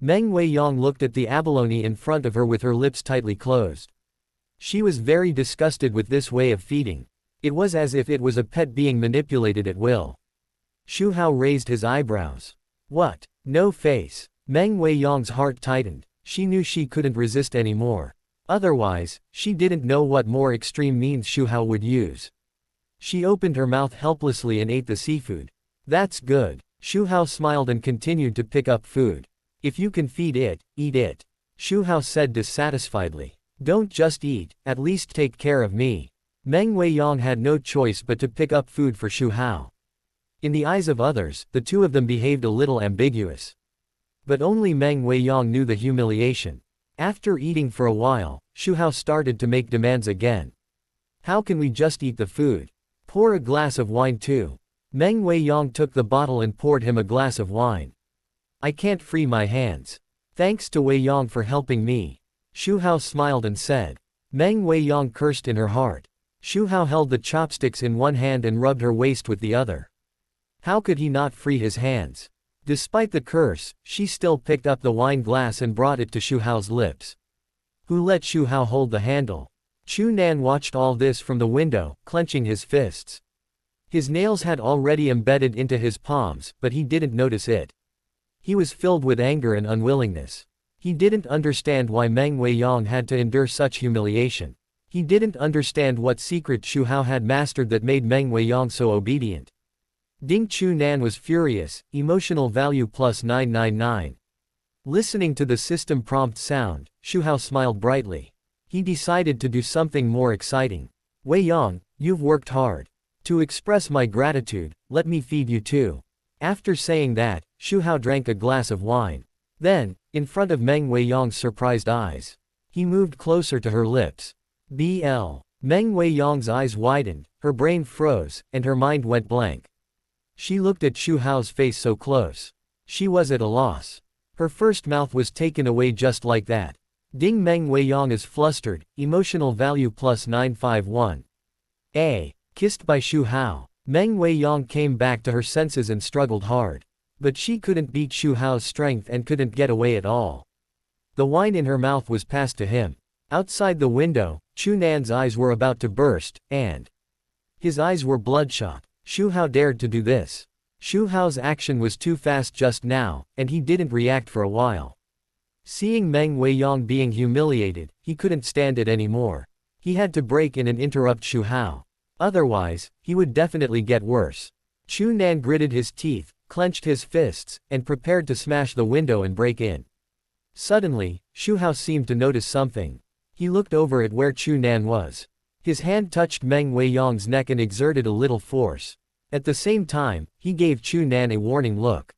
Meng Weiyang looked at the abalone in front of her with her lips tightly closed. She was very disgusted with this way of feeding. It was as if it was a pet being manipulated at will. Xu Hao raised his eyebrows. What? No face. Meng Weiyang's heart tightened. She knew she couldn't resist anymore. Otherwise, she didn't know what more extreme means Xu Hao would use. She opened her mouth helplessly and ate the seafood. That's good. Xu Hao smiled and continued to pick up food. If you can feed it, eat it. Xu Hao said dissatisfiedly. Don't just eat, at least take care of me. Meng Weiyang had no choice but to pick up food for Xu Hao. In the eyes of others, the two of them behaved a little ambiguous. But only Meng Weiyang knew the humiliation. After eating for a while, Xu Hao started to make demands again. How can we just eat the food? Pour a glass of wine too. Meng Weiyang took the bottle and poured him a glass of wine. I can't free my hands. Thanks to Weiyang for helping me. Xu Hao smiled and said. Meng Weiyang cursed in her heart. Xu Hao held the chopsticks in one hand and rubbed her waist with the other. How could he not free his hands? Despite the curse, she still picked up the wine glass and brought it to Xu Hao's lips. Who let Xu Hao hold the handle? Chu Nan watched all this from the window, clenching his fists. His nails had already embedded into his palms, but he didn't notice it. He was filled with anger and unwillingness. He didn't understand why Meng Weiyang had to endure such humiliation. He didn't understand what secret Xu Hao had mastered that made Meng Weiyang so obedient. Ding Chu Nan was furious, emotional value plus 999. Listening to the system prompt sound, Xu Hao smiled brightly. He decided to do something more exciting. Weiyang, you've worked hard. To express my gratitude, let me feed you too. After saying that, Xu Hao drank a glass of wine. Then, in front of Meng Weiyang's surprised eyes, he moved closer to her lips. Belle. Meng Weiyang's eyes widened, her brain froze, and her mind went blank. She looked at Xu Hao's face so close. She was at a loss. Her first mouth was taken away just like that. Ding Meng Weiyang is flustered, emotional value plus 951. Kissed by Xu Hao. Meng Weiyang came back to her senses and struggled hard. But she couldn't beat Xu Hao's strength and couldn't get away at all. The wine in her mouth was passed to him. Outside the window, Chu Nan's eyes were about to burst, and his eyes were bloodshot. Xu Hao dared to do this. Xu Hao's action was too fast just now, and he didn't react for a while. Seeing Meng Weiyang being humiliated, he couldn't stand it anymore. He had to break in and interrupt Xu Hao. Otherwise, he would definitely get worse. Chu Nan gritted his teeth, clenched his fists, and prepared to smash the window and break in. Suddenly, Xu Hao seemed to notice something. He looked over at where Chu Nan was. His hand touched Meng Weiyang's neck and exerted a little force. At the same time, he gave Chu Nan a warning look.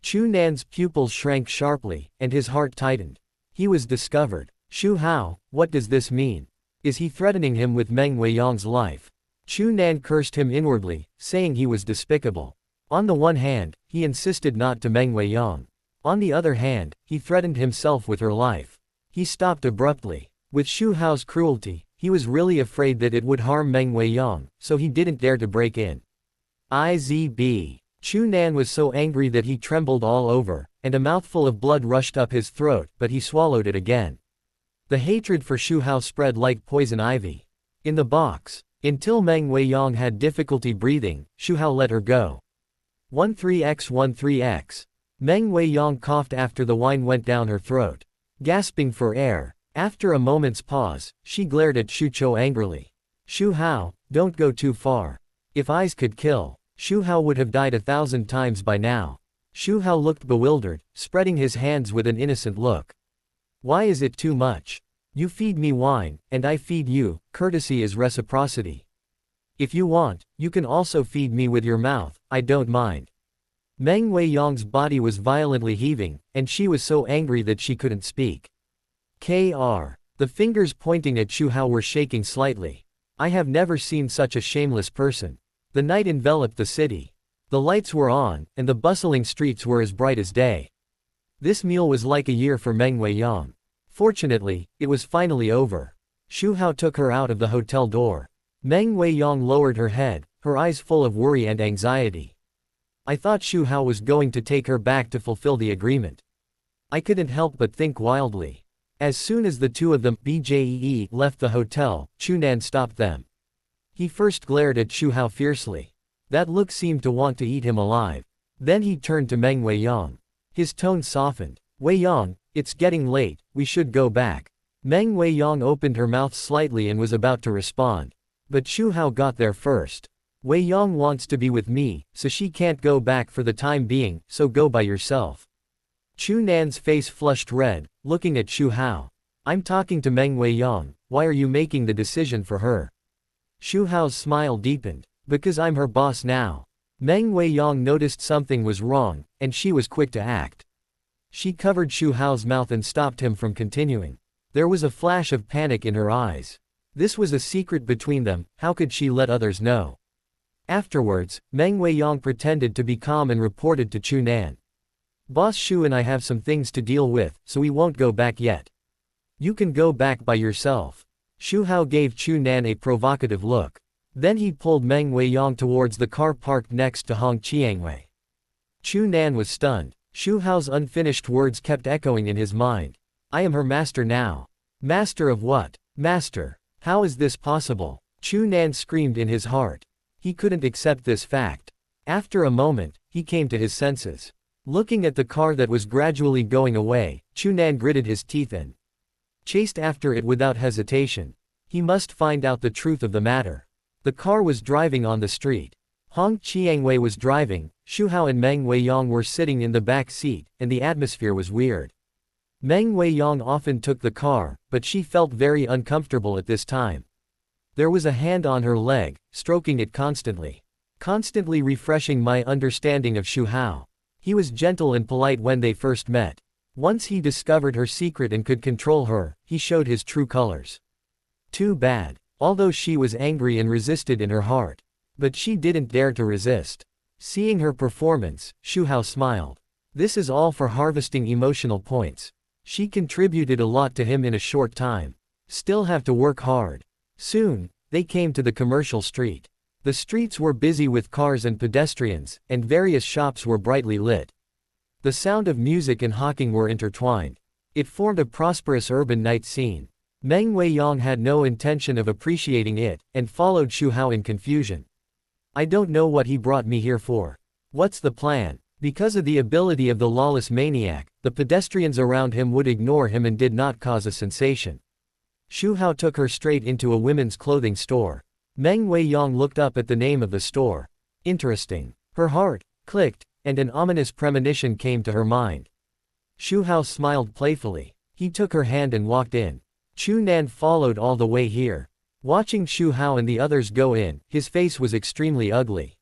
Chu Nan's pupils shrank sharply, and his heart tightened. He was discovered. Xu Hao, what does this mean? Is he threatening him with Meng Weiyang's life? Chu Nan cursed him inwardly, saying he was despicable. On the one hand, he insisted not to Meng Weiyang. On the other hand, he threatened himself with her life. He stopped abruptly. With Xu Hao's cruelty, he was really afraid that it would harm Meng Weiyang, so he didn't dare to break in. Chu Nan was so angry that he trembled all over, and a mouthful of blood rushed up his throat, but he swallowed it again. The hatred for Xu Hao spread like poison ivy. In the box, until Meng Weiyang had difficulty breathing, Xu Hao let her go. 13x. Meng Weiyang coughed after the wine went down her throat. Gasping for air, after a moment's pause, she glared at Xu Chou angrily. Xu Hao, don't go too far. If eyes could kill, Xu Hao would have died 1,000 times by now. Xu Hao looked bewildered, spreading his hands with an innocent look. Why is it too much? You feed me wine, and I feed you. Courtesy is reciprocity. If you want, you can also feed me with your mouth, I don't mind. Meng Weiyang's body was violently heaving, and she was so angry that she couldn't speak. The fingers pointing at Xu Hao were shaking slightly. I have never seen such a shameless person. The night enveloped the city. The lights were on, and the bustling streets were as bright as day. This meal was like a year for Meng Weiyang. Fortunately, it was finally over. Xu Hao took her out of the hotel door. Meng Weiyang lowered her head, her eyes full of worry and anxiety. I thought Xu Hao was going to take her back to fulfill the agreement. I couldn't help but think wildly. As soon as the two of them left the hotel, Chunan stopped them. He first glared at Xu Hao fiercely. That look seemed to want to eat him alive. Then he turned to Meng Weiyang. His tone softened. Weiyang, it's getting late, we should go back. Meng Weiyang opened her mouth slightly and was about to respond. But Xu Hao got there first. Weiyang wants to be with me, so she can't go back for the time being, so go by yourself. Chunan's face flushed red, looking at Xu Hao. I'm talking to Meng Weiyang, why are you making the decision for her? Xu Hao's smile deepened. Because I'm her boss now. Meng Weiyang noticed something was wrong, and she was quick to act. She covered Xu Hao's mouth and stopped him from continuing. There was a flash of panic in her eyes. This was a secret between them, how could she let others know? Afterwards, Meng Weiyang pretended to be calm and reported to Chunan. Boss Xu and I have some things to deal with, so we won't go back yet. You can go back by yourself. Xu Hao gave Chunan a provocative look. Then he pulled Meng Weiyang towards the car parked next to Hong Qiangwei. Chunan was stunned. Xu Hao's unfinished words kept echoing in his mind. I am her master now. Master of what? Master. How is this possible? Chunan screamed in his heart. He couldn't accept this fact. After a moment, he came to his senses. Looking at the car that was gradually going away, Chunan gritted his teeth and chased after it without hesitation. He must find out the truth of the matter. The car was driving on the street. Hong Qiangwei was driving, Xu Hao and Meng Weiyang were sitting in the back seat, and the atmosphere was weird. Meng Weiyang often took the car, but she felt very uncomfortable at this time. There was a hand on her leg, stroking it constantly refreshing my understanding of Xu Hao. He was gentle and polite when they first met. Once he discovered her secret and could control her, he showed his true colors. Too bad. Although she was angry and resisted in her heart. But she didn't dare to resist. Seeing her performance, Xu Hao smiled. This is all for harvesting emotional points. She contributed a lot to him in a short time. Still have to work hard. Soon, they came to the commercial street. The streets were busy with cars and pedestrians, and various shops were brightly lit. The sound of music and hawking were intertwined. It formed a prosperous urban night scene. Meng Weiyang had no intention of appreciating it, and followed Xu Hao in confusion. I don't know what he brought me here for. What's the plan? Because of the ability of the lawless maniac, the pedestrians around him would ignore him and did not cause a sensation. Xu Hao took her straight into a women's clothing store. Meng Weiyang looked up at the name of the store. Interesting. Her heart clicked, and an ominous premonition came to her mind. Xu Hao smiled playfully. He took her hand and walked in. Chunan followed all the way here. Watching Xu Hao and the others go in, his face was extremely ugly.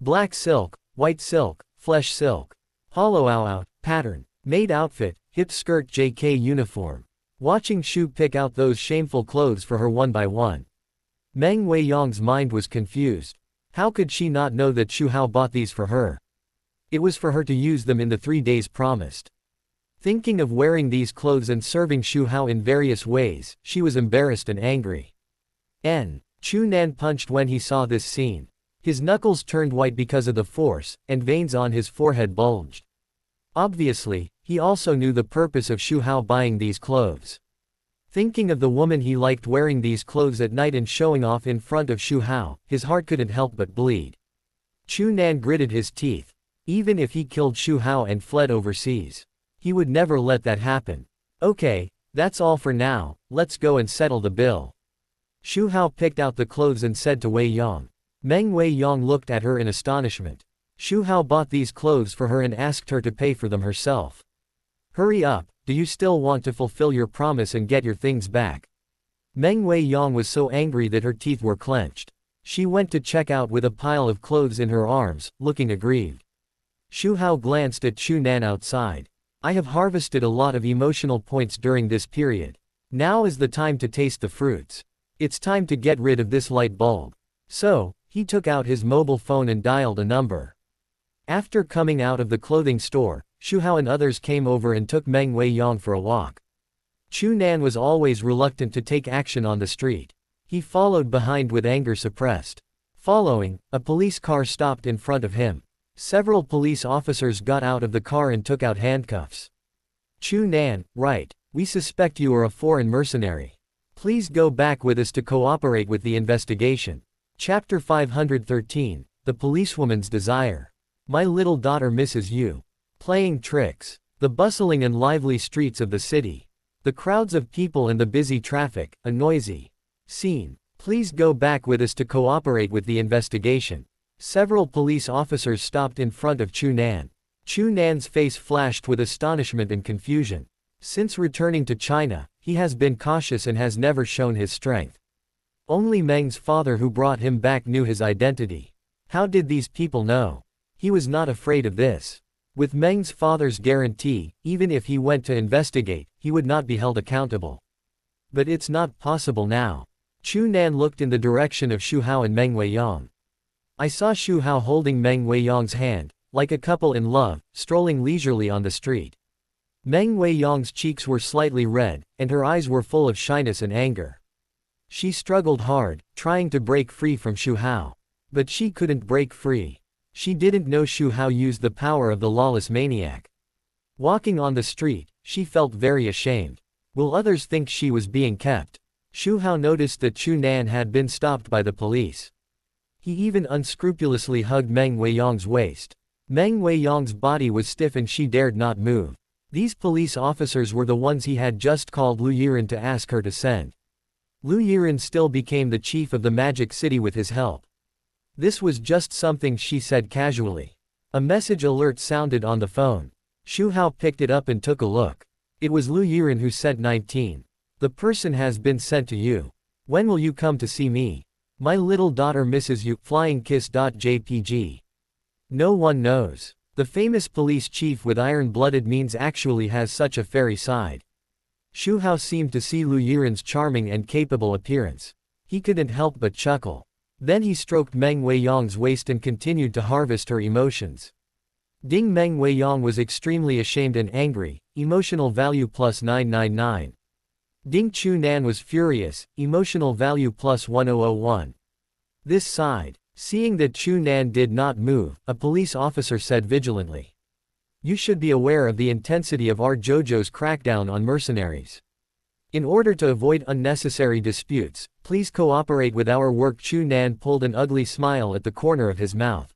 Black silk, white silk, flesh silk. Hollow pattern, maid outfit, hip skirt JK uniform. Watching Xu pick out those shameful clothes for her one by one. Meng Weiyang's mind was confused. How could she not know that Xu Hao bought these for her? It was for her to use them in the 3 days promised. Thinking of wearing these clothes and serving Xu Hao in various ways, she was embarrassed and angry. Chunan punched when he saw this scene. His knuckles turned white because of the force, and veins on his forehead bulged. Obviously, he also knew the purpose of Xu Hao buying these clothes. Thinking of the woman he liked wearing these clothes at night and showing off in front of Xu Hao, his heart couldn't help but bleed. Chunan gritted his teeth. Even if he killed Xu Hao and fled overseas, he would never let that happen. Okay, that's all for now, let's go and settle the bill. Xu Hao picked out the clothes and said to Weiyang. Meng Weiyang looked at her in astonishment. Xu Hao bought these clothes for her and asked her to pay for them herself. Hurry up, do you still want to fulfill your promise and get your things back? Meng Weiyang was so angry that her teeth were clenched. She went to check out with a pile of clothes in her arms, looking aggrieved. Xu Hao glanced at Chunan outside. I have harvested a lot of emotional points during this period. Now is the time to taste the fruits. It's time to get rid of this light bulb. So, he took out his mobile phone and dialed a number. After coming out of the clothing store, Xu Hao and others came over and took Meng Weiyang for a walk. Chunan was always reluctant to take action on the street. He followed behind with anger suppressed. Following, a police car stopped in front of him. Several police officers got out of the car and took out handcuffs. Chu Nan, right. We suspect you are a foreign mercenary. Please go back with us to cooperate with the investigation. Chapter 513, The Policewoman's Desire. My little daughter misses you. Playing tricks. The bustling and lively streets of the city. The crowds of people and the busy traffic, a noisy scene. Please go back with us to cooperate with the investigation. Several police officers stopped in front of Chu Nan. Chu Nan's face flashed with astonishment and confusion. Since returning to China, he has been cautious and has never shown his strength. Only Meng's father who brought him back knew his identity. How did these people know? He was not afraid of this. With Meng's father's guarantee, even if he went to investigate, he would not be held accountable. But it's not possible now. Chu Nan looked in the direction of Xu Hao and Meng Weiyang. I saw Xu Hao holding Meng Weiyang's hand, like a couple in love, strolling leisurely on the street. Meng Weiyang's cheeks were slightly red, and her eyes were full of shyness and anger. She struggled hard, trying to break free from Xu Hao. But she couldn't break free. She didn't know Xu Hao used the power of the lawless maniac. Walking on the street, she felt very ashamed. Will others think she was being kept? Xu Hao noticed that Chu Nan had been stopped by the police. He even unscrupulously hugged Meng Weiyang's waist. Meng Weiyang's body was stiff and she dared not move. These police officers were the ones he had just called Lu Yiren to ask her to send. Lu Yiren still became the chief of the Magic City with his help. This was just something she said casually. A message alert sounded on the phone. Xu Hao picked it up and took a look. It was Lu Yiren who sent 19. The person has been sent to you. When will you come to see me? My little daughter misses you. Flying kiss.jpg. No one knows. The famous police chief with iron-blooded means actually has such a fairy side. Xu Hao seemed to see Lu Yiren's charming and capable appearance. He couldn't help but chuckle. Then he stroked Meng Weiyang's waist and continued to harvest her emotions. Ding. Meng Weiyang was extremely ashamed and angry, emotional value plus 999. Ding. Chu Nan was furious, emotional value plus 1001. This side. Seeing that Chu Nan did not move, a police officer said vigilantly. You should be aware of the intensity of our JoJo's crackdown on mercenaries. In order to avoid unnecessary disputes, please cooperate with our work. Chu Nan pulled an ugly smile at the corner of his mouth.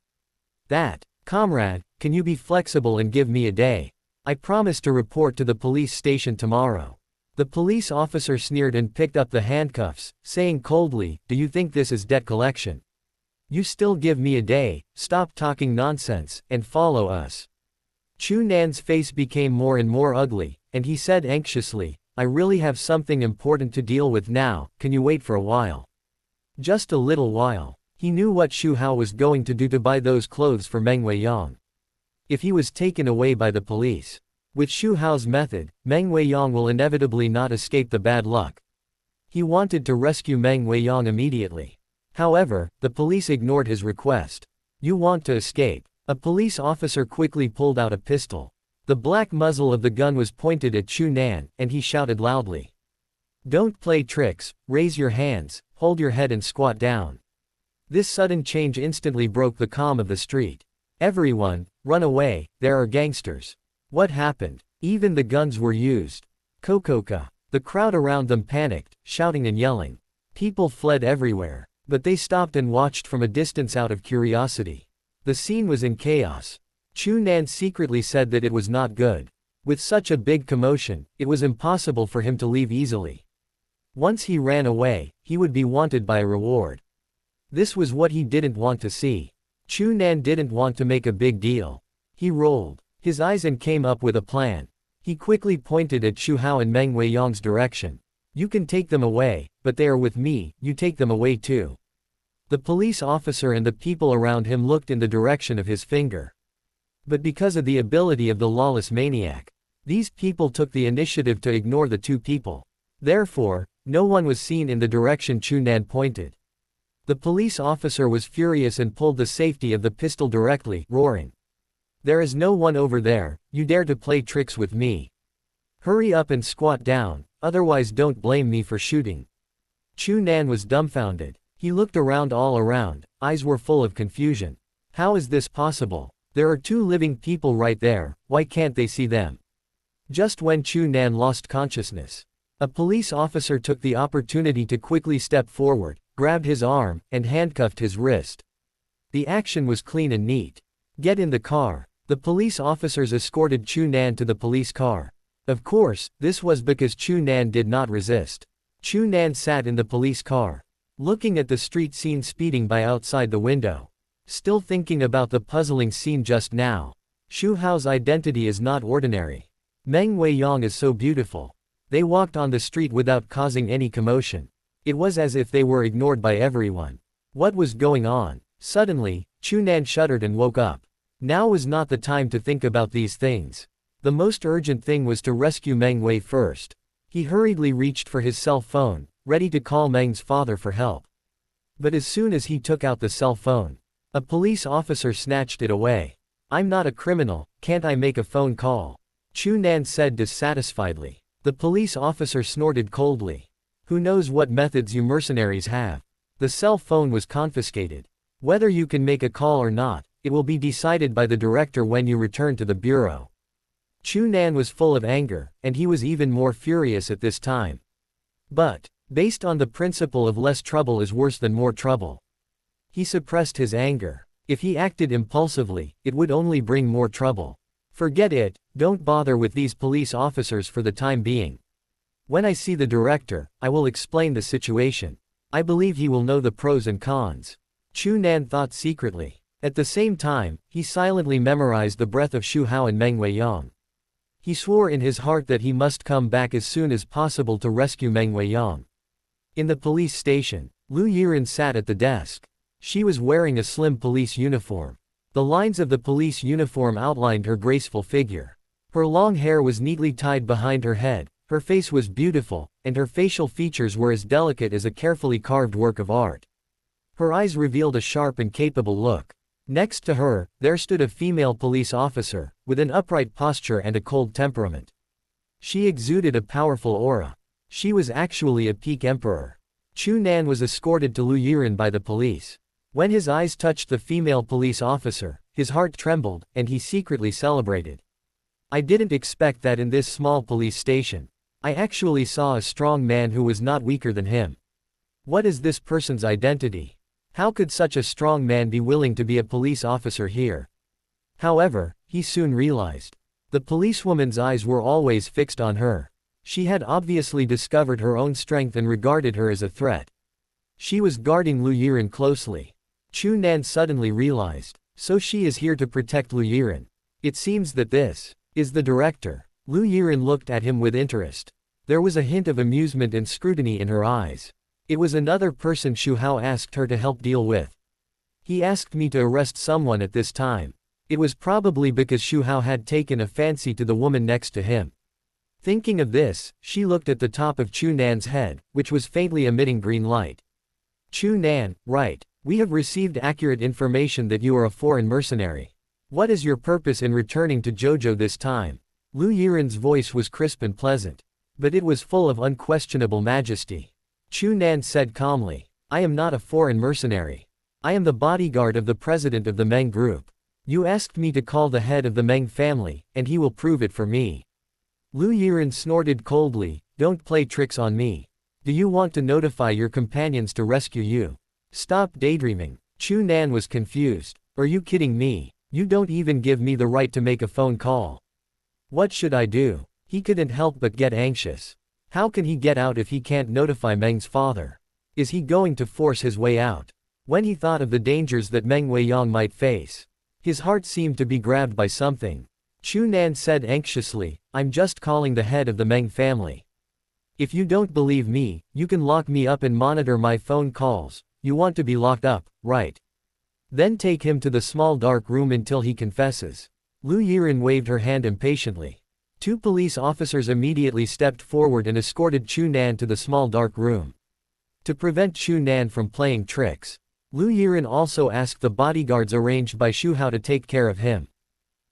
That, comrade, can you be flexible and give me a day? I promise to report to the police station tomorrow. The police officer sneered and picked up the handcuffs, saying coldly, do you think this is debt collection? You still give me a day, stop talking nonsense, and follow us. Chu Nan's face became more and more ugly, and he said anxiously, I really have something important to deal with now, can you wait for a while? Just a little while. He knew what Xu Hao was going to do to buy those clothes for Meng Weiyang. If he was taken away by the police. With Xu Hao's method, Meng Weiyang will inevitably not escape the bad luck. He wanted to rescue Meng Weiyang immediately. However, the police ignored his request. You want to escape? A police officer quickly pulled out a pistol. The black muzzle of the gun was pointed at Chu Nan, and he shouted loudly. Don't play tricks, raise your hands, hold your head and squat down. This sudden change instantly broke the calm of the street. Everyone, run away, there are gangsters. What happened? Even the guns were used. Kokoka. The crowd around them panicked, shouting and yelling. People fled everywhere. But they stopped and watched from a distance out of curiosity. The scene was in chaos. Chu Nan secretly said that it was not good. With such a big commotion, it was impossible for him to leave easily. Once he ran away, he would be wanted by a reward. This was what he didn't want to see. Chu Nan didn't want to make a big deal. He rolled his eyes and came up with a plan. He quickly pointed at Xu Hao and Meng Weiyang's direction. You can take them away, but they are with me, you take them away too. The police officer and the people around him looked in the direction of his finger. But because of the ability of the lawless maniac, these people took the initiative to ignore the two people. Therefore, no one was seen in the direction Chu Nan pointed. The police officer was furious and pulled the safety of the pistol directly, roaring. There is no one over there, you dare to play tricks with me. Hurry up and squat down, otherwise don't blame me for shooting. Chu Nan was dumbfounded. He looked around all around, eyes were full of confusion. How is this possible? There are two living people right there, why can't they see them? Just when Chu Nan lost consciousness, a police officer took the opportunity to quickly step forward, grabbed his arm, and handcuffed his wrist. The action was clean and neat. Get in the car. The police officers escorted Chu Nan to the police car. Of course, this was because Chu Nan did not resist. Chu Nan sat in the police car, looking at the street scene speeding by outside the window. Still thinking about the puzzling scene just now. Xu Hao's identity is not ordinary. Meng Weiyang is so beautiful. They walked on the street without causing any commotion. It was as if they were ignored by everyone. What was going on? Suddenly, Chu Nan shuddered and woke up. Now was not the time to think about these things. The most urgent thing was to rescue Meng Wei first. He hurriedly reached for his cell phone, ready to call Meng's father for help. But as soon as he took out the cell phone, a police officer snatched it away. I'm not a criminal, can't I make a phone call? Chu Nan said dissatisfiedly. The police officer snorted coldly. Who knows what methods you mercenaries have? The cell phone was confiscated. Whether you can make a call or not, it will be decided by the director when you return to the bureau. Chu Nan was full of anger, and he was even more furious at this time. But, based on the principle of less trouble is worse than more trouble, he suppressed his anger. If he acted impulsively, it would only bring more trouble. Forget it, don't bother with these police officers for the time being. When I see the director, I will explain the situation. I believe he will know the pros and cons. Chu Nan thought secretly. At the same time, he silently memorized the breath of Xu Hao and Meng Weiyang. He swore in his heart that he must come back as soon as possible to rescue Meng Weiyang. In the police station, Lu Yiren sat at the desk. She was wearing a slim police uniform. The lines of the police uniform outlined her graceful figure. Her long hair was neatly tied behind her head, her face was beautiful, and her facial features were as delicate as a carefully carved work of art. Her eyes revealed a sharp and capable look. Next to her, there stood a female police officer, with an upright posture and a cold temperament. She exuded a powerful aura. She was actually a peak emperor. Chu Nan was escorted to Lu Yiren by the police. When his eyes touched the female police officer, his heart trembled, and he secretly celebrated. I didn't expect that in this small police station. I actually saw a strong man who was not weaker than him. What is this person's identity? How could such a strong man be willing to be a police officer here? However, he soon realized. The policewoman's eyes were always fixed on her. She had obviously discovered her own strength and regarded her as a threat. She was guarding Lu Yiren closely. Chu Nan suddenly realized. So she is here to protect Lu Yiren. It seems that this is the director. Lu Yiren looked at him with interest. There was a hint of amusement and scrutiny in her eyes. It was another person Xu Hao asked her to help deal with. He asked me to arrest someone at this time. It was probably because Xu Hao had taken a fancy to the woman next to him. Thinking of this, she looked at the top of Chu Nan's head, which was faintly emitting green light. Chu Nan, right. We have received accurate information that you are a foreign mercenary. What is your purpose in returning to Zhuozhou this time? Lu Yiren's voice was crisp and pleasant, but it was full of unquestionable majesty. Chu Nan said calmly, I am not a foreign mercenary. I am the bodyguard of the president of the Meng Group. You asked me to call the head of the Meng family, and he will prove it for me. Lu Yiren snorted coldly, don't play tricks on me. Do you want to notify your companions to rescue you? Stop daydreaming. Chu Nan was confused. Are you kidding me? You don't even give me the right to make a phone call. What should I do? He couldn't help but get anxious. How can he get out if he can't notify Meng's father? Is he going to force his way out? When he thought of the dangers that Meng Weiyang might face, his heart seemed to be grabbed by something. Chu Nan said anxiously, I'm just calling the head of the Meng family. If you don't believe me, you can lock me up and monitor my phone calls. You want to be locked up, right? Then take him to the small dark room until he confesses. Lu Yiren waved her hand impatiently. Two police officers immediately stepped forward and escorted Chu Nan to the small dark room. To prevent Chu Nan from playing tricks, Lu Yiren also asked the bodyguards arranged by Xu Hao to take care of him.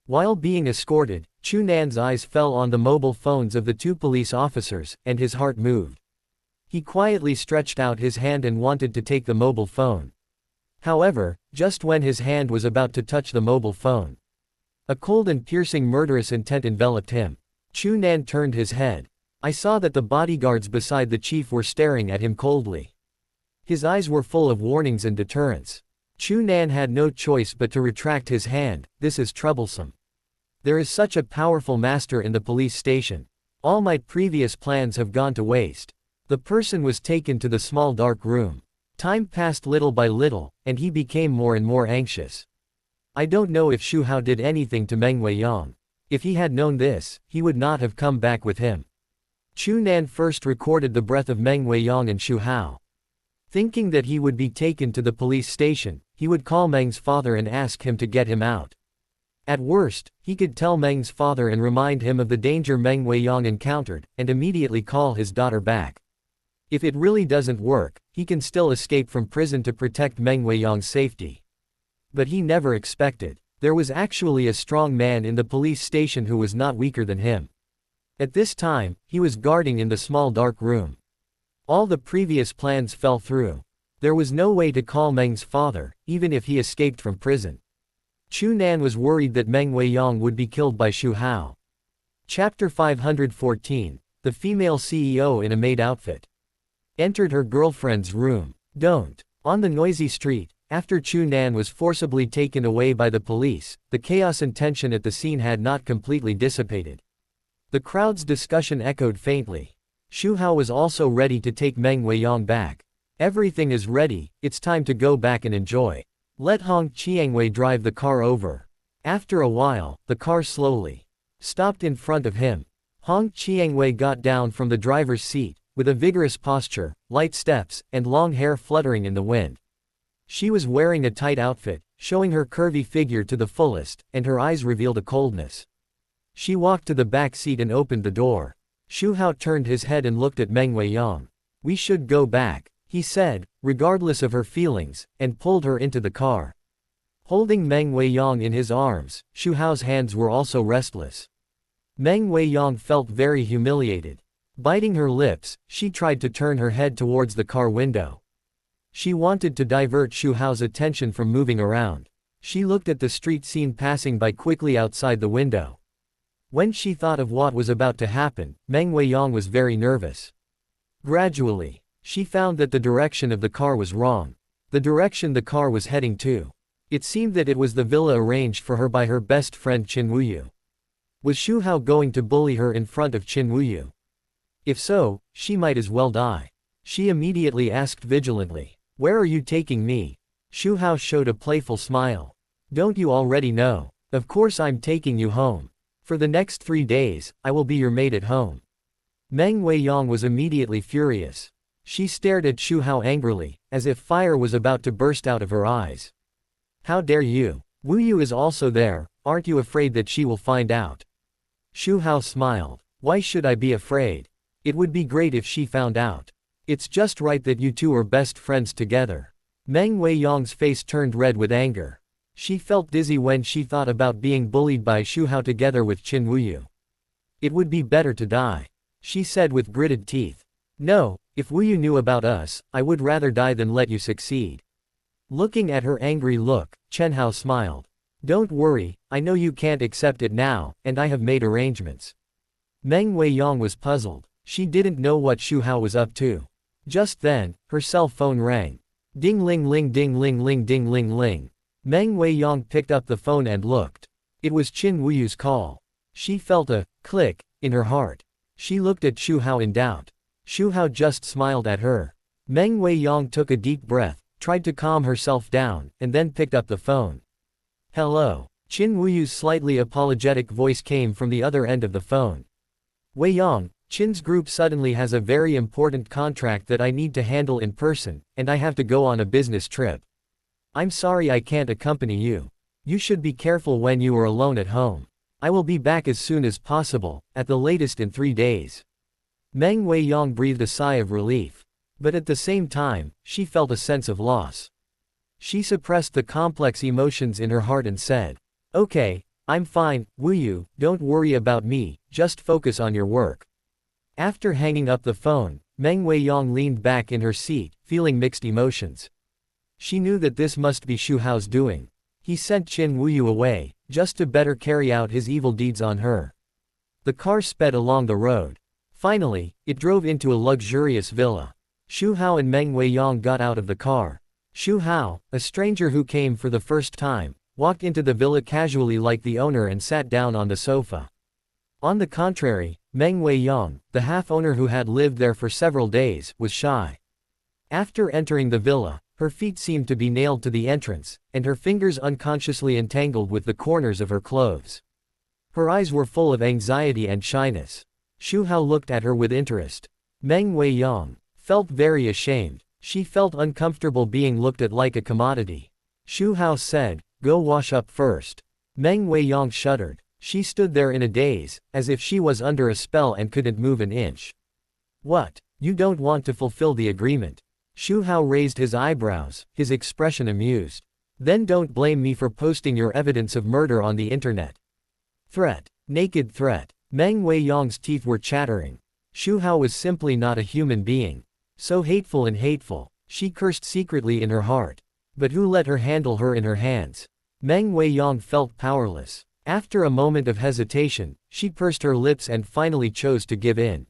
While being escorted, Chu Nan's eyes fell on the mobile phones of the two police officers, and his heart moved. He quietly stretched out his hand and wanted to take the mobile phone. However, just when his hand was about to touch the mobile phone, a cold and piercing murderous intent enveloped him. Chu Nan turned his head. I saw that the bodyguards beside the chief were staring at him coldly. His eyes were full of warnings and deterrence. Chu Nan had no choice but to retract his hand. This is troublesome. There is such a powerful master in the police station. All my previous plans have gone to waste. The person was taken to the small dark room. Time passed little by little, and he became more and more anxious. I don't know if Xu Hao did anything to Meng Weiyang. If he had known this, he would not have come back with him. Chu Nan first recorded the breath of Meng Weiyang and Xu Hao. Thinking that he would be taken to the police station, he would call Meng's father and ask him to get him out. At worst, he could tell Meng's father and remind him of the danger Meng Weiyang encountered, and immediately call his daughter back. If it really doesn't work, he can still escape from prison to protect Meng Weiyang's safety. But he never expected. There was actually a strong man in the police station who was not weaker than him. At this time, he was guarding in the small dark room. All the previous plans fell through. There was no way to call Meng's father, even if he escaped from prison. Chu Nan was worried that Meng Weiyang would be killed by Xu Hao. Chapter 514. The female CEO in a maid outfit entered her girlfriend's room. Don't. On the noisy street, after Chu Nan was forcibly taken away by the police, the chaos and tension at the scene had not completely dissipated. The crowd's discussion echoed faintly. Xu Hao was also ready to take Meng Weiyang back. Everything is ready, it's time to go back and enjoy. Let Hong Qiangwei drive the car over. After a while, the car slowly stopped in front of him. Hong Qiangwei got down from the driver's seat, with a vigorous posture, light steps, and long hair fluttering in the wind. She was wearing a tight outfit, showing her curvy figure to the fullest, and her eyes revealed a coldness. She walked to the back seat and opened the door. Xu Hao turned his head and looked at Meng Weiyang. We should go back, he said, regardless of her feelings, and pulled her into the car. Holding Meng Weiyang in his arms, Xu Hao's hands were also restless. Meng Weiyang felt very humiliated. Biting her lips, she tried to turn her head towards the car window. She wanted to divert Xu Hao's attention from moving around. She looked at the street scene passing by quickly outside the window. When she thought of what was about to happen, Meng Weiyang was very nervous. Gradually, she found that the direction of the car was wrong. The direction the car was heading to. It seemed that it was the villa arranged for her by her best friend Qin Wuyu. Was Xu Hao going to bully her in front of Qin Wuyu? If so, she might as well die. She immediately asked vigilantly, "Where are you taking me?" Xu Hao showed a playful smile. "Don't you already know? Of course I'm taking you home. For the next 3 days, I will be your maid at home." Meng Weiyang was immediately furious. She stared at Xu Hao angrily, as if fire was about to burst out of her eyes. "How dare you? Wu Yu is also there, aren't you afraid that she will find out?" Xu Hao smiled. "Why should I be afraid? It would be great if she found out. It's just right that you two are best friends together." Meng Weiyang's face turned red with anger. She felt dizzy when she thought about being bullied by Xu Hao together with Qin Wuyu. "It would be better to die," she said with gritted teeth. "No, if Wuyu knew about us, I would rather die than let you succeed." Looking at her angry look, Chen Hao smiled. "Don't worry, I know you can't accept it now, and I have made arrangements." Meng Weiyang was puzzled. She didn't know what Xu Hao was up to. Just then, her cell phone rang. Ding ling ling ding ling ling ding ling ling. Meng Weiyang picked up the phone and looked. It was Qin Wuyu's call. She felt a click in her heart. She looked at Xu Hao in doubt. Xu Hao just smiled at her. Meng Weiyang took a deep breath, tried to calm herself down, and then picked up the phone. "Hello." Qin Wuyu's slightly apologetic voice came from the other end of the phone. "Weiyang, Qin's group suddenly has a very important contract that I need to handle in person, and I have to go on a business trip. I'm sorry I can't accompany you. You should be careful when you are alone at home. I will be back as soon as possible, at the latest in 3 days." Meng Weiyang breathed a sigh of relief. But at the same time, she felt a sense of loss. She suppressed the complex emotions in her heart and said, "Okay, I'm fine, Wuyu, don't worry about me, just focus on your work." After hanging up the phone, Meng Weiyang leaned back in her seat, feeling mixed emotions. She knew that this must be Xu Hao's doing. He sent Qin Wuyu away, just to better carry out his evil deeds on her. The car sped along the road. Finally, it drove into a luxurious villa. Xu Hao and Meng Weiyang got out of the car. Xu Hao, a stranger who came for the first time, walked into the villa casually like the owner and sat down on the sofa. On the contrary, Meng Weiyang, the half-owner who had lived there for several days, was shy. After entering the villa, her feet seemed to be nailed to the entrance, and her fingers unconsciously entangled with the corners of her clothes. Her eyes were full of anxiety and shyness. Xu Hao looked at her with interest. Meng Weiyang felt very ashamed. She felt uncomfortable being looked at like a commodity. Xu Hao said, "Go wash up first." Meng Weiyang shuddered. She stood there in a daze, as if she was under a spell and couldn't move an inch. "What? You don't want to fulfill the agreement?" Xu Hao raised his eyebrows, his expression amused. "Then don't blame me for posting your evidence of murder on the internet." Threat. Naked threat. Meng Weiyang's teeth were chattering. Xu Hao was simply not a human being. So hateful and hateful. She cursed secretly in her heart. But who let her handle her in her hands? Meng Weiyang felt powerless. After a moment of hesitation, she pursed her lips and finally chose to give in.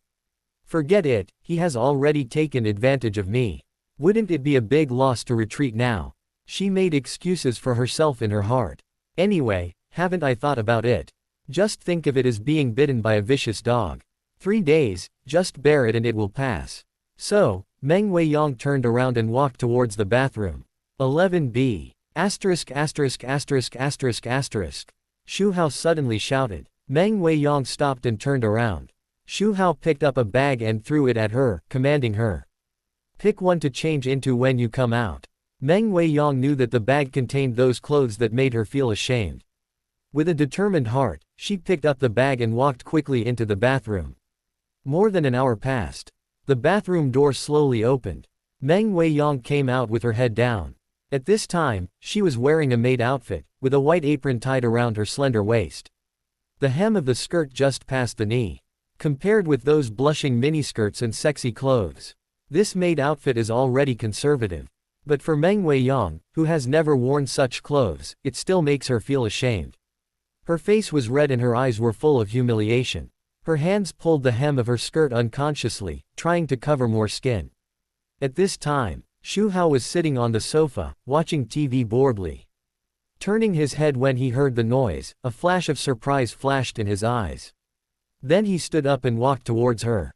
"Forget it, he has already taken advantage of me. Wouldn't it be a big loss to retreat now?" She made excuses for herself in her heart. "Anyway, haven't I thought about it? Just think of it as being bitten by a vicious dog. 3 days, just bear it and it will pass." So, Meng Weiyang turned around and walked towards the bathroom. 11b. **********. Xu Hao suddenly shouted. Meng Weiyang stopped and turned around. Xu Hao picked up a bag and threw it at her, commanding her. "Pick one to change into when you come out." Meng Weiyang knew that the bag contained those clothes that made her feel ashamed. With a determined heart, she picked up the bag and walked quickly into the bathroom. More than an hour passed. The bathroom door slowly opened. Meng Weiyang came out with her head down. At this time, she was wearing a maid outfit, with a white apron tied around her slender waist. The hem of the skirt just passed the knee. Compared with those blushing miniskirts and sexy clothes, this maid outfit is already conservative. But for Meng Weiyang, who has never worn such clothes, it still makes her feel ashamed. Her face was red and her eyes were full of humiliation. Her hands pulled the hem of her skirt unconsciously, trying to cover more skin. At this time, Xu Hao was sitting on the sofa, watching TV boredly. Turning his head when he heard the noise, a flash of surprise flashed in his eyes. Then he stood up and walked towards her.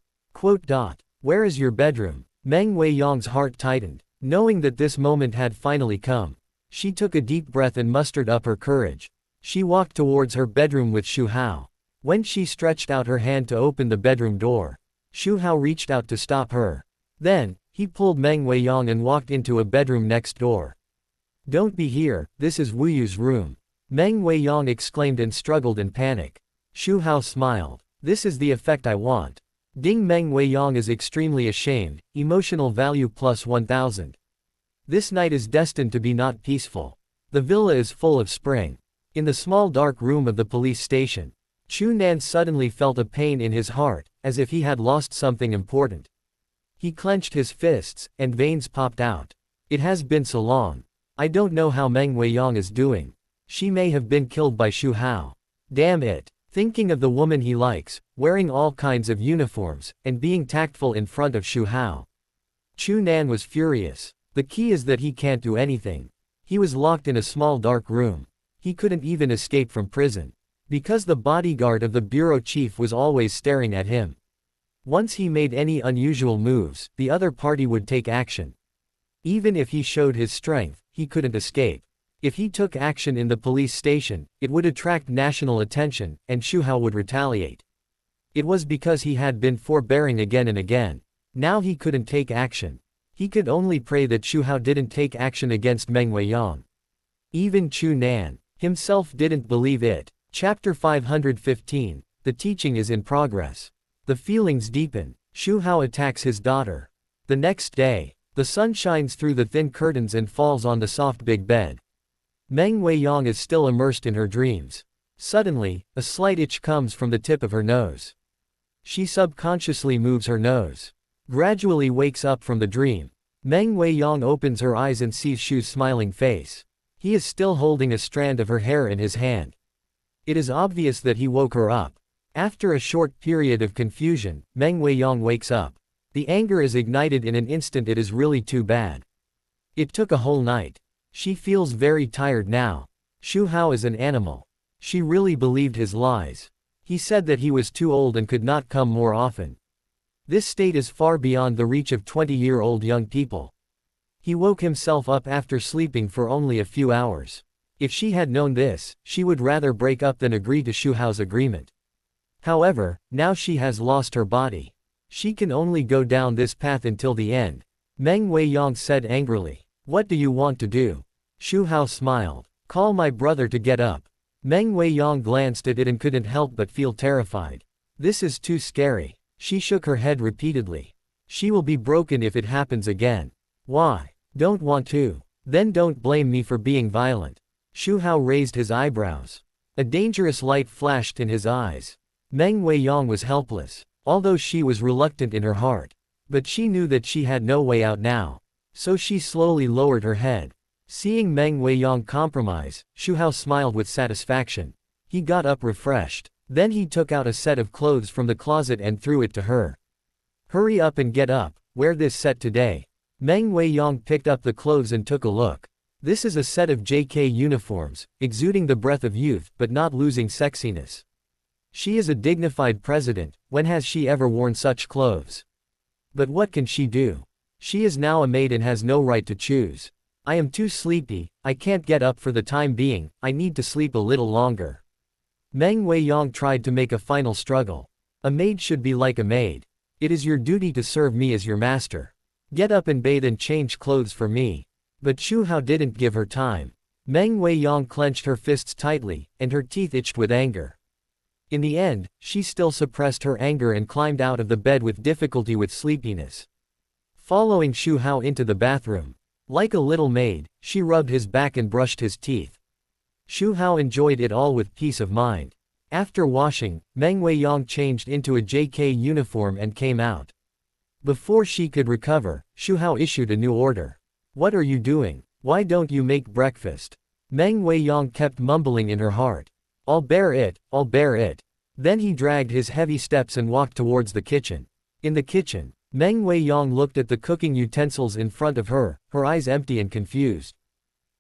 "Where is your bedroom?" Meng Weiyang's heart tightened, knowing that this moment had finally come. She took a deep breath and mustered up her courage. She walked towards her bedroom with Xu Hao. When she stretched out her hand to open the bedroom door, Xu Hao reached out to stop her. Then, he pulled Meng Weiyang and walked into a bedroom next door. "Don't be here, this is Wu Yu's room." Meng Weiyang exclaimed and struggled in panic. Xu Hao smiled. "This is the effect I want." Ding. Meng Weiyang is extremely ashamed, emotional value plus 1000. This night is destined to be not peaceful. The villa is full of spring. In the small dark room of the police station, Chu Nan suddenly felt a pain in his heart, as if he had lost something important. He clenched his fists, and veins popped out. "It has been so long. I don't know how Meng Weiyang is doing. She may have been killed by Xu Hao. Damn it." Thinking of the woman he likes, wearing all kinds of uniforms, and being tactful in front of Xu Hao, Chu Nan was furious. The key is that he can't do anything. He was locked in a small dark room. He couldn't even escape from prison, because the bodyguard of the bureau chief was always staring at him. Once he made any unusual moves, the other party would take action. Even if he showed his strength, he couldn't escape. If he took action in the police station, it would attract national attention, and Xu Hao would retaliate. It was because he had been forbearing again and again. Now he couldn't take action. He could only pray that Xu Hao didn't take action against Meng Weiyang. Even Chu Nan himself didn't believe it. Chapter 515. The teaching is in progress. The feelings deepen. Xu Hao attacks his daughter. The next day, the sun shines through the thin curtains and falls on the soft big bed. Meng Weiyang is still immersed in her dreams. Suddenly, a slight itch comes from the tip of her nose. She subconsciously moves her nose. Gradually wakes up from the dream. Meng Weiyang opens her eyes and sees Xu's smiling face. He is still holding a strand of her hair in his hand. It is obvious that he woke her up. After a short period of confusion, Meng Weiyang wakes up. The anger is ignited in an instant. It is really too bad. It took a whole night. She feels very tired now. Xu Hao is an animal. She really believed his lies. He said that he was too old and could not come more often. This state is far beyond the reach of 20-year-old young people. He woke himself up after sleeping for only a few hours. If she had known this, she would rather break up than agree to Xu Hao's agreement. However, now she has lost her body. She can only go down this path until the end. Meng Weiyang said angrily. What do you want to do? Xu Hao smiled. Call my brother to get up. Meng Weiyang glanced at it and couldn't help but feel terrified. This is too scary. She shook her head repeatedly. She will be broken if it happens again. Why? Don't want to. Then don't blame me for being violent. Xu Hao raised his eyebrows. A dangerous light flashed in his eyes. Meng Weiyang was helpless, although she was reluctant in her heart. But she knew that she had no way out now. So she slowly lowered her head. Seeing Meng Weiyang compromise, Xu Hao smiled with satisfaction. He got up refreshed. Then he took out a set of clothes from the closet and threw it to her. Hurry up and get up, wear this set today. Meng Weiyang picked up the clothes and took a look. This is a set of JK uniforms, exuding the breath of youth but not losing sexiness. She is a dignified president. When has she ever worn such clothes? But what can she do? She is now a maid and has no right to choose. I am too sleepy, I can't get up for the time being, I need to sleep a little longer. Meng Weiyang tried to make a final struggle. A maid should be like a maid. It is your duty to serve me as your master. Get up and bathe and change clothes for me. But Xu Hao didn't give her time. Meng Weiyang clenched her fists tightly, and her teeth itched with anger. In the end, she still suppressed her anger and climbed out of the bed with difficulty with sleepiness. Following Xu Hao into the bathroom. Like a little maid, she rubbed his back and brushed his teeth. Xu Hao enjoyed it all with peace of mind. After washing, Meng Weiyang changed into a JK uniform and came out. Before she could recover, Xu Hao issued a new order. What are you doing? Why don't you make breakfast? Meng Weiyang kept mumbling in her heart. I'll bear it, I'll bear it. Then he dragged his heavy steps and walked towards the kitchen. In the kitchen, Meng Weiyang looked at the cooking utensils in front of her, her eyes empty and confused.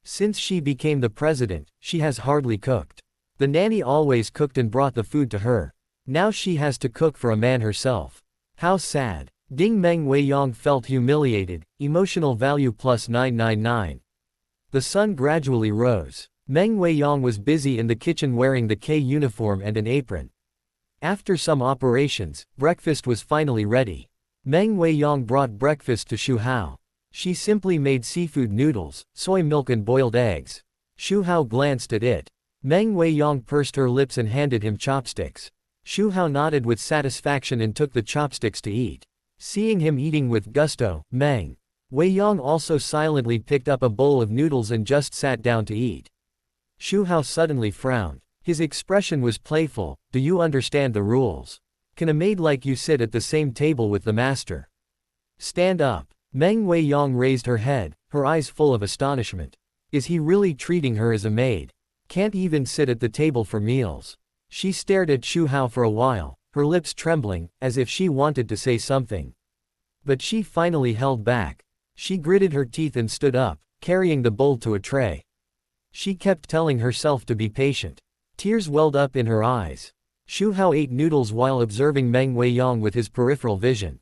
Since she became the president, she has hardly cooked. The nanny always cooked and brought the food to her. Now she has to cook for a man herself. How sad. Meng Weiyang felt humiliated. Emotional value plus 999. The sun gradually rose. Meng Weiyang was busy in the kitchen wearing the K uniform and an apron. After some operations, breakfast was finally ready. Meng Weiyang brought breakfast to Xu Hao. She simply made seafood noodles, soy milk and boiled eggs. Xu Hao glanced at it. Meng Weiyang pursed her lips and handed him chopsticks. Xu Hao nodded with satisfaction and took the chopsticks to eat. Seeing him eating with gusto, Meng Weiyang also silently picked up a bowl of noodles and just sat down to eat. Xu Hao suddenly frowned. His expression was playful. Do you understand the rules? Can a maid like you sit at the same table with the master? Stand up. Meng Weiyang raised her head, her eyes full of astonishment. Is he really treating her as a maid? Can't even sit at the table for meals. She stared at Xu Hao for a while, her lips trembling, as if she wanted to say something. But she finally held back. She gritted her teeth and stood up, carrying the bowl to a tray. She kept telling herself to be patient. Tears welled up in her eyes. Xu Hao ate noodles while observing Meng Weiyang with his peripheral vision.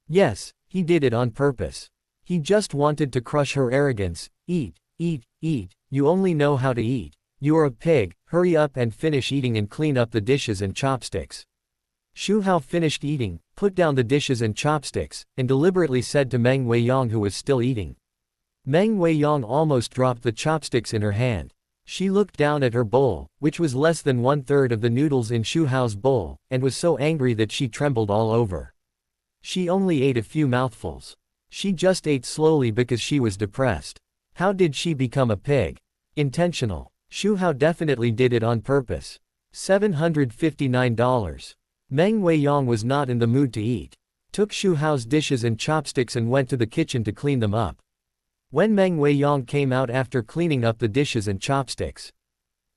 Yes, he did it on purpose. He just wanted to crush her arrogance. Eat, eat, eat, you only know how to eat. You are a pig, hurry up and finish eating and clean up the dishes and chopsticks. Xu Hao finished eating, put down the dishes and chopsticks, and deliberately said to Meng Weiyang, who was still eating. Meng Weiyang almost dropped the chopsticks in her hand. She looked down at her bowl, which was less than 1/3 of the noodles in Xu Hao's bowl, and was so angry that she trembled all over. She only ate a few mouthfuls. She just ate slowly because she was depressed. How did she become a pig? Intentional. Xu Hao definitely did it on purpose. $759. Meng Weiyang was not in the mood to eat. Took Xu Hao's dishes and chopsticks and went to the kitchen to clean them up. When Meng Weiyang came out after cleaning up the dishes and chopsticks,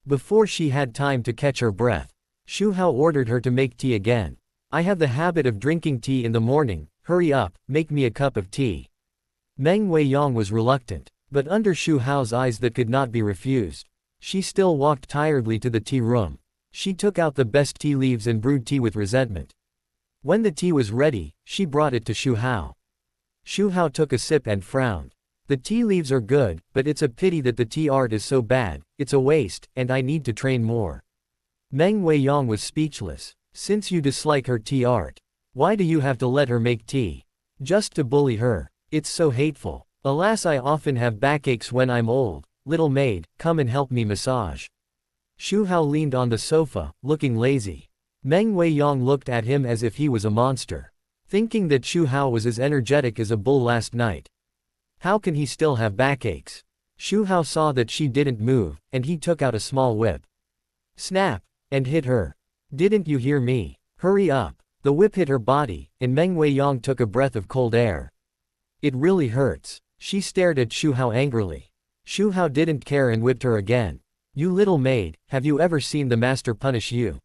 before she had time to catch her breath, Xu Hao ordered her to make tea again. I have the habit of drinking tea in the morning, hurry up, make me a cup of tea. Meng Weiyang was reluctant, but under Xu Hao's eyes that could not be refused. She still walked tiredly to the tea room. She took out the best tea leaves and brewed tea with resentment. When the tea was ready, she brought it to Xu Hao. Xu Hao took a sip and frowned. The tea leaves are good, but it's a pity that the tea art is so bad, it's a waste, and I need to train more. Meng Weiyang was speechless. Since you dislike her tea art, why do you have to let her make tea? Just to bully her. It's so hateful. Alas, I often have backaches when I'm old. Little maid, come and help me massage. Xu Hao leaned on the sofa, looking lazy. Meng Weiyang looked at him as if he was a monster, thinking that Xu Hao was as energetic as a bull last night. How can he still have backaches? Xu Hao saw that she didn't move, and he took out a small whip. Snap! And hit her. Didn't you hear me? Hurry up. The whip hit her body, and Meng Weiyang took a breath of cold air. It really hurts. She stared at Xu Hao angrily. Xu Hao didn't care and whipped her again. You little maid, have you ever seen the master punish you?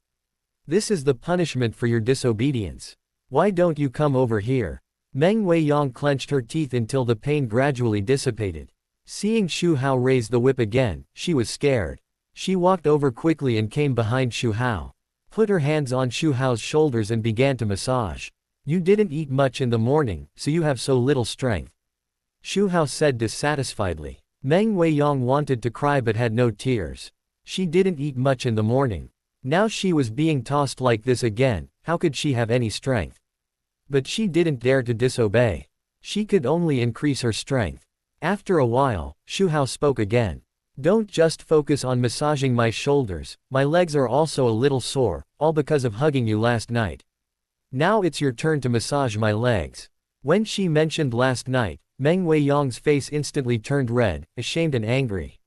This is the punishment for your disobedience. Why don't you come over here? Meng Weiyang clenched her teeth until the pain gradually dissipated. Seeing Xu Hao raise the whip again, she was scared. She walked over quickly and came behind Xu Hao. Put her hands on Xu Hao's shoulders and began to massage. You didn't eat much in the morning, so you have so little strength. Xu Hao said dissatisfiedly. Meng Weiyang wanted to cry but had no tears. She didn't eat much in the morning. Now she was being tossed like this again, how could she have any strength? But she didn't dare to disobey. She could only increase her strength. After a while, Xu Hao spoke again. Don't just focus on massaging my shoulders, my legs are also a little sore, all because of hugging you last night. Now it's your turn to massage my legs. When she mentioned last night, Meng Weiyang's face instantly turned red, ashamed and angry.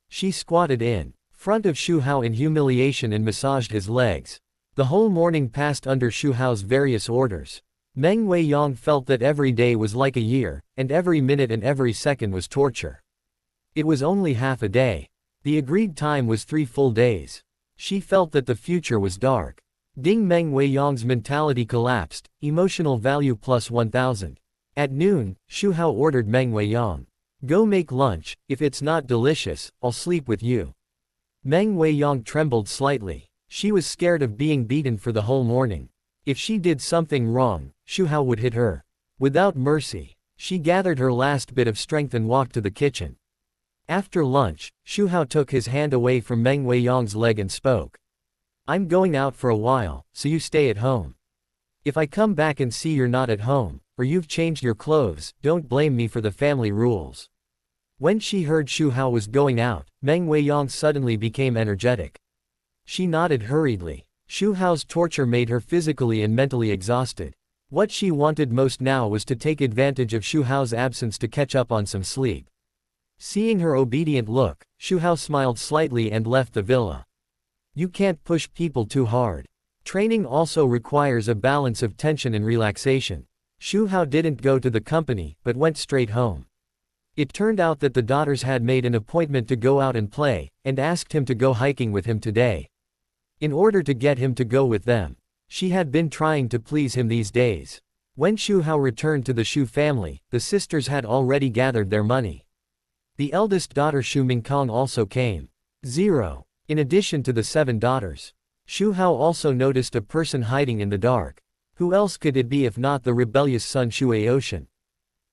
She squatted in front of Xu Hao in humiliation and massaged his legs. The whole morning passed under Xu Hao's various orders. Meng Weiyang felt that every day was like a year, and every minute and every second was torture. It was only half a day. The agreed time was 3 full days. She felt that the future was dark. Ding Meng Weiyang's mentality collapsed, emotional value plus 1000. At noon, Xu Hao ordered Meng Weiyang. Go make lunch, if it's not delicious, I'll sleep with you. Meng Weiyang trembled slightly. She was scared of being beaten for the whole morning. If she did something wrong, Xu Hao would hit her. Without mercy, she gathered her last bit of strength and walked to the kitchen. After lunch, Xu Hao took his hand away from Meng Weiyang's leg and spoke. I'm going out for a while, so you stay at home. If I come back and see you're not at home, or you've changed your clothes, don't blame me for the family rules. When she heard Xu Hao was going out, Meng Weiyang suddenly became energetic. She nodded hurriedly. Xu Hao's torture made her physically and mentally exhausted. What she wanted most now was to take advantage of Xu Hao's absence to catch up on some sleep. Seeing her obedient look, Xu Hao smiled slightly and left the villa. You can't push people too hard. Training also requires a balance of tension and relaxation. Xu Hao didn't go to the company, but went straight home. It turned out that the daughters had made an appointment to go out and play, and asked him to go hiking with him today. In order to get him to go with them, she had been trying to please him these days. When Xu Hao returned to the Xu family, the sisters had already gathered their money. The eldest daughter Xu Mingkong also came. 0. In addition to the 7 daughters, Xu Hao also noticed a person hiding in the dark. Who else could it be if not the rebellious son Xu Aoshan?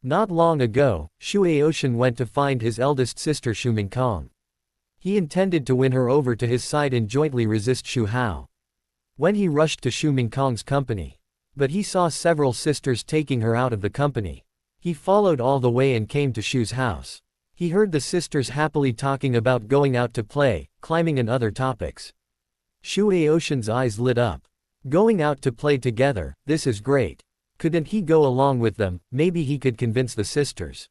Not long ago, Xu Aoshan went to find his eldest sister Xu Mingkong. He intended to win her over to his side and jointly resist Xu Hao. When he rushed to Xu Mingkong's company, but he saw several sisters taking her out of the company. He followed all the way and came to Xu's house. He heard the sisters happily talking about going out to play, climbing and other topics. Xu Aoshan's eyes lit up. Going out to play together, this is great. Couldn't he go along with them? Maybe he could convince the sisters.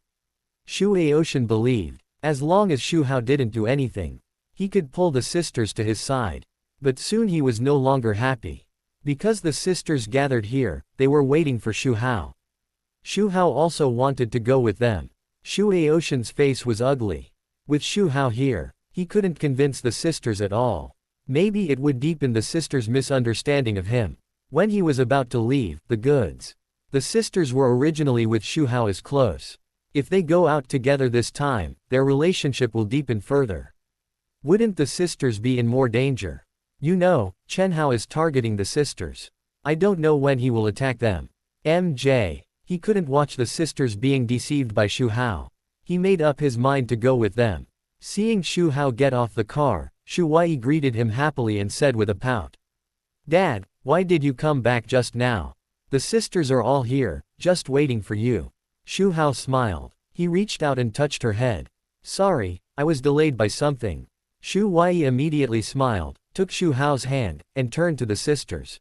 Xu Aoshan believed, as long as Xu Hao didn't do anything, he could pull the sisters to his side. But soon he was no longer happy. Because the sisters gathered here, they were waiting for Xu Hao. Xu Hao also wanted to go with them. Xu Aoshan's face was ugly. With Xu Hao here, he couldn't convince the sisters at all. Maybe it would deepen the sisters' misunderstanding of him. When he was about to leave, the sisters were originally with Xu Hao as close. If they go out together this time, their relationship will deepen further. Wouldn't the sisters be in more danger? You know, Chen Hao is targeting the sisters. I don't know when he will attack them. MJ. He couldn't watch the sisters being deceived by Xu Hao. He made up his mind to go with them. Seeing Xu Hao get off the car, Xu Huai greeted him happily and said with a pout, "Dad, why did you come back just now? The sisters are all here, just waiting for you." Xu Hao smiled. He reached out and touched her head. "Sorry, I was delayed by something." Xu Huai immediately smiled, took Xu Hao's hand, and turned to the sisters.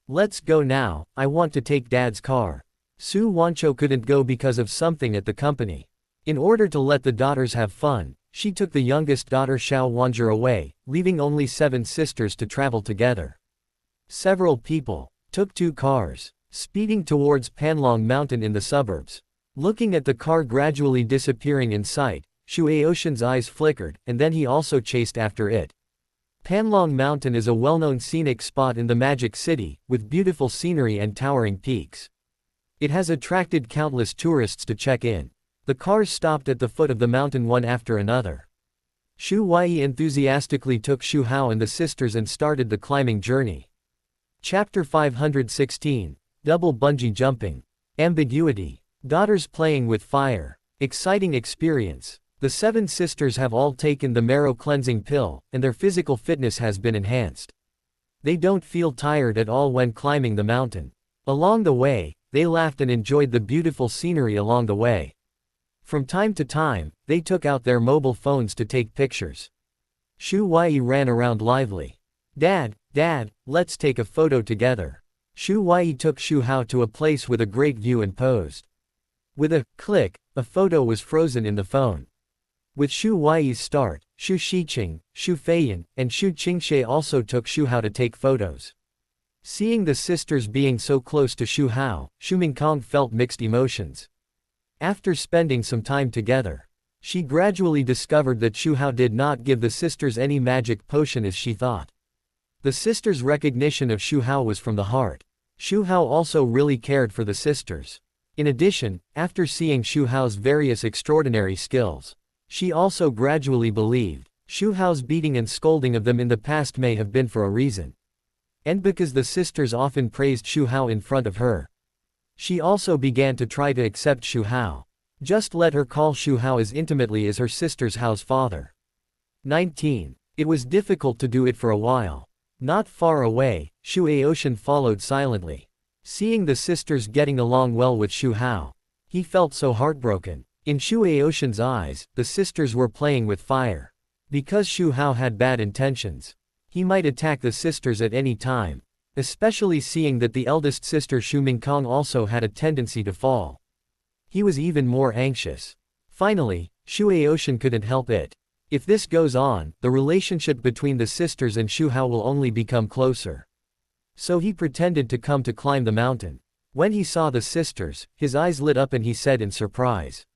"Let's go now, I want to take Dad's car." Su Wancho couldn't go because of something at the company. In order to let the daughters have fun, she took the youngest daughter Xiao Wanzhe away, leaving only 7 sisters to travel together. Several people took 2 cars, speeding towards Panlong Mountain in the suburbs. Looking at the car gradually disappearing in sight, Xu Aoshan's eyes flickered, and then he also chased after it. Panlong Mountain is a well-known scenic spot in the Magic City, with beautiful scenery and towering peaks. It has attracted countless tourists to check in. The cars stopped at the foot of the mountain one after another. Xu Huai enthusiastically took Xu Hao and the sisters and started the climbing journey. Chapter 516. Double Bungee Jumping. Ambiguity. Daughters playing with fire. Exciting experience. The 7 sisters have all taken the marrow cleansing pill, and their physical fitness has been enhanced. They don't feel tired at all when climbing the mountain. Along the way, they laughed and enjoyed the beautiful scenery along the way. From time to time, they took out their mobile phones to take pictures. Xu Huai ran around lively. Dad, let's take a photo together." Xu Huai took Xu Hao to a place with a great view and posed. With a click, a photo was frozen in the phone. With Xu Huai's start, Xu Xiqing, Xu Feiyan, and Xu Qingxie also took Xu Hao to take photos. Seeing the sisters being so close to Xu Hao, Xu Mingkong felt mixed emotions. After spending some time together, she gradually discovered that Xu Hao did not give the sisters any magic potion as she thought. The sisters' recognition of Xu Hao was from the heart. Xu Hao also really cared for the sisters. In addition, after seeing Xu Hao's various extraordinary skills, she also gradually believed Xu Hao's beating and scolding of them in the past may have been for a reason. And because the sisters often praised Xu Hao in front of her, she also began to try to accept Xu Hao. Just let her call Xu Hao as intimately as her sister's Hao's father. 19. It was difficult to do it for a while. Not far away, Xu Aoshan followed silently. Seeing the sisters getting along well with Xu Hao, he felt so heartbroken. In Xu Aoshan's eyes, the sisters were playing with fire. Because Xu Hao had bad intentions, he might attack the sisters at any time. Especially seeing that the eldest sister Xu Mingkong also had a tendency to fall. He was even more anxious. Finally, Xu Aoshan couldn't help it. If this goes on, the relationship between the sisters and Xu Hao will only become closer. So he pretended to come to climb the mountain. When he saw the sisters, his eyes lit up and he said in surprise,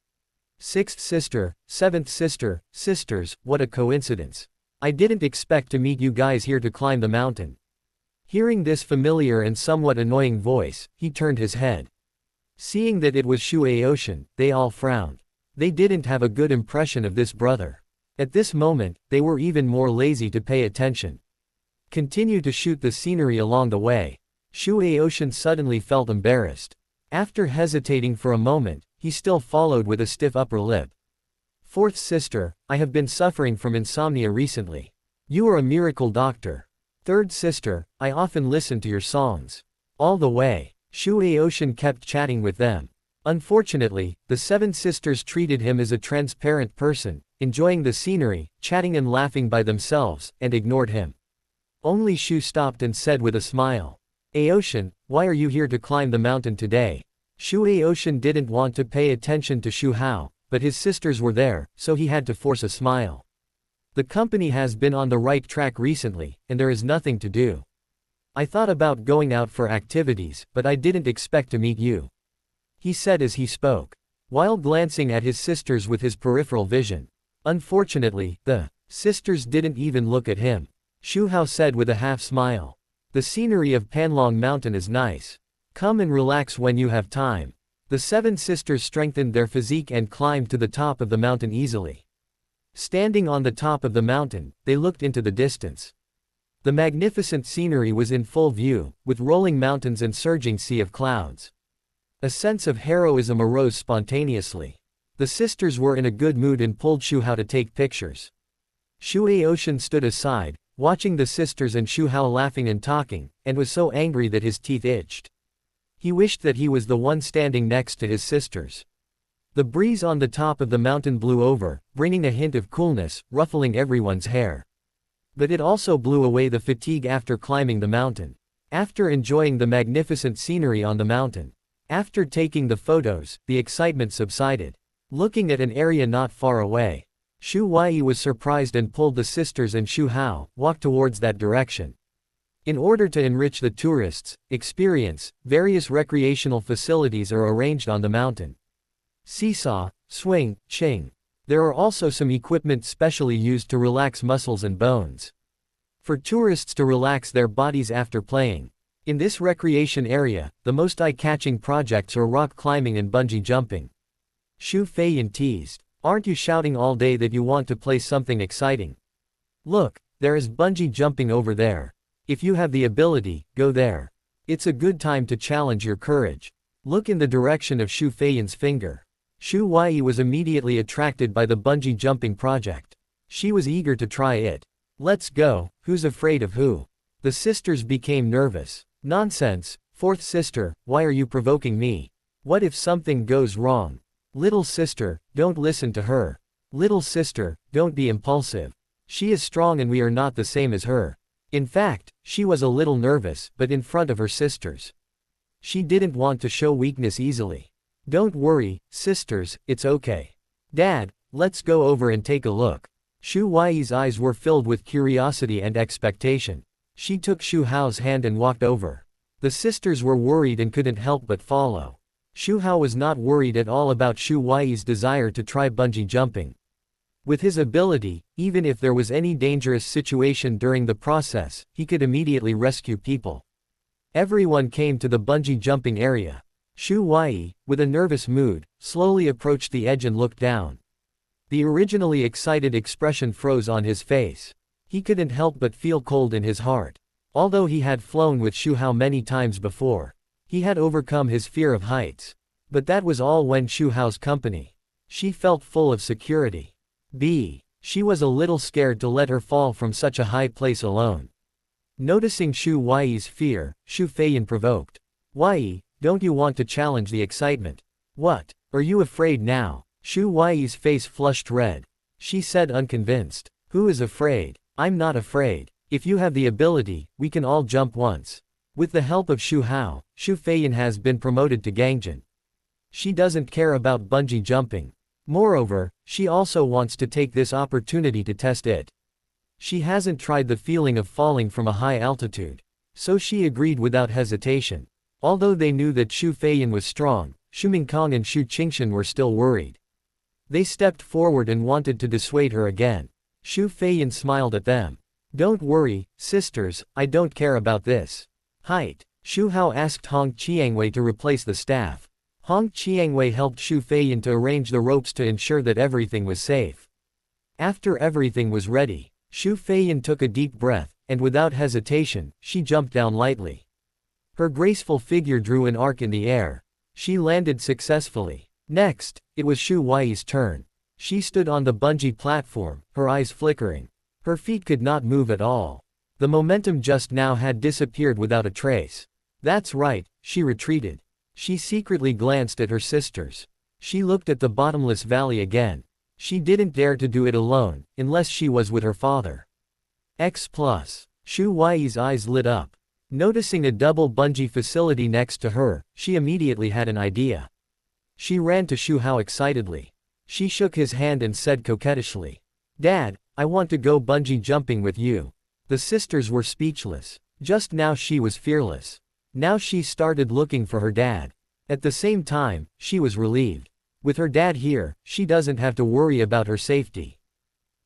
"6th sister, 7th sister, sisters, what a coincidence. I didn't expect to meet you guys here to climb the mountain." Hearing this familiar and somewhat annoying voice, he turned his head. Seeing that it was Xu Aoshan, they all frowned. They didn't have a good impression of this brother. At this moment, they were even more lazy to pay attention. Continue to shoot the scenery along the way. Xu Aoshan suddenly felt embarrassed. After hesitating for a moment, he still followed with a stiff upper lip. 4th sister, I have been suffering from insomnia recently. You are a miracle doctor. 3rd sister, I often listen to your songs. All the way, Xu Aoshan kept chatting with them. Unfortunately, the 7 sisters treated him as a transparent person, enjoying the scenery, chatting and laughing by themselves, and ignored him. Only Xu stopped and said with a smile, "Aoshan, why are you here to climb the mountain today?" Xu Aoshan didn't want to pay attention to Xu Hao, but his sisters were there, so he had to force a smile. The company has been on the right track recently, and there is nothing to do. I thought about going out for activities, but I didn't expect to meet you," he said as he spoke, while glancing at his sisters with his peripheral vision. Unfortunately, the sisters didn't even look at him. Xu Hao said with a half-smile. The scenery of Panlong Mountain is nice. Come and relax when you have time. The 7 sisters strengthened their physique and climbed to the top of the mountain easily. Standing on the top of the mountain, they looked into the distance. The magnificent scenery was in full view, with rolling mountains and surging sea of clouds. A sense of heroism arose spontaneously. The sisters were in a good mood and pulled Xu Hao to take pictures. Xu Hao stood aside, watching the sisters and Xu Hao laughing and talking, and was so angry that his teeth itched. He wished that he was the one standing next to his sisters. The breeze on the top of the mountain blew over, bringing a hint of coolness, ruffling everyone's hair. But it also blew away the fatigue after climbing the mountain. After enjoying the magnificent scenery on the mountain. After taking the photos, the excitement subsided. Looking at an area not far away, Xu Huai was surprised and pulled the sisters and Xu Hao, walked towards that direction. In order to enrich the tourists' experience, various recreational facilities are arranged on the mountain. Seesaw, swing, ching. There are also some equipment specially used to relax muscles and bones. For tourists to relax their bodies after playing. In this recreation area, the most eye-catching projects are rock climbing and bungee jumping. Xu Feiyan teased. Aren't you shouting all day that you want to play something exciting? Look, there is bungee jumping over there. If you have the ability, go there. It's a good time to challenge your courage. Look in the direction of Xu Feiyan's finger. Xu Huai was immediately attracted by the bungee jumping project. She was eager to try it. Let's go, who's afraid of who? The sisters became nervous. Nonsense, fourth sister, why are you provoking me? What if something goes wrong? Little sister, don't listen to her. Little sister, don't be impulsive. She is strong and we are not the same as her. In fact, she was a little nervous, but in front of her sisters. She didn't want to show weakness easily. Don't worry, sisters, it's okay. Dad, let's go over and take a look. Xu Huai's eyes were filled with curiosity and expectation. She took Xu Hao's hand and walked over. The sisters were worried and couldn't help but follow. Xu Hao was not worried at all about Xu Huai's desire to try bungee jumping. With his ability, even if there was any dangerous situation during the process, he could immediately rescue people. Everyone came to the bungee jumping area. Xu Huai, with a nervous mood, slowly approached the edge and looked down. The originally excited expression froze on his face. He couldn't help but feel cold in his heart. Although he had flown with Xu Hao many times before, he had overcome his fear of heights. But that was all when Xu Hao's company. She felt full of security. She was a little scared to let her fall from such a high place alone. Noticing Xu Huai's fear, Xu Feiyan provoked. Huai, don't you want to challenge the excitement? What, are you afraid now? Xu Huai's face flushed red. She said unconvinced. Who is afraid? I'm not afraid. If you have the ability, we can all jump once. With the help of Xu Hao, Xu Feiyan has been promoted to Gangjin. She doesn't care about bungee jumping. Moreover, she also wants to take this opportunity to test it. She hasn't tried the feeling of falling from a high altitude. So she agreed without hesitation. Although they knew that Xu Feiyan was strong, Xu Mingkong and Xu Qingshan were still worried. They stepped forward and wanted to dissuade her again. Xu Feiyan smiled at them. Don't worry, sisters, I don't care about this. Height. Xu Hao asked Hong Qiangwei to replace the staff. Hong Qiangwei helped Xu Feiyan to arrange the ropes to ensure that everything was safe. After everything was ready, Xu Feiyan took a deep breath, and without hesitation, she jumped down lightly. Her graceful figure drew an arc in the air. She landed successfully. Next, it was Xu Huai's turn. She stood on the bungee platform, her eyes flickering. Her feet could not move at all. The momentum just now had disappeared without a trace. That's right, she retreated. She secretly glanced at her sisters. She looked at the bottomless valley again. She didn't dare to do it alone, unless she was with her father. X+. Xu Huai's eyes lit up. Noticing a double bungee facility next to her, she immediately had an idea. She ran to Xu Hao excitedly. She shook his hand and said coquettishly, Dad, I want to go bungee jumping with you. The sisters were speechless. Just now she was fearless. Now she started looking for her dad. At the same time, she was relieved. With her dad here, she doesn't have to worry about her safety.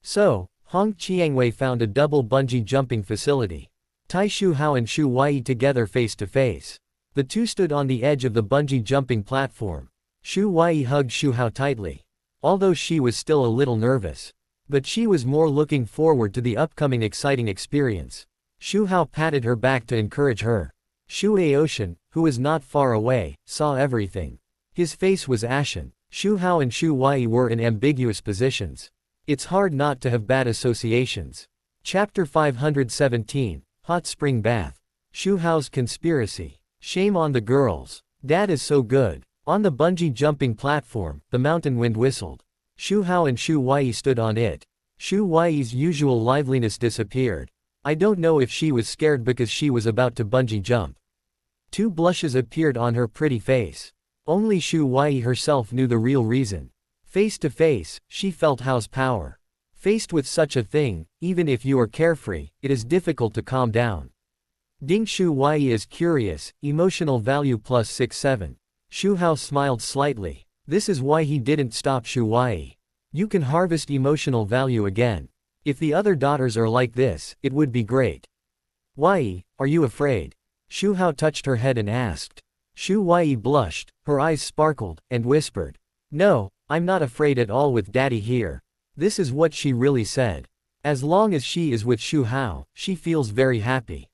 So, Hong Qiangwei found a double bungee jumping facility. Tie Xu Hao and Xu Huayi together face to face. The two stood on the edge of the bungee jumping platform. Xu Huayi hugged Xu Hao tightly. Although she was still a little nervous. But she was more looking forward to the upcoming exciting experience. Xu Hao patted her back to encourage her. Xu Hao, who was not far away, saw everything. His face was ashen. Xu Hao and Xu Huayi were in ambiguous positions. It's hard not to have bad associations. Chapter 517, Hot Spring Bath. Xu Hao's Conspiracy. Shame on the girls. Dad is so good. On the bungee jumping platform, the mountain wind whistled. Xu Hao and Xu Huayi stood on it. Xu Huayi's usual liveliness disappeared. I don't know if she was scared because she was about to bungee jump. Two blushes appeared on her pretty face. Only Xu Huayi herself knew the real reason. Face to face, she felt Hao's power. Faced with such a thing, even if you are carefree, it is difficult to calm down. Ding Xu Huayi is curious, emotional value plus 6-7. Xu Hao smiled slightly. This is why he didn't stop Xu Huayi. You can harvest emotional value again. If the other daughters are like this, it would be great. Huayi, are you afraid? Xu Hao touched her head and asked. Xu Huayi blushed, her eyes sparkled, and whispered. No, I'm not afraid at all with daddy here. This is what she really said. As long as she is with Xu Hao, she feels very happy.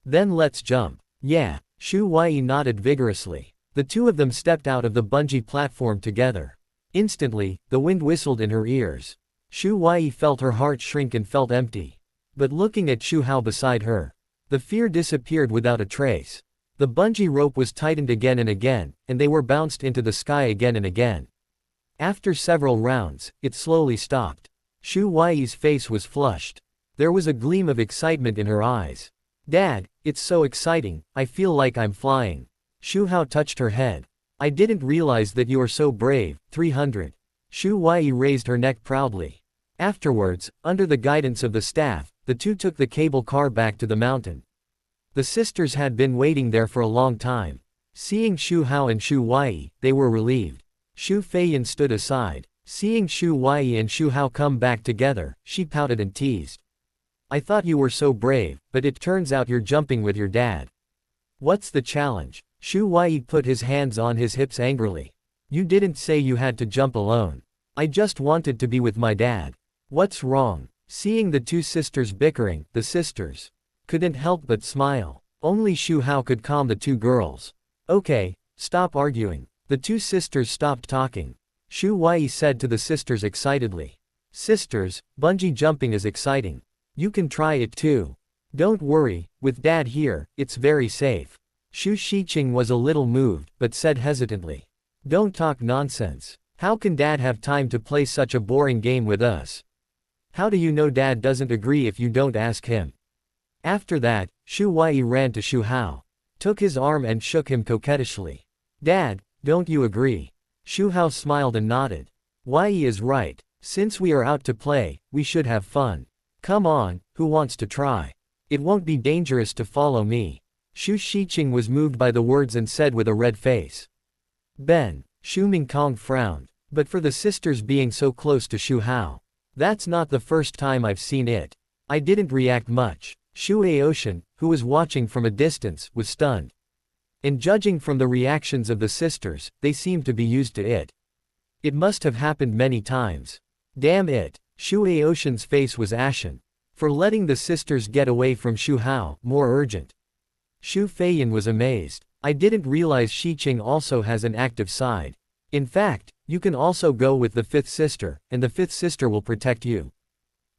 Then let's jump. Yeah, Xu Huayi nodded vigorously. The two of them stepped out of the bungee platform together. Instantly, the wind whistled in her ears. Xu Huayi felt her heart shrink and felt empty. But looking at Xu Hao beside her, the fear disappeared without a trace. The bungee rope was tightened again and again, and they were bounced into the sky again and again. After several rounds, it slowly stopped. Xu Huayi's face was flushed. There was a gleam of excitement in her eyes. Dad, it's so exciting, I feel like I'm flying. Xu Hao touched her head. I didn't realize that you are so brave. 300. Xu Huayi raised her neck proudly. Afterwards, under the guidance of the staff, the two took the cable car back to the mountain. The sisters had been waiting there for a long time. Seeing Xu Hao and Xu Huayi, they were relieved. Xu Feiyan stood aside. Seeing Xu Huayi and Xu Hao come back together, she pouted and teased. I thought you were so brave, but it turns out you're jumping with your dad. What's the challenge? Xu Huayi put his hands on his hips angrily. You didn't say you had to jump alone. I just wanted to be with my dad. What's wrong? Seeing the two sisters bickering, the sisters couldn't help but smile. Only Xu Hao could calm the two girls. Okay, stop arguing. The two sisters stopped talking. Xu Huayi said to the sisters excitedly. Sisters, bungee jumping is exciting. You can try it too. Don't worry, with dad here, it's very safe. Xu Xiqing was a little moved, but said hesitantly. Don't talk nonsense. How can dad have time to play such a boring game with us? How do you know dad doesn't agree if you don't ask him? After that, Xu Huayi ran to Xu Hao, took his arm and shook him coquettishly. Dad, don't you agree? Xu Hao smiled and nodded. Huayi is right. Since we are out to play, we should have fun. Come on, who wants to try? It won't be dangerous to follow me. Xu Xiqing was moved by the words and said with a red face. Ben. Xu Mingkong frowned. But for the sisters being so close to Xu Hao. That's not the first time I've seen it. I didn't react much. Xu Hao, who was watching from a distance, was stunned. And judging from the reactions of the sisters, they seemed to be used to it. It must have happened many times. Damn it. Xu Hao's face was ashen. For letting the sisters get away from Xu Hao, more urgent. Xu Feiyan was amazed. I didn't realize Xiqing also has an active side. In fact, you can also go with the fifth sister, and the fifth sister will protect you.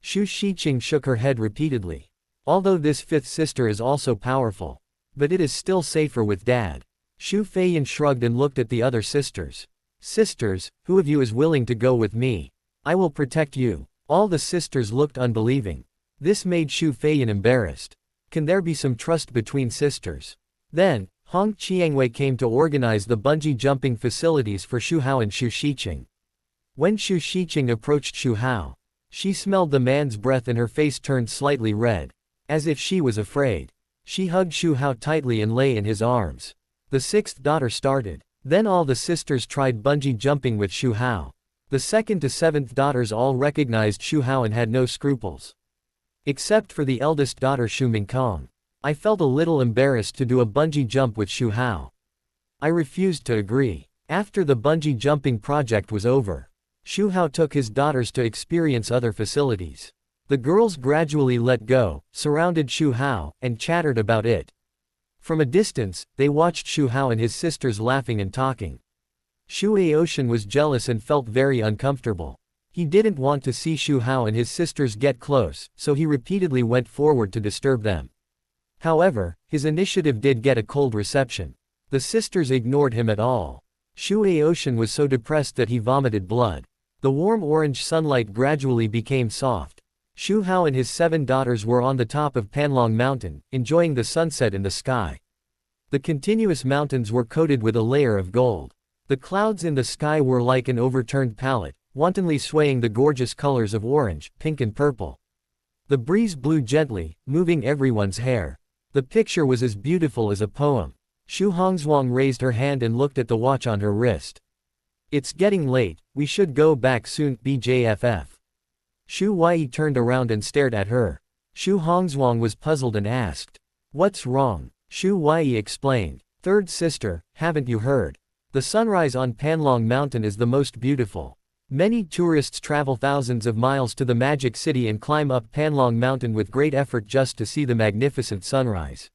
Xu Xiqing shook her head repeatedly. Although this fifth sister is also powerful. But it is still safer with dad. Xu Feiyan shrugged and looked at the other sisters. Sisters, who of you is willing to go with me? I will protect you. All the sisters looked unbelieving. This made Xu Feiyan embarrassed. Can there be some trust between sisters? Then, Hong Qiangwei came to organize the bungee jumping facilities for Xu Hao and Xu Xiqing. When Xu Xiqing approached Xu Hao, she smelled the man's breath and her face turned slightly red. As if she was afraid. She hugged Xu Hao tightly and lay in his arms. The sixth daughter started. Then all the sisters tried bungee jumping with Xu Hao. The second to seventh daughters all recognized Xu Hao and had no scruples. Except for the eldest daughter Xu Mingkong. I felt a little embarrassed to do a bungee jump with Xu Hao. I refused to agree. After the bungee jumping project was over, Xu Hao took his daughters to experience other facilities. The girls gradually let go, surrounded Xu Hao, and chattered about it. From a distance, they watched Xu Hao and his sisters laughing and talking. Xu Hao was jealous and felt very uncomfortable. He didn't want to see Xu Hao and his sisters get close, so he repeatedly went forward to disturb them. However, his initiative did get a cold reception. The sisters ignored him at all. Xu Hao was so depressed that he vomited blood. The warm orange sunlight gradually became soft. Xu Hao and his 7 daughters were on the top of Panlong Mountain, enjoying the sunset in the sky. The continuous mountains were coated with a layer of gold. The clouds in the sky were like an overturned palette, wantonly swaying the gorgeous colors of orange, pink and purple. The breeze blew gently, moving everyone's hair. The picture was as beautiful as a poem. Xu Hongzhuang raised her hand and looked at the watch on her wrist. It's getting late, we should go back soon, BJFF. Xu Huayi turned around and stared at her. Xu Hongzhuang was puzzled and asked, "What's wrong?" Xu Huayi explained, "Third sister, haven't you heard? The sunrise on Panlong Mountain is the most beautiful. Many tourists travel thousands of miles to the Magic City and climb up Panlong Mountain with great effort just to see the magnificent sunrise.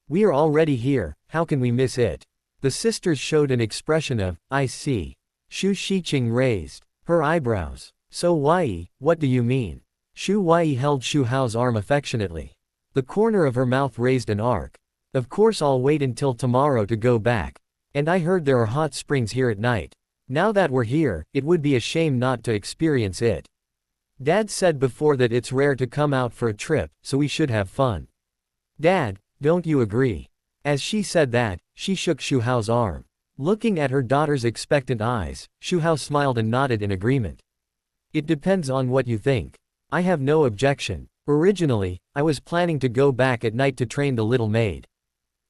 We are already here, how can we miss it?" The sisters showed an expression of, "I see." Xu Xiqing raised her eyebrows. "So Huayi, what do you mean?" Xu Huayi held Xu Hao's arm affectionately. The corner of her mouth raised an arc. "Of course I'll wait until tomorrow to go back. And I heard there are hot springs here at night. Now that we're here, it would be a shame not to experience it. Dad said before that it's rare to come out for a trip, so we should have fun. Dad, don't you agree?" As she said that, she shook Xu Hao's arm. Looking at her daughter's expectant eyes, Xu Hao smiled and nodded in agreement. "It depends on what you think. I have no objection. Originally, I was planning to go back at night to train the little maid.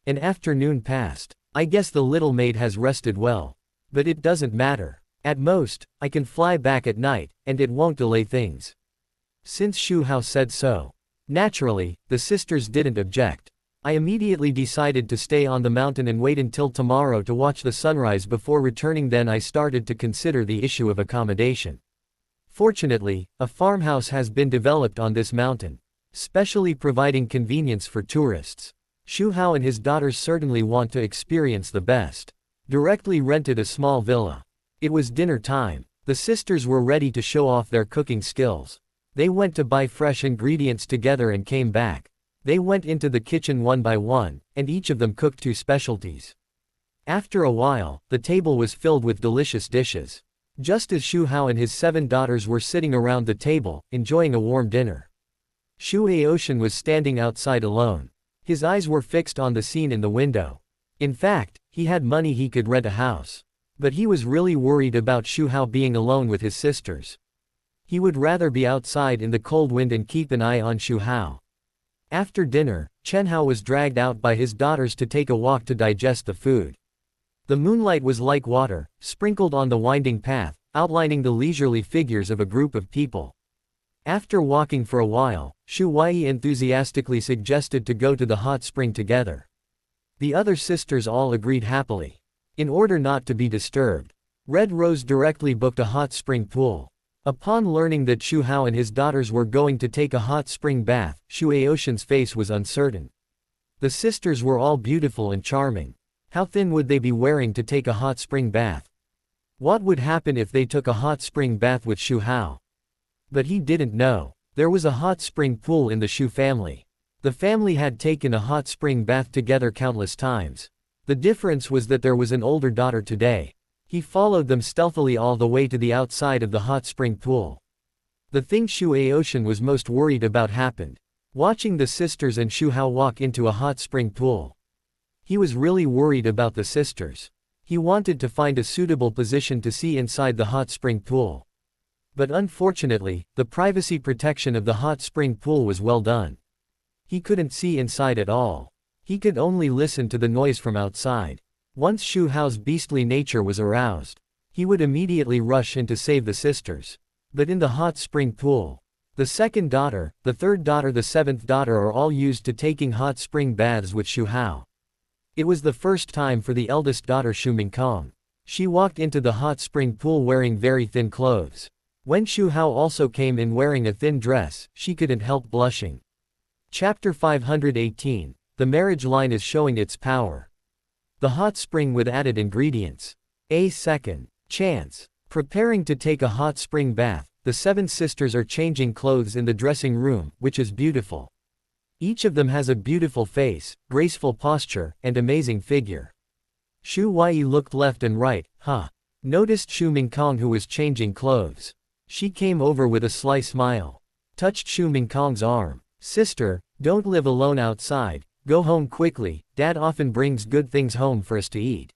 An afternoon passed. I guess the little maid has rested well. But it doesn't matter. At most, I can fly back at night, and it won't delay things." Since Xu Hao said so, naturally, the sisters didn't object. I immediately decided to stay on the mountain and wait until tomorrow to watch the sunrise before returning. Then I started to consider the issue of accommodation. Fortunately, a farmhouse has been developed on this mountain, specially providing convenience for tourists. Xu Hao and his daughters certainly want to experience the best. Directly rented a small villa. It was dinner time. The sisters were ready to show off their cooking skills. They went to buy fresh ingredients together and came back. They went into the kitchen one by one, and each of them cooked 2 specialties. After a while, the table was filled with delicious dishes. Just as Xu Hao and his 7 daughters were sitting around the table, enjoying a warm dinner, Xu Hao was standing outside alone. His eyes were fixed on the scene in the window. In fact, he had money, he could rent a house. But he was really worried about Xu Hao being alone with his sisters. He would rather be outside in the cold wind and keep an eye on Xu Hao. After dinner, Chen Hao was dragged out by his daughters to take a walk to digest the food. The moonlight was like water, sprinkled on the winding path, outlining the leisurely figures of a group of people. After walking for a while, Xu Huayi enthusiastically suggested to go to the hot spring together. The other sisters all agreed happily. In order not to be disturbed, Red Rose directly booked a hot spring pool. Upon learning that Xu Hao and his daughters were going to take a hot spring bath, Xu Hao's face was uncertain. The sisters were all beautiful and charming. How thin would they be wearing to take a hot spring bath? What would happen if they took a hot spring bath with Xu Hao? But he didn't know. There was a hot spring pool in the Xu family. The family had taken a hot spring bath together countless times. The difference was that there was an older daughter today. He followed them stealthily all the way to the outside of the hot spring pool. The thing Xu Hao was most worried about happened. Watching the sisters and Xu Hao walk into a hot spring pool. He was really worried about the sisters. He wanted to find a suitable position to see inside the hot spring pool. But unfortunately, the privacy protection of the hot spring pool was well done. He couldn't see inside at all. He could only listen to the noise from outside. Once Xu Hao's beastly nature was aroused, he would immediately rush in to save the sisters. But in the hot spring pool, the second daughter, the third daughter, the seventh daughter are all used to taking hot spring baths with Xu Hao. It was the first time for the eldest daughter Xu Mingkong. She walked into the hot spring pool wearing very thin clothes. When Xu Hao also came in wearing a thin dress, she couldn't help blushing. Chapter 518. The marriage line is showing its power. The hot spring with added ingredients. A second chance. Preparing to take a hot spring bath, the seven sisters are changing clothes in the dressing room, which is beautiful. Each of them has a beautiful face, graceful posture, and amazing figure. Xu Huai looked left and right, noticed Xu Mingkong who was changing clothes. She came over with a sly smile. Touched Xu Mingkong's arm. Sister, don't live alone outside, go home quickly, Dad often brings good things home for us to eat.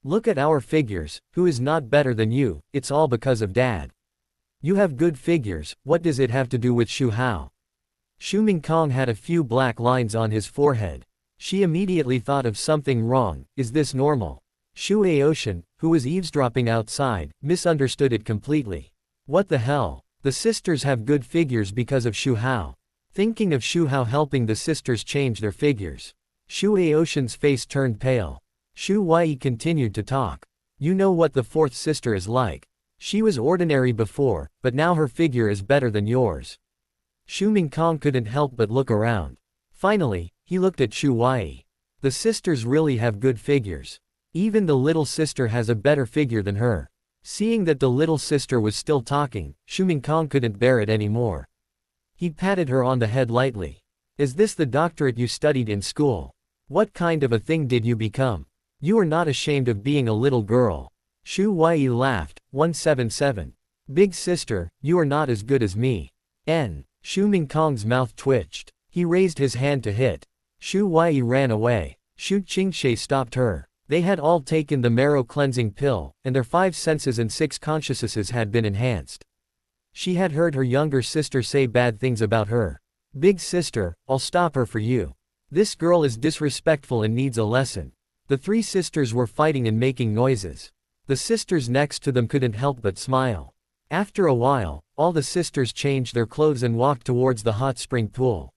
Look at our figures, who is not better than you, it's all because of Dad. You have good figures, what does it have to do with Xu Hao? Xu Mingkong had a few black lines on his forehead. She immediately thought of something wrong. Is this normal? Xu Aoshan, who was eavesdropping outside, misunderstood it completely. What the hell? The sisters have good figures because of Xu Hao. Thinking of Xu Hao helping the sisters change their figures. Xu Aoshan's face turned pale. Xu Huai continued to talk. You know what the fourth sister is like. She was ordinary before, but now her figure is better than yours. Xu Mingkong couldn't help but look around. Finally, he looked at Xu Huai. The sisters really have good figures. Even the little sister has a better figure than her. Seeing that the little sister was still talking, Xu Mingkong couldn't bear it anymore. He patted her on the head lightly. Is this the doctorate you studied in school? What kind of a thing did you become? You are not ashamed of being a little girl. Xu Huai laughed. 177. Big sister, you are not as good as me. Xu Mingkong's mouth twitched. He raised his hand to hit. Xu Huai ran away. Xu Qingshe stopped her. They had all taken the marrow cleansing pill, and their 5 senses and 6 consciousnesses had been enhanced. She had heard her younger sister say bad things about her. Big sister, I'll stop her for you. This girl is disrespectful and needs a lesson. The 3 sisters were fighting and making noises. The sisters next to them couldn't help but smile. After a while, all the sisters changed their clothes and walked towards the hot spring pool.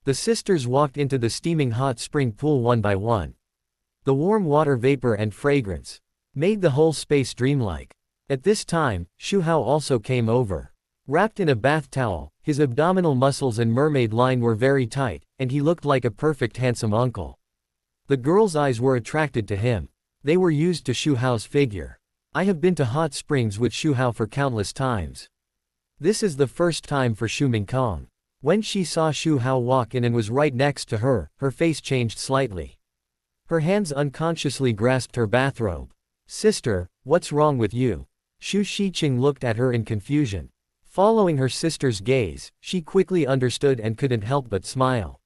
The sisters walked into the steaming hot spring pool one by one. The warm water vapor and fragrance made the whole space dreamlike. At this time, Xu Hao also came over. Wrapped in a bath towel, his abdominal muscles and mermaid line were very tight, and he looked like a perfect handsome uncle. The girls' eyes were attracted to him. They were used to Xu Hao's figure. I have been to hot springs with Xu Hao for countless times. This is the first time for Xu Mingkong. When she saw Xu Hao walk in and was right next to her, her face changed slightly. Her hands unconsciously grasped her bathrobe. Sister, what's wrong with you? Xu Xiqing looked at her in confusion. Following her sister's gaze, she quickly understood and couldn't help but smile.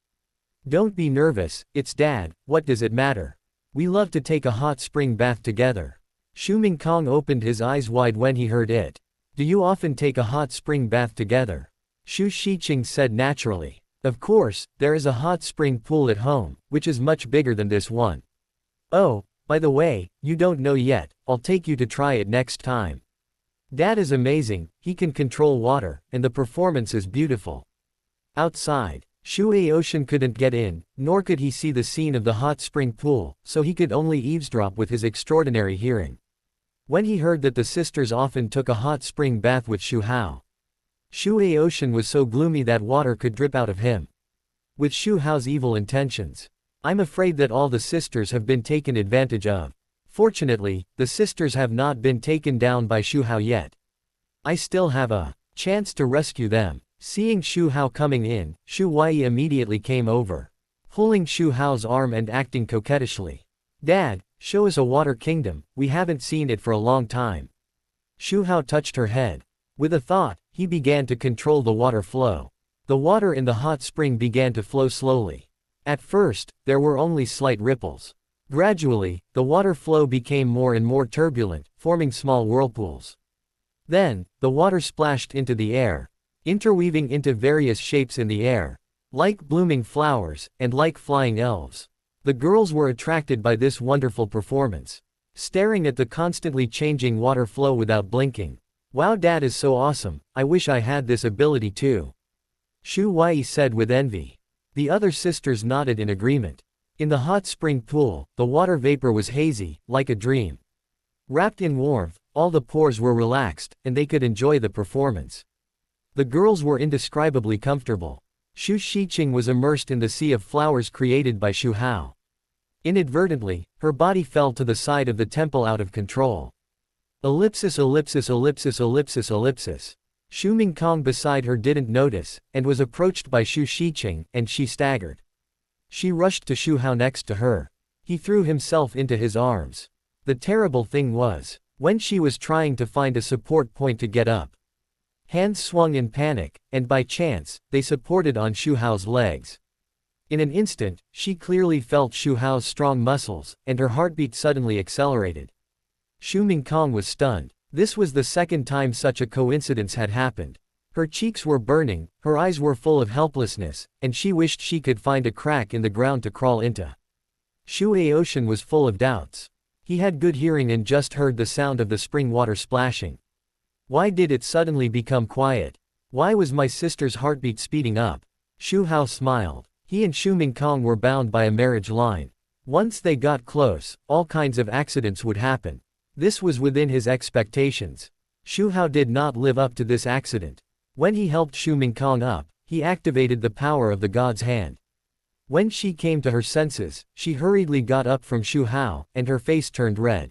Don't be nervous, it's Dad, what does it matter? We love to take a hot spring bath together. Xu Mingkong opened his eyes wide when he heard it. Do you often take a hot spring bath together? Xu Xiqing said naturally. Of course, there is a hot spring pool at home, which is much bigger than this one. Oh, by the way, you don't know yet, I'll take you to try it next time. Dad is amazing, he can control water, and the performance is beautiful. Outside, Xu Aoshan couldn't get in, nor could he see the scene of the hot spring pool, so he could only eavesdrop with his extraordinary hearing. When he heard that the sisters often took a hot spring bath with Xu Hao, Xu Aoshan was so gloomy that water could drip out of him. With Xu Hao's evil intentions, I'm afraid that all the sisters have been taken advantage of. Fortunately, the sisters have not been taken down by Xu Hao yet. I still have a chance to rescue them. Seeing Xu Hao coming in, Xu Huai immediately came over, pulling Xu Hao's arm and acting coquettishly. Dad, show us a water kingdom, we haven't seen it for a long time. Xu Hao touched her head. With a thought, he began to control the water flow. The water in the hot spring began to flow slowly. At first, there were only slight ripples. Gradually, the water flow became more and more turbulent, forming small whirlpools. Then, the water splashed into the air, interweaving into various shapes in the air, like blooming flowers, and like flying elves. The girls were attracted by this wonderful performance. staring at the constantly changing water flow without blinking. Wow, Dad is so awesome, I wish I had this ability too. Xu Wei said with envy. The other sisters nodded in agreement. In the hot spring pool, the water vapor was hazy, like a dream. Wrapped in warmth, all the pores were relaxed, and they could enjoy the performance. The girls were indescribably comfortable. Xu Xiqing was immersed in the sea of flowers created by Xu Hao. Inadvertently, her body fell to the side of the temple out of control. Ellipsis ellipsis ellipsis ellipsis ellipsis. Xu Mingkong beside her didn't notice, and was approached by Xu Xiqing, and she staggered. She rushed to Xu Hao next to her. He threw himself into his arms. The terrible thing was, when she was trying to find a support point to get up, hands swung in panic, and by chance, they supported on Xu Hao's legs. In an instant, she clearly felt Xu Hao's strong muscles, and her heartbeat suddenly accelerated. Xu Mingkong was stunned. This was the second time such a coincidence had happened. Her cheeks were burning, her eyes were full of helplessness, and she wished she could find a crack in the ground to crawl into. Xu Aoshan was full of doubts. He had good hearing and just heard the sound of the spring water splashing. Why did it suddenly become quiet? Why was my sister's heartbeat speeding up? Xu Hao smiled. He and Xu Mingkong were bound by a marriage line. Once they got close, all kinds of accidents would happen. This was within his expectations. Xu Hao did not live up to this accident. When he helped Xu Mingkong up, he activated the power of the god's hand. When she came to her senses, she hurriedly got up from Xu Hao, and her face turned red.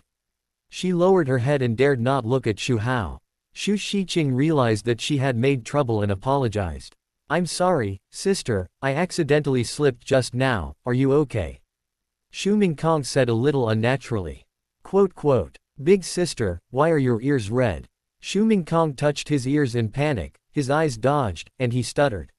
She lowered her head and dared not look at Xu Hao. Xu Xiqing realized that she had made trouble and apologized. I'm sorry, sister, I accidentally slipped just now, are you okay? Xu Mingkong said a little unnaturally. Quote, Big sister, why are your ears red? Xu Mingkong touched his ears in panic, his eyes dodged, and he stuttered.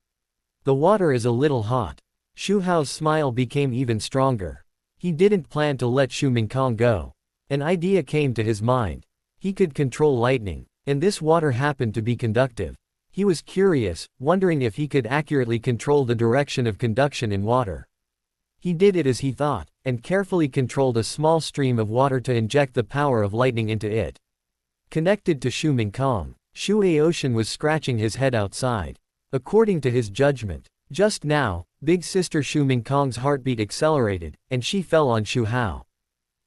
The water is a little hot. Xu Hao's smile became even stronger. He didn't plan to let Xu Mingkong go. An idea came to his mind. He could control lightning, and this water happened to be conductive. He was curious, wondering if he could accurately control the direction of conduction in water. He did it as he thought, and carefully controlled a small stream of water to inject the power of lightning into it. Connected to Xu Mingkong, Xu Aoshan was scratching his head outside. According to his judgment, just now, big sister Xu Mingkong's heartbeat accelerated, and she fell on Xu Hao.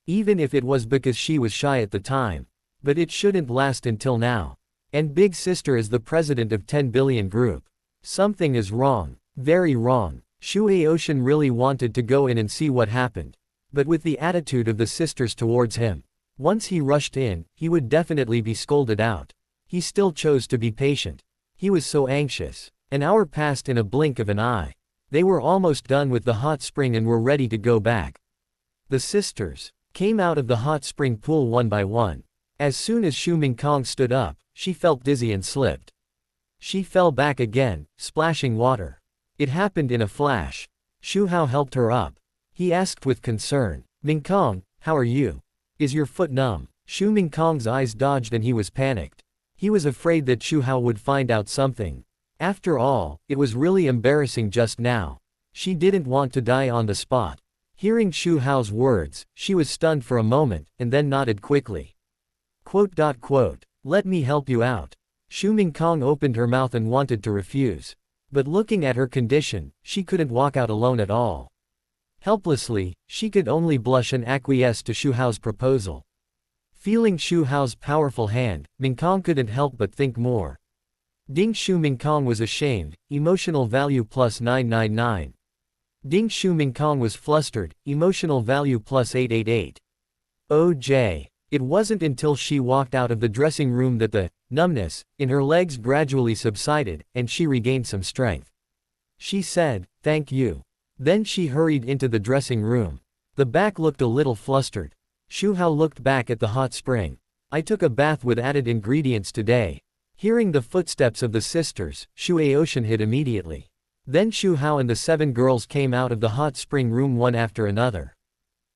Even if it was because she was shy at the time. But it shouldn't last until now. And big sister is the president of 10 billion group. Something is wrong. Very wrong. Xu Aoshan really wanted to go in and see what happened. But with the attitude of the sisters towards him, once he rushed in, he would definitely be scolded out. He still chose to be patient. He was so anxious. An hour passed in a blink of an eye. They were almost done with the hot spring and were ready to go back. The sisters came out of the hot spring pool one by one. As soon as Xu Mingkong stood up, she felt dizzy and slipped. She fell back again, splashing water. It happened in a flash. Xu Hao helped her up. He asked with concern, Mingkong, how are you? Is your foot numb? Xu Mingkong's eyes dodged and he was panicked. He was afraid that Xu Hao would find out something. After all, it was really embarrassing just now. She didn't want to die on the spot. Hearing Xu Hao's words, she was stunned for a moment, and then nodded quickly. Let me help you out. Xu Mingkong opened her mouth and wanted to refuse. But looking at her condition, she couldn't walk out alone at all. Helplessly, she could only blush and acquiesce to Xu Hao's proposal. Feeling Xu Hao's powerful hand, Mingkong couldn't help but think more. Ding Xu Mingkong was ashamed, emotional value plus 999. Ding Xu Mingkong was flustered, emotional value plus 888. OJ. It wasn't until she walked out of the dressing room that the numbness in her legs gradually subsided, and she regained some strength. She said, thank you. Then she hurried into the dressing room. The back looked a little flustered. Xu Hao looked back at the hot spring. I took a bath with added ingredients today. Hearing the footsteps of the sisters, Xu Aoshan hid immediately. Then Xu Hao and the 7 girls came out of the hot spring room one after another.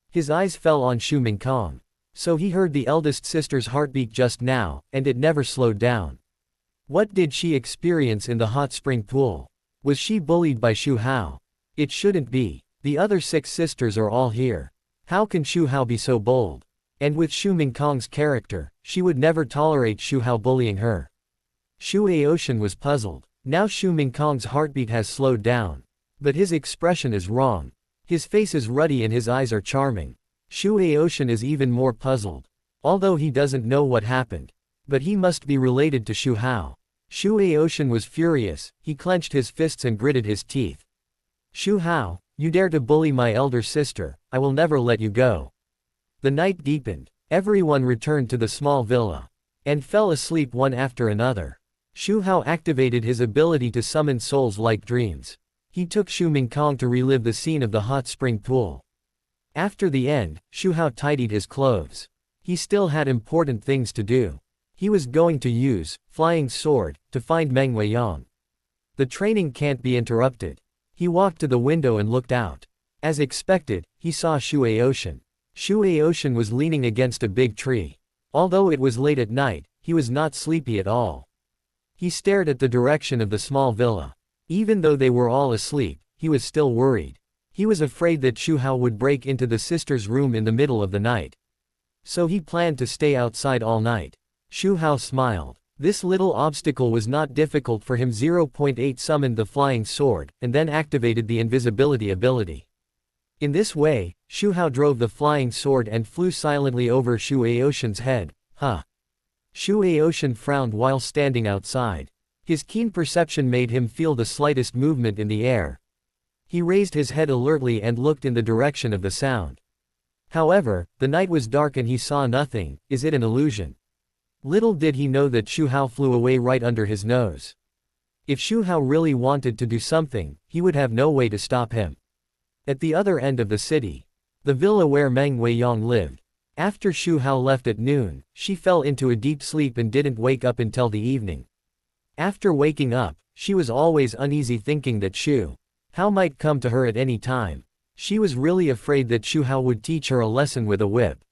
His eyes fell on Xu Mingkong. So he heard the eldest sister's heartbeat just now, and it never slowed down. What did she experience in the hot spring pool? Was she bullied by Xu Hao? It shouldn't be. The other 6 sisters are all here. How can Xu Hao be so bold? And with Xu Mingkong's character, she would never tolerate Xu Hao bullying her. Xu Aoshan was puzzled. Now Xu Mingkong's heartbeat has slowed down. But his expression is wrong. His face is ruddy and his eyes are charming. Xu Aoshan is even more puzzled. Although he doesn't know what happened. But he must be related to Xu Hao. Xu Aoshan was furious, he clenched his fists and gritted his teeth. Xu Hao, you dare to bully my elder sister, I will never let you go. The night deepened. Everyone returned to the small villa. And fell asleep one after another. Xu Hao activated his ability to summon souls like dreams. He took Xu Mingkong to relive the scene of the hot spring pool. After the end, Xu Hao tidied his clothes. He still had important things to do. He was going to use flying sword to find Meng Weiyang. The training can't be interrupted. He walked to the window and looked out. As expected, he saw Xu Aoshan. Xu Aoshan was leaning against a big tree. Although it was late at night, he was not sleepy at all. He stared at the direction of the small villa. Even though they were all asleep, he was still worried. He was afraid that Xu Hao would break into the sister's room in the middle of the night. So he planned to stay outside all night. Xu Hao smiled. This little obstacle was not difficult for him. 0.8 summoned the flying sword, and then activated the invisibility ability. In this way, Xu Hao drove the flying sword and flew silently over Xu Aoshan's head. Huh. Xu Aoshan frowned while standing outside. His keen perception made him feel the slightest movement in the air. He raised his head alertly and looked in the direction of the sound. However, the night was dark and he saw nothing. Is it an illusion? Little did he know that Xu Hao flew away right under his nose. If Xu Hao really wanted to do something, he would have no way to stop him. At the other end of the city, the villa where Meng Weiyang lived. After Xu Hao left at noon, she fell into a deep sleep and didn't wake up until the evening. After waking up, she was always uneasy thinking that Xu Hao might come to her at any time. She was really afraid that Xu Hao would teach her a lesson with a whip.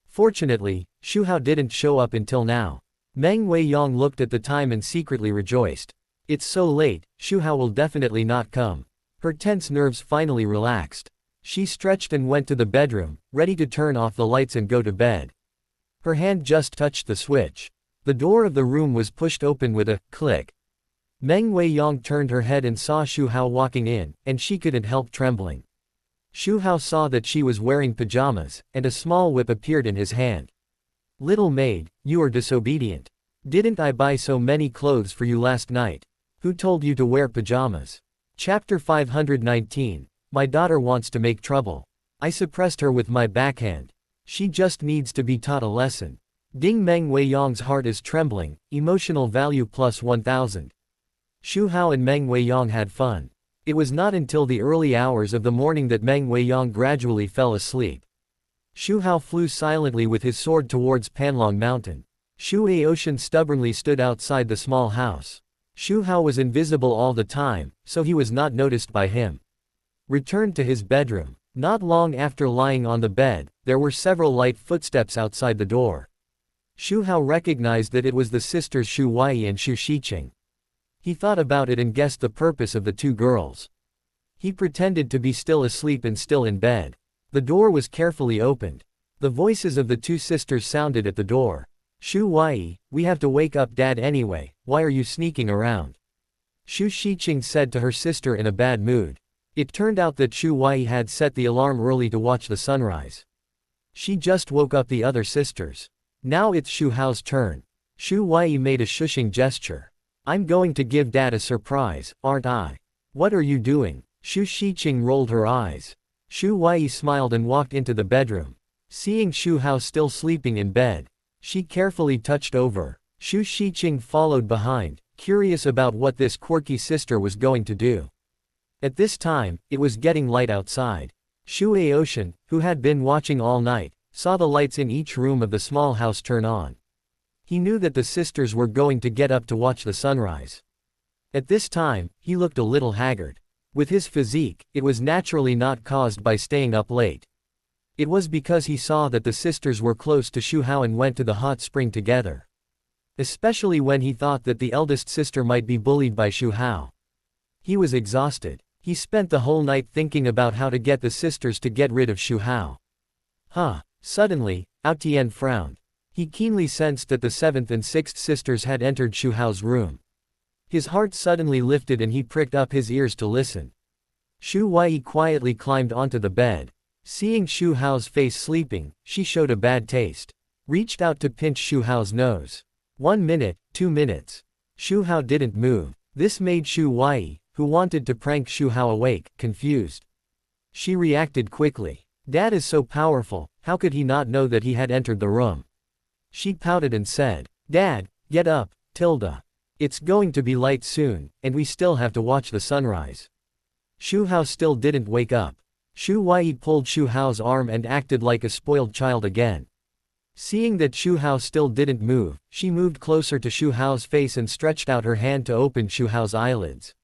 Fortunately, Xu Hao didn't show up until now. Meng Weiyang looked at the time and secretly rejoiced. It's so late, Xu Hao will definitely not come. Her tense nerves finally relaxed. She stretched and went to the bedroom, ready to turn off the lights and go to bed. Her hand just touched the switch. The door of the room was pushed open with a click. Meng Weiyang turned her head and saw Xu Hao walking in, and she couldn't help trembling. Xu Hao saw that she was wearing pajamas, and a small whip appeared in his hand. Little maid, you are disobedient. Didn't I buy so many clothes for you last night? Who told you to wear pajamas? Chapter 519. My daughter wants to make trouble. I suppressed her with my backhand. She just needs to be taught a lesson. Ding. Meng Weiyang's heart is trembling, emotional value plus 1000. Xu Hao and Meng Weiyang had fun. It was not until the early hours of the morning that Meng Weiyang gradually fell asleep. Xu Hao flew silently with his sword towards Panlong Mountain. Xu Aoshan stubbornly stood outside the small house. Xu Hao was invisible all the time, so he was not noticed by him. Returned to his bedroom. Not long after lying on the bed, there were several light footsteps outside the door. Xu Hao recognized that it was the sisters Xu Huai and Xu Shiqing. He thought about it and guessed the purpose of the two girls. He pretended to be still asleep and still in bed. The door was carefully opened. The voices of the two sisters sounded at the door. Xu Huai, we have to wake up Dad anyway, why are you sneaking around? Xu Shiqing said to her sister in a bad mood. It turned out that Xu Huai had set the alarm early to watch the sunrise. She just woke up the other sisters. Now it's Xu Hao's turn. Xu Huai made a shushing gesture. I'm going to give Dad a surprise, aren't I? What are you doing? Xu Shiqing rolled her eyes. Xu Huai smiled and walked into the bedroom. Seeing Xu Hao still sleeping in bed, she carefully touched over. Xu Shiqing followed behind, curious about what this quirky sister was going to do. At this time, it was getting light outside. Xu Aoshan, who had been watching all night, saw the lights in each room of the small house turn on. He knew that the sisters were going to get up to watch the sunrise. At this time, he looked a little haggard. With his physique, it was naturally not caused by staying up late. It was because he saw that the sisters were close to Xu Hao and went to the hot spring together. Especially when he thought that the eldest sister might be bullied by Xu Hao. He was exhausted. He spent the whole night thinking about how to get the sisters to get rid of Xu Hao. Suddenly, Ao Tian frowned. He keenly sensed that the seventh and sixth sisters had entered Xu Hao's room. His heart suddenly lifted and he pricked up his ears to listen. Xu Huai quietly climbed onto the bed. Seeing Xu Hao's face sleeping, she showed a bad taste. Reached out to pinch Xu Hao's nose. 1 minute, 2 minutes. Xu Hao didn't move. This made Xu Huai, who wanted to prank Xu Hao, awake, confused. She reacted quickly. Dad is so powerful, how could he not know that he had entered the room? She pouted and said, Dad, get up, Tilda. It's going to be light soon, and we still have to watch the sunrise. Xu Hao still didn't wake up. Xu Huai pulled Xu Hao's arm and acted like a spoiled child again. Seeing that Xu Hao still didn't move, she moved closer to Xu Hao's face and stretched out her hand to open Xu Hao's eyelids.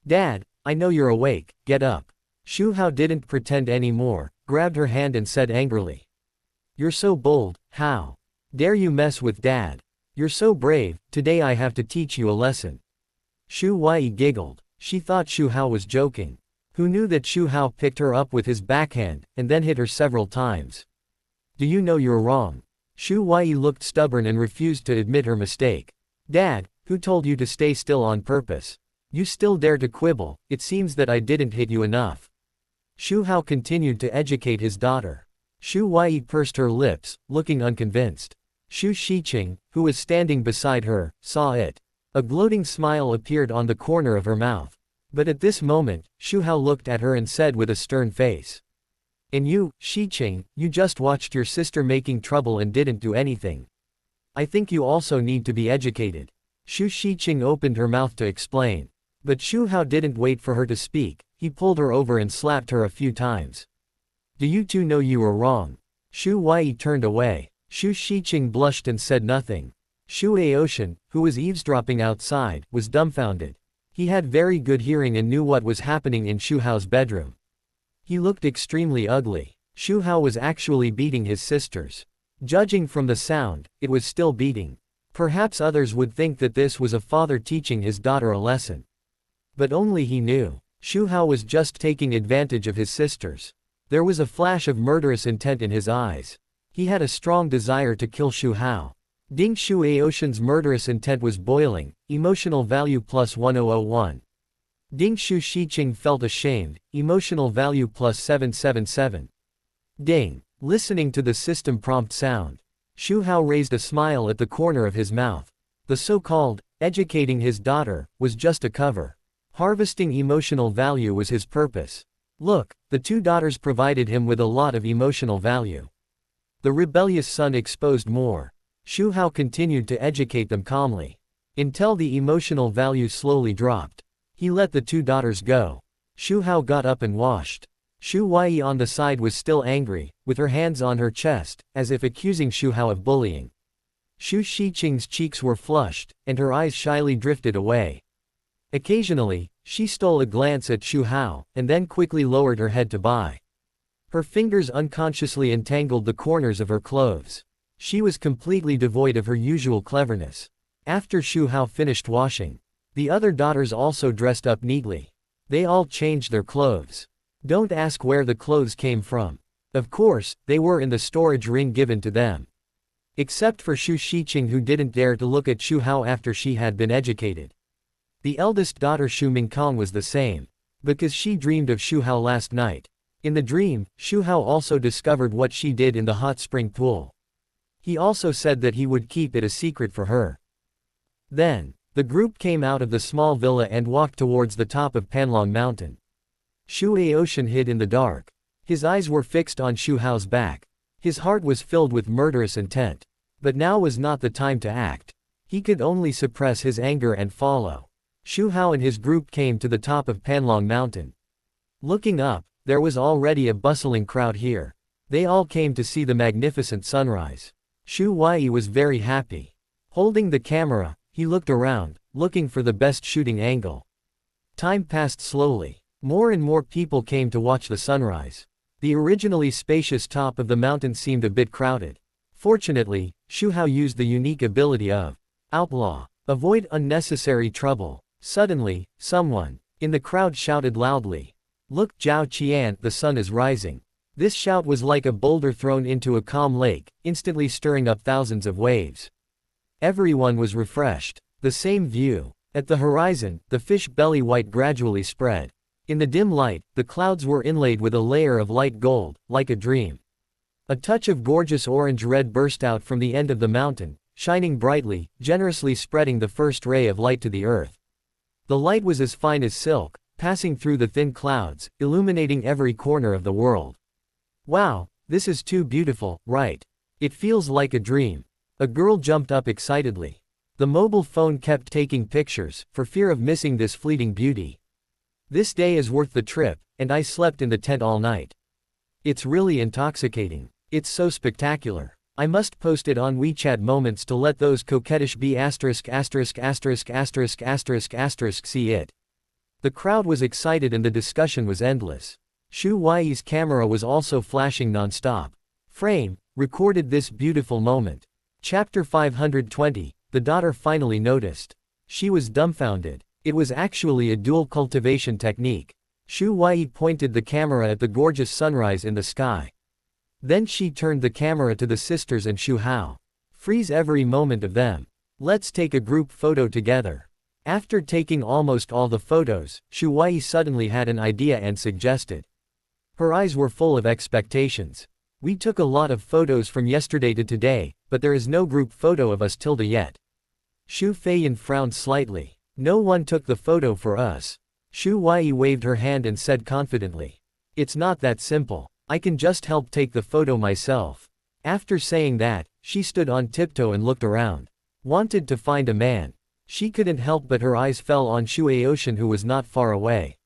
Dad, I know you're awake, get up. Xu Hao didn't pretend anymore, grabbed her hand and said angrily. You're so bold, how dare you mess with Dad? You're so brave, today I have to teach you a lesson. Xu Huai giggled. She thought Xu Hao was joking. Who knew that Xu Hao picked her up with his backhand, and then hit her several times? Do you know you're wrong? Xu Huai looked stubborn and refused to admit her mistake. Dad, who told you to stay still on purpose? You still dare to quibble, it seems that I didn't hit you enough. Xu Hao continued to educate his daughter. Xu Huai pursed her lips, looking unconvinced. Xu Shiqing, who was standing beside her, saw it. A gloating smile appeared on the corner of her mouth. But at this moment, Xu Hao looked at her and said with a stern face. And you, Shiqing, you just watched your sister making trouble and didn't do anything. I think you also need to be educated. Xu Shiqing opened her mouth to explain. But Xu Hao didn't wait for her to speak, he pulled her over and slapped her a few times. Do you two know you were wrong? Xu Huai turned away. Xu Shiqing blushed and said nothing. Xu Aoshan, who was eavesdropping outside, was dumbfounded. He had very good hearing and knew what was happening in Xu Hao's bedroom. He looked extremely ugly. Xu Hao was actually beating his sisters. Judging from the sound, it was still beating. Perhaps others would think that this was a father teaching his daughter a lesson. But only he knew. Xu Hao was just taking advantage of his sisters. There was a flash of murderous intent in his eyes. He had a strong desire to kill Xu Hao. Ding Xu Aoshan's murderous intent was boiling, emotional value plus 1001. Ding Xu Shiqing felt ashamed, emotional value plus 777. Ding. Listening to the system prompt sound. Xu Hao raised a smile at the corner of his mouth. The so-called, educating his daughter, was just a cover. Harvesting emotional value was his purpose. Look, the two daughters provided him with a lot of emotional value. The rebellious son exposed more. Xu Hao continued to educate them calmly. Until the emotional value slowly dropped. He let the two daughters go. Xu Hao got up and washed. Xu Huai on the side was still angry, with her hands on her chest, as if accusing Xu Hao of bullying. Xu Shiqing's cheeks were flushed, and her eyes shyly drifted away. Occasionally, she stole a glance at Xu Hao, and then quickly lowered her head to bye. Her fingers unconsciously entangled the corners of her clothes. She was completely devoid of her usual cleverness. After Xu Hao finished washing, the other daughters also dressed up neatly. They all changed their clothes. Don't ask where the clothes came from. Of course, they were in the storage ring given to them. Except for Xu Shiqing, who didn't dare to look at Xu Hao after she had been educated. The eldest daughter Xu Mingkong was the same. Because she dreamed of Xu Hao last night. In the dream, Xu Hao also discovered what she did in the hot spring pool. He also said that he would keep it a secret for her. Then, the group came out of the small villa and walked towards the top of Panlong Mountain. Xu Aoshan hid in the dark. His eyes were fixed on Xu Hao's back. His heart was filled with murderous intent. But now was not the time to act. He could only suppress his anger and follow. Xu Hao and his group came to the top of Panlong Mountain. Looking up, there was already a bustling crowd here. They all came to see the magnificent sunrise. Xu Huai was very happy. Holding the camera, he looked around, looking for the best shooting angle. Time passed slowly. More and more people came to watch the sunrise. The originally spacious top of the mountain seemed a bit crowded. Fortunately, Xu Hao used the unique ability of outlaw. Avoid unnecessary trouble. Suddenly, someone in the crowd shouted loudly. Look, Zhao Qian, the sun is rising. This shout was like a boulder thrown into a calm lake, instantly stirring up thousands of waves. Everyone was refreshed. The same view. At the horizon, the fish belly white gradually spread. In the dim light, the clouds were inlaid with a layer of light gold, like a dream. A touch of gorgeous orange-red burst out from the end of the mountain, shining brightly, generously spreading the first ray of light to the earth. The light was as fine as silk, passing through the thin clouds, illuminating every corner of the world. Wow, this is too beautiful, right? It feels like a dream. A girl jumped up excitedly. The mobile phone kept taking pictures, for fear of missing this fleeting beauty. This day is worth the trip, and I slept in the tent all night. It's really intoxicating. It's so spectacular. I must post it on WeChat Moments to let those coquettish see it. The crowd was excited and the discussion was endless. Xu Huai's camera was also flashing non-stop. Frame, recorded this beautiful moment. Chapter 520, the daughter finally noticed. She was dumbfounded. It was actually a dual cultivation technique. Xu Huai pointed the camera at the gorgeous sunrise in the sky. Then she turned the camera to the sisters and Xu Hao. Freeze every moment of them. Let's take a group photo together. After taking almost all the photos, Xu Huai suddenly had an idea and suggested. Her eyes were full of expectations. We took a lot of photos from yesterday to today, but there is no group photo of us tilde yet. Xu Feiyan frowned slightly. No one took the photo for us. Xu Huai waved her hand and said confidently. It's not that simple. I can just help take the photo myself. After saying that, she stood on tiptoe and looked around. Wanted to find a man. She couldn't help but her eyes fell on Xu Aoshan, who was not far away.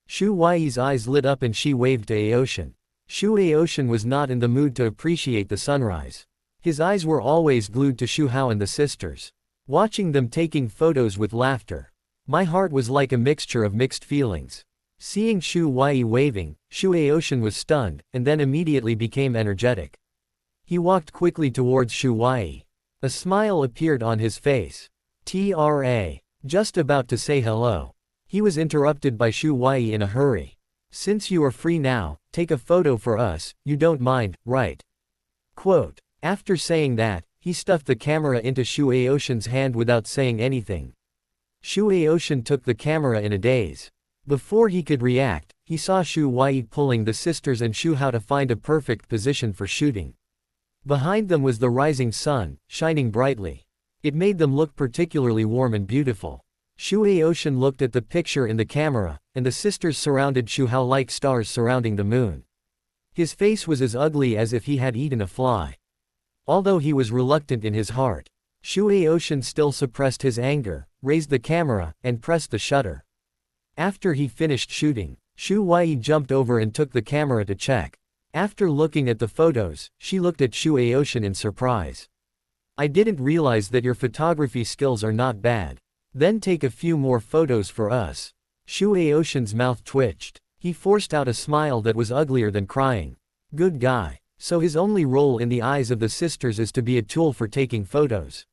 Xu Huai's eyes lit up and she waved to Aoshan. Xu Aoshan was not in the mood to appreciate the sunrise. His eyes were always glued to Xu Hao and the sisters. Watching them taking photos with laughter. My heart was like a mixture of mixed feelings. Seeing Xu Huai waving, Xu Aoshan was stunned, and then immediately became energetic. He walked quickly towards Xu Huai. A smile appeared on his face. Just about to say hello. He was interrupted by Xu Huai in a hurry. Since you are free now, take a photo for us, you don't mind, right? Quote. After saying that, he stuffed the camera into Xu Aoshan's hand without saying anything. Xu Aoshan took the camera in a daze. Before he could react, he saw Xu Huai pulling the sisters and Xu Hao to find a perfect position for shooting. Behind them was the rising sun, shining brightly. It made them look particularly warm and beautiful. Xu Aoshan looked at the picture in the camera, and the sisters surrounded Xu Hao like stars surrounding the moon. His face was as ugly as if he had eaten a fly. Although he was reluctant in his heart, Xu Aoshan still suppressed his anger, raised the camera, and pressed the shutter. After he finished shooting, Xu Huai jumped over and took the camera to check. After looking at the photos, she looked at Xu Aoshan in surprise. I didn't realize that your photography skills are not bad. Then take a few more photos for us. Xu Aoshan's mouth twitched. He forced out a smile that was uglier than crying. Good guy. So his only role in the eyes of the sisters is to be a tool for taking photos.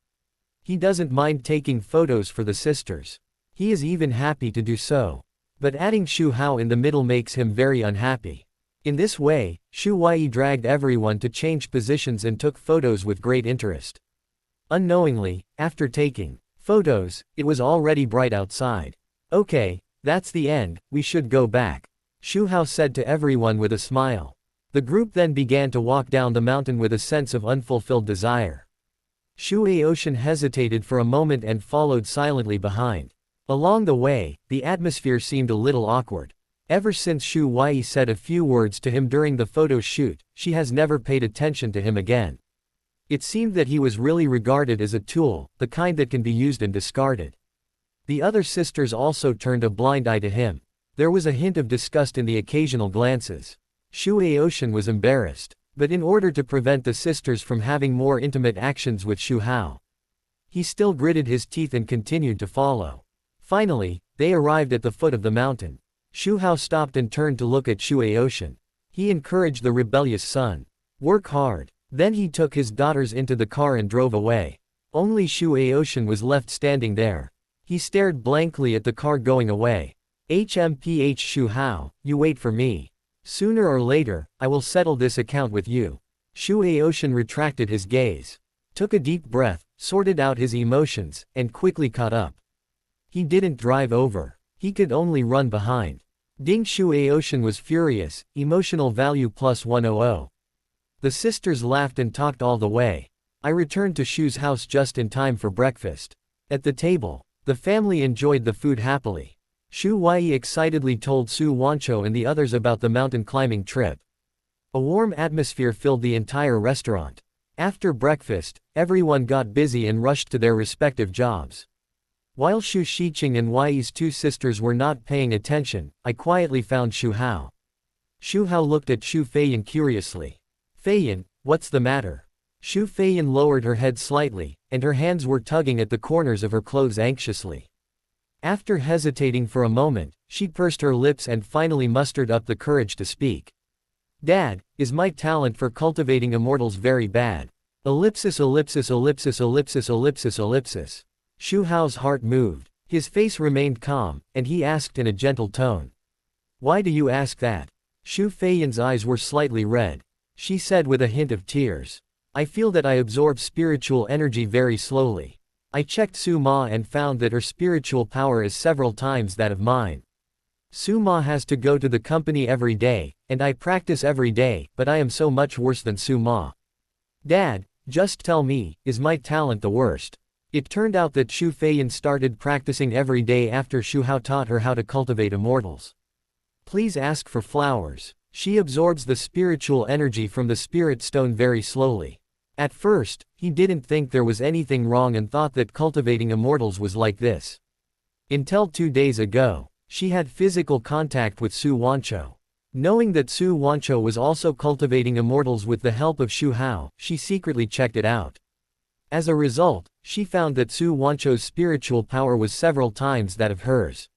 He doesn't mind taking photos for the sisters. He is even happy to do so. But adding Xu Hao in the middle makes him very unhappy. In this way, Xu Huai dragged everyone to change positions and took photos with great interest. Unknowingly, after taking photos, it was already bright outside. Okay, that's the end, we should go back. Xu Hao said to everyone with a smile. The group then began to walk down the mountain with a sense of unfulfilled desire. Xu Aoshan hesitated for a moment and followed silently behind. Along the way, the atmosphere seemed a little awkward. Ever since Xu Huai said a few words to him during the photo shoot, she has never paid attention to him again. It seemed that he was really regarded as a tool, the kind that can be used and discarded. The other sisters also turned a blind eye to him. There was a hint of disgust in the occasional glances. Xu Aoshan was embarrassed, but in order to prevent the sisters from having more intimate actions with Xu Hao, he still gritted his teeth and continued to follow. Finally, they arrived at the foot of the mountain. Xu Hao stopped and turned to look at Xu Aoshan. He encouraged the rebellious son. Work hard. Then he took his daughters into the car and drove away. Only Xu Aoshan was left standing there. He stared blankly at the car going away. HMPH Xu Hao, you wait for me. Sooner or later, I will settle this account with you. Xu Hao retracted his gaze, took a deep breath, sorted out his emotions, and quickly caught up. He didn't drive over. He could only run behind. Ding. Xu Hao was furious, emotional value plus 100. The sisters laughed and talked all the way. I returned to Xu's house just in time for breakfast. At the table, the family enjoyed the food happily. Xu Huai excitedly told Xu Wancho and the others about the mountain climbing trip. A warm atmosphere filled the entire restaurant. After breakfast, everyone got busy and rushed to their respective jobs. While Xu Shiqing and Huai's two sisters were not paying attention, I quietly found Xu Hao. Xu Hao looked at Xu Feiyan curiously. Feiyan, what's the matter? Xu Feiyan lowered her head slightly, and her hands were tugging at the corners of her clothes anxiously. After hesitating for a moment, she pursed her lips and finally mustered up the courage to speak. Dad, is my talent for cultivating immortals very bad? Ellipsis ellipsis ellipsis ellipsis ellipsis ellipsis. Xu Hao's heart moved. His face remained calm, and he asked in a gentle tone. Why do you ask that? Xu Feiyan's eyes were slightly red. She said with a hint of tears. I feel that I absorb spiritual energy very slowly. I checked Su Ma and found that her spiritual power is several times that of mine. Su Ma has to go to the company every day, and I practice every day, but I am so much worse than Su Ma. Dad, just tell me, is my talent the worst? It turned out that Xu Feiyan started practicing every day after Xu Hao taught her how to cultivate immortals. Please ask for flowers. She absorbs the spiritual energy from the spirit stone very slowly. At first, he didn't think there was anything wrong and thought that cultivating immortals was like this. Until 2 days ago, she had physical contact with Xu Wancho. Knowing that Xu Wancho was also cultivating immortals with the help of Xu Hao, she secretly checked it out. As a result, she found that Xu Wancho's spiritual power was several times that of hers.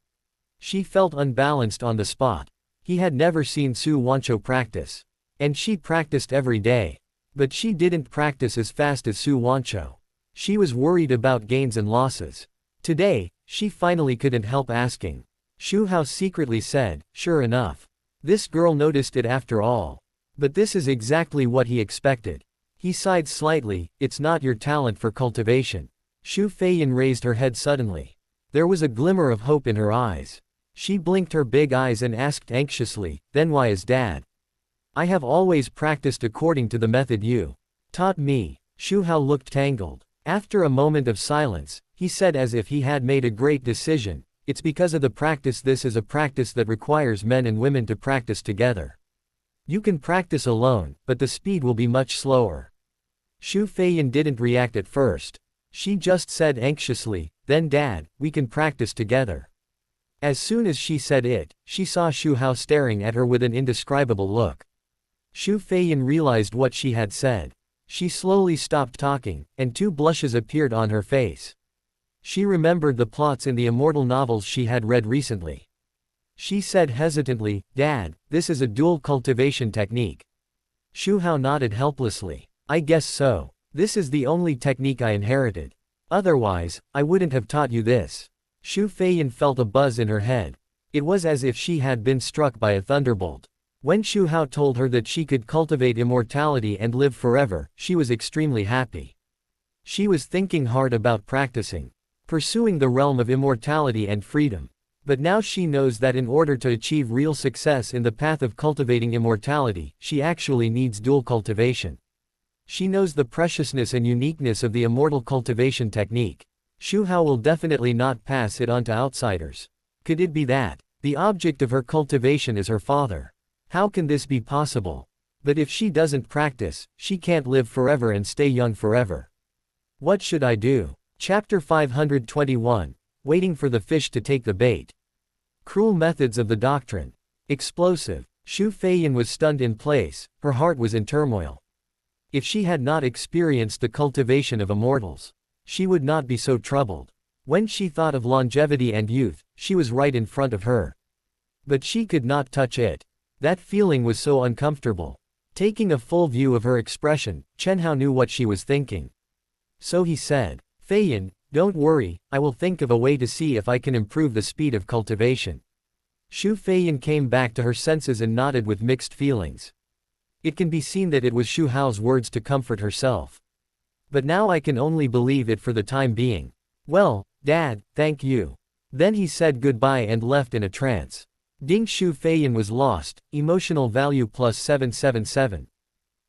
She felt unbalanced on the spot. He had never seen Xu Wancho practice. And she practiced every day. But she didn't practice as fast as Xu Wancho. She was worried about gains and losses. Today, she finally couldn't help asking. Xu Hao secretly said, sure enough. This girl noticed it after all. But this is exactly what he expected. He sighed slightly, it's not your talent for cultivation. Xu Feiyan raised her head suddenly. There was a glimmer of hope in her eyes. She blinked her big eyes and asked anxiously, then why is Dad? I have always practiced according to the method you taught me. Xu Hao looked tangled. After a moment of silence, he said as if he had made a great decision, it's because of the practice. This is a practice that requires men and women to practice together. You can practice alone, but the speed will be much slower. Xu Feiyan didn't react at first. She just said anxiously, then Dad, we can practice together. As soon as she said it, she saw Xu Hao staring at her with an indescribable look. Xu Feiyan realized what she had said. She slowly stopped talking, and 2 blushes appeared on her face. She remembered the plots in the immortal novels she had read recently. She said hesitantly, Dad, this is a dual cultivation technique. Xu Hao nodded helplessly. I guess so. This is the only technique I inherited. Otherwise, I wouldn't have taught you this. Xu Feiyan felt a buzz in her head. It was as if she had been struck by a thunderbolt. When Xu Hao told her that she could cultivate immortality and live forever, she was extremely happy. She was thinking hard about practicing, pursuing the realm of immortality and freedom. But now she knows that in order to achieve real success in the path of cultivating immortality, she actually needs dual cultivation. She knows the preciousness and uniqueness of the immortal cultivation technique. Xu Hao will definitely not pass it on to outsiders. Could it be that the object of her cultivation is her father? How can this be possible? But if she doesn't practice, she can't live forever and stay young forever. What should I do? Chapter 521. Waiting for the fish to take the bait. Cruel methods of the doctrine. Explosive. Xu Feiyan was stunned in place, her heart was in turmoil. If she had not experienced the cultivation of immortals, she would not be so troubled. When she thought of longevity and youth, she was right in front of her. But she could not touch it. That feeling was so uncomfortable. Taking a full view of her expression, Chen Hao knew what she was thinking. So he said, Feiyan, don't worry, I will think of a way to see if I can improve the speed of cultivation. Xu Feiyan came back to her senses and nodded with mixed feelings. It can be seen that it was Xu Hao's words to comfort herself. But now I can only believe it for the time being. Well, Dad, thank you. Then he said goodbye and left in a trance. Ding Xu Feiyan was lost, emotional value plus 777.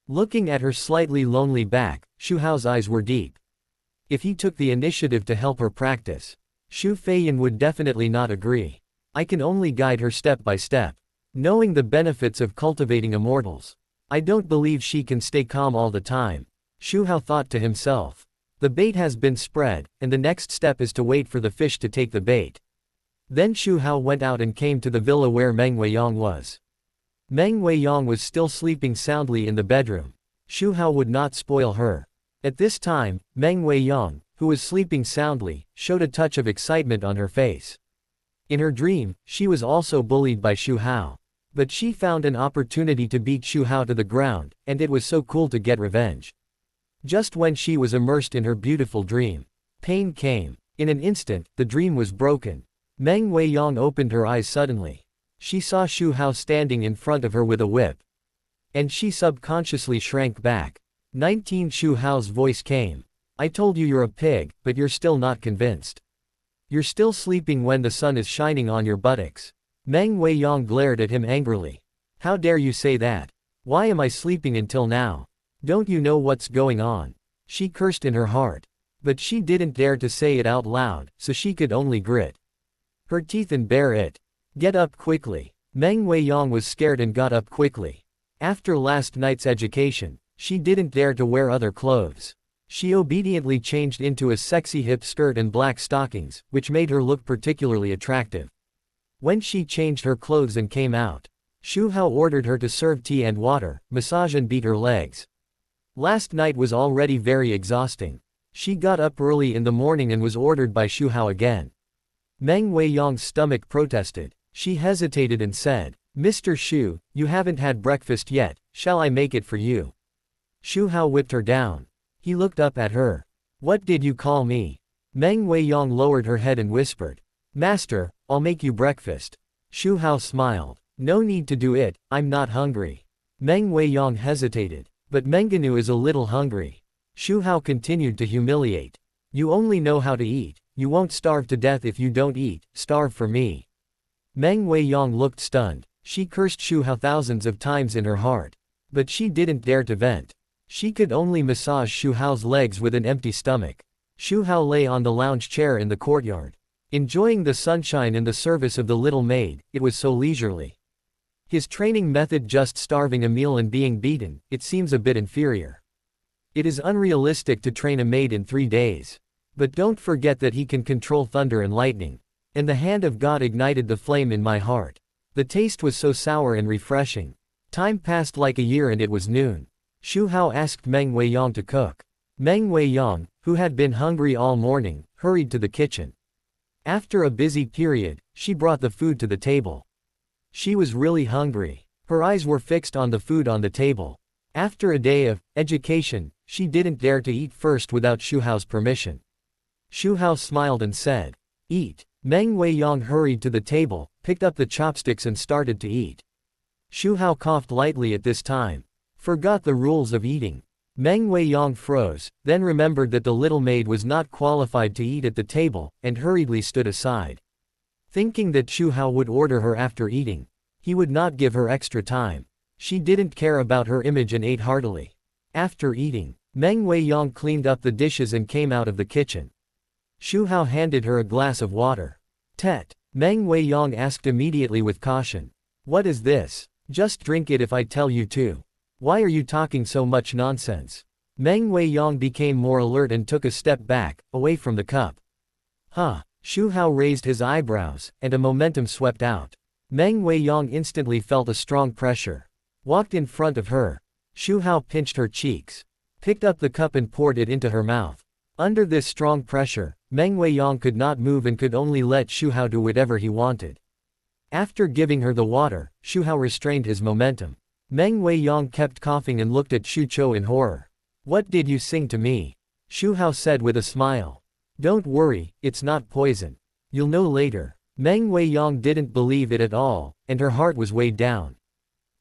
Looking at her slightly lonely back, Xu Hao's eyes were deep. If he took the initiative to help her practice, Xu Feiyan would definitely not agree. I can only guide her step by step. Knowing the benefits of cultivating immortals, I don't believe she can stay calm all the time. Xu Hao thought to himself. The bait has been spread, and the next step is to wait for the fish to take the bait. Then Xu Hao went out and came to the villa where Meng Weiyang was. Meng Weiyang was still sleeping soundly in the bedroom. Xu Hao would not spoil her. At this time, Meng Weiyang, who was sleeping soundly, showed a touch of excitement on her face. In her dream, she was also bullied by Xu Hao. But she found an opportunity to beat Xu Hao to the ground, and it was so cool to get revenge. Just when she was immersed in her beautiful dream, pain came. In an instant, the dream was broken. Meng Weiyang opened her eyes suddenly. She saw Xu Hao standing in front of her with a whip. And she subconsciously shrank back. 19 Xu Hao's voice came. I told you you're a pig, but you're still not convinced. You're still sleeping when the sun is shining on your buttocks. Meng Weiyang glared at him angrily. How dare you say that? Why am I sleeping until now? Don't you know what's going on? She cursed in her heart. But she didn't dare to say it out loud, so she could only grit her teeth and bear it. Get up quickly. Meng Weiyang was scared and got up quickly. After last night's education, she didn't dare to wear other clothes. She obediently changed into a sexy hip skirt and black stockings, which made her look particularly attractive. When she changed her clothes and came out, Xu Hao ordered her to serve tea and water, massage and beat her legs. Last night was already very exhausting. She got up early in the morning and was ordered by Xu Hao again. Meng Weiyang's stomach protested. She hesitated and said, Mr. Xu, you haven't had breakfast yet, shall I make it for you? Xu Hao whipped her down. He looked up at her. What did you call me? Meng Weiyang lowered her head and whispered. Master, I'll make you breakfast. Xu Hao smiled. No need to do it, I'm not hungry. Meng Weiyang hesitated. But Mengenu is a little hungry. Xu Hao continued to humiliate. You only know how to eat. You won't starve to death if you don't eat, starve for me. Meng Weiyang looked stunned. She cursed Xu Hao thousands of times in her heart. But she didn't dare to vent. She could only massage Xu Hao's legs with an empty stomach. Xu Hao lay on the lounge chair in the courtyard. Enjoying the sunshine and the service of the little maid, it was so leisurely. His training method, just starving a meal and being beaten, it seems a bit inferior. It is unrealistic to train a maid in 3 days. But don't forget that he can control thunder and lightning. And the hand of God ignited the flame in my heart. The taste was so sour and refreshing. Time passed like a year and it was noon. Xu Hao asked Meng Weiyang to cook. Meng Weiyang, who had been hungry all morning, hurried to the kitchen. After a busy period, she brought the food to the table. She was really hungry. Her eyes were fixed on the food on the table. After a day of education, she didn't dare to eat first without Xu Hao's permission. Xu Hao smiled and said, Eat. Meng Weiyang hurried to the table, picked up the chopsticks and started to eat. Xu Hao coughed lightly at this time. Forgot the rules of eating. Meng Weiyang froze, then remembered that the little maid was not qualified to eat at the table, and hurriedly stood aside. Thinking that Xu Hao would order her after eating, he would not give her extra time. She didn't care about her image and ate heartily. After eating, Meng Weiyang cleaned up the dishes and came out of the kitchen. Xu Hao handed her a glass of water. Tet. Meng Weiyang asked immediately with caution. What is this? Just drink it if I tell you to. Why are you talking so much nonsense? Meng Weiyang became more alert and took a step back, away from the cup. Huh. Xu Hao raised his eyebrows, and a momentum swept out. Meng Weiyang instantly felt a strong pressure. Walked in front of her. Xu Hao pinched her cheeks. Picked up the cup and poured it into her mouth. Under this strong pressure, Meng Weiyang could not move and could only let Xu Hao do whatever he wanted. After giving her the water, Xu Hao restrained his momentum. Meng Weiyang kept coughing and looked at Xu Chou in horror. What did you sing to me? Xu Hao said with a smile. Don't worry, it's not poison. You'll know later. Meng Weiyang didn't believe it at all, and her heart was weighed down.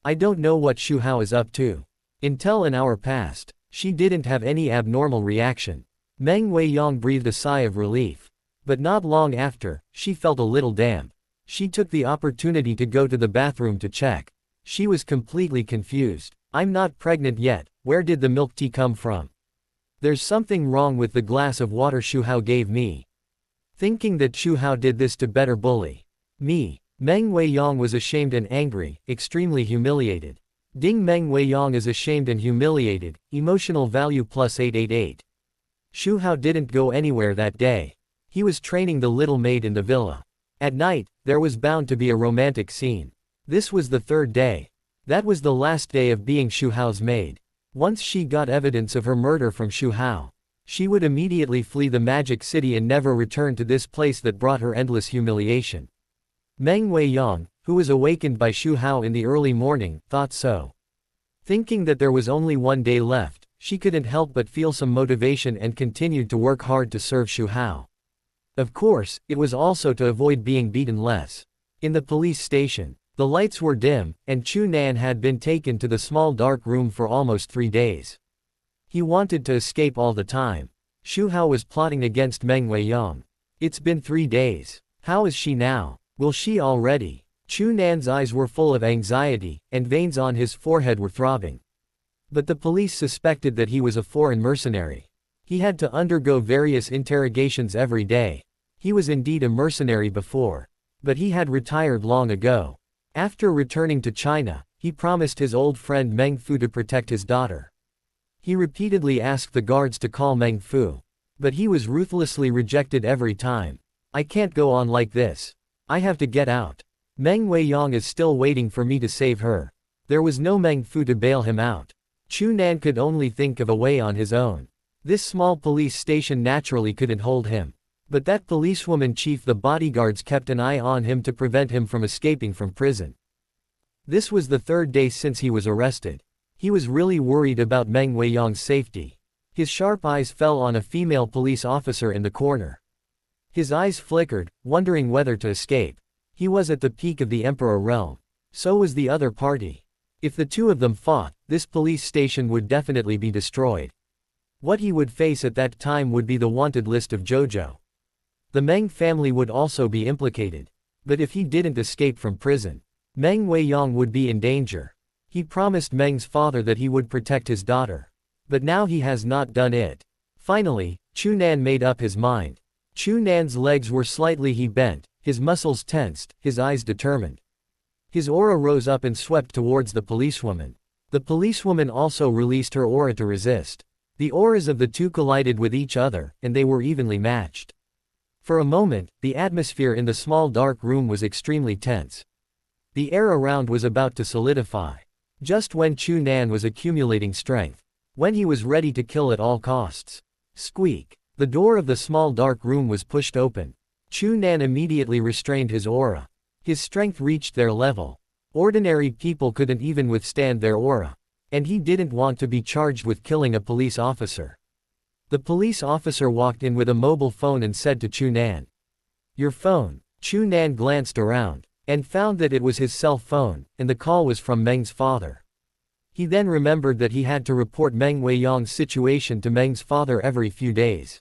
I don't know what Xu Hao is up to. Until an hour passed, she didn't have any abnormal reaction. Meng Weiyang breathed a sigh of relief. But not long after, she felt a little damp. She took the opportunity to go to the bathroom to check. She was completely confused. I'm not pregnant yet, where did the milk tea come from? There's something wrong with the glass of water Xu Hao gave me. Thinking that Xu Hao did this to better bully me, Meng Weiyang was ashamed and angry, extremely humiliated. Ding Meng Weiyang is ashamed and humiliated, emotional value plus 888. Xu Hao didn't go anywhere that day. He was training the little maid in the villa. At night, there was bound to be a romantic scene. This was the third day. That was the last day of being Xu Hao's maid. Once she got evidence of her murder from Xu Hao, she would immediately flee the magic city and never return to this place that brought her endless humiliation. Meng Weiyang, who was awakened by Xu Hao in the early morning, thought so. Thinking that there was only one day left, she couldn't help but feel some motivation and continued to work hard to serve Xu Hao. Of course, it was also to avoid being beaten less. In the police station, the lights were dim, and Chu Nan had been taken to the small dark room for almost 3 days. He wanted to escape all the time. Xu Hao was plotting against Meng Weiyang. It's been 3 days. How is she now? Will she already? Chu Nan's eyes were full of anxiety, and veins on his forehead were throbbing. But the police suspected that he was a foreign mercenary. He had to undergo various interrogations every day. He was indeed a mercenary before. But he had retired long ago. After returning to China, he promised his old friend Meng Fu to protect his daughter. He repeatedly asked the guards to call Meng Fu. But he was ruthlessly rejected every time. I can't go on like this. I have to get out. Meng Weiyang is still waiting for me to save her. There was no Meng Fu to bail him out. Chu Nan could only think of a way on his own. This small police station naturally couldn't hold him. But that policewoman chief, the bodyguards kept an eye on him to prevent him from escaping from prison. This was the 3rd day since he was arrested. He was really worried about Meng Weiyang's safety. His sharp eyes fell on a female police officer in the corner. His eyes flickered, wondering whether to escape. He was at the peak of the Emperor realm. So was the other party. If the two of them fought, this police station would definitely be destroyed. What he would face at that time would be the wanted list of Jojo. The Meng family would also be implicated. But if he didn't escape from prison, Meng Weiyang would be in danger. He promised Meng's father that he would protect his daughter. But now he has not done it. Finally, Chu Nan made up his mind. Chu Nan's legs were slightly bent, his muscles tensed, his eyes determined. His aura rose up and swept towards the policewoman. The policewoman also released her aura to resist. The auras of the two collided with each other, and they were evenly matched. For a moment, the atmosphere in the small dark room was extremely tense. The air around was about to solidify. Just when Chu Nan was accumulating strength. When he was ready to kill at all costs. Squeak. The door of the small dark room was pushed open. Chu Nan immediately restrained his aura. His strength reached their level. Ordinary people couldn't even withstand their aura. And he didn't want to be charged with killing a police officer. The police officer walked in with a mobile phone and said to Chu Nan. Your phone. Chu Nan glanced around, and found that it was his cell phone, and the call was from Meng's father. He then remembered that he had to report Meng Weiyang's situation to Meng's father every few days.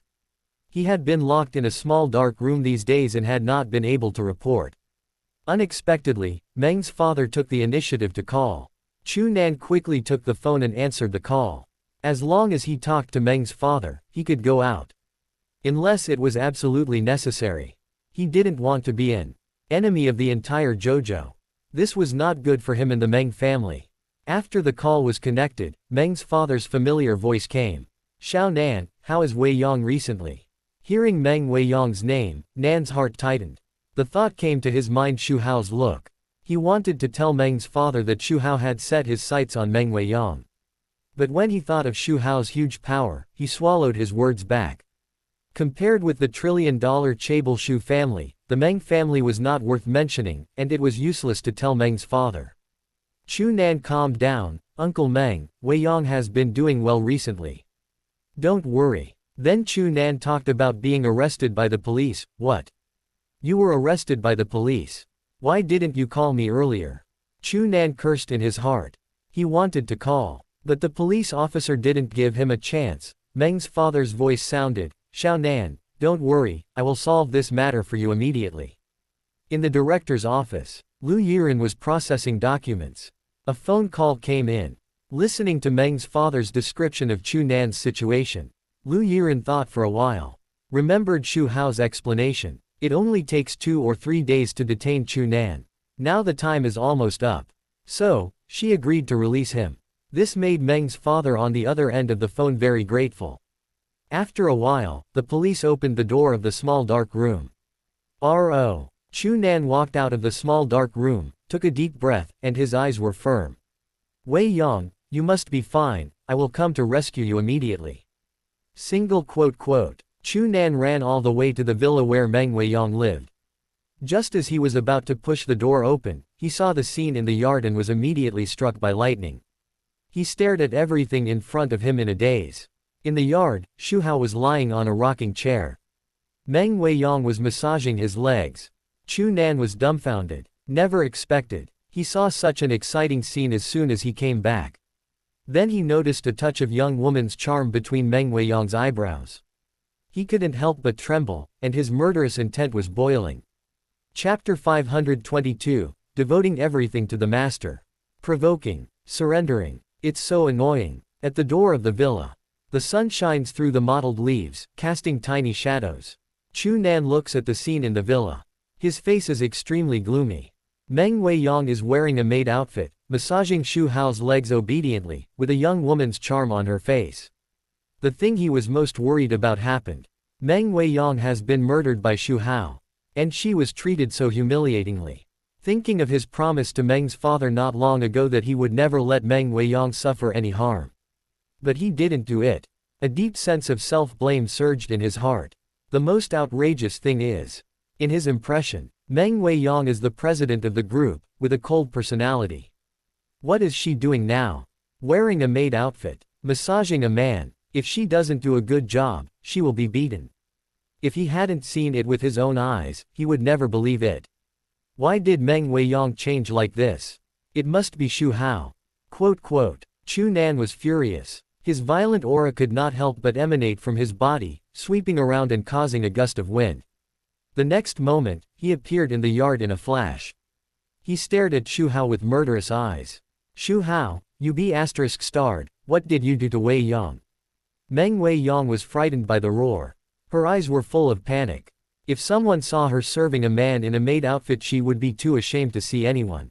He had been locked in a small dark room these days and had not been able to report. Unexpectedly, Meng's father took the initiative to call. Chu Nan quickly took the phone and answered the call. As long as he talked to Meng's father, he could go out. Unless it was absolutely necessary. He didn't want to be an enemy of the entire Jojo. This was not good for him and the Meng family. After the call was connected, Meng's father's familiar voice came. Xiao Nan, how is Weiyang recently? Hearing Meng Weiyang's name, Nan's heart tightened. The thought came to his mind Xu Hao's look. He wanted to tell Meng's father that Xu Hao had set his sights on Meng Weiyang. But when he thought of Xu Hao's huge power, he swallowed his words back. Compared with the trillion-dollar Chaebol Shu family, the Meng family was not worth mentioning, and it was useless to tell Meng's father. Chu Nan calmed down. Uncle Meng, Weiyang has been doing well recently. Don't worry. Then Chu Nan talked about being arrested by the police. What? You were arrested by the police. Why didn't you call me earlier? Chu Nan cursed in his heart. He wanted to call, but the police officer didn't give him a chance. Meng's father's voice sounded, Xiao Nan, don't worry, I will solve this matter for you immediately. In the director's office, Lu Yiren was processing documents. A phone call came in. Listening to Meng's father's description of Chu Nan's situation, Lu Yiren thought for a while. Remembered Xu Hao's explanation. It only takes 2 or 3 days to detain Chu Nan. Now the time is almost up. So, she agreed to release him. This made Meng's father on the other end of the phone very grateful. After a while, the police opened the door of the small dark room. R.O. Chu Nan walked out of the small dark room, took a deep breath, and his eyes were firm. Wei Yong, you must be fine, I will come to rescue you immediately. Chu Nan ran all the way to the villa where Meng Weiyang lived. Just as he was about to push the door open, he saw the scene in the yard and was immediately struck by lightning. He stared at everything in front of him in a daze. In the yard, Xu Hao was lying on a rocking chair. Meng Weiyang was massaging his legs. Chu Nan was dumbfounded. Never expected. He saw such an exciting scene as soon as he came back. Then he noticed a touch of young woman's charm between Meng Weiyang's eyebrows. He couldn't help but tremble, and his murderous intent was boiling. Chapter 522, Devoting Everything to the Master. Provoking. Surrendering. It's so annoying. At the door of the villa. The sun shines through the mottled leaves, casting tiny shadows. Chu Nan looks at the scene in the villa. His face is extremely gloomy. Meng Weiyang is wearing a maid outfit, massaging Xu Hao's legs obediently, with a young woman's charm on her face. The thing he was most worried about happened. Meng Weiyang has been murdered by Xu Hao. And she was treated so humiliatingly. Thinking of his promise to Meng's father not long ago that he would never let Meng Weiyang suffer any harm. But he didn't do it. A deep sense of self-blame surged in his heart. The most outrageous thing is, in his impression, Meng Weiyang is the president of the group, with a cold personality. What is she doing now? Wearing a maid outfit, massaging a man. If she doesn't do a good job, she will be beaten. If he hadn't seen it with his own eyes, he would never believe it. Why did Meng Weiyang change like this? It must be Xu Hao. Chu Nan was furious. His violent aura could not help but emanate from his body, sweeping around and causing a gust of wind. The next moment, he appeared in the yard in a flash. He stared at Xu Hao with murderous eyes. Xu Hao, you be ****, what did you do to Wei Yang? Meng Weiyang was frightened by the roar. Her eyes were full of panic. If someone saw her serving a man in a maid outfit, she would be too ashamed to see anyone.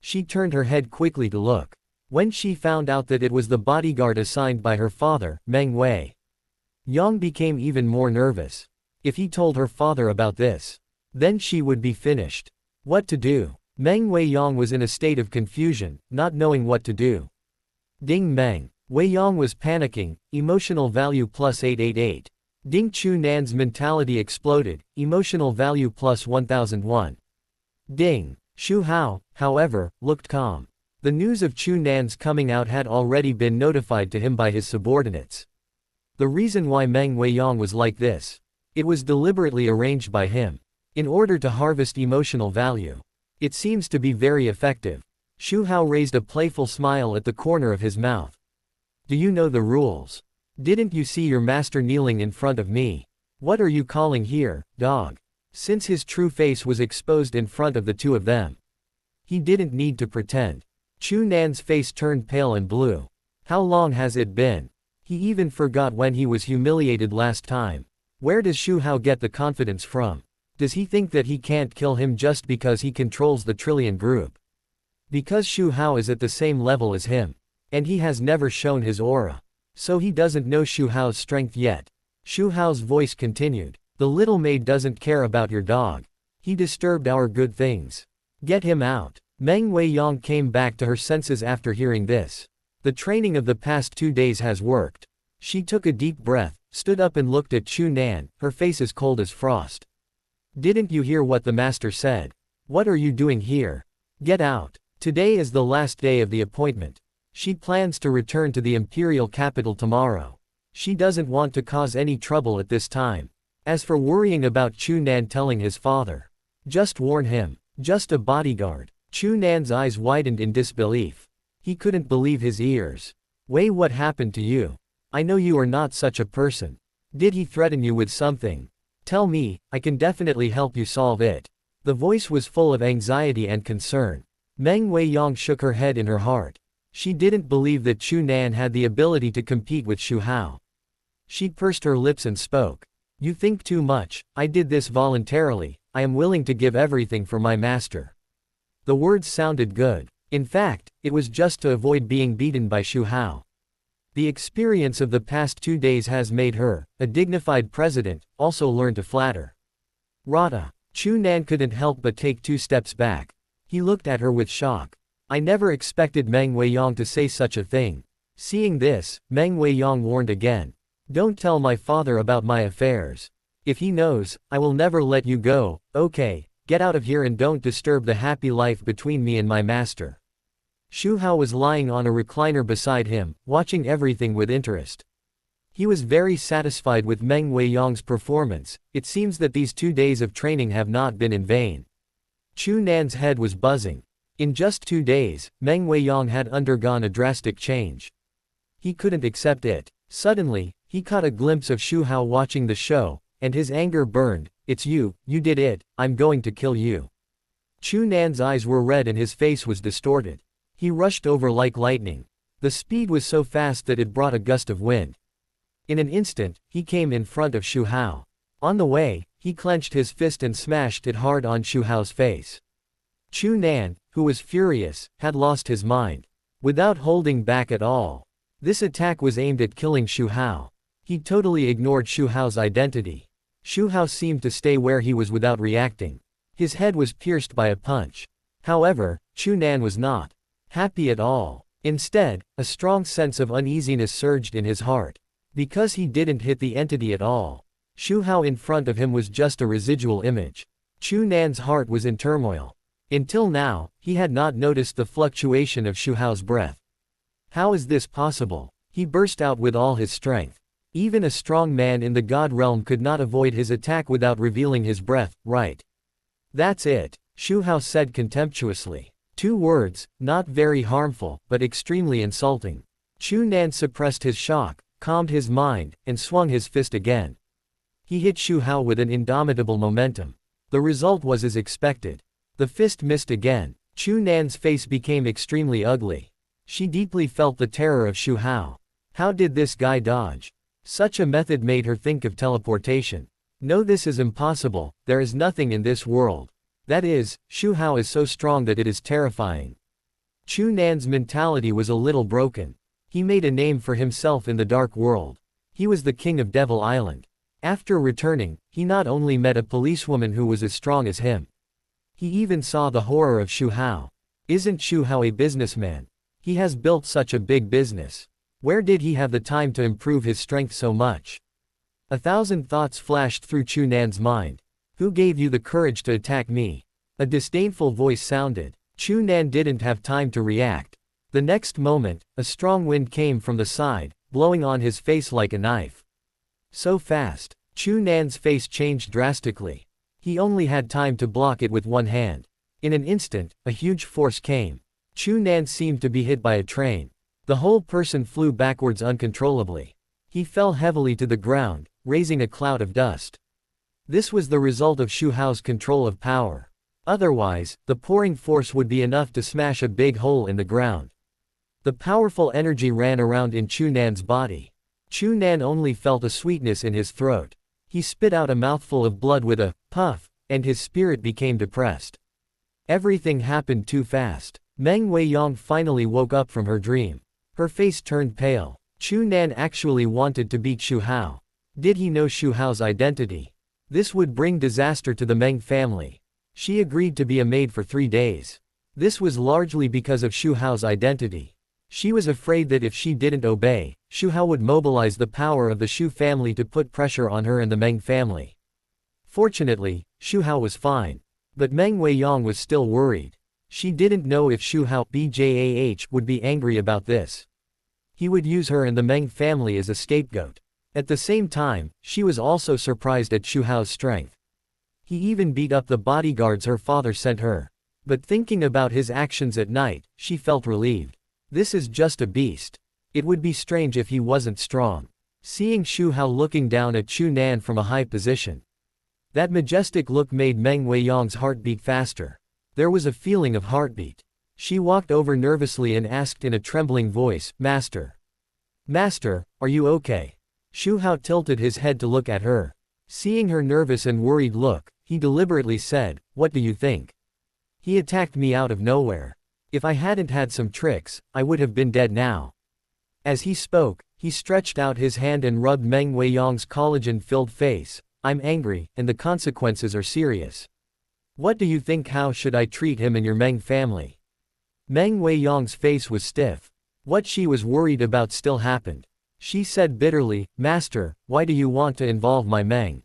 She turned her head quickly to look. When she found out that it was the bodyguard assigned by her father, Meng Weiyang became even more nervous. If he told her father about this, then she would be finished. What to do? Meng Weiyang was in a state of confusion, not knowing what to do. Ding Meng Weiyang was panicking, emotional value plus 888. Ding Chu Nan's mentality exploded, emotional value plus 1001. Ding. Xu Hao, however, looked calm. The news of Chu Nan's coming out had already been notified to him by his subordinates. The reason why Meng Weiyang was like this. It was deliberately arranged by him. In order to harvest emotional value. It seems to be very effective. Xu Hao raised a playful smile at the corner of his mouth. Do you know the rules? Didn't you see your master kneeling in front of me? What are you calling here, dog? Since his true face was exposed in front of the two of them. He didn't need to pretend. Chu Nan's face turned pale and blue. How long has it been? He even forgot when he was humiliated last time. Where does Xu Hao get the confidence from? Does he think that he can't kill him just because he controls the Trillion Group? Because Xu Hao is at the same level as him. And he has never shown his aura. So he doesn't know Xu Hao's strength yet. Xu Hao's voice continued. The little maid doesn't care about your dog. He disturbed our good things. Get him out. Meng Weiyang came back to her senses after hearing this. The training of the past 2 days has worked. She took a deep breath, stood up and looked at Chu Nan, her face as cold as frost. Didn't you hear what the master said? What are you doing here? Get out. Today is the last day of the appointment. She plans to return to the imperial capital tomorrow. She doesn't want to cause any trouble at this time. As for worrying about Chu Nan telling his father, just warn him. Just a bodyguard. Chu Nan's eyes widened in disbelief. He couldn't believe his ears. Wei, what happened to you? I know you are not such a person. Did he threaten you with something? Tell me, I can definitely help you solve it. The voice was full of anxiety and concern. Meng Weiyang shook her head in her heart. She didn't believe that Chu Nan had the ability to compete with Xu Hao. She pursed her lips and spoke. You think too much. I did this voluntarily. I am willing to give everything for my master. The words sounded good. In fact, it was just to avoid being beaten by Xu Hao. The experience of the past 2 days has made her, a dignified president, also learn to flatter. Rata. Chu Nan couldn't help but take 2 steps back. He looked at her with shock. I never expected Meng Weiyang to say such a thing. Seeing this, Meng Weiyang warned again. Don't tell my father about my affairs. If he knows, I will never let you go. Okay, get out of here and don't disturb the happy life between me and my master. Xu Hao was lying on a recliner beside him, watching everything with interest. He was very satisfied with Meng Weiyang's performance. It seems that these 2 days of training have not been in vain. Chu Nan's head was buzzing. In just 2 days, Meng Weiyang had undergone a drastic change. He couldn't accept it. Suddenly, he caught a glimpse of Xu Hao watching the show, and his anger burned. It's you did it, I'm going to kill you. Chu Nan's eyes were red and his face was distorted. He rushed over like lightning. The speed was so fast that it brought a gust of wind. In an instant, he came in front of Xu Hao. On the way, he clenched his fist and smashed it hard on Xu Hao's face. Chu Nan, who was furious, had lost his mind. Without holding back at all, this attack was aimed at killing Xu Hao. He totally ignored Xu Hao's identity. Xu Hao seemed to stay where he was without reacting. His head was pierced by a punch. However, Chu Nan was not happy at all. Instead, a strong sense of uneasiness surged in his heart. Because he didn't hit the entity at all. Xu Hao in front of him was just a residual image. Chu Nan's heart was in turmoil. Until now, he had not noticed the fluctuation of Xu Hao's breath. How is this possible? He burst out with all his strength. Even a strong man in the god realm could not avoid his attack without revealing his breath, right? That's it, Xu Hao said contemptuously. 2 words, not very harmful, but extremely insulting. Chu Nan suppressed his shock, calmed his mind, and swung his fist again. He hit Xu Hao with an indomitable momentum. The result was as expected. The fist missed again. Chu Nan's face became extremely ugly. She deeply felt the terror of Xu Hao. How did this guy dodge? Such a method made her think of teleportation. No, this is impossible. There is nothing in this world. That is, Xu Hao is so strong that it is terrifying. Chu Nan's mentality was a little broken. He made a name for himself in the dark world. He was the king of Devil Island. After returning, he not only met a policewoman who was as strong as him. He even saw the horror of Xu Hao. Isn't Xu Hao a businessman? He has built such a big business. Where did he have the time to improve his strength so much? 1,000 thoughts flashed through Chu Nan's mind. Who gave you the courage to attack me? A disdainful voice sounded. Chu Nan didn't have time to react. The next moment, a strong wind came from the side, blowing on his face like a knife. So fast, Chu Nan's face changed drastically. He only had time to block it with one hand. In an instant, a huge force came. Chu Nan seemed to be hit by a train. The whole person flew backwards uncontrollably. He fell heavily to the ground, raising a cloud of dust. This was the result of Xu Hao's control of power. Otherwise, the pouring force would be enough to smash a big hole in the ground. The powerful energy ran around in Chu Nan's body. Chu Nan only felt a sweetness in his throat. He spit out a mouthful of blood with a puff, and his spirit became depressed. Everything happened too fast. Meng Weiyang finally woke up from her dream. Her face turned pale. Chu Nan actually wanted to beat Xu Hao. Did he know Xu Hao's identity? This would bring disaster to the Meng family. She agreed to be a maid for 3 days. This was largely because of Xu Hao's identity. She was afraid that if she didn't obey, Xu Hao would mobilize the power of the Xu family to put pressure on her and the Meng family. Fortunately, Xu Hao was fine. But Meng Weiyang was still worried. She didn't know if Xu Hao would be angry about this. He would use her and the Meng family as a scapegoat. At the same time, she was also surprised at Xu Hao's strength. He even beat up the bodyguards her father sent her. But thinking about his actions at night, she felt relieved. This is just a beast. It would be strange if he wasn't strong. Seeing Xu Hao looking down at Chu Nan from a high position. That majestic look made Meng Weiyang's heart beat faster. There was a feeling of heartbeat. She walked over nervously and asked in a trembling voice, "Master. Master, are you okay?" Xu Hao tilted his head to look at her. Seeing her nervous and worried look, he deliberately said, "What do you think? He attacked me out of nowhere. If I hadn't had some tricks, I would have been dead now." As he spoke, he stretched out his hand and rubbed Meng Weiyang's collagen-filled face. "I'm angry, and the consequences are serious. What do you think? How should I treat him and your Meng family?" Meng Weiyang's face was stiff. What she was worried about still happened. She said bitterly, "Master, why do you want to involve my Meng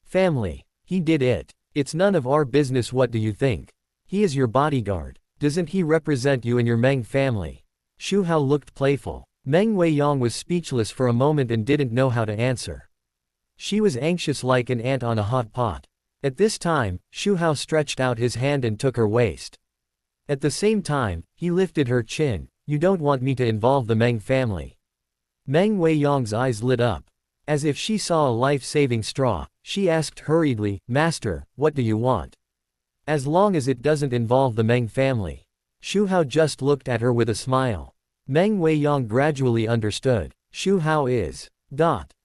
family? He did it. It's none of our business. What do you think? He is your bodyguard. Doesn't he represent you and your Meng family?" Xu Hao looked playful. Meng Weiyang was speechless for a moment and didn't know how to answer. She was anxious like an ant on a hot pot. At this time, Xu Hao stretched out his hand and took her waist. At the same time, he lifted her chin. "You don't want me to involve the Meng family?" Meng Weiyang's eyes lit up. As if she saw a life-saving straw, she asked hurriedly, "Master, what do you want?" "As long as it doesn't involve the Meng family." Xu Hao just looked at her with a smile. Meng Weiyang gradually understood. Xu Hao is.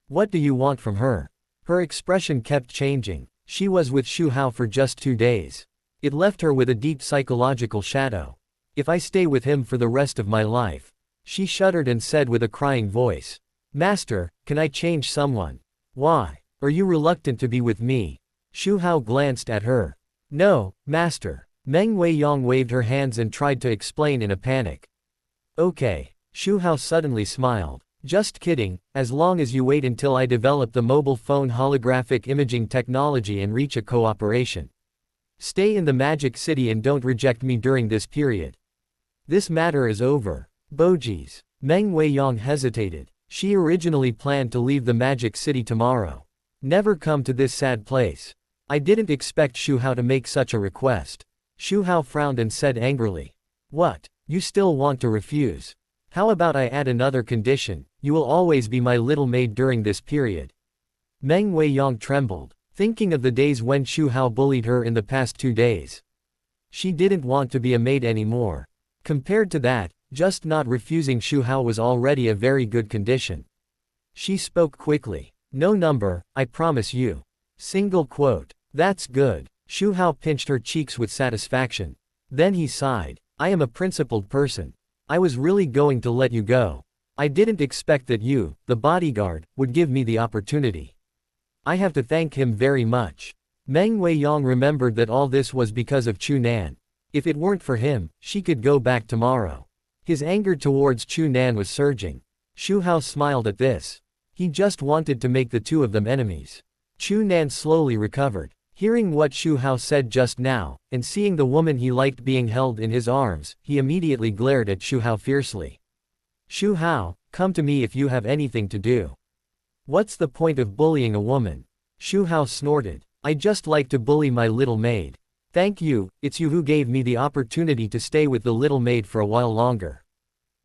What do you want from her? Her expression kept changing. She was with Xu Hao for just 2 days. It left her with a deep psychological shadow. "If I stay with him for the rest of my life," she shuddered and said with a crying voice. "Master, can I change someone? Why? Are you reluctant to be with me?" Xu Hao glanced at her. "No, master." Meng Weiyang waved her hands and tried to explain in a panic. "Okay." Xu Hao suddenly smiled. "Just kidding, as long as you wait until I develop the mobile phone holographic imaging technology and reach a cooperation. Stay in the Magic City and don't reject me during this period. This matter is over." "Bogeys." Meng Weiyang hesitated. She originally planned to leave the Magic City tomorrow. Never come to this sad place. I didn't expect Xu Hao to make such a request. Xu Hao frowned and said angrily. "What? You still want to refuse? How about I add another condition? You will always be my little maid during this period." Meng Weiyang trembled, thinking of the days when Xu Hao bullied her in the past 2 days. She didn't want to be a maid anymore. Compared to that, just not refusing Xu Hao was already a very good condition. She spoke quickly. "No number, I promise you. Single quote. That's good." Xu Hao pinched her cheeks with satisfaction. Then he sighed. "I am a principled person. I was really going to let you go. I didn't expect that you, the bodyguard, would give me the opportunity. I have to thank him very much." Meng Weiyang remembered that all this was because of Chu Nan. If it weren't for him, she could go back tomorrow. His anger towards Chu Nan was surging. Xu Hao smiled at this. He just wanted to make the two of them enemies. Chu Nan slowly recovered. Hearing what Xu Hao said just now, and seeing the woman he liked being held in his arms, he immediately glared at Xu Hao fiercely. "Xu Hao, come to me if you have anything to do. What's the point of bullying a woman?" Xu Hao snorted. "I just like to bully my little maid. Thank you, it's you who gave me the opportunity to stay with the little maid for a while longer."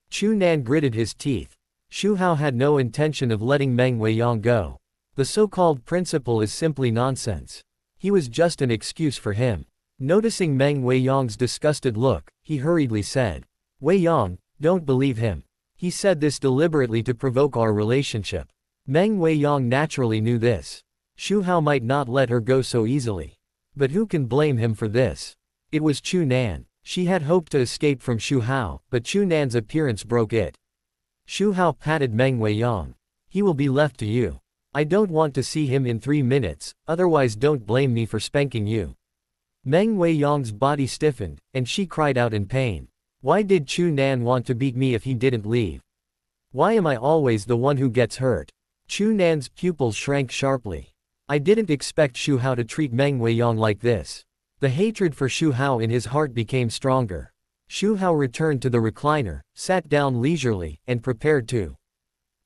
Chu Nan gritted his teeth. Xu Hao had no intention of letting Meng Weiyang go. The so-called principle is simply nonsense. He was just an excuse for him. Noticing Meng Weiyang's disgusted look, he hurriedly said, "Weiyang, don't believe him. He said this deliberately to provoke our relationship." Meng Weiyang naturally knew this. Xu Hao might not let her go so easily. But who can blame him for this? It was Chu Nan. She had hoped to escape from Xu Hao, but Chu Nan's appearance broke it. Xu Hao patted Meng Weiyang. "He will be left to you. I don't want to see him in 3 minutes, otherwise don't blame me for spanking you." Meng Weiyang's body stiffened, and she cried out in pain. Why did Chu Nan want to beat me if he didn't leave? Why am I always the one who gets hurt? Chu Nan's pupils shrank sharply. I didn't expect Xu Hao to treat Meng Weiyang like this. The hatred for Xu Hao in his heart became stronger. Xu Hao returned to the recliner, sat down leisurely, and prepared to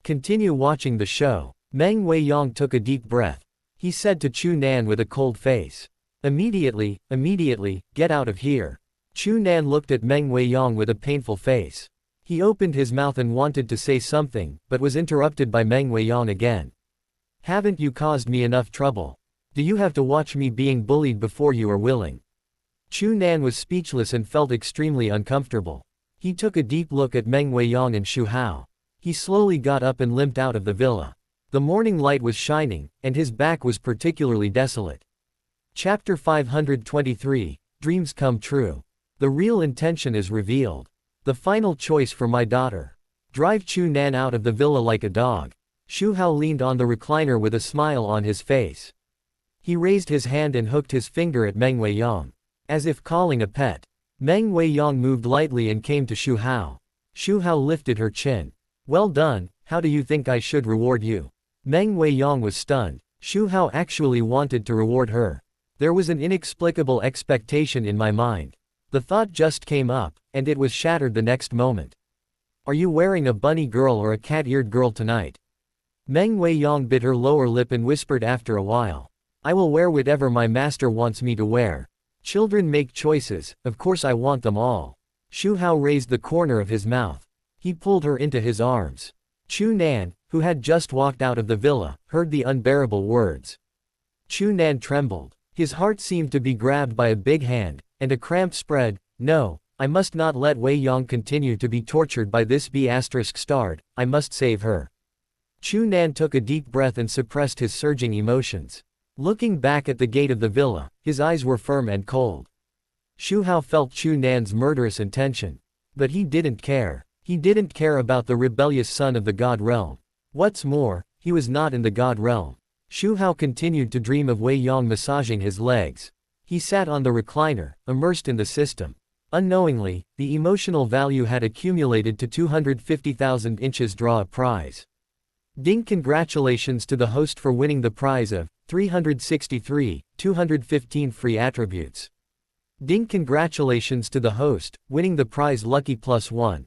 continue watching the show. Meng Weiyang took a deep breath. He said to Chu Nan with a cold face. Immediately, get out of here. Chu Nan looked at Meng Weiyang with a painful face. He opened his mouth and wanted to say something, but was interrupted by Meng Weiyang again. Haven't you caused me enough trouble? Do you have to watch me being bullied before you are willing? Chu Nan was speechless and felt extremely uncomfortable. He took a deep look at Meng Weiyang and Xu Hao. He slowly got up and limped out of the villa. The morning light was shining, and his back was particularly desolate. Chapter 523, Dreams Come True. The real intention is revealed. The final choice for my daughter. Drive Chu Nan out of the villa like a dog. Xu Hao leaned on the recliner with a smile on his face. He raised his hand and hooked his finger at Meng Weiyang, as if calling a pet. Meng Weiyang moved lightly and came to Xu Hao. Xu Hao lifted her chin. Well done, how do you think I should reward you? Meng Weiyang was stunned. Xu Hao actually wanted to reward her. There was an inexplicable expectation in my mind. The thought just came up, and it was shattered the next moment. Are you wearing a bunny girl or a cat-eared girl tonight? Meng Weiyang bit her lower lip and whispered after a while. I will wear whatever my master wants me to wear. Children make choices, of course I want them all. Xu Hao raised the corner of his mouth. He pulled her into his arms. Chu Nan, who had just walked out of the villa, heard the unbearable words. Chu Nan trembled. His heart seemed to be grabbed by a big hand, and a cramp spread. No, I must not let Weiyang continue to be tortured by this B*****. I must save her. Chu Nan took a deep breath and suppressed his surging emotions. Looking back at the gate of the villa, his eyes were firm and cold. Xu Hao felt Chu Nan's murderous intention. But he didn't care. He didn't care about the rebellious son of the God realm. What's more, he was not in the God realm. Xu Hao continued to dream of Weiyang massaging his legs. He sat on the recliner, immersed in the system. Unknowingly, the emotional value had accumulated to 250,000 inches. Draw a prize. Ding! Congratulations to the host for winning the prize of 363, 215 free attributes. Ding! Congratulations to the host, winning the prize Lucky +1.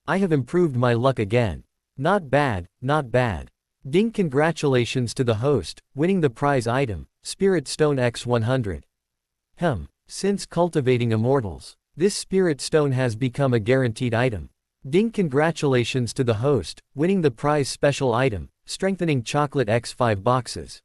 I have improved my luck again. Not bad, not bad. Ding! Congratulations to the host, winning the prize item, Spirit Stone X100. Since cultivating immortals, this Spirit Stone has become a guaranteed item. Ding! Congratulations to the host, winning the prize special item, Strengthening Chocolate X5 boxes.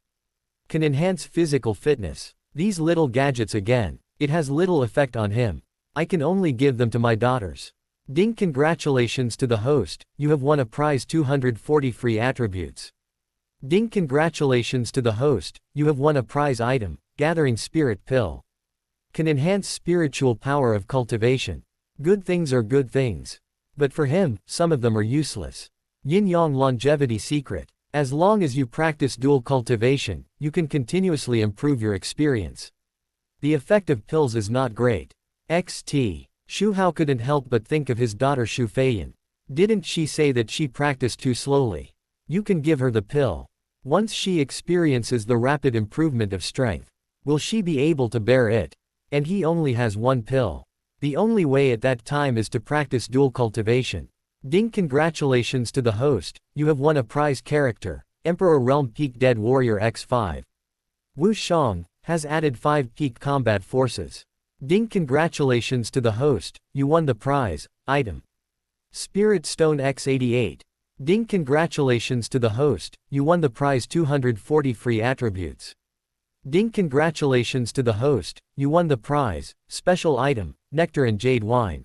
Can enhance physical fitness. These little gadgets again. It has little effect on him. I can only give them to my daughters. Ding! Congratulations to the host, you have won a prize 240 free attributes. Ding! Congratulations to the host, you have won a prize item, Gathering Spirit Pill. Can enhance spiritual power of cultivation. Good things are good things. But for him, some of them are useless. Yin-Yang Longevity Secret. As long as you practice dual cultivation, you can continuously improve your experience. The effect of pills is not great. XT. Xu Hao couldn't help but think of his daughter Xu Feiyan. Didn't she say that she practiced too slowly? You can give her the pill. Once she experiences the rapid improvement of strength, will she be able to bear it? And he only has one pill. The only way at that time is to practice dual cultivation. Ding! Congratulations to the host, you have won a prize character, Emperor Realm Peak Dead Warrior X5. Wu Shang has added 5 peak combat forces. Ding! Congratulations to the host, you won the prize item, Spirit Stone X88. Ding! Congratulations to the host, you won the prize 240 free attributes. Ding! Congratulations to the host, you won the prize special item, Nectar and Jade Wine.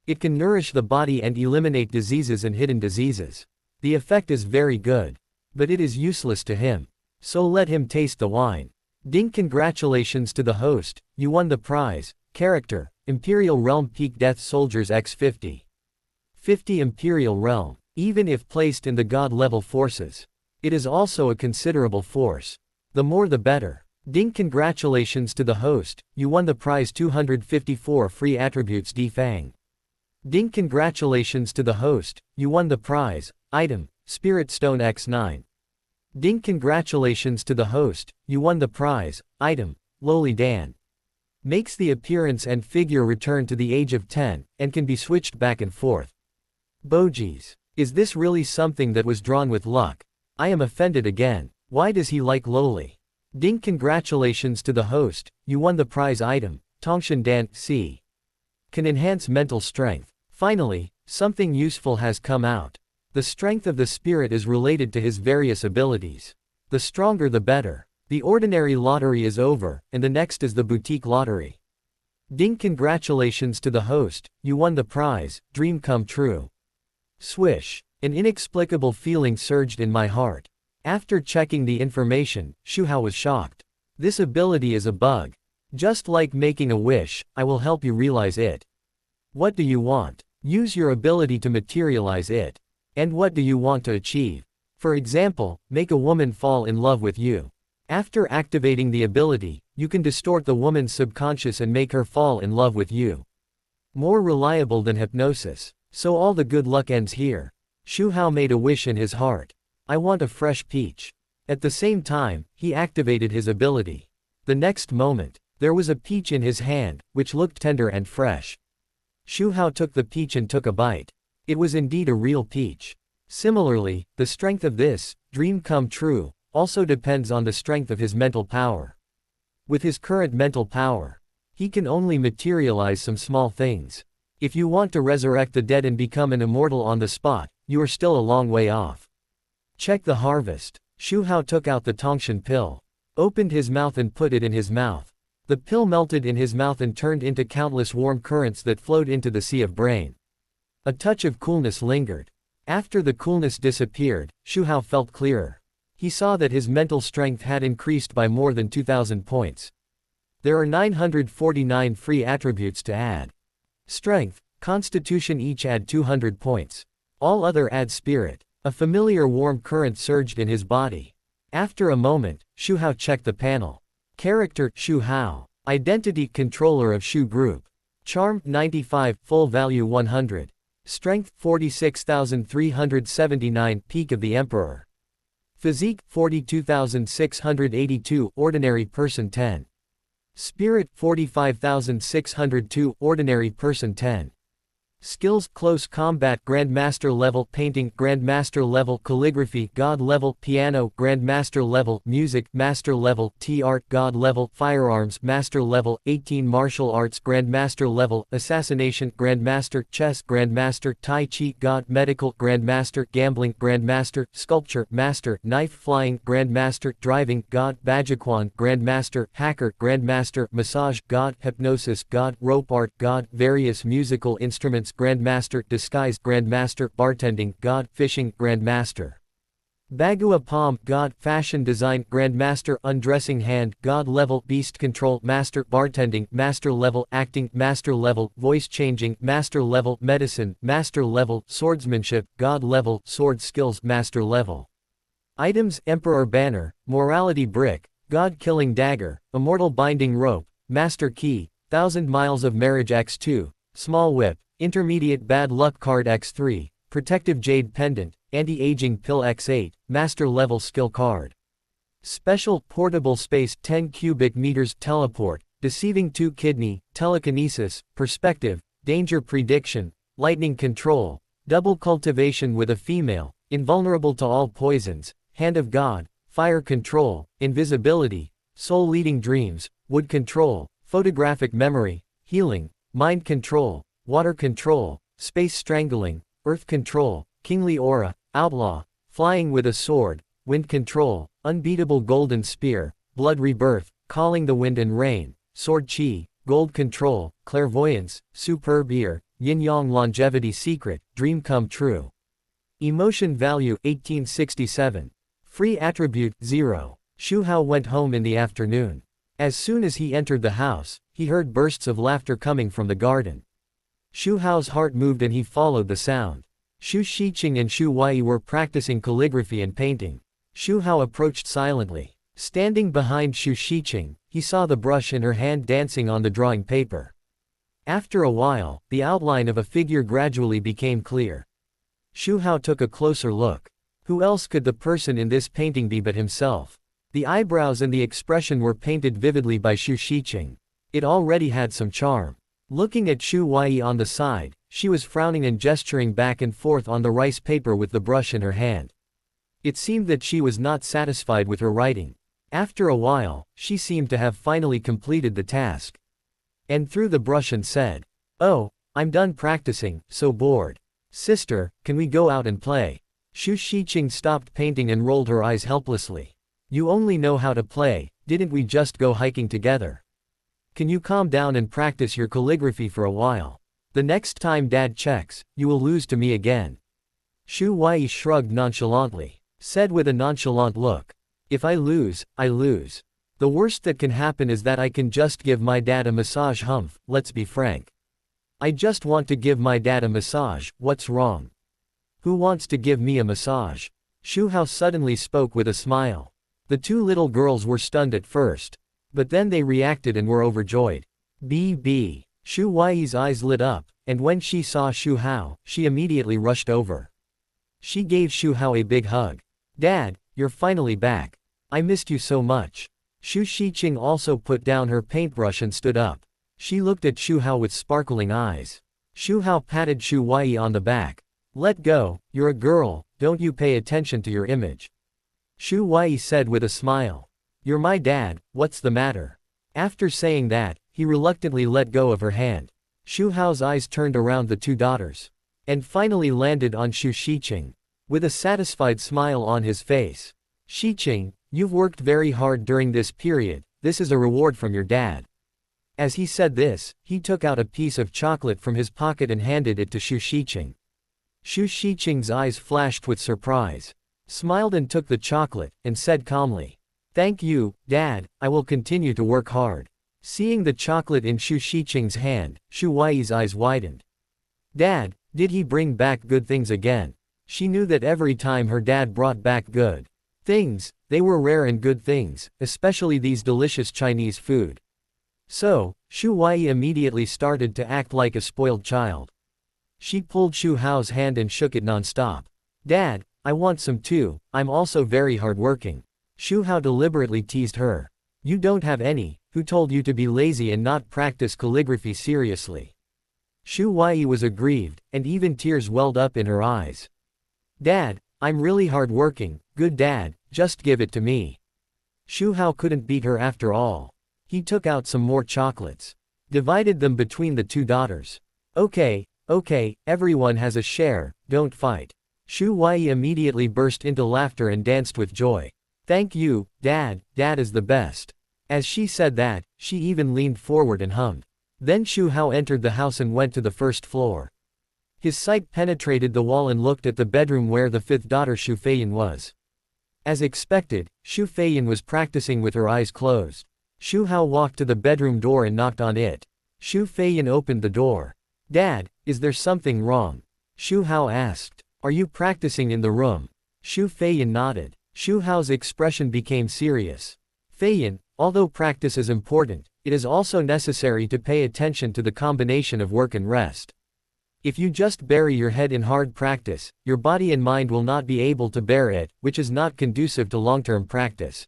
It can nourish the body and eliminate diseases and hidden diseases. The effect is very good. But it is useless to him. So let him taste the wine. Ding! Congratulations to the host, you won the prize character, Imperial Realm Peak Death Soldiers X50. 50 Imperial Realm. Even if placed in the God level forces, it is also a considerable force. The more the better. Ding! Congratulations to the host, you won the prize 254 free attributes Defang. Ding! Congratulations to the host, you won the prize item, Spirit Stone X9. Ding! Congratulations to the host, you won the prize item, Loli Dan. Makes the appearance and figure return to the age of 10, and can be switched back and forth. Bogeys. Is this really something that was drawn with luck? I am offended again. Why does he like loli? Ding, congratulations to the host, you won the prize item, Tongshan Dan C. Can enhance mental strength. Finally, something useful has come out. The strength of the spirit is related to his various abilities. The stronger the better. The ordinary lottery is over, and the next is the boutique lottery. Ding, congratulations to the host, you won the prize, dream come true. Swish. An inexplicable feeling surged in my heart. After checking the information, Xu Hao was shocked. This ability is a bug. Just like making a wish, I will help you realize it. What do you want? Use your ability to materialize it. And what do you want to achieve? For example, make a woman fall in love with you. After activating the ability, you can distort the woman's subconscious and make her fall in love with you. More reliable than hypnosis. So all the good luck ends here. Xu Hao made a wish in his heart. I want a fresh peach. At the same time, he activated his ability. The next moment, there was a peach in his hand, which looked tender and fresh. Xu Hao took the peach and took a bite. It was indeed a real peach. Similarly, the strength of this dream come true also depends on the strength of his mental power. With his current mental power, he can only materialize some small things. If you want to resurrect the dead and become an immortal on the spot, you are still a long way off. Check the harvest. Xu Hao took out the Tongshan pill, opened his mouth and put it in his mouth. The pill melted in his mouth and turned into countless warm currents that flowed into the sea of brain. A touch of coolness lingered. After the coolness disappeared, Xu Hao felt clearer. He saw that his mental strength had increased by more than 2,000 points. There are 949 free attributes to add. Strength, Constitution each add 200 points. All other add spirit. A familiar warm current surged in his body. After a moment, Xu Hao checked the panel. Character, Xu Hao. Identity, controller of Xu Group. Charm, 95, full value 100. Strength, 46,379, peak of the Emperor. Physique, 42,682, ordinary person 10. Spirit, 45,602, ordinary person 10. Skills, close combat, Grandmaster level, painting, Grandmaster level, calligraphy, God level, piano, Grandmaster level, music, Master level, T-art, God level, firearms, Master level, 18 martial arts, Grandmaster level, assassination, Grandmaster, chess, Grandmaster, Tai Chi, God, medical, Grandmaster, gambling, Grandmaster, sculpture, Master, knife, flying, Grandmaster, driving, God, Bajiquan, Grandmaster, hacker, Grandmaster, massage, God, hypnosis, God, rope art, God, various musical instruments, Grandmaster, disguise, Grandmaster, bartending, God, fishing, Grandmaster. Bagua palm, God, fashion design, Grandmaster, undressing hand, God level, beast control, Master, bartending, Master level, acting, Master level, voice changing, Master level, medicine, Master level, swordsmanship, God level, sword skills, Master level. Items, Emperor banner, morality brick, God killing dagger, immortal binding rope, Master key, 1000 miles of marriage x2, small whip, intermediate bad luck card x3, protective jade pendant, anti-aging pill x8, master level skill card. Special portable space 10 cubic meters teleport, deceiving 2 kidney, telekinesis, perspective, danger prediction, lightning control, double cultivation with a female, invulnerable to all poisons, hand of God, fire control, invisibility, soul leading dreams, wood control, photographic memory, healing, mind control, water control, space strangling, earth control, kingly aura, outlaw, flying with a sword, wind control, unbeatable golden spear, blood rebirth, calling the wind and rain, sword chi, gold control, clairvoyance, superb ear, yin-yang longevity secret, dream come true. Emotion value 1867. Free attribute 0. Xu Hao went home in the afternoon. As soon as he entered the house, he heard bursts of laughter coming from the garden. Xu Hao's heart moved and he followed the sound. Xu Shiqing and Xu Wei were practicing calligraphy and painting. Xu Hao approached silently. Standing behind Xu Shiqing, he saw the brush in her hand dancing on the drawing paper. After a while, the outline of a figure gradually became clear. Xu Hao took a closer look. Who else could the person in this painting be but himself? The eyebrows and the expression were painted vividly by Xu Shiqing. It already had some charm. Looking at Xu Wei on the side, she was frowning and gesturing back and forth on the rice paper with the brush in her hand. It seemed that she was not satisfied with her writing. After a while, she seemed to have finally completed the task. And threw the brush and said, "Oh, I'm done practicing, so bored. Sister, can we go out and play?" Xu Shiqing stopped painting and rolled her eyes helplessly. "You only know how to play, didn't we just go hiking together? Can you calm down and practice your calligraphy for a while? The next time Dad checks, you will lose to me again." Xu Huayi shrugged nonchalantly, said with a nonchalant look, "If I lose, I lose. The worst that can happen is that I can just give my dad a massage. Humph, let's be frank. I just want to give my dad a massage, what's wrong? Who wants to give me a massage?" Xu Hao suddenly spoke with a smile. The two little girls were stunned at first. But then they reacted and were overjoyed. BB. Xu Huayi's eyes lit up, and when she saw Xu Hao, she immediately rushed over. She gave Xu Hao a big hug. "Dad, you're finally back. I missed you so much." Xu Shiqing also put down her paintbrush and stood up. She looked at Xu Hao with sparkling eyes. Xu Hao patted Xu Huayi on the back. "Let go, you're a girl, don't you pay attention to your image." Xu Huayi said with a smile. "You're my dad, what's the matter?" After saying that, he reluctantly let go of her hand. Xu Hao's eyes turned around the two daughters. And finally landed on Xu Shiqing. With a satisfied smile on his face. "Shiqing, you've worked very hard during this period, this is a reward from your dad." As he said this, he took out a piece of chocolate from his pocket and handed it to Xu Shiqing. Xu Shiqing's eyes flashed with surprise. Smiled and took the chocolate, and said calmly, "Thank you, Dad, I will continue to work hard." Seeing the chocolate in Xu Shiqing's hand, Xu Huayi's eyes widened. "Dad, did he bring back good things again?" She knew that every time her dad brought back good things, they were rare and good things, especially these delicious Chinese food. So, Xu Huayi immediately started to act like a spoiled child. She pulled Xu Hao's hand and shook it non-stop. "Dad, I want some too, I'm also very hardworking." Xu Hao deliberately teased her. "You don't have any, who told you to be lazy and not practice calligraphy seriously?" Xu Huayi was aggrieved, and even tears welled up in her eyes. "Dad, I'm really hardworking, good dad, just give it to me." Xu Hao couldn't beat her after all. He took out some more chocolates. Divided them between the two daughters. Okay, everyone has a share, don't fight." Xu Huayi immediately burst into laughter and danced with joy. "Thank you, Dad, Dad is the best." As she said that, she even leaned forward and hummed. Then Xu Hao entered the house and went to the first floor. His sight penetrated the wall and looked at the bedroom where the fifth daughter Xu Feiyan was. As expected, Xu Feiyan was practicing with her eyes closed. Xu Hao walked to the bedroom door and knocked on it. Xu Feiyan opened the door. "Dad, is there something wrong?" Xu Hao asked. "Are you practicing in the room?" Xu Feiyan nodded. Xu Hao's expression became serious. "Feiyan, although practice is important, it is also necessary to pay attention to the combination of work and rest. If you just bury your head in hard practice, your body and mind will not be able to bear it, which is not conducive to long-term practice."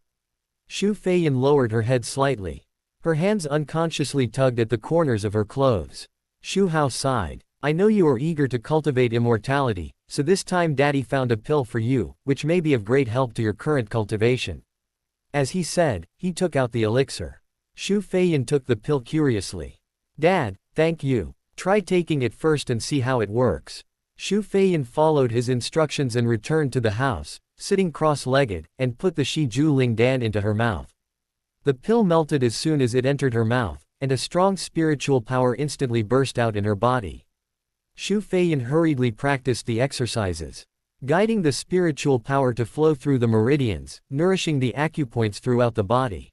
Xu Feiyan lowered her head slightly. Her hands unconsciously tugged at the corners of her clothes. Xu Hao sighed. "I know you are eager to cultivate immortality, so this time Daddy found a pill for you, which may be of great help to your current cultivation." As he said, he took out the elixir. Xu Feiyan took the pill curiously. "Dad, thank you. Try taking it first and see how it works." Xu Feiyan followed his instructions and returned to the house, sitting cross-legged, and put the Shi Ju Ling Dan into her mouth. The pill melted as soon as it entered her mouth, and a strong spiritual power instantly burst out in her body. Xu Feiyan hurriedly practiced the exercises, guiding the spiritual power to flow through the meridians, nourishing the acupoints throughout the body.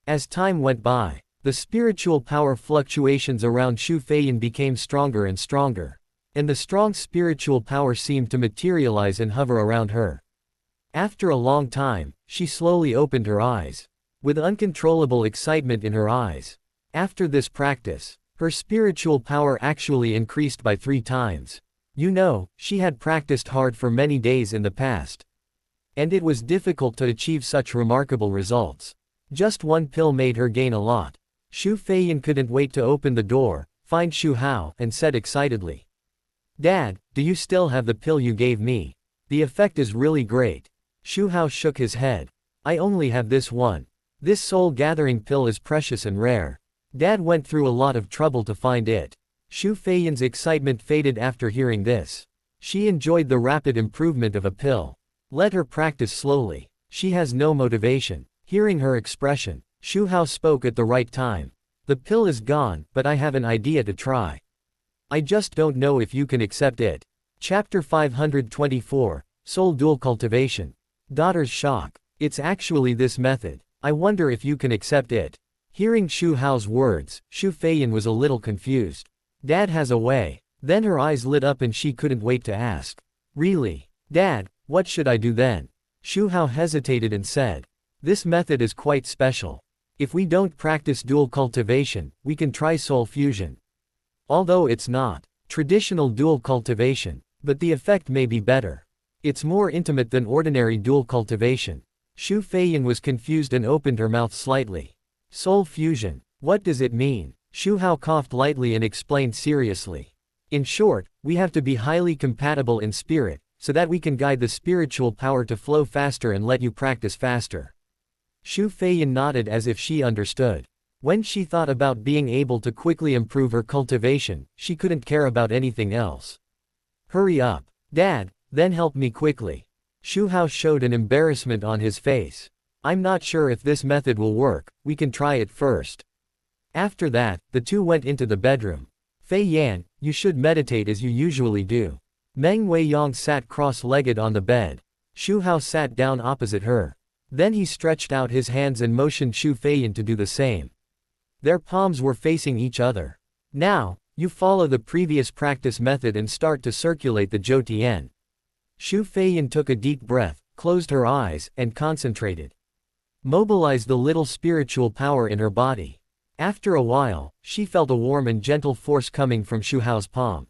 As time went by, the spiritual power fluctuations around Xu Feiyan became stronger and stronger, and the strong spiritual power seemed to materialize and hover around her. After a long time, she slowly opened her eyes, with uncontrollable excitement in her eyes. After this practice, her spiritual power actually increased by 3 times. You know, she had practiced hard for many days in the past. And it was difficult to achieve such remarkable results. Just one pill made her gain a lot. Xu Feiyan couldn't wait to open the door, find Xu Hao, and said excitedly, "Dad, do you still have the pill you gave me? The effect is really great." Xu Hao shook his head. I only have this one. This soul-gathering pill is precious and rare. Dad went through a lot of trouble to find it. Xu Feiyan's excitement faded after hearing this. She enjoyed the rapid improvement of a pill. Let her practice slowly. She has no motivation. Hearing her expression, Xu Hao spoke at the right time. The pill is gone, but I have an idea to try. I just don't know if you can accept it. Chapter 524, Soul Dual Cultivation. Daughter's shock. It's actually this method. I wonder if you can accept it. Hearing Xu Hao's words, Xu Feiyan was a little confused. Dad has a way. Then her eyes lit up and she couldn't wait to ask. Really? Dad, what should I do then? Xu Hao hesitated and said. This method is quite special. If we don't practice dual cultivation, we can try soul fusion. Although it's not traditional dual cultivation, but the effect may be better. It's more intimate than ordinary dual cultivation. Xu Feiyan was confused and opened her mouth slightly. Soul fusion. What does it mean? Xu Hao coughed lightly and explained seriously. In short, we have to be highly compatible in spirit, so that we can guide the spiritual power to flow faster and let you practice faster. Xu Feiyan nodded as if she understood. When she thought about being able to quickly improve her cultivation, she couldn't care about anything else. Hurry up. Dad, then help me quickly. Xu Hao showed an embarrassment on his face. I'm not sure if this method will work, we can try it first. After that, the two went into the bedroom. Fei Yan, you should meditate as you usually do. Meng Weiyang sat cross-legged on the bed. Xu Hao sat down opposite her. Then he stretched out his hands and motioned Xu Feiyan to do the same. Their palms were facing each other. Now, you follow the previous practice method and start to circulate the Zhou Tian. Xu Feiyan took a deep breath, closed her eyes, and concentrated. Mobilized the little spiritual power in her body. After a while, she felt a warm and gentle force coming from Xu Hao's palm.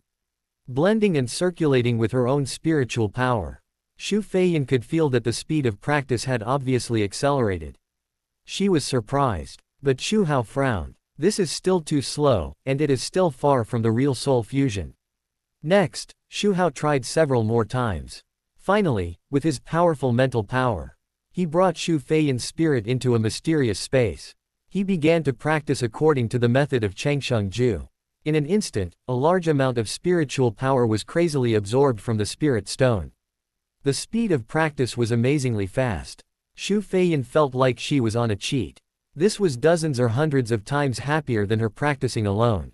Blending and circulating with her own spiritual power. Xu Feiyan could feel that the speed of practice had obviously accelerated. She was surprised, but Xu Hao frowned. This is still too slow, and it is still far from the real soul fusion. Next, Xu Hao tried several more times. Finally, with his powerful mental power, he brought Xu Feiyan's spirit into a mysterious space. He began to practice according to the method of Changsheng Ju. In an instant, a large amount of spiritual power was crazily absorbed from the spirit stone. The speed of practice was amazingly fast. Xu Feiyan felt like she was on a cheat. This was dozens or hundreds of times happier than her practicing alone.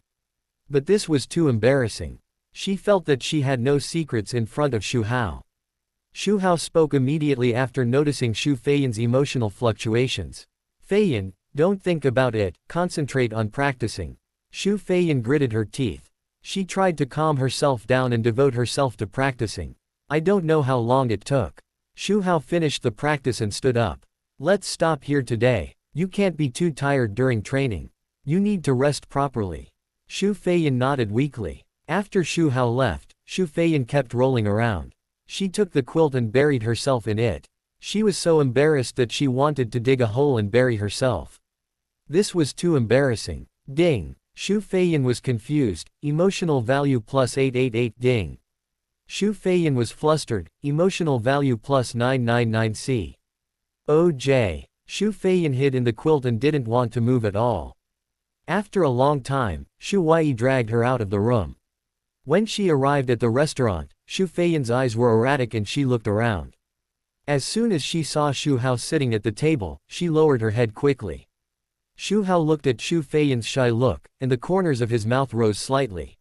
But this was too embarrassing. She felt that she had no secrets in front of Xu Hao. Xu Hao spoke immediately after noticing Xu Feiyan's emotional fluctuations. Feiyan, don't think about it, concentrate on practicing. Xu Feiyan gritted her teeth. She tried to calm herself down and devote herself to practicing. I don't know how long it took. Xu Hao finished the practice and stood up. Let's stop here today. You can't be too tired during training. You need to rest properly. Xu Feiyan nodded weakly. After Xu Hao left, Xu Feiyan kept rolling around. She took the quilt and buried herself in it. She was so embarrassed that she wanted to dig a hole and bury herself. This was too embarrassing. Ding. Xu Feiyan was confused. Emotional value plus 888 ding. Xu Feiyan was flustered. Emotional value plus 999C. OJ. Xu Feiyan hid in the quilt and didn't want to move at all. After a long time, Xu Wei dragged her out of the room. When she arrived at the restaurant, Xu Feiyan's eyes were erratic and she looked around. As soon as she saw Xu Hao sitting at the table, she lowered her head quickly. Xu Hao looked at Xu Feiyan's shy look, and the corners of his mouth rose slightly.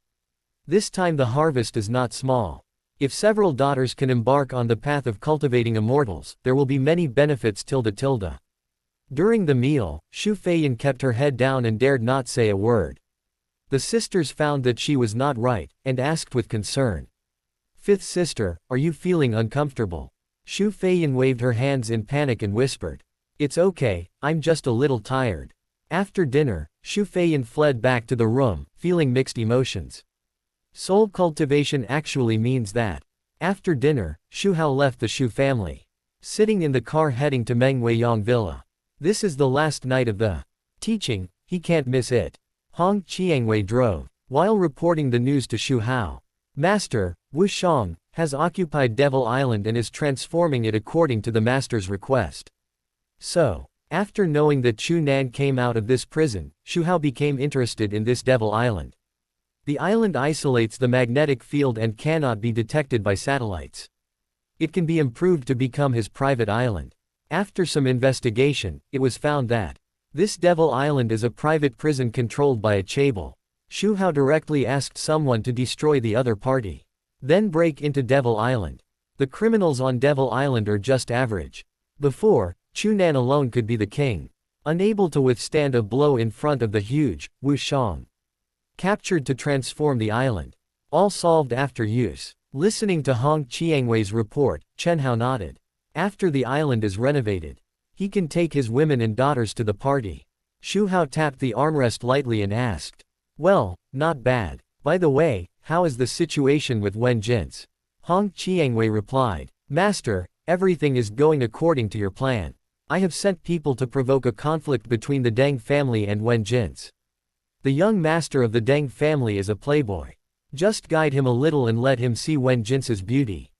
This time the harvest is not small. If several daughters can embark on the path of cultivating immortals, there will be many benefits tilde. During the meal, Xu Feiyan kept her head down and dared not say a word. The sisters found that she was not right, and asked with concern. Fifth sister, are you feeling uncomfortable? Xu Feiyan waved her hands in panic and whispered. It's okay, I'm just a little tired. After dinner, Xu Feiyan fled back to the room, feeling mixed emotions. Soul cultivation actually means that. After dinner, Xu Hao left the Xu family. Sitting in the car heading to Meng Weiyang Villa. This is the last night of the teaching, he can't miss it. Hong Qiangwei drove. While reporting the news to Xu Hao. Master, Wu Shang, has occupied Devil Island and is transforming it according to the master's request. So, after knowing that Chu Nan came out of this prison, Xu Hao became interested in this Devil Island. The island isolates the magnetic field and cannot be detected by satellites. It can be improved to become his private island. After some investigation, it was found that this Devil Island is a private prison controlled by a chaebol. Xu Hao directly asked someone to destroy the other party. Then break into Devil Island. The criminals on Devil Island are just average. Before, Chu Nan alone could be the king. Unable to withstand a blow in front of the huge Wu Shang. Captured to transform the island. All solved after use. Listening to Hong Qiangwei's report, Chen Hao nodded. After the island is renovated, he can take his women and daughters to the party. Xu Hao tapped the armrest lightly and asked. Well, not bad. By the way, how is the situation with Wen Jin's? Hong Qiangwei replied. Master, everything is going according to your plan. I have sent people to provoke a conflict between the Deng family and Wen Jin's. The young master of the Deng family is a playboy. Just guide him a little and let him see Wen Jin's beauty.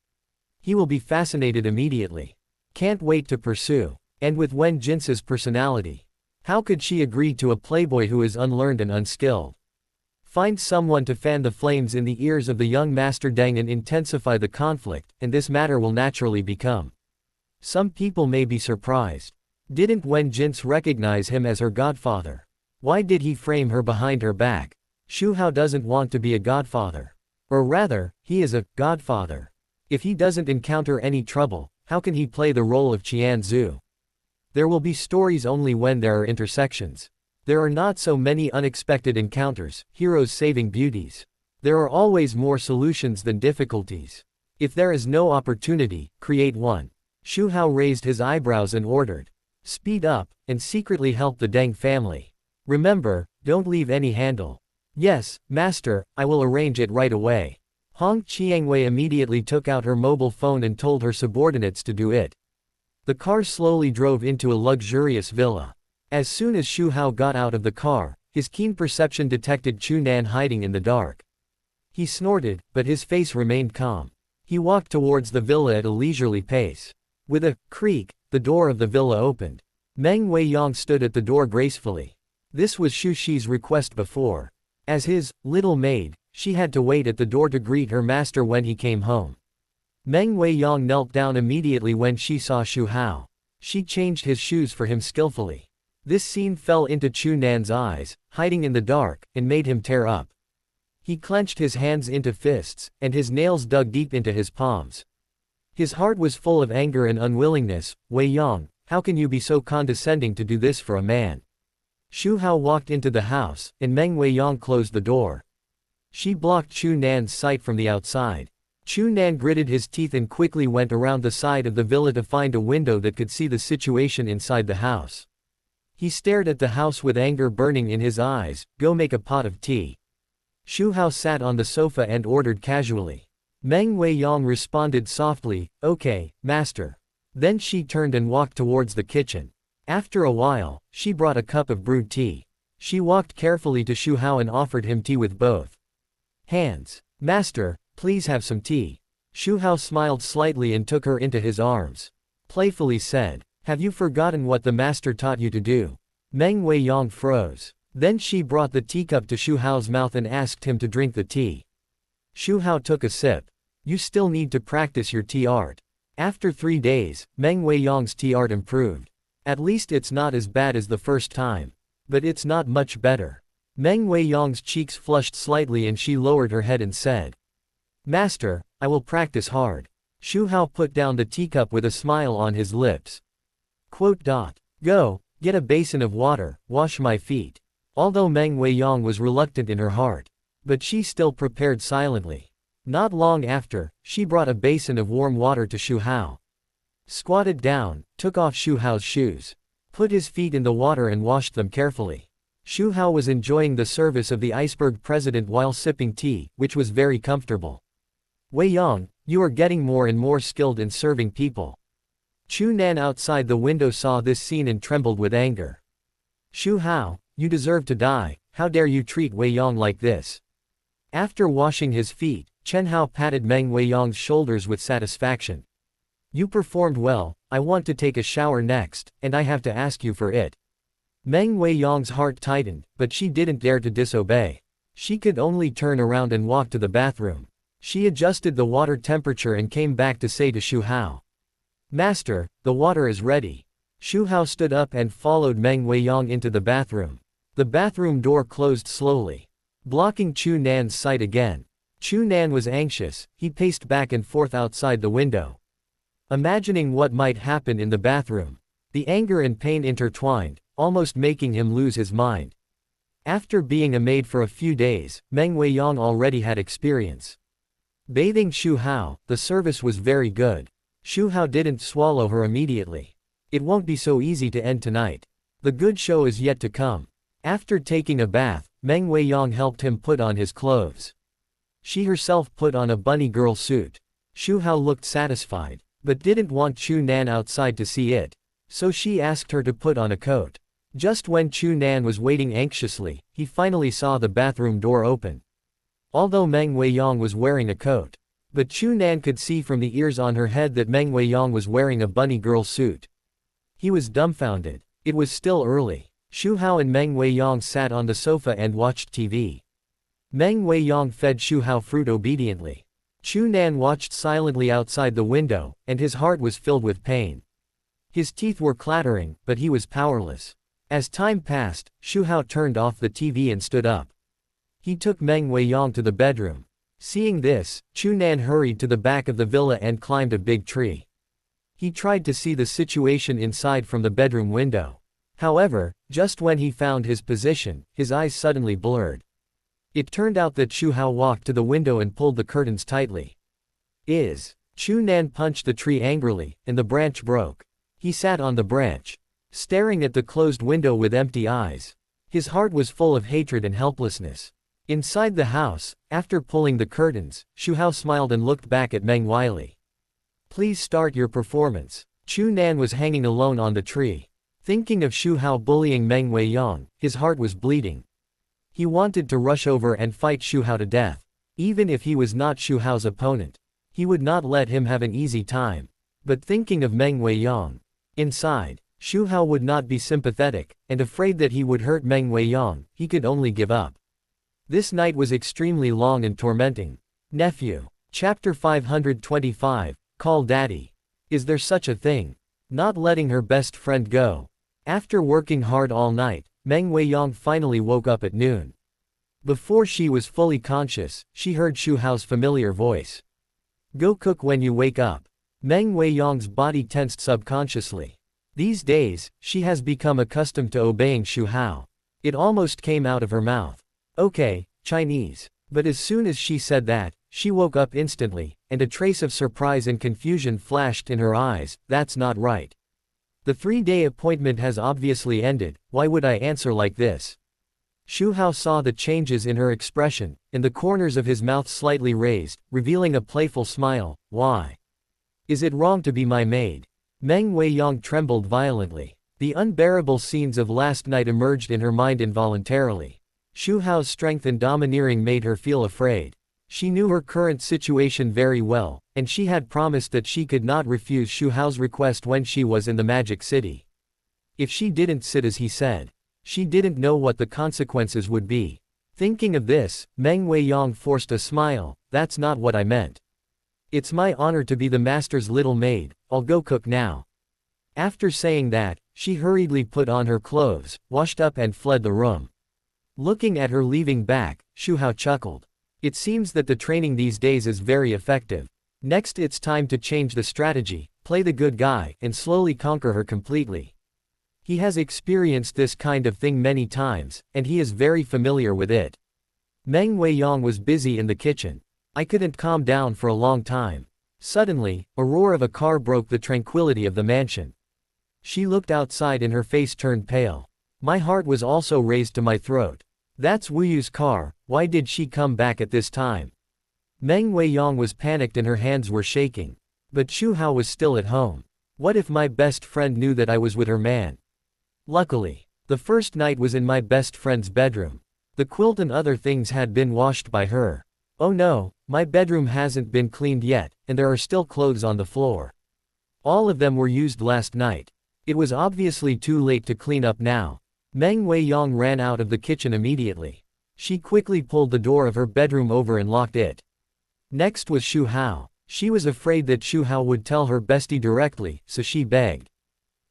He will be fascinated immediately. Can't wait to pursue. And with Wen Jin's personality, how could she agree to a playboy who is unlearned and unskilled? Find someone to fan the flames in the ears of the young master Deng and intensify the conflict, and this matter will naturally become. Some people may be surprised. Didn't Wen Jin's recognize him as her godfather? Why did he frame her behind her back? Xu Hao doesn't want to be a godfather. Or rather, he is a godfather. If he doesn't encounter any trouble, how can he play the role of Qian Zhu? There will be stories only when there are intersections. There are not so many unexpected encounters, heroes saving beauties. There are always more solutions than difficulties. If there is no opportunity, create one. Xu Hao raised his eyebrows and ordered. Speed up, and secretly help the Deng family. Remember, don't leave any handle. Yes, master, I will arrange it right away. Hong Qiangwei immediately took out her mobile phone and told her subordinates to do it. The car slowly drove into a luxurious villa. As soon as Xu Hao got out of the car, his keen perception detected Chu Nan hiding in the dark. He snorted, but his face remained calm. He walked towards the villa at a leisurely pace. With a creak, the door of the villa opened. Meng Weiyang stood at the door gracefully. This was Xu Shi's request before. As his little maid, she had to wait at the door to greet her master when he came home. Meng Weiyang knelt down immediately when she saw Xu Hao. She changed his shoes for him skillfully. This scene fell into Chu Nan's eyes, hiding in the dark, and made him tear up. He clenched his hands into fists, and his nails dug deep into his palms. His heart was full of anger and unwillingness. Weiyang, how can you be so condescending to do this for a man? Xu Hao walked into the house, and Meng Weiyang closed the door. She blocked Chu Nan's sight from the outside. Chu Nan gritted his teeth and quickly went around the side of the villa to find a window that could see the situation inside the house. He stared at the house with anger burning in his eyes. Go make a pot of tea. Xu Hao sat on the sofa and ordered casually. Meng Weiyang responded softly, okay, master. Then she turned and walked towards the kitchen. After a while, she brought a cup of brewed tea. She walked carefully to Xu Hao and offered him tea with both hands. Master, please have some tea. Xu Hao smiled slightly and took her into his arms. Playfully said, have you forgotten what the master taught you to do? Meng Weiyang froze. Then she brought the teacup to Xu Hao's mouth and asked him to drink the tea. Xu Hao took a sip. You still need to practice your tea art. After 3 days, Meng Weiyang's tea art improved. At least it's not as bad as the first time. But it's not much better. Meng Weiyang's cheeks flushed slightly and she lowered her head and said, Master, I will practice hard. Xu Hao put down the teacup with a smile on his lips. Go, get a basin of water, wash my feet. Although Meng Weiyang was reluctant in her heart. But she still prepared silently. Not long after, she brought a basin of warm water to Xu Hao. Squatted down, took off Xu Hao's shoes. Put his feet in the water and washed them carefully. Xu Hao was enjoying the service of the iceberg president while sipping tea, which was very comfortable. Weiyang, you are getting more and more skilled in serving people. Chu Nan outside the window saw this scene and trembled with anger. Xu Hao, you deserve to die, how dare you treat Weiyang like this? After washing his feet, Chen Hao patted Meng Weiyang's shoulders with satisfaction. You performed well, I want to take a shower next, and I have to ask you for it. Meng Weiyang's heart tightened, but she didn't dare to disobey. She could only turn around and walk to the bathroom. She adjusted the water temperature and came back to say to Xu Hao. Master, the water is ready. Xu Hao stood up and followed Meng Weiyang into the bathroom. The bathroom door closed slowly, blocking Chu Nan's sight again. Chu Nan was anxious, he paced back and forth outside the window, imagining what might happen in the bathroom. The anger and pain intertwined, almost making him lose his mind. After being a maid for a few days, Meng Weiyang already had experience bathing Xu Hao. The service was very good. Xu Hao didn't swallow her immediately. It won't be so easy to end tonight. The good show is yet to come. After taking a bath, Meng Weiyang helped him put on his clothes. She herself put on a bunny girl suit. Xu Hao looked satisfied, but didn't want Chu Nan outside to see it, so she asked her to put on a coat. Just when Chu Nan was waiting anxiously, he finally saw the bathroom door open. Although Meng Weiyang was wearing a coat, but Chu Nan could see from the ears on her head that Meng Weiyang was wearing a bunny girl suit. He was dumbfounded. It was still early. Xu Hao and Meng Weiyang sat on the sofa and watched TV. Meng Weiyang fed Xu Hao fruit obediently. Chu Nan watched silently outside the window, and his heart was filled with pain. His teeth were clattering, but he was powerless. As time passed, Xu Hao turned off the TV and stood up. He took Meng Weiyang to the bedroom. Seeing this, Chu Nan hurried to the back of the villa and climbed a big tree. He tried to see the situation inside from the bedroom window. However, just when he found his position, his eyes suddenly blurred. It turned out that Xu Hao walked to the window and pulled the curtains tightly. Chu Nan punched the tree angrily, and the branch broke. He sat on the branch, staring at the closed window with empty eyes. His heart was full of hatred and helplessness. Inside the house, after pulling the curtains, Xu Hao smiled and looked back at Meng Weili. Please start your performance. Chu Nan was hanging alone on the tree. Thinking of Xu Hao bullying Meng Weiyang, his heart was bleeding. He wanted to rush over and fight Xu Hao to death. Even if he was not Xu Hao's opponent, he would not let him have an easy time. But thinking of Meng Weiyang, inside, Xu Hao would not be sympathetic, and afraid that he would hurt Meng Weiyang, he could only give up. This night was extremely long and tormenting. Nephew. Chapter 525, Call Daddy. Is there such a thing? Not letting her best friend go. After working hard all night, Meng Weiyang finally woke up at noon. Before she was fully conscious, she heard Xu Hao's familiar voice. Go cook when you wake up. Meng Weiyang's body tensed subconsciously. These days, she has become accustomed to obeying Xu Hao. It almost came out of her mouth. Okay, Chinese. But as soon as she said that, she woke up instantly, and a trace of surprise and confusion flashed in her eyes. That's not right. The 3-day appointment has obviously ended, why would I answer like this? Xu Hao saw the changes in her expression, and the corners of his mouth slightly raised, revealing a playful smile. Why? Is it wrong to be my maid? Meng Weiyang trembled violently. The unbearable scenes of last night emerged in her mind involuntarily. Xu Hao's strength and domineering made her feel afraid. She knew her current situation very well, and she had promised that she could not refuse Xu Hao's request when she was in the Magic City. If she didn't sit as he said, she didn't know what the consequences would be. Thinking of this, Meng Weiyang forced a smile. That's not what I meant. It's my honor to be the master's little maid, I'll go cook now. After saying that, she hurriedly put on her clothes, washed up and fled the room. Looking at her leaving back, Xu Hao chuckled. It seems that the training these days is very effective. Next it's time to change the strategy, play the good guy, and slowly conquer her completely. He has experienced this kind of thing many times, and he is very familiar with it. Meng Weiyang was busy in the kitchen. I couldn't calm down for a long time. Suddenly, a roar of a car broke the tranquility of the mansion. She looked outside and her face turned pale. My heart was also raised to my throat. That's Wu Yu's car, why did she come back at this time? Meng Weiyang was panicked and her hands were shaking. But Xu Hao was still at home. What if my best friend knew that I was with her man? Luckily, the first night was in my best friend's bedroom. The quilt and other things had been washed by her. Oh no, My bedroom hasn't been cleaned yet, and there are still clothes on the floor. All of them were used last night. It was obviously too late to clean up now. Meng Weiyang ran out of the kitchen immediately. She quickly pulled the door of her bedroom over and locked it. Next was Xu Hao. She was afraid that Xu Hao would tell her bestie directly, so she begged.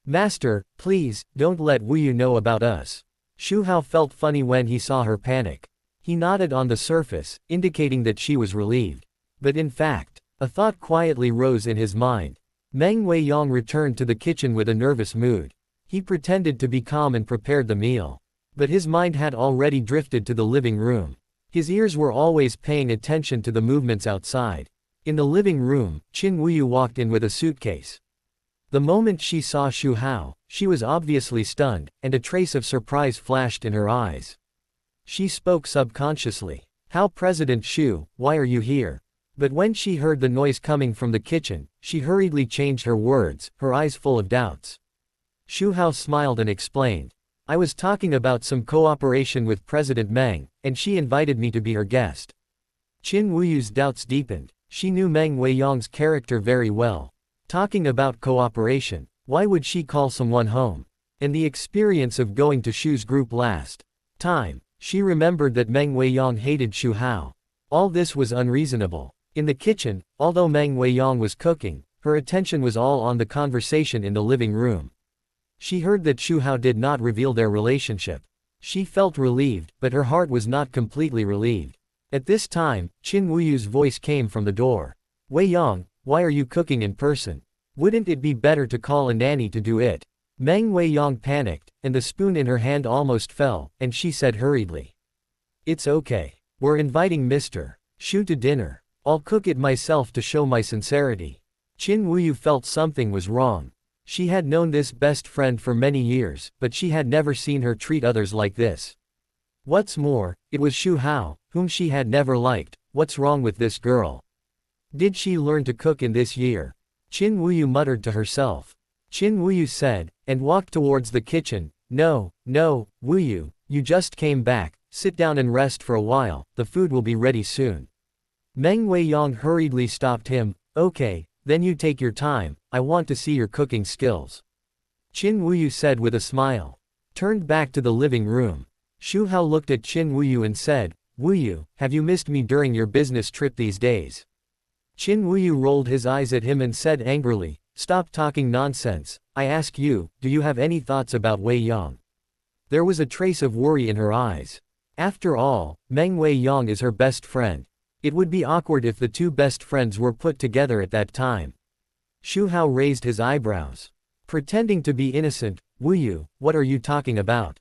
Master, please, don't let Wu Yu know about us. Xu Hao felt funny when he saw her panic. He nodded on the surface, indicating that she was relieved. But in fact, a thought quietly rose in his mind. Meng Weiyang returned to the kitchen with a nervous mood. He pretended to be calm and prepared the meal. But his mind had already drifted to the living room. His ears were always paying attention to the movements outside. In the living room, Qin Wuyu walked in with a suitcase. The moment she saw Xu Hao, she was obviously stunned, and a trace of surprise flashed in her eyes. She spoke subconsciously. How President Xu, why are you here? But when she heard the noise coming from the kitchen, she hurriedly changed her words, her eyes full of doubts. Xu Hao smiled and explained. I was talking about some cooperation with President Meng, and she invited me to be her guest. Qin Wuyu's doubts deepened. She knew Meng Weiyang's character very well. Talking about cooperation, why would she call someone home? And the experience of going to Xu's group last time, she remembered that Meng Weiyang hated Xu Hao. All this was unreasonable. In the kitchen, although Meng Weiyang was cooking, her attention was all on the conversation in the living room. She heard that Xu Hao did not reveal their relationship. She felt relieved, but her heart was not completely relieved. At this time, Qin Wuyu's voice came from the door. Weiyang, why are you cooking in person? Wouldn't it be better to call a nanny to do it? Meng Weiyang panicked, and the spoon in her hand almost fell, and she said hurriedly. It's okay. We're inviting Mr. Xu to dinner. I'll cook it myself to show my sincerity. Qin Wuyu felt something was wrong. She had known this best friend for many years, but she had never seen her treat others like this. What's more, it was Xu Hao, whom she had never liked. What's wrong with this girl? Did she learn to cook in this year? Qin Wuyu muttered to herself. Qin Wuyu said, and walked towards the kitchen. No, Wuyu, you just came back, sit down and rest for a while, the food will be ready soon. Meng Weiyang hurriedly stopped him. Okay, then you take your time, I want to see your cooking skills. Qin Wuyu said with a smile. Turned back to the living room. Xu Hao looked at Qin Wuyu and said, Wuyu, have you missed me during your business trip these days? Qin Wuyu rolled his eyes at him and said angrily, stop talking nonsense, I ask you, do you have any thoughts about Weiyang? There was a trace of worry in her eyes. After all, Meng Weiyang is her best friend. It would be awkward if the two best friends were put together at that time. Xu Hao raised his eyebrows. Pretending to be innocent, Wuyu, what are you talking about?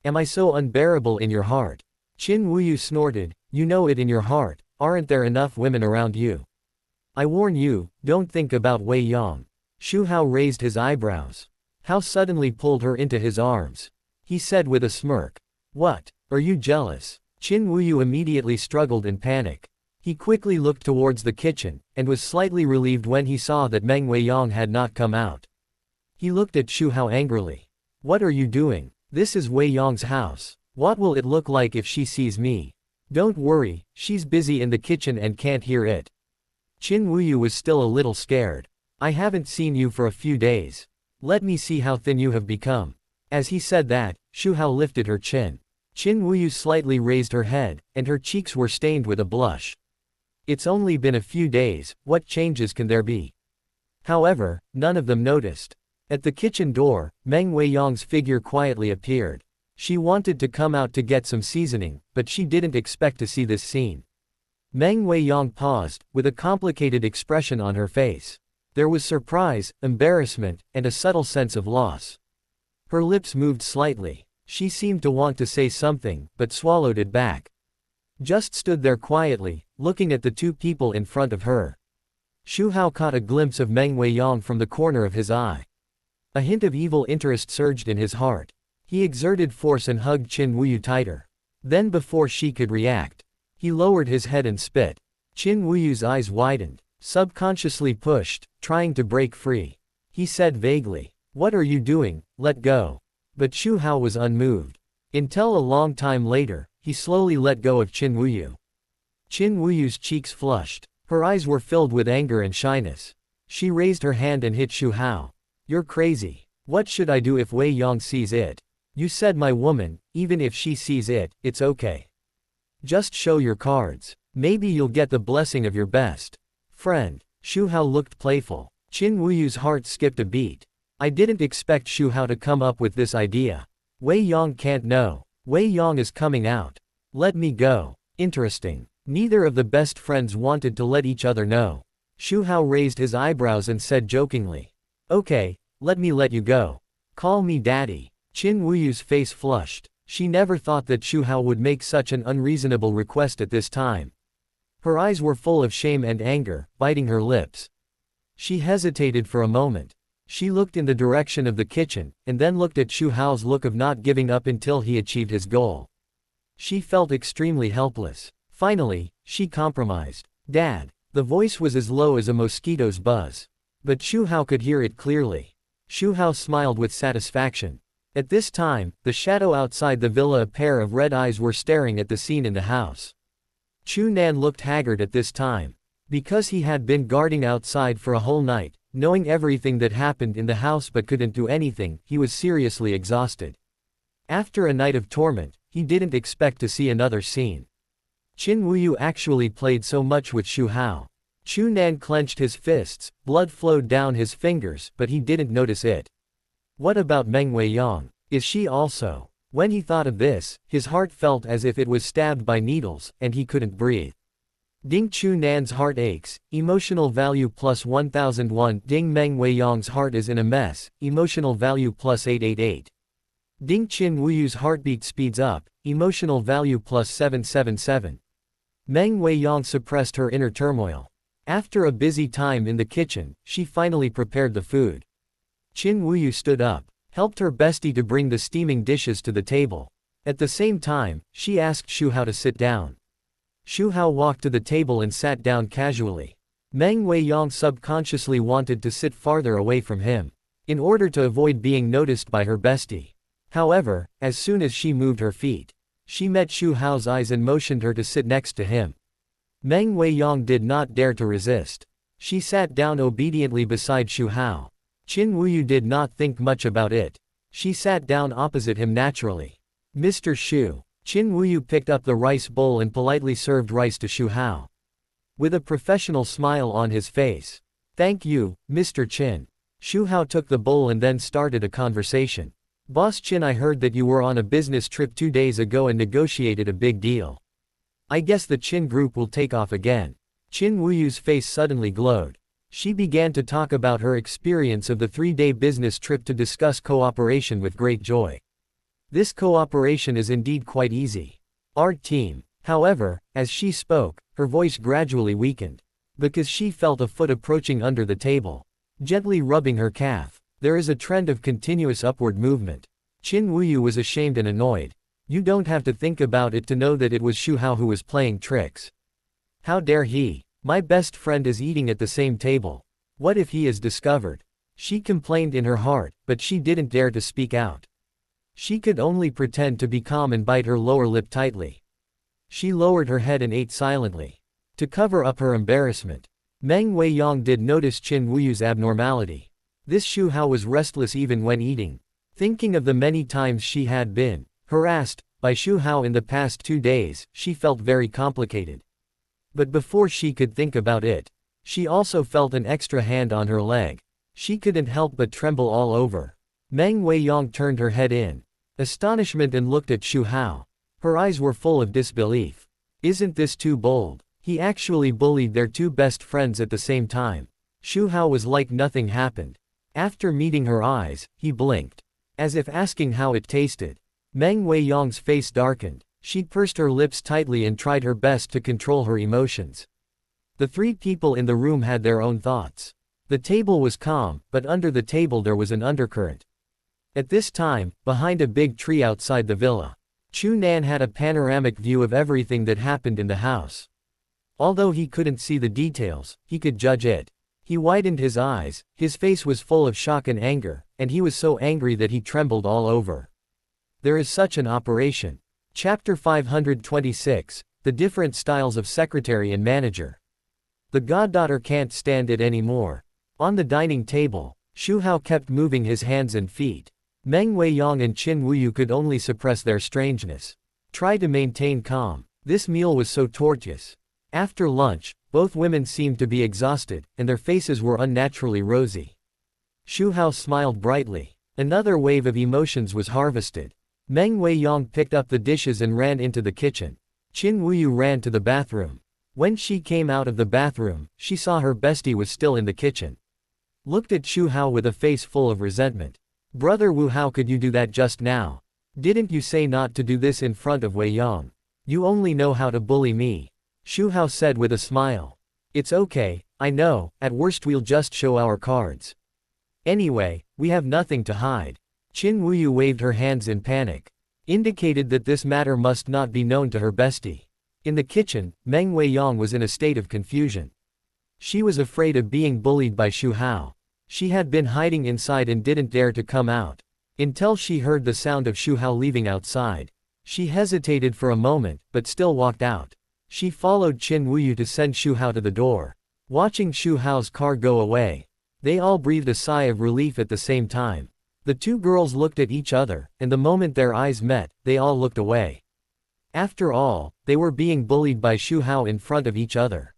Am I so unbearable in your heart? Qin Wuyu snorted, you know it in your heart, aren't there enough women around you? I warn you, don't think about Weiyang. Xu Hao raised his eyebrows. Hao suddenly pulled her into his arms. He said with a smirk. What, are you jealous? Qin Wuyu immediately struggled in panic. He quickly looked towards the kitchen, and was slightly relieved when he saw that Meng Weiyang had not come out. He looked at Xu Hao angrily. What are you doing? This is Weiyang's house. What will it look like if she sees me? Don't worry, she's busy in the kitchen and can't hear it. Qin Wuyu was still a little scared. I haven't seen you for a few days. Let me see how thin you have become. As he said that, Xu Hao lifted her chin. Qin Wuyu slightly raised her head, and her cheeks were stained with a blush. It's only been a few days, what changes can there be? However, none of them noticed. At the kitchen door, Meng Weiyang's figure quietly appeared. She wanted to come out to get some seasoning, but she didn't expect to see this scene. Meng Weiyang paused, with a complicated expression on her face. There was surprise, embarrassment, and a subtle sense of loss. Her lips moved slightly. She seemed to want to say something, but swallowed it back. Just stood there quietly, looking at the two people in front of her. Xu Hao caught a glimpse of Meng Weiyang from the corner of his eye. A hint of evil interest surged in his heart. He exerted force and hugged Qin Wuyu tighter. Then before she could react, he lowered his head and spit. Qin Wuyu's eyes widened, subconsciously pushed, trying to break free. He said vaguely, what are you doing, let go. But Xu Hao was unmoved. Until a long time later, he slowly let go of Qin Wuyu. Qin Wuyu's cheeks flushed. Her eyes were filled with anger and shyness. She raised her hand and hit Xu Hao. You're crazy. What should I do if Wei Yong sees it? You said my woman, even if she sees it, it's okay. Just show your cards. Maybe you'll get the blessing of your best friend. Xu Hao looked playful. Qin Wuyu's heart skipped a beat. I didn't expect Xu Hao to come up with this idea. Wei Yong can't know. Wei Yong is coming out. Let me go. Interesting. Neither of the best friends wanted to let each other know. Xu Hao raised his eyebrows and said jokingly. Okay, let me let you go. Call me daddy. Qin Wuyu's face flushed. She never thought that Xu Hao would make such an unreasonable request at this time. Her eyes were full of shame and anger, biting her lips. She hesitated for a moment. She looked in the direction of the kitchen, and then looked at Xu Hao's look of not giving up until he achieved his goal. She felt extremely helpless. Finally, she compromised. Dad. The voice was as low as a mosquito's buzz. But Xu Hao could hear it clearly. Xu Hao smiled with satisfaction. At this time, the shadow outside the villa, a pair of red eyes were staring at the scene in the house. Chu Nan looked haggard at this time. Because he had been guarding outside for a whole night, knowing everything that happened in the house but couldn't do anything, he was seriously exhausted. After a night of torment, he didn't expect to see another scene. Qin Wuyu actually played so much with Xu Hao. Chu Nan clenched his fists, blood flowed down his fingers, but he didn't notice it. What about Meng Weiyang? Is she also? When he thought of this, his heart felt as if it was stabbed by needles, and he couldn't breathe. Ding Chu Nan's heart aches, emotional value plus 1001. Ding Meng Weiyang's heart is in a mess, emotional value plus 888. Ding Qin Wuyu's heartbeat speeds up, emotional value plus 777. Meng Weiyang suppressed her inner turmoil. After a busy time in the kitchen, she finally prepared the food. Qin Wuyu stood up, helped her bestie to bring the steaming dishes to the table. At the same time, she asked Xu Hao to sit down. Xu Hao walked to the table and sat down casually. Meng Weiyang subconsciously wanted to sit farther away from him, in order to avoid being noticed by her bestie. However, as soon as she moved her feet, she met Xu Hao's eyes and motioned her to sit next to him. Meng Weiyang did not dare to resist. She sat down obediently beside Xu Hao. Qin Wuyu did not think much about it. She sat down opposite him naturally. Mr. Xu. Qin Wuyu picked up the rice bowl and politely served rice to Xu Hao. With a professional smile on his face. Thank you, Mr. Qin. Xu Hao took the bowl and then started a conversation. Boss Qin, I heard that you were on a business trip 2 days ago and negotiated a big deal. I guess the Qin group will take off again. Qin Wuyu's face suddenly glowed. She began to talk about her experience of the 3-day business trip to discuss cooperation with great joy. This cooperation is indeed quite easy. Our team. However, as she spoke, her voice gradually weakened. Because she felt a foot approaching under the table, gently rubbing her calf. There is a trend of continuous upward movement. Qin Wuyu was ashamed and annoyed. You don't have to think about it to know that it was Xu Hao who was playing tricks. How dare he? My best friend is eating at the same table. What if he is discovered? She complained in her heart, but she didn't dare to speak out. She could only pretend to be calm and bite her lower lip tightly. She lowered her head and ate silently. To cover up her embarrassment. Meng Weiyang did notice Qin Wuyu's abnormality. This Xu Hao was restless even when eating. Thinking of the many times she had been harassed by Xu Hao in the past 2 days, she felt very complicated. But before she could think about it, she also felt an extra hand on her leg. She couldn't help but tremble all over. Meng Weiyang turned her head in astonishment and looked at Xu Hao. Her eyes were full of disbelief. Isn't this too bold? He actually bullied their 2 best friends at the same time. Xu Hao was like nothing happened. After meeting her eyes, he blinked, as if asking how it tasted. Meng Weiyang's face darkened. She pursed her lips tightly and tried her best to control her emotions. The 3 people in the room had their own thoughts. The table was calm, but under the table there was an undercurrent. At this time, behind a big tree outside the villa, Chu Nan had a panoramic view of everything that happened in the house. Although he couldn't see the details, he could judge it. He widened his eyes, his face was full of shock and anger, and he was so angry that he trembled all over. There is such an operation. Chapter 526, the different styles of secretary and manager. The goddaughter can't stand it anymore. On the dining table, Xu Hao kept moving his hands and feet. Meng Weiyang and Qin Wuyu could only suppress their strangeness. Try to maintain calm. This meal was so tortuous. After lunch, both women seemed to be exhausted, and their faces were unnaturally rosy. Xu Hao smiled brightly. Another wave of emotions was harvested. Meng Weiyang picked up the dishes and ran into the kitchen. Qin Wuyu ran to the bathroom. When she came out of the bathroom, she saw her bestie was still in the kitchen. Looked at Xu Hao with a face full of resentment. Brother Wu, how could you do that just now? Didn't you say not to do this in front of Weiyang? You only know how to bully me. Xu Hao said with a smile. It's okay, I know, at worst we'll just show our cards. Anyway, we have nothing to hide. Qin Wuyu waved her hands in panic. Indicated that this matter must not be known to her bestie. In the kitchen, Meng Weiyang was in a state of confusion. She was afraid of being bullied by Xu Hao. She had been hiding inside and didn't dare to come out. Until she heard the sound of Xu Hao leaving outside. She hesitated for a moment, but still walked out. She followed Qin Wuyu to send Xu Hao to the door. Watching Xu Hao's car go away, they all breathed a sigh of relief at the same time. The two girls looked at each other, and the moment their eyes met, they all looked away. After all, they were being bullied by Xu Hao in front of each other.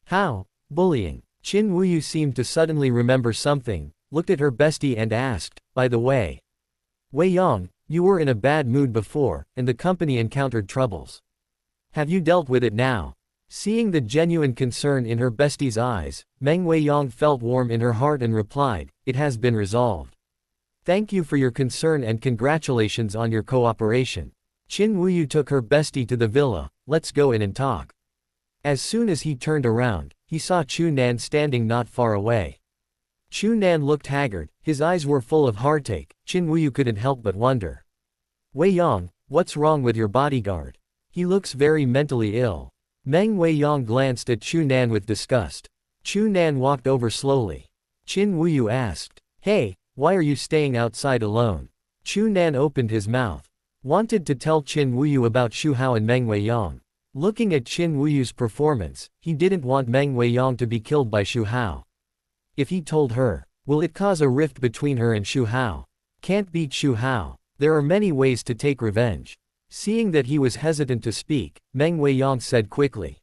How? Bullying. Qin Wuyu seemed to suddenly remember something, looked at her bestie and asked, by the way, Weiyang, you were in a bad mood before, and the company encountered troubles. Have you dealt with it now? Seeing the genuine concern in her bestie's eyes, Meng Weiyang felt warm in her heart and replied, it has been resolved. Thank you for your concern and congratulations on your cooperation. Qin Wuyu took her bestie to the villa. Let's go in and talk. As soon as he turned around, he saw Chu Nan standing not far away. Chu Nan looked haggard, his eyes were full of heartache. Qin Wuyu couldn't help but wonder. Weiyang, what's wrong with your bodyguard? He looks very mentally ill. Meng Weiyang glanced at Chu Nan with disgust. Chu Nan walked over slowly. Qin Wuyu asked, hey, why are you staying outside alone? Chu Nan opened his mouth. Wanted to tell Qin Wuyu about Xu Hao and Meng Weiyang. Looking at Qin Wuyu's performance, he didn't want Meng Weiyang to be killed by Xu Hao. If he told her, will it cause a rift between her and Xu Hao? Can't beat Xu Hao. There are many ways to take revenge. Seeing that he was hesitant to speak, Meng Weiyang said quickly.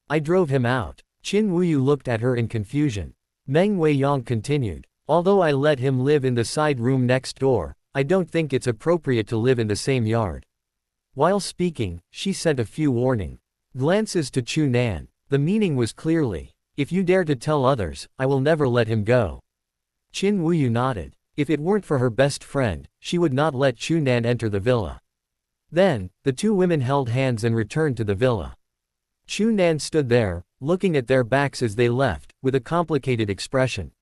I drove him out. Qin Wuyu looked at her in confusion. Meng Weiyang continued. Although I let him live in the side room next door, I don't think it's appropriate to live in the same yard. While speaking, she sent a few warning glances to Chu Nan. The meaning was clearly, if you dare to tell others, I will never let him go. Qin Wuyu nodded. If it weren't for her best friend, she would not let Chu Nan enter the villa. Then, the two women held hands and returned to the villa. Chu Nan stood there, looking at their backs as they left, with a complicated expression.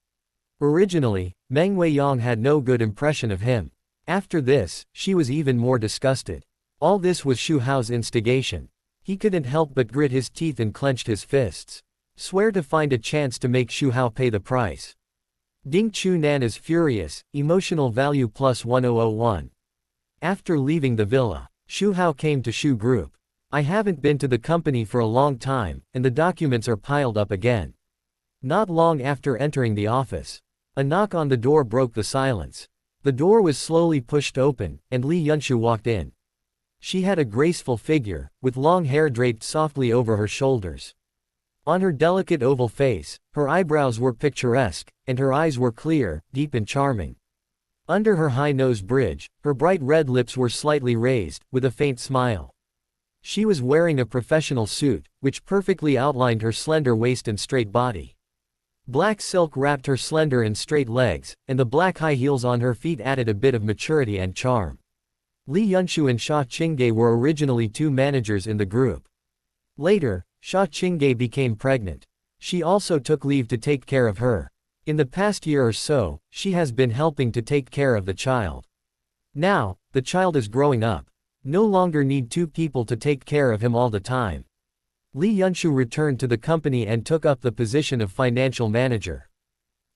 Originally, Meng Weiyang had no good impression of him. After this, she was even more disgusted. All this was Xu Hao's instigation. He couldn't help but grit his teeth and clenched his fists. Swear to find a chance to make Xu Hao pay the price. Ding Chu Nan is furious, emotional value plus 1001. After leaving the villa, Xu Hao came to Xu Group. I haven't been to the company for a long time, and the documents are piled up again. Not long after entering the office, a knock on the door broke the silence. The door was slowly pushed open, and Li Yunshu walked in. She had a graceful figure, with long hair draped softly over her shoulders. On her delicate oval face, her eyebrows were picturesque, and her eyes were clear, deep and charming. Under her high nose bridge, her bright red lips were slightly raised, with a faint smile. She was wearing a professional suit, which perfectly outlined her slender waist and straight body. Black silk wrapped her slender and straight legs, and the black high heels on her feet added a bit of maturity and charm. Li Yunshu and Sha Qingge were originally two managers in the group. Later, Sha Qingge became pregnant. She also took leave to take care of her. In the past year or so, she has been helping to take care of the child. Now, the child is growing up. No longer need two people to take care of him all the time. Li Yunshu returned to the company and took up the position of financial manager.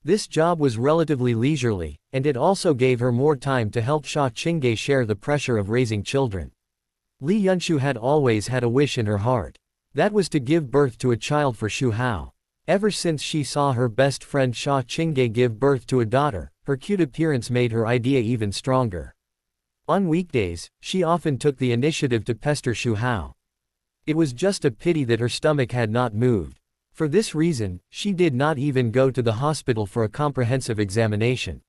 This job was relatively leisurely, and it also gave her more time to help Sha Qingge share the pressure of raising children. Li Yunshu had always had a wish in her heart. That was to give birth to a child for Xu Hao. Ever since she saw her best friend Xia Qingge give birth to a daughter, her cute appearance made her idea even stronger. On weekdays, she often took the initiative to pester Xu Hao. It was just a pity that her stomach had not moved. For this reason, she did not even go to the hospital for a comprehensive examination.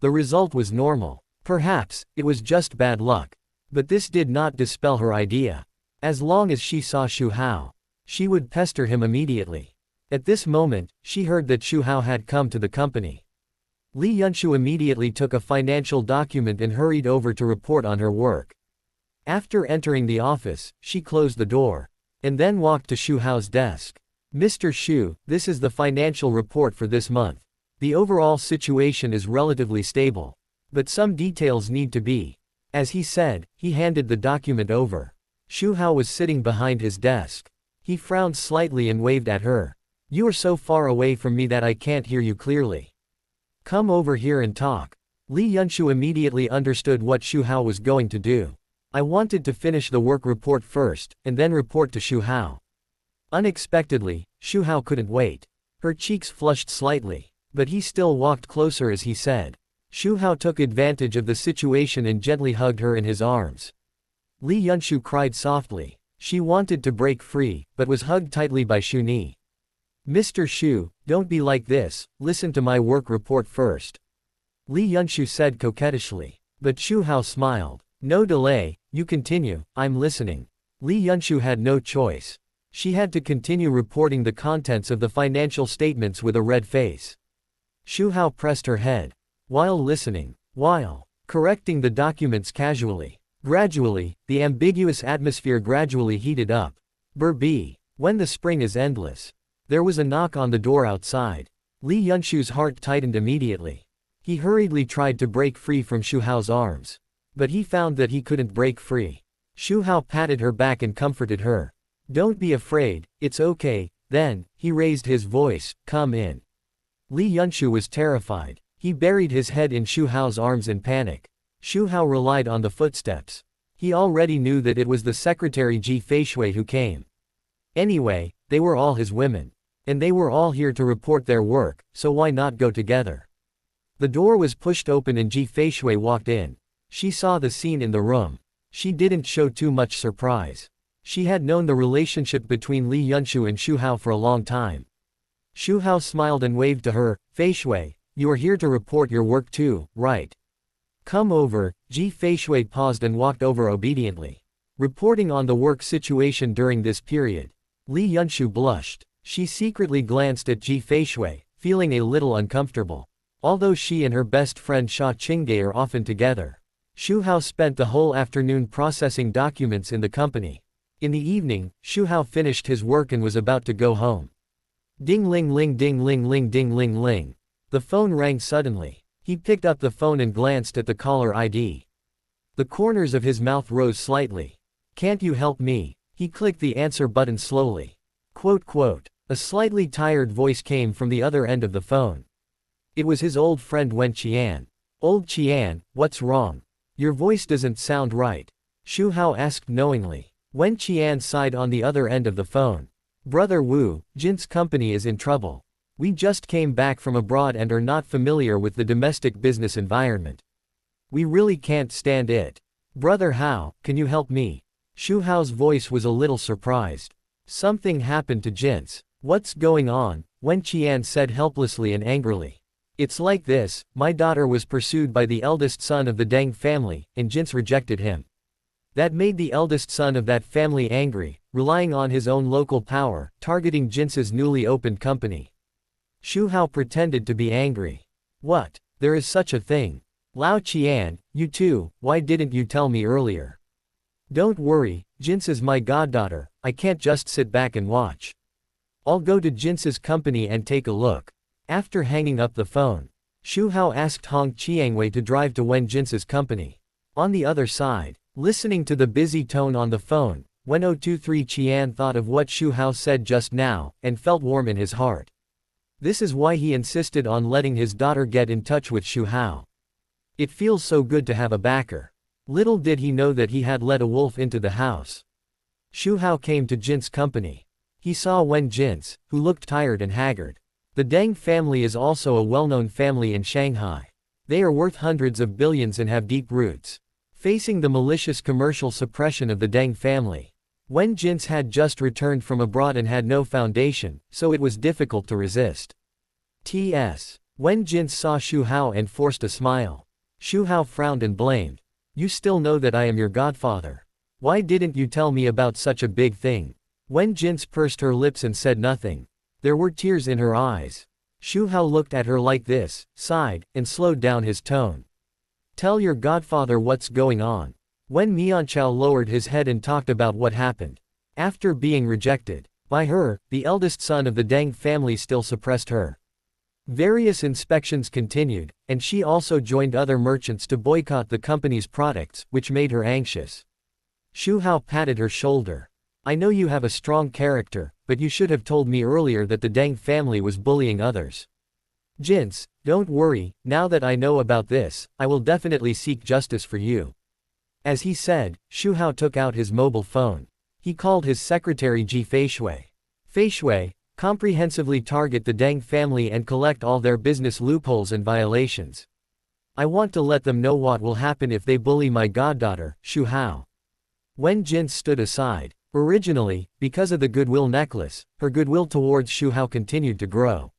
The result was normal. Perhaps, it was just bad luck. But this did not dispel her idea. As long as she saw Xu Hao, she would pester him immediately. At this moment, she heard that Xu Hao had come to the company. Li Yunshu immediately took a financial document and hurried over to report on her work. After entering the office, she closed the door, and then walked to Xu Hao's desk. "Mr. Xu, this is the financial report for this month. The overall situation is relatively stable. But some details need to be." As he said, he handed the document over. Xu Hao was sitting behind his desk. He frowned slightly and waved at her. "You are so far away from me that I can't hear you clearly. Come over here and talk." Li Yunshu immediately understood what Xu Hao was going to do. "I wanted to finish the work report first, and then report to Xu Hao." Unexpectedly, Xu Hao couldn't wait. Her cheeks flushed slightly. But he still walked closer as he said. Xu Hao took advantage of the situation and gently hugged her in his arms. Li Yunshu cried softly. She wanted to break free, but was hugged tightly by Xu Ni. "Mr. Xu, don't be like this, listen to my work report first," Li Yunshu said coquettishly. But Xu Hao smiled. "No delay, you continue, I'm listening." Li Yunshu had no choice. She had to continue reporting the contents of the financial statements with a red face. Xu Hao pressed her head. While listening, while correcting the documents casually. Gradually, the ambiguous atmosphere gradually heated up. B. When the spring is endless. There was a knock on the door outside. Li Yunshu's heart tightened immediately. He hurriedly tried to break free from Xu Hao's arms. But he found that he couldn't break free. Xu Hao patted her back and comforted her. "Don't be afraid, it's okay." Then, he raised his voice, "Come in." Li Yunshu was terrified. He buried his head in Xu Hao's arms in panic. Xu Hao relied on the footsteps. He already knew that it was the secretary Ji Feishui who came. Anyway, they were all his women. And they were all here to report their work, so why not go together? The door was pushed open and Ji Feishui walked in. She saw the scene in the room. She didn't show too much surprise. She had known the relationship between Li Yunshu and Xu Hao for a long time. Xu Hao smiled and waved to her. "Feishui, you are here to report your work too, right? Come over." Ji Feishui paused and walked over obediently. Reporting on the work situation during this period. Li Yunshu blushed. She secretly glanced at Ji Feishui, feeling a little uncomfortable. Although she and her best friend Xia Qingge are often together. Xu Hao spent the whole afternoon processing documents in the company. In the evening, Xu Hao finished his work and was about to go home. Ding ling ling ding ling ling ding ling ling. The phone rang suddenly. He picked up the phone and glanced at the caller ID. The corners of his mouth rose slightly. "Can't you help me?" He clicked the answer button slowly. A slightly tired voice came from the other end of the phone. It was his old friend Wen Qian. "Old Qian, what's wrong? Your voice doesn't sound right," Xu Hao asked knowingly. Wen Qian sighed on the other end of the phone. "Brother Wu, Jin's company is in trouble. We just came back from abroad and are not familiar with the domestic business environment. We really can't stand it. Brother Hao, can you help me?" Xu Hao's voice was a little surprised. "Something happened to Jin's." "What's going on?" Wen Qian said helplessly and angrily. "It's like this, my daughter was pursued by the eldest son of the Deng family, and Jin's rejected him. That made the eldest son of that family angry, relying on his own local power, targeting Jin's newly opened company." Xu Hao pretended to be angry. "What? There is such a thing? Lao Qian, you too, why didn't you tell me earlier?" "Don't worry, Jin's is my goddaughter, I can't just sit back and watch. I'll go to Jin's company and take a look." After hanging up the phone, Xu Hao asked Hong Qiangwei to drive to Wen Jin's company. On the other side, listening to the busy tone on the phone, Wen 023 Qian thought of what Xu Hao said just now, and felt warm in his heart. This is why he insisted on letting his daughter get in touch with Xu Hao. It feels so good to have a backer. Little did he know that he had let a wolf into the house. Xu Hao came to Jin's company. He saw Wen Jins, who looked tired and haggard. The Deng family is also a well-known family in Shanghai. They are worth hundreds of billions and have deep roots. Facing the malicious commercial suppression of the Deng family, Wen Jins had just returned from abroad and had no foundation, so it was difficult to resist. T.S. Wen Jins saw Xu Hao and forced a smile. Xu Hao frowned and blamed. You still know that I am your godfather. Why didn't you tell me about such a big thing? Wen Jins pursed her lips and said nothing. There were tears in her eyes. Xu Hao looked at her like this, sighed, and slowed down his tone. Tell your godfather what's going on. Wen Mianchao lowered his head and talked about what happened. After being rejected by her, the eldest son of the Deng family still suppressed her. Various inspections continued, and she also joined other merchants to boycott the company's products, which made her anxious. Xu Hao patted her shoulder. I know you have a strong character, but you should have told me earlier that the Deng family was bullying others. Jins, don't worry, now that I know about this, I will definitely seek justice for you. As he said, Xu Hao took out his mobile phone. He called his secretary Ji Feishui. Feishui, comprehensively target the Deng family and collect all their business loopholes and violations. I want to let them know what will happen if they bully my goddaughter, Xu Hao. Wen Jin stood aside. Originally, because of the goodwill necklace, her goodwill towards Xu Hao continued to grow.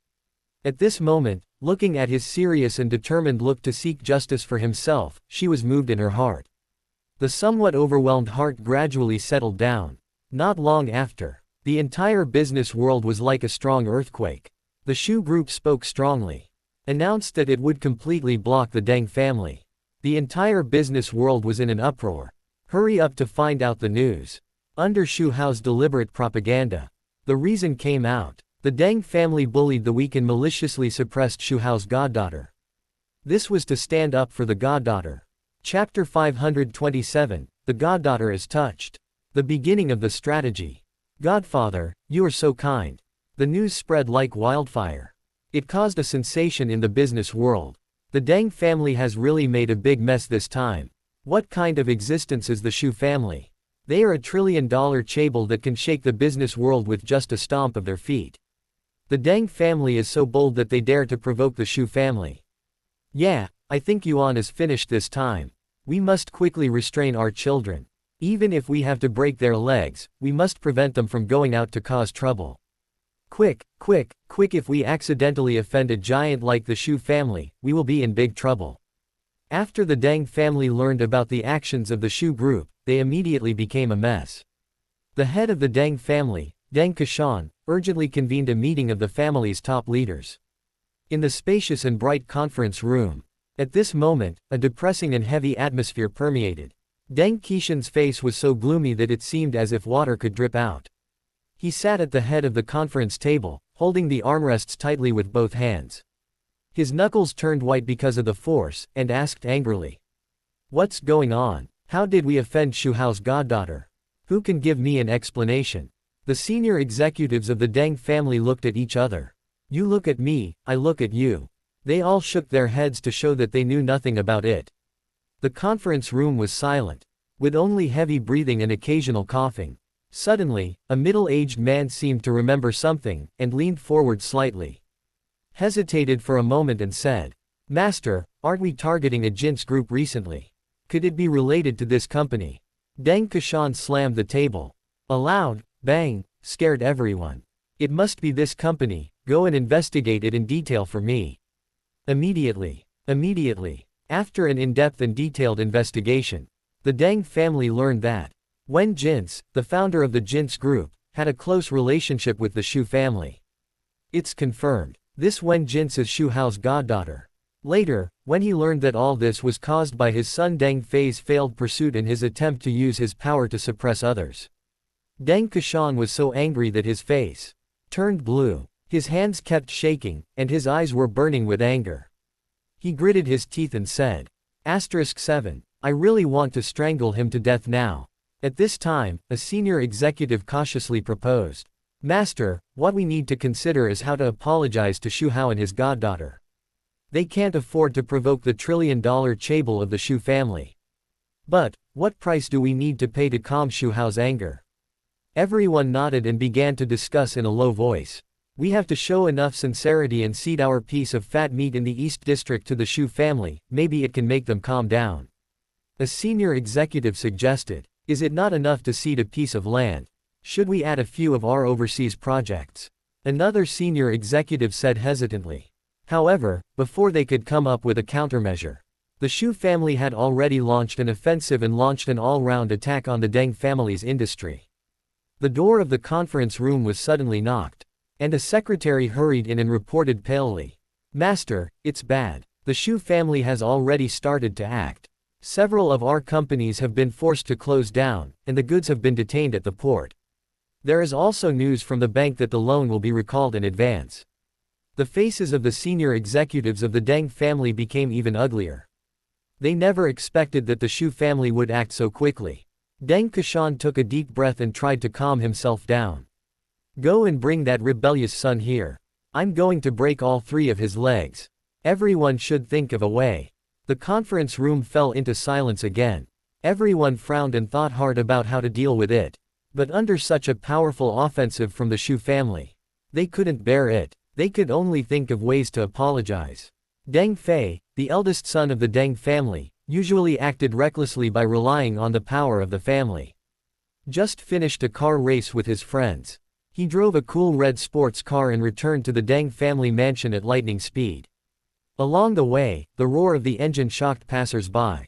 At this moment, looking at his serious and determined look to seek justice for himself, she was moved in her heart. The somewhat overwhelmed heart gradually settled down. Not long after, the entire business world was like a strong earthquake. The Xu group spoke strongly. Announced that it would completely block the Deng family. The entire business world was in an uproar. Hurry up to find out the news. Under Xu Hao's deliberate propaganda, the reason came out. The Deng family bullied the weak and maliciously suppressed Xu Hao's goddaughter. This was to stand up for the goddaughter. Chapter 527, The Goddaughter is Touched. The beginning of the strategy. Godfather, you are so kind. The news spread like wildfire. It caused a sensation in the business world. The Deng family has really made a big mess this time. What kind of existence is the Xu family? They are $1 trillion chaebol that can shake the business world with just a stomp of their feet. The Deng family is so bold that they dare to provoke the Xu family. Yeah, I think Yuan is finished this time. We must quickly restrain our children. Even if we have to break their legs, we must prevent them from going out to cause trouble. Quick, quick, quick, if we accidentally offend a giant like the Xu family, we will be in big trouble. After the Deng family learned about the actions of the Xu group, they immediately became a mess. The head of the Deng family, Deng Kashan, urgently convened a meeting of the family's top leaders. In the spacious and bright conference room. At this moment, a depressing and heavy atmosphere permeated. Deng Kishan's face was so gloomy that it seemed as if water could drip out. He sat at the head of the conference table, holding the armrests tightly with both hands. His knuckles turned white because of the force, and asked angrily. What's going on? How did we offend Xu Hao's goddaughter? Who can give me an explanation? The senior executives of the Deng family looked at each other. You look at me, I look at you. They all shook their heads to show that they knew nothing about it. The conference room was silent, with only heavy breathing and occasional coughing. Suddenly, a middle-aged man seemed to remember something, and leaned forward slightly. Hesitated for a moment and said, Master, aren't we targeting a Jin's group recently? Could it be related to this company? Deng Kashan slammed the table. A loud bang scared everyone. It must be this company, go and investigate it in detail for me. Immediately. After an in-depth and detailed investigation, the Deng family learned that Wen Jins, the founder of the Jins group, had a close relationship with the Xu family. It's confirmed. This Wen Jins is Xu Hao's goddaughter. Later, when he learned that all this was caused by his son Deng Fei's failed pursuit in his attempt to use his power to suppress others, Deng Kashan was so angry that his face turned blue. His hands kept shaking, and his eyes were burning with anger. He gritted his teeth and said, *7. I really want to strangle him to death now. At this time, a senior executive cautiously proposed, Master, what we need to consider is how to apologize to Xu Hao and his goddaughter. They can't afford to provoke the $1 trillion chaebol of the Xu family. But, what price do we need to pay to calm Xu Hao's anger? Everyone nodded and began to discuss in a low voice. We have to show enough sincerity and cede our piece of fat meat in the East District to the Xu family, maybe it can make them calm down. A senior executive suggested. Is it not enough to cede a piece of land? Should we add a few of our overseas projects? Another senior executive said hesitantly. However, before they could come up with a countermeasure, the Xu family had already launched an offensive and launched an all-round attack on the Deng family's industry. The door of the conference room was suddenly knocked, and a secretary hurried in and reported palely. Master, it's bad. The Xu family has already started to act. Several of our companies have been forced to close down, and the goods have been detained at the port. There is also news from the bank that the loan will be recalled in advance. The faces of the senior executives of the Deng family became even uglier. They never expected that the Xu family would act so quickly. Deng Kashan took a deep breath and tried to calm himself down. Go and bring that rebellious son here. I'm going to break all 3 of his legs. Everyone should think of a way. The conference room fell into silence again. Everyone frowned and thought hard about how to deal with it. But under such a powerful offensive from the Xu family, they couldn't bear it. They could only think of ways to apologize. Deng Fei, the eldest son of the Deng family, usually acted recklessly by relying on the power of the family. Just finished a car race with his friends. He drove a cool red sports car and returned to the Deng family mansion at lightning speed. Along the way, the roar of the engine shocked passers-by.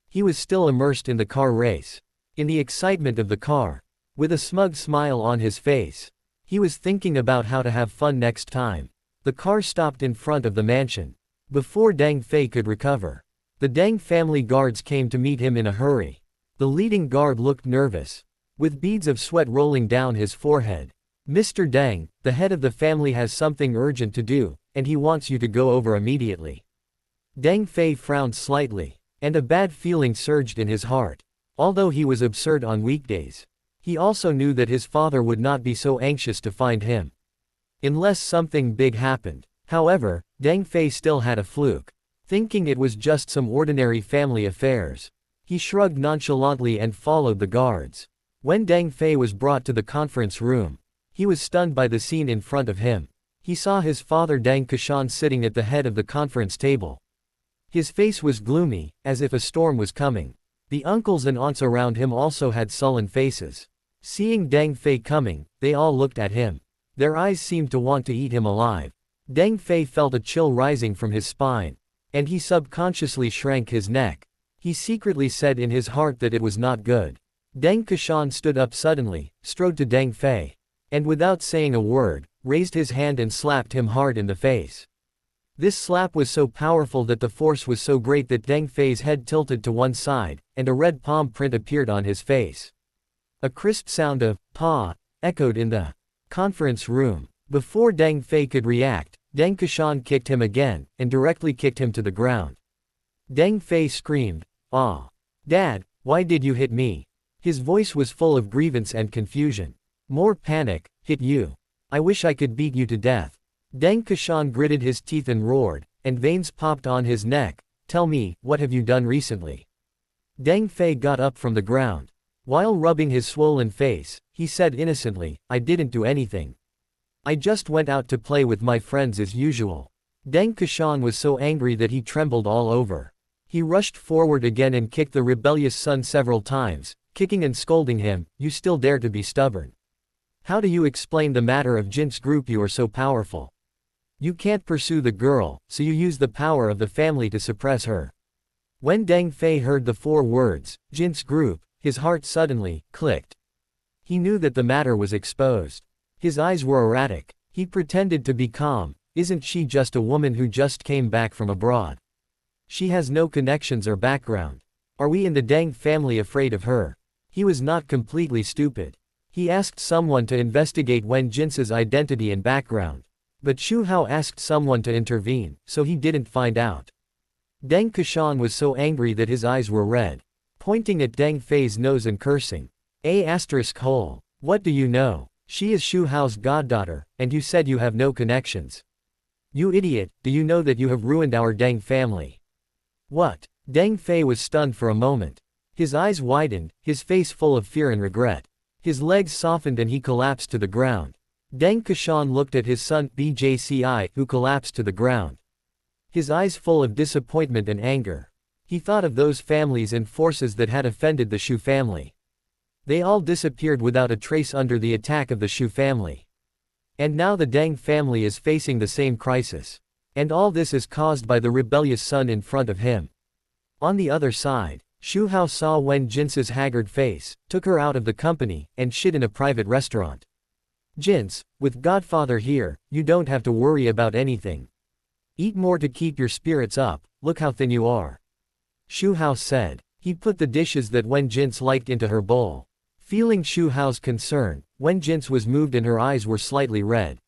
He was still immersed in the car race. In the excitement of the car, with a smug smile on his face, he was thinking about how to have fun next time. The car stopped in front of the mansion. Before Deng Fei could recover, the Deng family guards came to meet him in a hurry. The leading guard looked nervous, with beads of sweat rolling down his forehead. Mr. Deng, the head of the family has something urgent to do, and he wants you to go over immediately. Deng Fei frowned slightly, and a bad feeling surged in his heart. Although he was absurd on weekdays, he also knew that his father would not be so anxious to find him, unless something big happened. However, Deng Fei still had a fluke. Thinking it was just some ordinary family affairs, he shrugged nonchalantly and followed the guards. When Deng Fei was brought to the conference room, he was stunned by the scene in front of him. He saw his father Deng Kashan sitting at the head of the conference table. His face was gloomy, as if a storm was coming. The uncles and aunts around him also had sullen faces. Seeing Deng Fei coming, they all looked at him. Their eyes seemed to want to eat him alive. Deng Fei felt a chill rising from his spine, and he subconsciously shrank his neck. He secretly said in his heart that it was not good. Deng Kashan stood up suddenly, strode to Deng Fei, and without saying a word, raised his hand and slapped him hard in the face. This slap was so powerful that the force was so great that Deng Fei's head tilted to one side, and a red palm print appeared on his face. A crisp sound of "pa" echoed in the conference room. Before Deng Fei could react, Deng Kashan kicked him again, and directly kicked him to the ground. Deng Fei screamed, "Ah! Dad, why did you hit me?" His voice was full of grievance and confusion. "More panic, hit you. I wish I could beat you to death." Deng Kashan gritted his teeth and roared, and veins popped on his neck. "Tell me, what have you done recently?" Deng Fei got up from the ground. While rubbing his swollen face, he said innocently, "I didn't do anything. I just went out to play with my friends as usual." Deng Kashan was so angry that he trembled all over. He rushed forward again and kicked the rebellious son several times, kicking and scolding him, "You still dare to be stubborn? How do you explain the matter of Jin's group? You are so powerful. You can't pursue the girl, so you use the power of the family to suppress her." When Deng Fei heard the 4 words, Jin's group, his heart suddenly clicked. He knew that the matter was exposed. His eyes were erratic. He pretended to be calm. "Isn't she just a woman who just came back from abroad? She has no connections or background. Are we in the Deng family afraid of her?" He was not completely stupid. He asked someone to investigate Wen Jin's identity and background. But Xu Hao asked someone to intervene, so he didn't find out. Deng Kashan was so angry that his eyes were red, pointing at Deng Fei's nose and cursing. "A*hole. What do you know? She is Xu Hao's goddaughter, and you said you have no connections. You idiot, do you know that you have ruined our Deng family?" "What?" Deng Fei was stunned for a moment. His eyes widened, his face full of fear and regret. His legs softened and he collapsed to the ground. Deng Kashan looked at his son Bjci, who collapsed to the ground. His eyes full of disappointment and anger. He thought of those families and forces that had offended the Xu family. They all disappeared without a trace under the attack of the Xu family. And now the Deng family is facing the same crisis. And all this is caused by the rebellious son in front of him. On the other side, Xu Hao saw Wen Jince's haggard face, took her out of the company, and shit in a private restaurant. Jince, with Godfather here, you don't have to worry about anything. Eat more to keep your spirits up, look how thin you are. Xu Hao said. He put the dishes that Wen Jince liked into her bowl. Feeling Xu Hao's concern, Wen Jince was moved and her eyes were slightly red.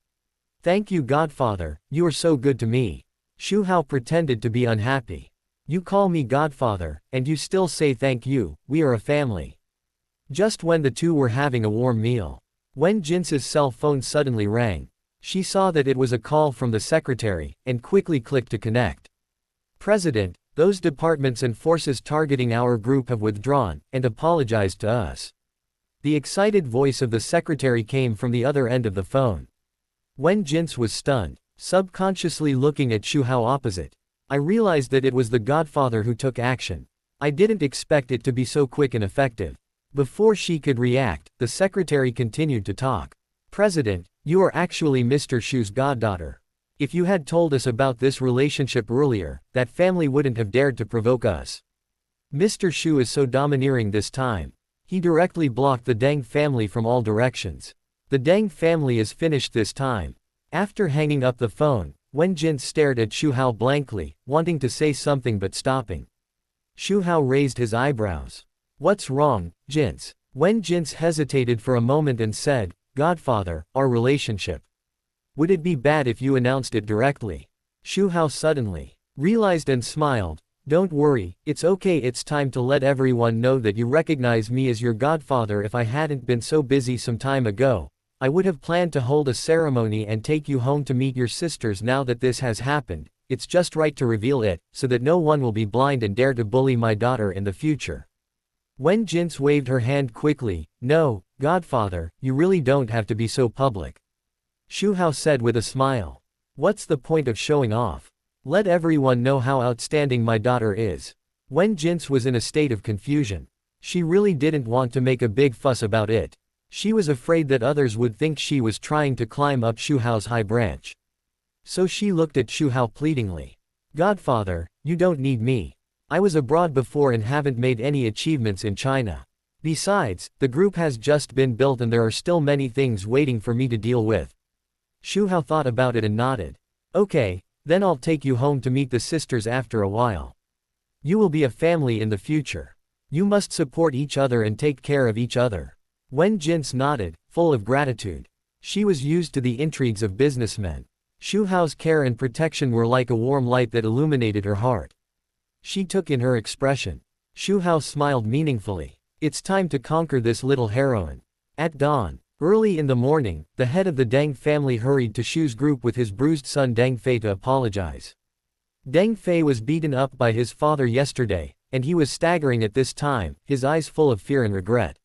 Thank you Godfather, you are so good to me. Xu Hao pretended to be unhappy. You call me Godfather, and you still say thank you, we are a family. Just when the two were having a warm meal, Wen Jince's cell phone suddenly rang. She saw that it was a call from the secretary, and quickly clicked to connect. President, those departments and forces targeting our group have withdrawn, and apologized to us. The excited voice of the secretary came from the other end of the phone. Wen Jince was stunned, subconsciously looking at Xu Hao opposite. I realized that it was the Godfather who took action. I didn't expect it to be so quick and effective. Before she could react, the secretary continued to talk. President, you are actually Mr. Xu's goddaughter. If you had told us about this relationship earlier, that family wouldn't have dared to provoke us. Mr. Xu is so domineering this time. He directly blocked the Deng family from all directions. The Deng family is finished this time. After hanging up the phone, Wen Jince stared at Xu Hao blankly, wanting to say something but stopping. Xu Hao raised his eyebrows. What's wrong, Jince? Wen Jince hesitated for a moment and said, Godfather, our relationship. Would it be bad if you announced it directly? Xu Hao suddenly realized and smiled. Don't worry, it's okay, it's time to let everyone know that you recognize me as your godfather. If I hadn't been so busy some time ago, I would have planned to hold a ceremony and take you home to meet your sisters. Now that this has happened, it's just right to reveal it, so that no one will be blind and dare to bully my daughter in the future. Wen Jince waved her hand quickly. No, Godfather, you really don't have to be so public. Xu Hao said with a smile. What's the point of showing off? Let everyone know how outstanding my daughter is. Wen Jince was in a state of confusion. She really didn't want to make a big fuss about it. She was afraid that others would think she was trying to climb up Xu Hao's high branch. So she looked at Xu Hao pleadingly. Godfather, you don't need me. I was abroad before and haven't made any achievements in China. Besides, the group has just been built and there are still many things waiting for me to deal with. Xu Hao thought about it and nodded. Okay, then I'll take you home to meet the sisters after a while. You will be a family in the future. You must support each other and take care of each other. Wen Jince nodded, full of gratitude. She was used to the intrigues of businessmen. Xu Hao's care and protection were like a warm light that illuminated her heart. She took in her expression. Xu Hao smiled meaningfully. It's time to conquer this little heroine. At dawn, early in the morning, the head of the Deng family hurried to Xu's group with his bruised son Deng Fei to apologize. Deng Fei was beaten up by his father yesterday, and he was staggering at this time, his eyes full of fear and regret.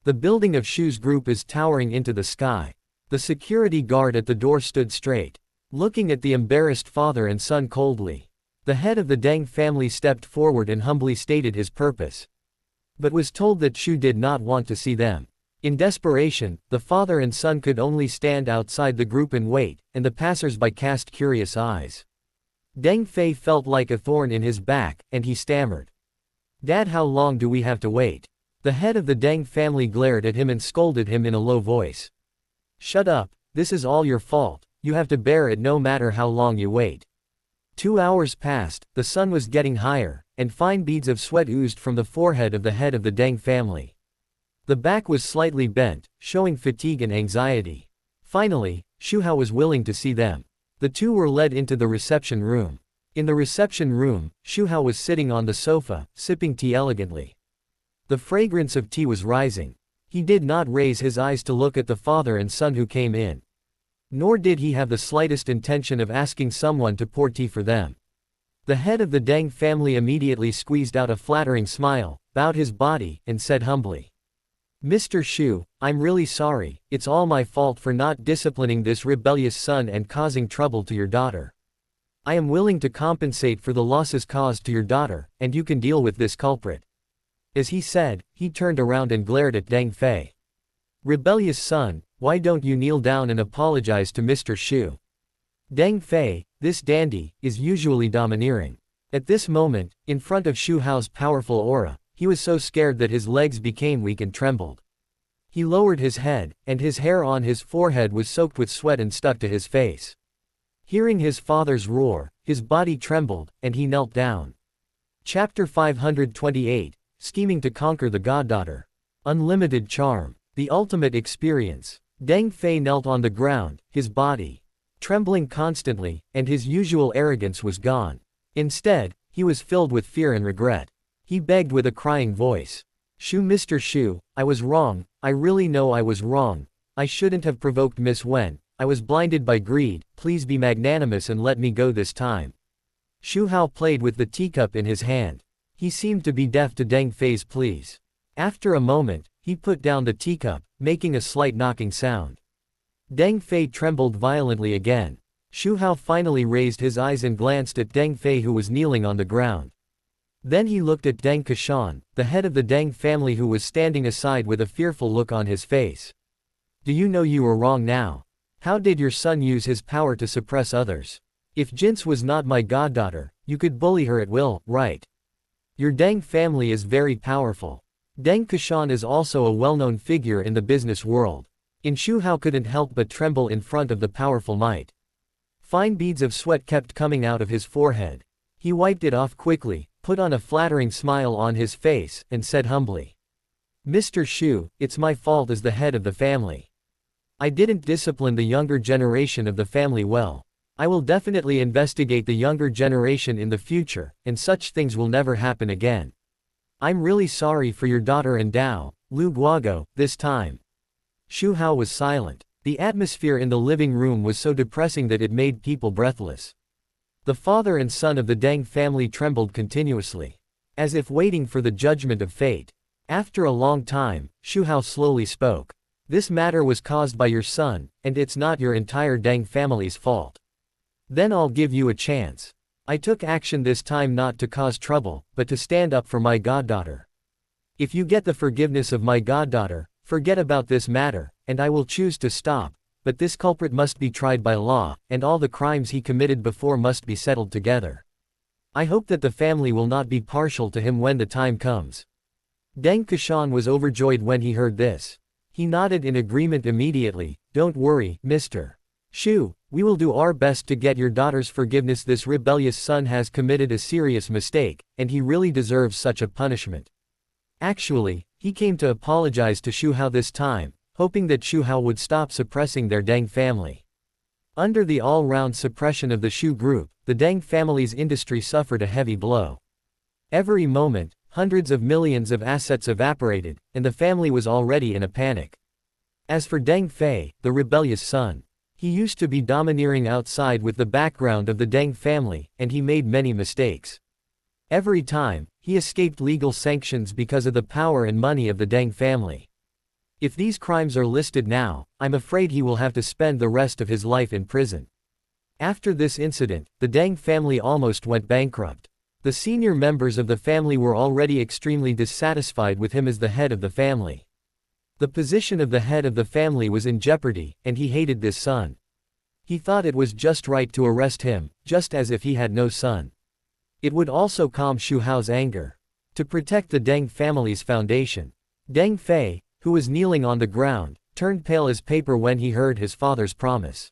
The building of Xu's group is towering into the sky. The security guard at the door stood straight, looking at the embarrassed father and son coldly. The head of the Deng family stepped forward and humbly stated his purpose, but was told that Xu did not want to see them. In desperation, the father and son could only stand outside the group and wait, and the passers-by cast curious eyes. Deng Fei felt like a thorn in his back, and he stammered. Dad, how long do we have to wait? The head of the Deng family glared at him and scolded him in a low voice. Shut up, this is all your fault, you have to bear it no matter how long you wait. 2 hours passed, the sun was getting higher, and fine beads of sweat oozed from the forehead of the head of the Deng family. The back was slightly bent, showing fatigue and anxiety. Finally, Xu Hao was willing to see them. The two were led into the reception room. In the reception room, Xu Hao was sitting on the sofa, sipping tea elegantly. The fragrance of tea was rising. He did not raise his eyes to look at the father and son who came in. Nor did he have the slightest intention of asking someone to pour tea for them. The head of the Deng family immediately squeezed out a flattering smile, bowed his body, and said humbly, "Mr. Xu, I'm really sorry, it's all my fault for not disciplining this rebellious son and causing trouble to your daughter. I am willing to compensate for the losses caused to your daughter, and you can deal with this culprit." As he said, he turned around and glared at Deng Fei. "Rebellious son, why don't you kneel down and apologize to Mr. Xu?" Deng Fei, this dandy, is usually domineering. At this moment, in front of Xu Hao's powerful aura, he was so scared that his legs became weak and trembled. He lowered his head, and his hair on his forehead was soaked with sweat and stuck to his face. Hearing his father's roar, his body trembled, and he knelt down. Chapter 528, Scheming to Conquer the Goddaughter. Unlimited Charm. The Ultimate Experience. Deng Fei knelt on the ground, his body trembling constantly, and his usual arrogance was gone. Instead, he was filled with fear and regret. He begged with a crying voice, Mr. Xu, I was wrong, I really know I was wrong. I shouldn't have provoked Miss Wen, I was blinded by greed, please be magnanimous and let me go this time." Xu Hao played with the teacup in his hand. He seemed to be deaf to Deng Fei's pleas. After a moment, he put down the teacup, making a slight knocking sound. Deng Fei trembled violently again. Xu Hao finally raised his eyes and glanced at Deng Fei, who was kneeling on the ground. Then he looked at Deng Kashan, the head of the Deng family, who was standing aside with a fearful look on his face. "Do you know you were wrong now? How did your son use his power to suppress others? If Jin's was not my goddaughter, you could bully her at will, right? Your Deng family is very powerful." Deng Kashan is also a well-known figure in the business world. Xu Hao couldn't help but tremble in front of the powerful might. Fine beads of sweat kept coming out of his forehead. He wiped it off quickly, put on a flattering smile on his face, and said humbly, "Mr. Xu, it's my fault as the head of the family. I didn't discipline the younger generation of the family well. I will definitely investigate the younger generation in the future, and such things will never happen again. I'm really sorry for your daughter and Dao, Lu Guogo, this time." Xu Hao was silent. The atmosphere in the living room was so depressing that it made people breathless. The father and son of the Deng family trembled continuously, as if waiting for the judgment of fate. After a long time, Xu Hao slowly spoke. "This matter was caused by your son, and it's not your entire Deng family's fault. Then I'll give you a chance. I took action this time not to cause trouble, but to stand up for my goddaughter. If you get the forgiveness of my goddaughter, forget about this matter, and I will choose to stop, but this culprit must be tried by law, and all the crimes he committed before must be settled together. I hope that the family will not be partial to him when the time comes." Deng Kashan was overjoyed when he heard this. He nodded in agreement immediately. "Don't worry, Mr. Xu, we will do our best to get your daughter's forgiveness. This rebellious son has committed a serious mistake, and he really deserves such a punishment." Actually, he came to apologize to Xu Hao this time, hoping that Xu Hao would stop suppressing their Deng family. Under the all-round suppression of the Xu group, the Deng family's industry suffered a heavy blow. Every moment, hundreds of millions of assets evaporated, and the family was already in a panic. As for Deng Fei, the rebellious son, he used to be domineering outside with the background of the Deng family, and he made many mistakes. Every time, he escaped legal sanctions because of the power and money of the Deng family. If these crimes are listed now, I'm afraid he will have to spend the rest of his life in prison. After this incident, the Deng family almost went bankrupt. The senior members of the family were already extremely dissatisfied with him as the head of the family. The position of the head of the family was in jeopardy, and he hated this son. He thought it was just right to arrest him, just as if he had no son. It would also calm Xu Hao's anger. To protect the Deng family's foundation, Deng Fei, who was kneeling on the ground, turned pale as paper when he heard his father's promise.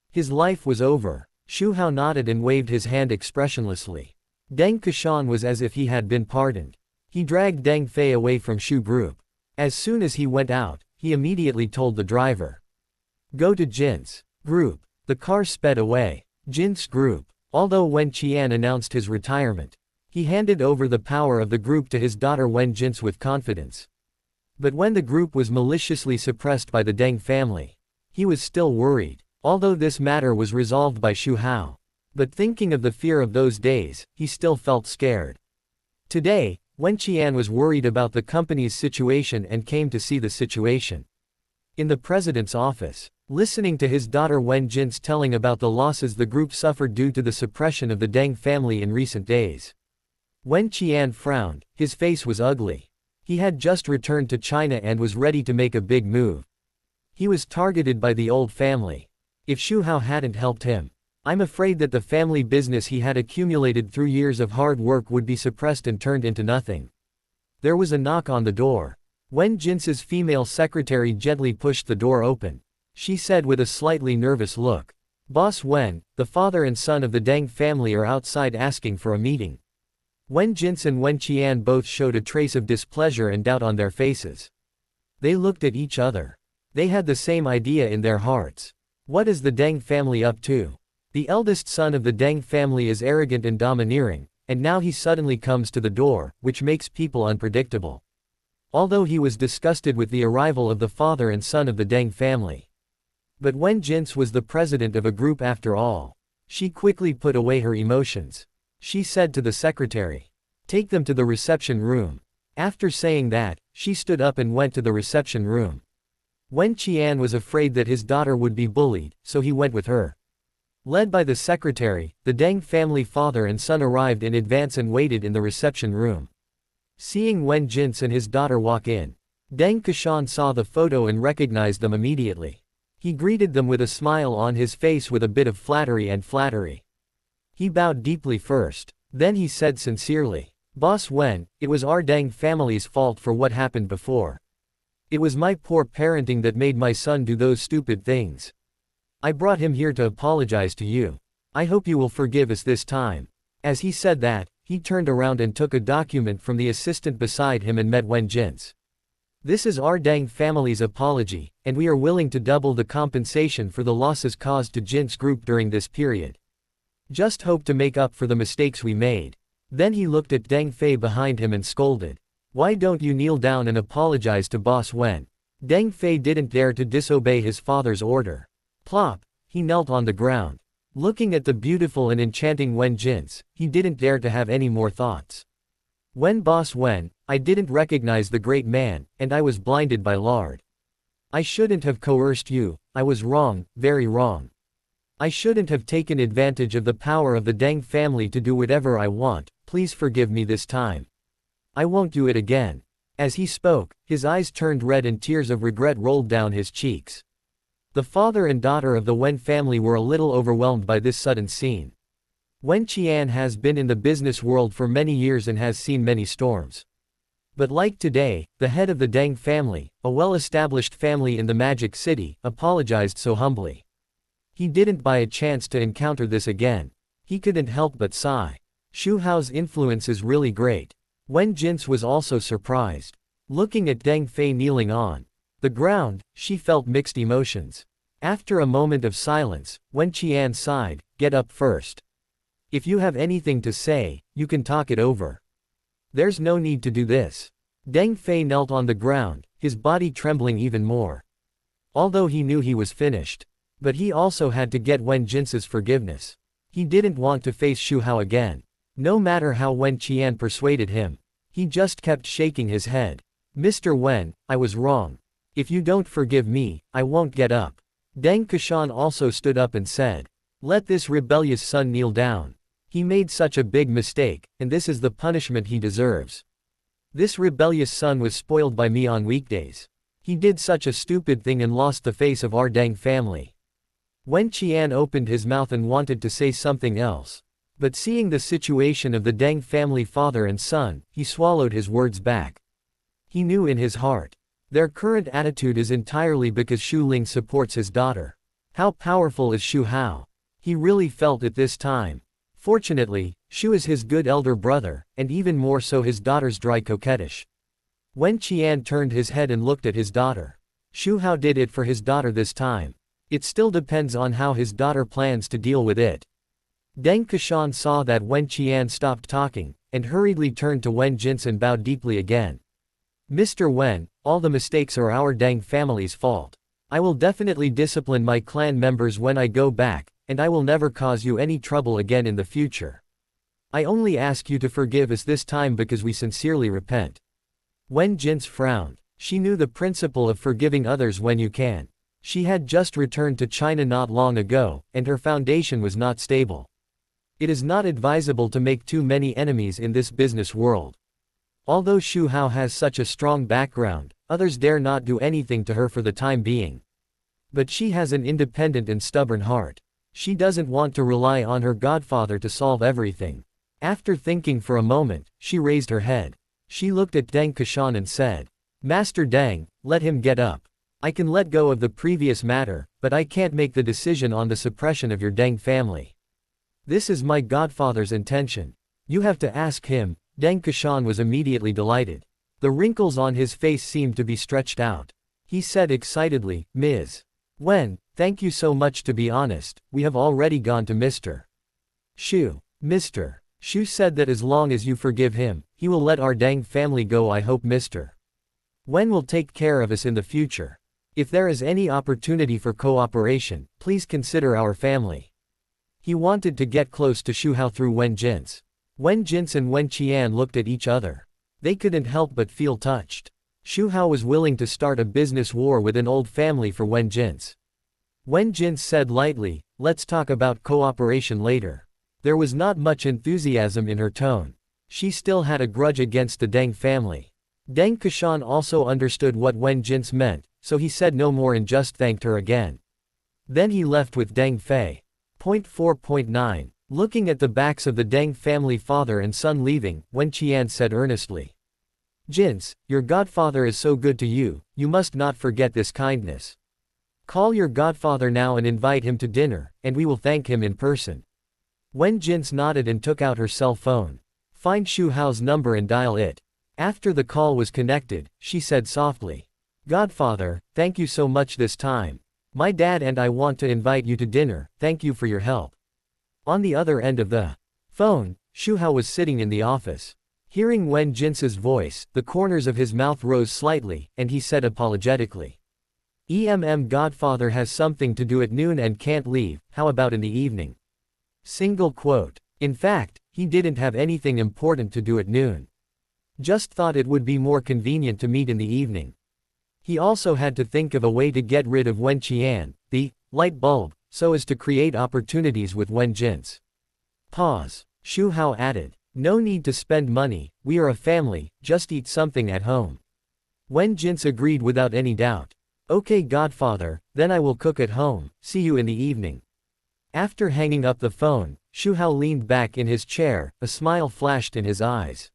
His life was over. Xu Hao nodded and waved his hand expressionlessly. Deng Kashan was as if he had been pardoned. He dragged Deng Fei away from Xu group. As soon as he went out, he immediately told the driver, "Go to Jin's group." The car sped away. Jin's group. Although Wen Qian announced his retirement, he handed over the power of the group to his daughter Wen Jins with confidence. But when the group was maliciously suppressed by the Deng family, he was still worried. Although this matter was resolved by Xu Hao, But thinking of the fear of those days, he still felt scared. Today, Wen Qian was worried about the company's situation and came to see the situation. In the president's office, listening to his daughter Wen Jin's telling about the losses the group suffered due to the suppression of the Deng family in recent days. Wen Qian frowned, his face was ugly. He had just returned to China and was ready to make a big move. He was targeted by the old family. If Xu Hao hadn't helped him, I'm afraid that the family business he had accumulated through years of hard work would be suppressed and turned into nothing. There was a knock on the door. Wen Jin's female secretary gently pushed the door open. She said with a slightly nervous look, "Boss Wen, the father and son of the Deng family are outside asking for a meeting." Wen Jin and Wen Qian both showed a trace of displeasure and doubt on their faces. They looked at each other. They had the same idea in their hearts. What is the Deng family up to? The eldest son of the Deng family is arrogant and domineering, and now he suddenly comes to the door, which makes people unpredictable. Although he was disgusted with the arrival of the father and son of the Deng family. But Wen Jin was the president of a group after all. She quickly put away her emotions. She said to the secretary, "Take them to the reception room." After saying that, she stood up and went to the reception room. Wen Qian was afraid that his daughter would be bullied, so he went with her. Led by the secretary, the Deng family father and son arrived in advance and waited in the reception room. Seeing Wen Jin and his daughter walk in, Deng Kashan saw the photo and recognized them immediately. He greeted them with a smile on his face with a bit of flattery. He bowed deeply first. Then he said sincerely, "Boss Wen, it was our Deng family's fault for what happened before. It was my poor parenting that made my son do those stupid things. I brought him here to apologize to you. I hope you will forgive us this time." As he said that, he turned around and took a document from the assistant beside him and met Wen Jin. "This is our Deng family's apology, and we are willing to double the compensation for the losses caused to Jin's group during this period. Just hope to make up for the mistakes we made." Then he looked at Deng Fei behind him and scolded, "Why don't you kneel down and apologize to Boss Wen?" Deng Fei didn't dare to disobey his father's order. Plop, he knelt on the ground. Looking at the beautiful and enchanting Wen Jin, he didn't dare to have any more thoughts. "When Boss Wen, I didn't recognize the great man, and I was blinded by lard. I shouldn't have coerced you, I was wrong, very wrong. I shouldn't have taken advantage of the power of the Deng family to do whatever I want, please forgive me this time. I won't do it again." As he spoke, his eyes turned red and tears of regret rolled down his cheeks. The father and daughter of the Wen family were a little overwhelmed by this sudden scene. Wen Qian has been in the business world for many years and has seen many storms. But like today, the head of the Deng family, a well-established family in the Magic City, apologized so humbly. He didn't buy a chance to encounter this again. He couldn't help but sigh. Xu Hao's influence is really great. Wen Jin was also surprised. Looking at Deng Fei kneeling on the ground, she felt mixed emotions. After a moment of silence, Wen Qian sighed, "Get up first. If you have anything to say, you can talk it over. There's no need to do this." Deng Fei knelt on the ground, his body trembling even more. Although he knew he was finished. But he also had to get Wen Jin's forgiveness. He didn't want to face Xu Hao again. No matter how Wen Qian persuaded him. He just kept shaking his head. "Mr. Wen, I was wrong. If you don't forgive me, I won't get up." Deng Kashan also stood up and said, "Let this rebellious son kneel down. He made such a big mistake, and this is the punishment he deserves. This rebellious son was spoiled by me on weekdays. He did such a stupid thing and lost the face of our Deng family." Wen Qian opened his mouth and wanted to say something else. But seeing the situation of the Deng family father and son, he swallowed his words back. He knew in his heart. Their current attitude is entirely because Xu Ling supports his daughter. How powerful is Xu Hao? He really felt it this time. Fortunately, Xu is his good elder brother, and even more so his daughter's dry coquettish. Wen Qian turned his head and looked at his daughter. Xu Hao did it for his daughter this time. It still depends on how his daughter plans to deal with it. Deng Kashan saw that Wen Qian stopped talking, and hurriedly turned to Wen Jin and bowed deeply again. "Mr. Wen, all the mistakes are our Deng family's fault. I will definitely discipline my clan members when I go back, and I will never cause you any trouble again in the future. I only ask you to forgive us this time because we sincerely repent." Wen Jin's frowned. She knew the principle of forgiving others when you can. She had just returned to China not long ago, and her foundation was not stable. It is not advisable to make too many enemies in this business world. Although Xu Hao has such a strong background, others dare not do anything to her for the time being. But she has an independent and stubborn heart. She doesn't want to rely on her godfather to solve everything. After thinking for a moment, she raised her head. She looked at Deng Kashan and said, "Master Deng, let him get up. I can let go of the previous matter, but I can't make the decision on the suppression of your Deng family. This is my godfather's intention. You have to ask him." Deng Kashan was immediately delighted. The wrinkles on his face seemed to be stretched out. He said excitedly, "Ms. Wen, thank you so much. To be honest, we have already gone to Mr. Xu. Mr. Xu said that as long as you forgive him, he will let our Deng family go. I hope Mr. Wen will take care of us in the future. If there is any opportunity for cooperation, please consider our family." He wanted to get close to Xu Hao through Wen Jin's. Wen Jin and Wen Qian looked at each other. They couldn't help but feel touched. Xu Hao was willing to start a business war with an old family for Wen Jin's. Wen Jin said lightly, "Let's talk about cooperation later." There was not much enthusiasm in her tone. She still had a grudge against the Deng family. Deng Kashan also understood what Wen Jin meant, so he said no more and just thanked her again. Then he left with Deng Fei. 4.9. Looking at the backs of the Deng family father and son leaving, Wen Qian said earnestly, "Jins, your godfather is so good to you, you must not forget this kindness. Call your godfather now and invite him to dinner, and we will thank him in person." Wen Jins nodded and took out her cell phone. "Find Xu Hao's number and dial it." After the call was connected, she said softly, "Godfather, thank you so much this time. My dad and I want to invite you to dinner, thank you for your help." On the other end of the phone, Xu Hao was sitting in the office. Hearing Wen Jin's voice, the corners of his mouth rose slightly, and he said apologetically, Godfather has something to do at noon and can't leave, how about in the evening?" Single quote. In fact, he didn't have anything important to do at noon. Just thought it would be more convenient to meet in the evening. He also had to think of a way to get rid of Wen Qian, the light bulb, so as to create opportunities with Wen Jin's. Pause. Xu Hao added, "No need to spend money, we are a family, just eat something at home." Wen Jin's agreed without any doubt. "Okay Godfather, then I will cook at home, see you in the evening." After hanging up the phone, Xu Hao leaned back in his chair, a smile flashed in his eyes.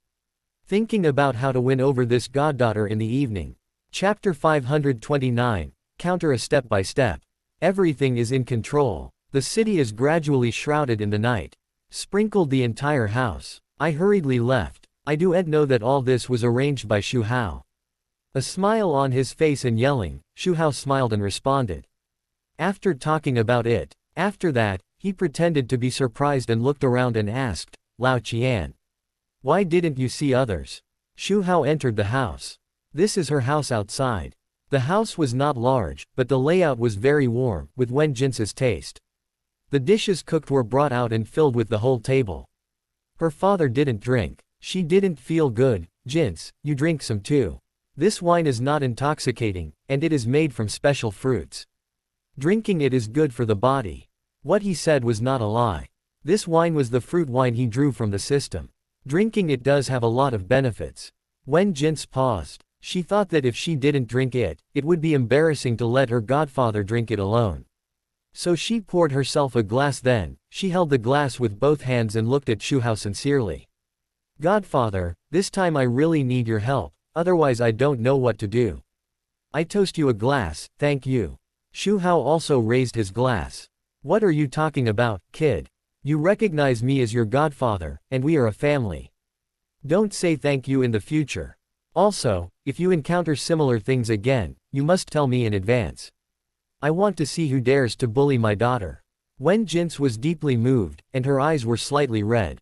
Thinking about how to win over this goddaughter in the evening. Chapter 529, Counter a step by step. Everything is in control. The city is gradually shrouded in the night. Sprinkled the entire house. I hurriedly left. I do know that all this was arranged by Xu Hao. A smile on his face and yelling, Xu Hao smiled and responded. After talking about it, after that, he pretended to be surprised and looked around and asked, "Lao Qian, why didn't you see others?" Xu Hao entered the house. This is her house outside. The house was not large, but the layout was very warm, with Wen Jin's taste. The dishes cooked were brought out and filled with the whole table. Her father didn't drink. She didn't feel good. "Jins, you drink some too. This wine is not intoxicating, and it is made from special fruits. Drinking it is good for the body." What he said was not a lie. This wine was the fruit wine he drew from the system. Drinking it does have a lot of benefits. Wen Jins paused. She thought that if she didn't drink it, it would be embarrassing to let her godfather drink it alone. So she poured herself a glass. Then, she held the glass with both hands and looked at Xu Hao sincerely. "Godfather, this time I really need your help, otherwise I don't know what to do. I toast you a glass, thank you." Xu Hao also raised his glass. "What are you talking about, kid? You recognize me as your godfather, and we are a family. Don't say thank you in the future. Also, if you encounter similar things again, you must tell me in advance. I want to see who dares to bully my daughter." Wen Jins was deeply moved, and her eyes were slightly red.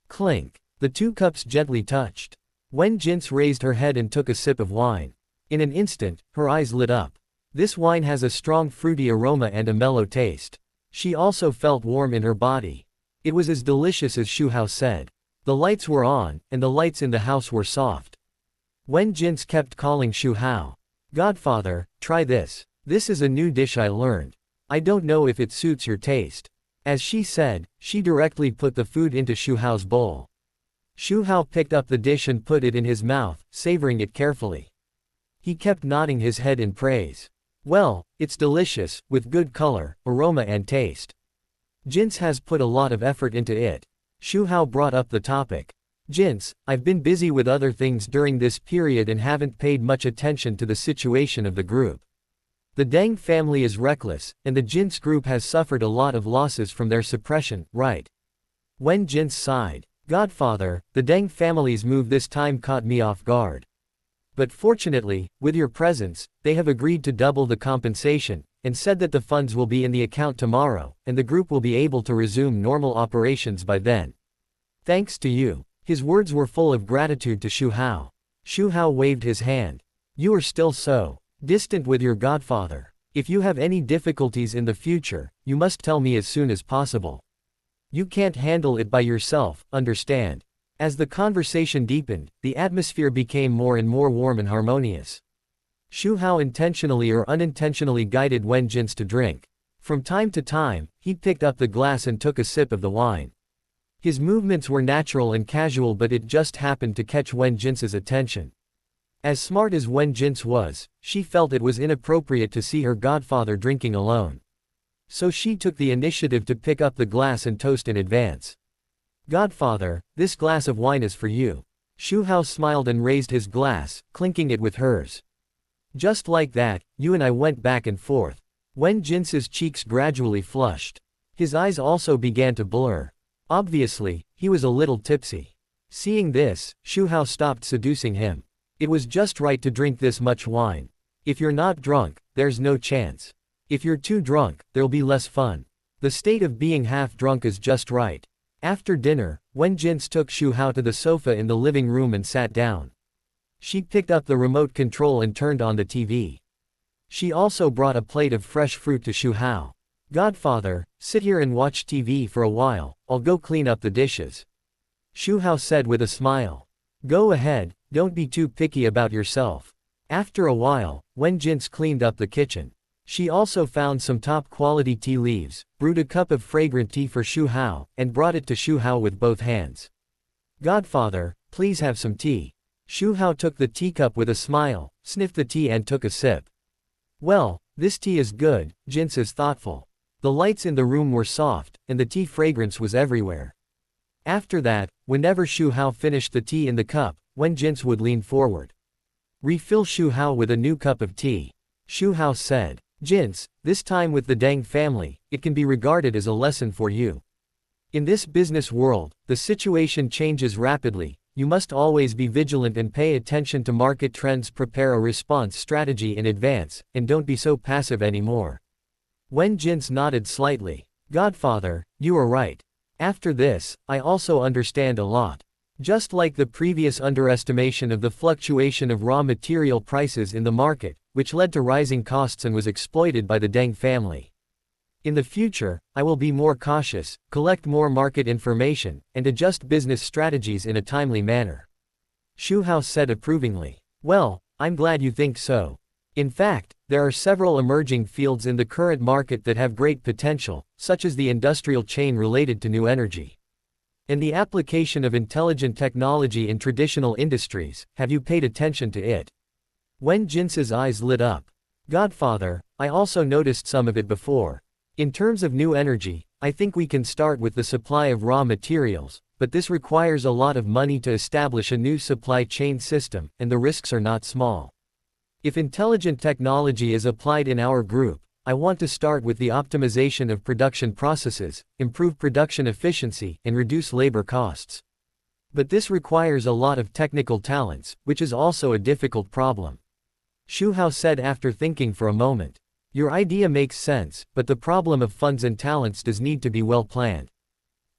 Clink. The two cups gently touched. Wen Jins raised her head and took a sip of wine. In an instant, her eyes lit up. This wine has a strong fruity aroma and a mellow taste. She also felt warm in her body. It was as delicious as Xu Hao said. The lights were on, and the lights in the house were soft. Wen Jin's kept calling Xu Hao. Godfather, try this. This is a new dish I learned. I don't know if it suits your taste. As she said, she directly put the food into Xu Hao's bowl. Xu Hao picked up the dish and put it in his mouth, savoring it carefully. He kept nodding his head in praise. Well, it's delicious, with good color, aroma and taste. Jin's has put a lot of effort into it. Xu Hao brought up the topic. Jin's, I've been busy with other things during this period and haven't paid much attention to the situation of the group. The Deng family is reckless, and the Jin's group has suffered a lot of losses from their suppression, right? Wen Jin sighed. Godfather, the Deng family's move this time caught me off guard. But fortunately, with your presence, they have agreed to double the compensation, and said that the funds will be in the account tomorrow, and the group will be able to resume normal operations by then. Thanks to you. His words were full of gratitude to Xu Hao. Xu Hao waved his hand. You are still so distant with your godfather. If you have any difficulties in the future, you must tell me as soon as possible. You can't handle it by yourself, understand? As the conversation deepened, the atmosphere became more and more warm and harmonious. Xu Hao intentionally or unintentionally guided Wen Jin's to drink. From time to time, he picked up the glass and took a sip of the wine. His movements were natural and casual, but it just happened to catch Wen Jin's attention. As smart as Wen Jin's was, she felt it was inappropriate to see her godfather drinking alone. So she took the initiative to pick up the glass and toast in advance. Godfather, this glass of wine is for you. Xu Hao smiled and raised his glass, clinking it with hers. Just like that, you and I went back and forth. Wen Jin's cheeks gradually flushed. His eyes also began to blur. Obviously, he was a little tipsy. Seeing this, Xu Hao stopped seducing him. It was just right to drink this much wine. If you're not drunk, there's no chance. If you're too drunk, there'll be less fun. The state of being half drunk is just right. After dinner, Wen Jin's took Xu Hao to the sofa in the living room and sat down. She picked up the remote control and turned on the TV. She also brought a plate of fresh fruit to Xu Hao. Godfather, sit here and watch TV for a while, I'll go clean up the dishes. Xu Hao said with a smile. Go ahead, don't be too picky about yourself. After a while, Wen Jin's cleaned up the kitchen. She also found some top-quality tea leaves, brewed a cup of fragrant tea for Xu Hao, and brought it to Xu Hao with both hands. Godfather, please have some tea. Xu Hao took the teacup with a smile, sniffed the tea and took a sip. Well, this tea is good, Jin's is thoughtful. The lights in the room were soft, and the tea fragrance was everywhere. After that, whenever Xu Hao finished the tea in the cup, Wen Jin's would lean forward. Refill Xu Hao with a new cup of tea. Xu Hao said. Jin's, this time with the Deng family, it can be regarded as a lesson for you. In this business world, the situation changes rapidly, you must always be vigilant and pay attention to market trends, prepare a response strategy in advance, and don't be so passive anymore. Wen Jin's nodded slightly. Godfather, you are right. After this, I also understand a lot. Just like the previous underestimation of the fluctuation of raw material prices in the market, which led to rising costs and was exploited by the Deng family. In the future, I will be more cautious, collect more market information, and adjust business strategies in a timely manner. Xu Hao said approvingly. Well, I'm glad you think so. In fact, there are several emerging fields in the current market that have great potential, such as the industrial chain related to new energy. And the application of intelligent technology in traditional industries. Have you paid attention to it? Wen Jin's eyes lit up. Godfather, I also noticed some of it before. In terms of new energy, I think we can start with the supply of raw materials, but this requires a lot of money to establish a new supply chain system, and the risks are not small. If intelligent technology is applied in our group, I want to start with the optimization of production processes, improve production efficiency, and reduce labor costs. But this requires a lot of technical talents, which is also a difficult problem. Xu Hao said after thinking for a moment. Your idea makes sense, but the problem of funds and talents does need to be well planned.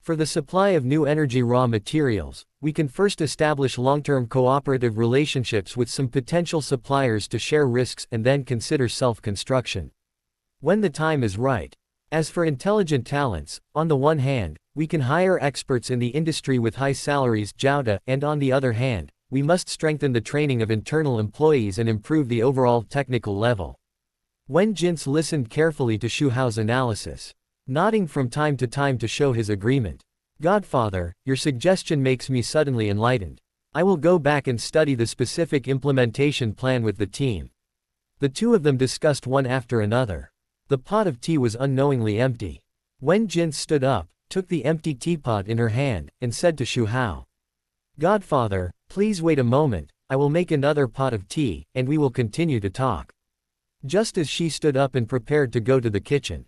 For the supply of new energy raw materials, we can first establish long-term cooperative relationships with some potential suppliers to share risks and then consider self-construction. When the time is right. As for intelligent talents, on the one hand, we can hire experts in the industry with high salaries, and on the other hand, we must strengthen the training of internal employees and improve the overall technical level. Wen Jintze listened carefully to Xu Hao's analysis, nodding from time to show his agreement. Godfather, your suggestion makes me suddenly enlightened. I will go back and study the specific implementation plan with the team. The two of them discussed one after another. The pot of tea was unknowingly empty. Wen Jintze stood up, took the empty teapot in her hand, and said to Xu Hao, Godfather, please wait a moment, I will make another pot of tea, and we will continue to talk. Just as she stood up and prepared to go to the kitchen,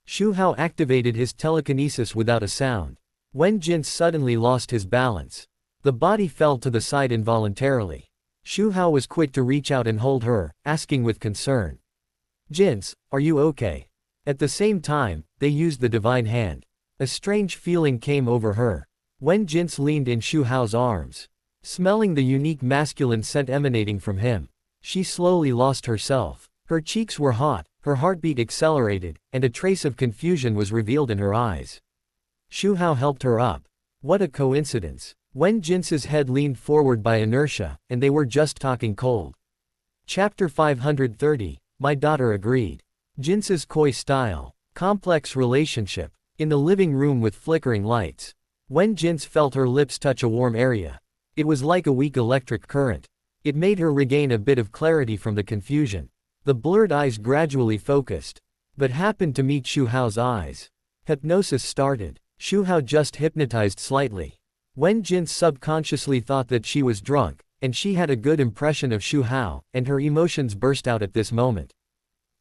Xu Hao activated his telekinesis without a sound. Wen Jintze suddenly lost his balance. The body fell to the side involuntarily. Xu Hao was quick to reach out and hold her, asking with concern, Jintze, are you okay? At the same time, they used the divine hand. A strange feeling came over her. Wen Jintze leaned in Xu Hao's arms. Smelling the unique masculine scent emanating from him, she slowly lost herself. Her cheeks were hot, her heartbeat accelerated, and a trace of confusion was revealed in her eyes. Xu Hao helped her up. What a coincidence. Wen Jintze's head leaned forward by inertia, and they were just talking cold. Chapter 530, My daughter agreed. Jintze's coy style. Complex relationship. In the living room with flickering lights, Wen Jintze felt her lips touch a warm area. It was like a weak electric current. It made her regain a bit of clarity from the confusion. The blurred eyes gradually focused, but happened to meet Xu Hao's eyes. Hypnosis started. Xu Hao just hypnotized slightly. Wen Jintze subconsciously thought that she was drunk, and she had a good impression of Xu Hao, and her emotions burst out at this moment.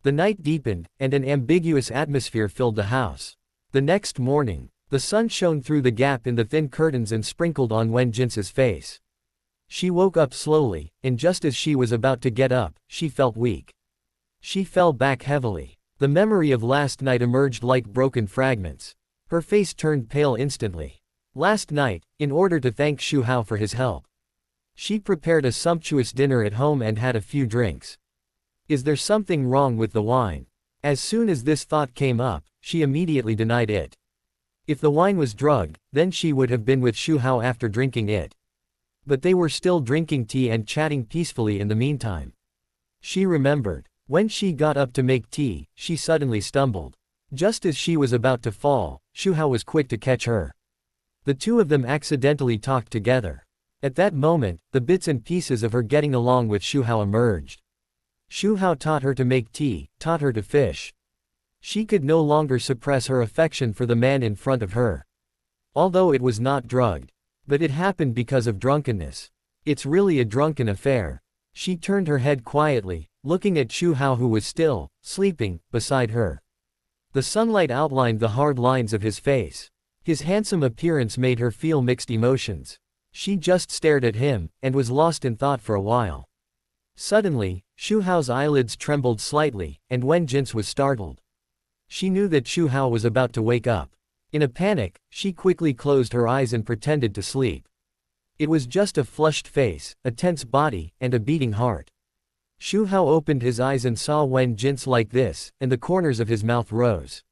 The night deepened, and an ambiguous atmosphere filled the house. The next morning, the sun shone through the gap in the thin curtains and sprinkled on Wen Jintze's face. She woke up slowly, and just as she was about to get up, she felt weak. She fell back heavily. The memory of last night emerged like broken fragments. Her face turned pale instantly. Last night, in order to thank Xu Hao for his help, she prepared a sumptuous dinner at home and had a few drinks. Is there something wrong with the wine? As soon as this thought came up, she immediately denied it. If the wine was drugged, then she would have been with Xu Hao after drinking it. But they were still drinking tea and chatting peacefully in the meantime. She remembered. When she got up to make tea, she suddenly stumbled. Just as she was about to fall, Xu Hao was quick to catch her. The two of them accidentally talked together. At that moment, the bits and pieces of her getting along with Xu Hao emerged. Xu Hao taught her to make tea, taught her to fish. She could no longer suppress her affection for the man in front of her. Although it was not drugged. But it happened because of drunkenness. It's really a drunken affair. She turned her head quietly, looking at Xu Hao who was still, sleeping, beside her. The sunlight outlined the hard lines of his face. His handsome appearance made her feel mixed emotions. She just stared at him, and was lost in thought for a while. Suddenly, Xu Hao's eyelids trembled slightly, and Wen Jintze was startled. She knew that Xu Hao was about to wake up. In a panic, she quickly closed her eyes and pretended to sleep. It was just a flushed face, a tense body, and a beating heart. Xu Hao opened his eyes and saw Wen Jintze like this, and the corners of his mouth rose.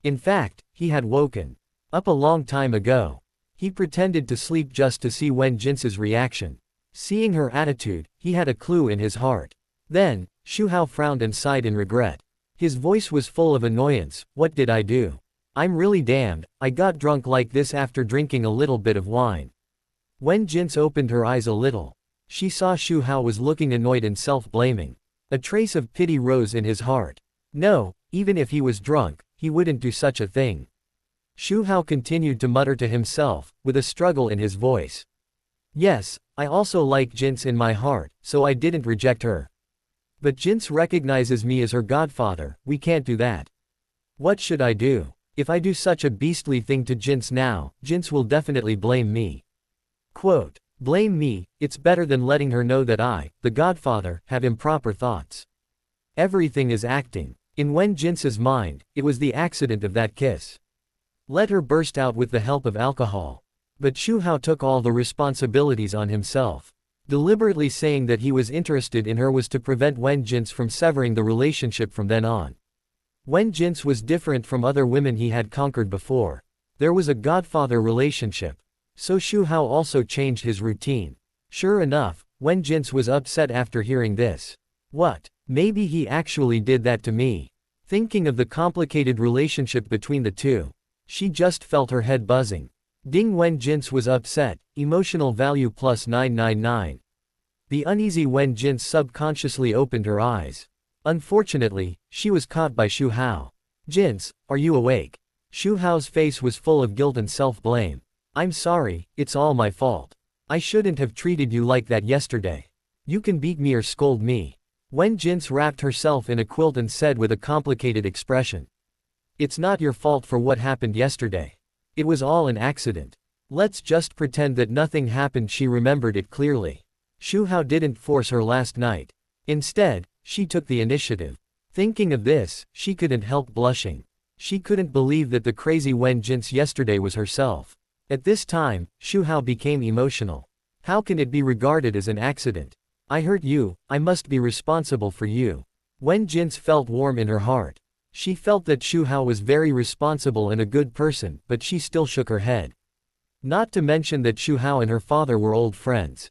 In fact, he had woken up a long time ago. He pretended to sleep just to see Wen Jintze's reaction. Seeing her attitude, he had a clue in his heart. Then, Xu Hao frowned and sighed in regret. His voice was full of annoyance. What did I do? I'm really damned, I got drunk like this after drinking a little bit of wine. Wen Jintze opened her eyes a little. She saw Xu Hao was looking annoyed and self-blaming. A trace of pity rose in his heart. No, even if he was drunk, he wouldn't do such a thing. Xu Hao continued to mutter to himself, with a struggle in his voice. Yes, I also like Jintze in my heart, so I didn't reject her. But Jintze recognizes me as her godfather, we can't do that. What should I do? If I do such a beastly thing to Jintze now, Jintze will definitely blame me. Quote, blame me, it's better than letting her know that I, the godfather, have improper thoughts. Everything is acting. In Wen Jintze's mind, it was the accident of that kiss. Let her burst out with the help of alcohol. But Xu Hao took all the responsibilities on himself. Deliberately saying that he was interested in her was to prevent Wen Jintze from severing the relationship from then on. Wen Jin's was different from other women he had conquered before. There was a godfather relationship. So Xu Hao also changed his routine. Sure enough, Wen Jin's was upset after hearing this. What? Maybe he actually did that to me. Thinking of the complicated relationship between the two, she just felt her head buzzing. Ding. Wen Jin's was upset, emotional value plus 999. The uneasy Wen Jin's subconsciously opened her eyes. Unfortunately, she was caught by Xu Hao. Jin's, are you awake? Xu Hao's face was full of guilt and self-blame. I'm sorry, it's all my fault. I shouldn't have treated you like that yesterday. You can beat me or scold me. Wen Jin's wrapped herself in a quilt and said with a complicated expression. It's not your fault for what happened yesterday. It was all an accident. Let's just pretend that nothing happened. She remembered it clearly. Xu Hao didn't force her last night. Instead, she took the initiative. Thinking of this, she couldn't help blushing. She couldn't believe that the crazy Wen Jin's yesterday was herself. At this time, Xu Hao became emotional. How can it be regarded as an accident? I hurt you, I must be responsible for you. Wen Jin's felt warm in her heart. She felt that Xu Hao was very responsible and a good person, but she still shook her head. Not to mention that Xu Hao and her father were old friends.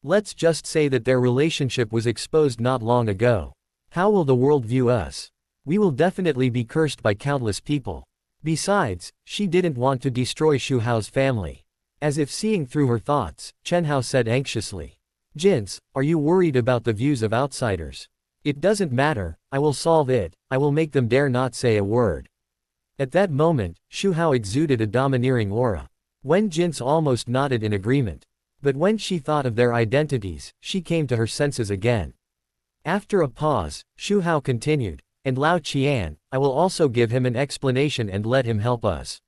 Let's just say that their relationship was exposed not long ago. How will the world view us? We will definitely be cursed by countless people. Besides, she didn't want to destroy Xu Hao's family. As if seeing through her thoughts, Chen Hao said anxiously. Jin's, are you worried about the views of outsiders? It doesn't matter, I will solve it, I will make them dare not say a word. At that moment, Xu Hao exuded a domineering aura. Wen Jin's almost nodded in agreement. But when she thought of their identities, she came to her senses again. After a pause, Xu Hao continued, and Lao Qian, I will also give him an explanation and let him help us.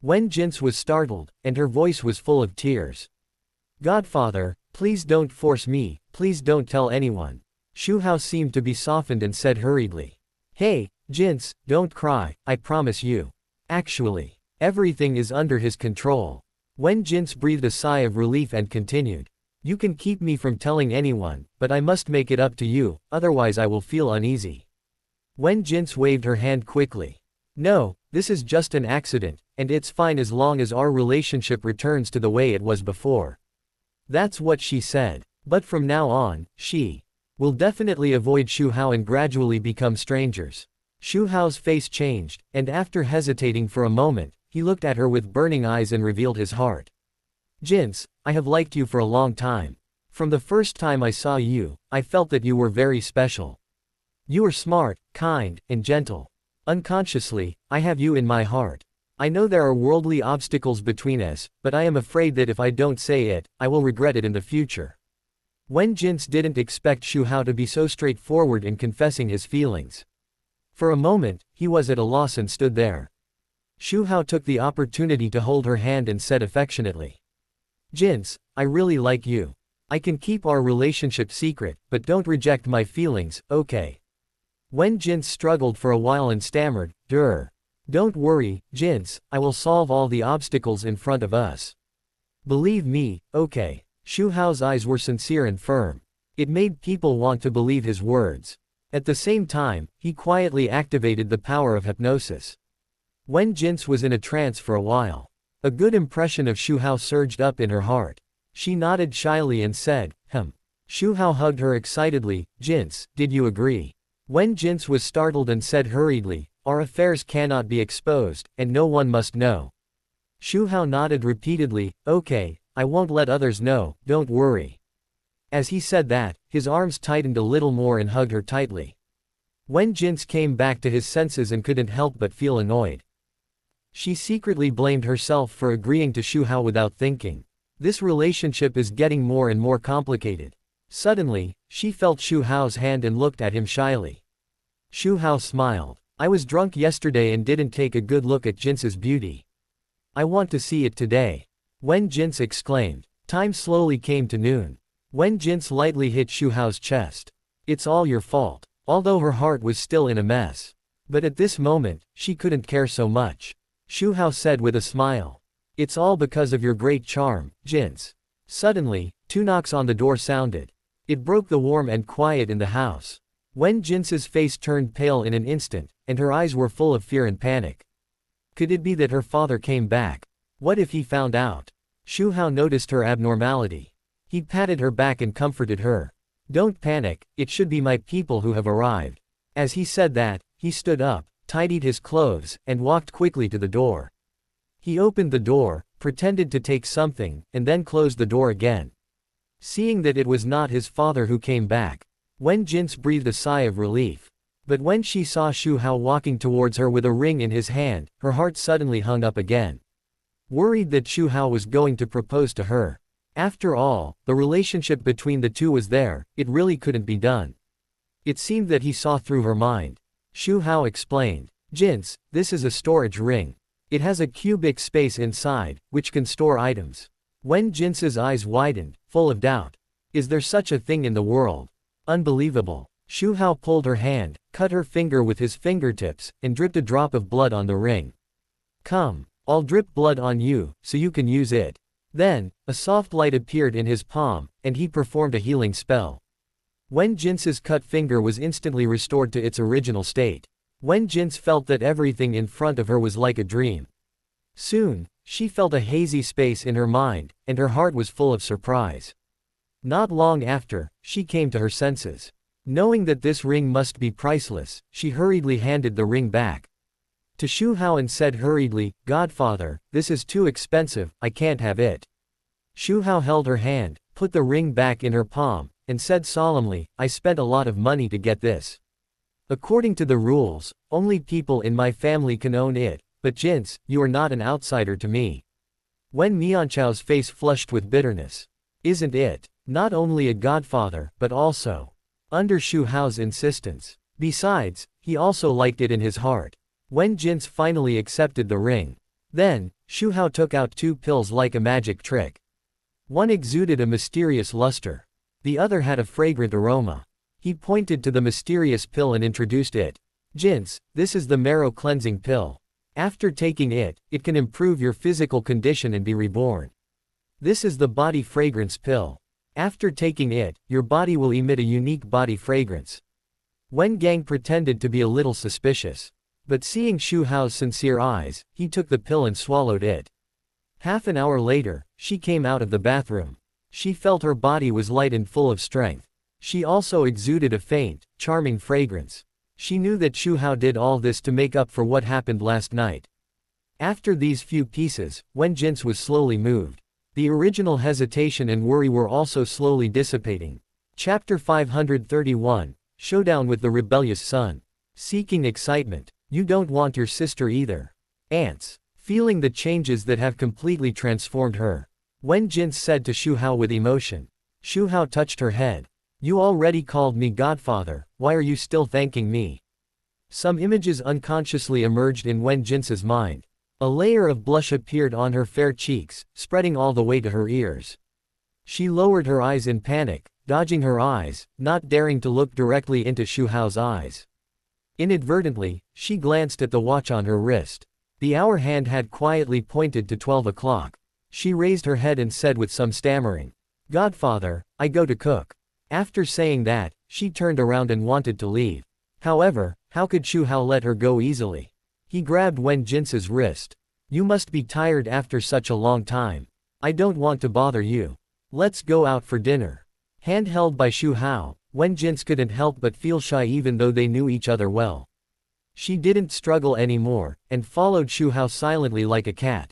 Wen Jin's was startled, and her voice was full of tears. Godfather, please don't force me, please don't tell anyone. Xu Hao seemed to be softened and said hurriedly. Hey, Jin's, don't cry, I promise you. Actually, everything is under his control. Wen Jin's breathed a sigh of relief and continued. You can keep me from telling anyone, but I must make it up to you, otherwise I will feel uneasy. Wen Jin's waved her hand quickly. No, this is just an accident, and it's fine as long as our relationship returns to the way it was before. That's what she said. But from now on, she will definitely avoid Xu Hao and gradually become strangers. Xu Hao's face changed, and after hesitating for a moment, he looked at her with burning eyes and revealed his heart. Jin's, I have liked you for a long time. From the first time I saw you, I felt that you were very special. You are smart, kind, and gentle. Unconsciously, I have you in my heart. I know there are worldly obstacles between us, but I am afraid that if I don't say it, I will regret it in the future. Wen Jin's didn't expect Xu Hao to be so straightforward in confessing his feelings. For a moment, he was at a loss and stood there. Xu Hao took the opportunity to hold her hand and said affectionately. Jin's, I really like you. I can keep our relationship secret, but don't reject my feelings, okay? Wen Jin's struggled for a while and stammered, Don't worry, Jin's, I will solve all the obstacles in front of us. Believe me, okay. Xu Hao's eyes were sincere and firm. It made people want to believe his words. At the same time, he quietly activated the power of hypnosis. Wen Jin's was in a trance for a while. A good impression of Xu Hao surged up in her heart. She nodded shyly and said, Xu Hao hugged her excitedly. Jin's, did you agree? Wen Jin's was startled and said hurriedly, our affairs cannot be exposed, and no one must know. Xu Hao nodded repeatedly, okay, I won't let others know, don't worry. As he said that, his arms tightened a little more and hugged her tightly. Wen Jin's came back to his senses and couldn't help but feel annoyed. She secretly blamed herself for agreeing to Xu Hao without thinking. This relationship is getting more and more complicated. Suddenly, she felt Xu Hao's hand and looked at him shyly. Xu Hao smiled. I was drunk yesterday and didn't take a good look at Jin's beauty. I want to see it today. Wen Jin's exclaimed. Time slowly came to noon. Wen Jin's lightly hit Xu Hao's chest. It's all your fault. Although her heart was still in a mess. But at this moment, she couldn't care so much. Xu Hao said with a smile. It's all because of your great charm, Jin's. Suddenly, 2 knocks on the door sounded. It broke the warm and quiet in the house. Wen Jin's face turned pale in an instant, and her eyes were full of fear and panic. Could it be that her father came back? What if he found out? Xu Hao noticed her abnormality. He patted her back and comforted her. Don't panic, it should be my people who have arrived. As he said that, he stood up, tidied his clothes, and walked quickly to the door. He opened the door, pretended to take something, and then closed the door again. Seeing that it was not his father who came back, Wen Jin breathed a sigh of relief. But when she saw Xu Hao walking towards her with a ring in his hand, her heart suddenly hung up again. Worried that Xu Hao was going to propose to her. After all, the relationship between the two was there, it really couldn't be done. It seemed that he saw through her mind. Xu Hao explained. Jins, this is a storage ring. It has a cubic space inside, which can store items. Wen Jin's eyes widened, full of doubt. Is there such a thing in the world? Unbelievable. Xu Hao pulled her hand, cut her finger with his fingertips, and dripped a drop of blood on the ring. Come, I'll drip blood on you, so you can use it. Then, a soft light appeared in his palm, and he performed a healing spell. Wen Jin's cut finger was instantly restored to its original state. Wen Jin felt that everything in front of her was like a dream. Soon, she felt a hazy space in her mind, and her heart was full of surprise. Not long after, she came to her senses. Knowing that this ring must be priceless, she hurriedly handed the ring back to Xu Hao and said hurriedly, Godfather, this is too expensive, I can't have it. Xu Hao held her hand, put the ring back in her palm, and said solemnly, I spent a lot of money to get this. According to the rules, only people in my family can own it, but Jins, you are not an outsider to me. Wen Mianchao's face flushed with bitterness. Isn't it? Not only a godfather, but also under Xu Hao's insistence. Besides, he also liked it in his heart. Wen Jin finally accepted the ring. Then, Xu Hao took out 2 pills like a magic trick. One exuded a mysterious luster. The other had a fragrant aroma. He pointed to the mysterious pill and introduced it. Jins, this is the marrow cleansing pill. After taking it, it can improve your physical condition and be reborn. This is the body fragrance pill. After taking it, your body will emit a unique body fragrance. Wen Gang pretended to be a little suspicious. But seeing Xu Hao's sincere eyes, he took the pill and swallowed it. Half an hour later, she came out of the bathroom. She felt her body was light and full of strength. She also exuded a faint, charming fragrance. She knew that Xu Hao did all this to make up for what happened last night. After these few pieces, Wen Jin was slowly moved. The original hesitation and worry were also slowly dissipating. Chapter 531, Showdown with the Rebellious Son. Seeking excitement. You don't want your sister either. Ants. Feeling the changes that have completely transformed her. Wen Jin said to Xu Hao with emotion. Xu Hao touched her head. You already called me godfather, why are you still thanking me? Some images unconsciously emerged in Wen Jin's mind. A layer of blush appeared on her fair cheeks, spreading all the way to her ears. She lowered her eyes in panic, dodging her eyes, not daring to look directly into Xu Hao's eyes. Inadvertently, she glanced at the watch on her wrist. The hour hand had quietly pointed to 12 o'clock. She raised her head and said with some stammering, Godfather, I go to cook. After saying that, she turned around and wanted to leave. However, how could Xu Hao let her go easily? He grabbed Wen Jin's wrist. You must be tired after such a long time. I don't want to bother you. Let's go out for dinner. Hand held by Xu Hao, Wen Jin couldn't help but feel shy even though they knew each other well. She didn't struggle anymore, and followed Xu Hao silently like a cat.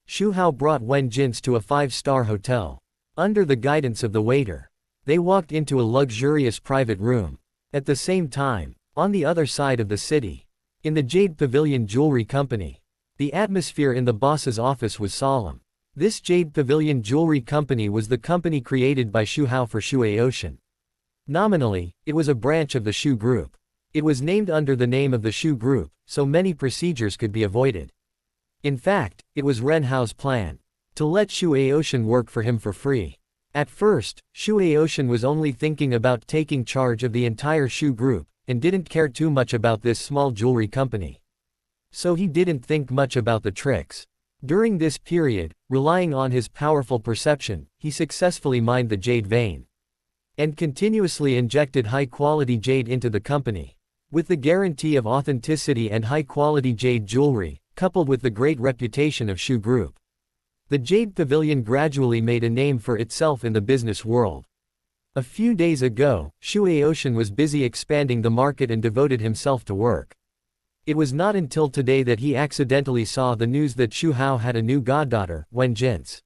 Xu Hao brought Wen Jin to a 5-star hotel. Under the guidance of the waiter, they walked into a luxurious private room. At the same time, on the other side of the city, in the Jade Pavilion Jewelry Company, the atmosphere in the boss's office was solemn. This Jade Pavilion Jewelry Company was the company created by Xu Hao for Xu Hao. Nominally, it was a branch of the Xu Group. It was named under the name of the Xu Group, so many procedures could be avoided. In fact, it was Ren Hao's plan to let Xu Hao work for him for free. At first, Xu Hao was only thinking about taking charge of the entire Xu Group, and didn't care too much about this small jewelry company. So he didn't think much about the tricks. During this period, relying on his powerful perception, he successfully mined the jade vein. and continuously injected high-quality jade into the company. With the guarantee of authenticity and high-quality jade jewelry, coupled with the great reputation of Xu Group, the Jade Pavilion gradually made a name for itself in the business world. A few days ago, Xu Hao was busy expanding the market and devoted himself to work. It was not until today that he accidentally saw the news that Xu Hao had a new goddaughter, Wen Jin's.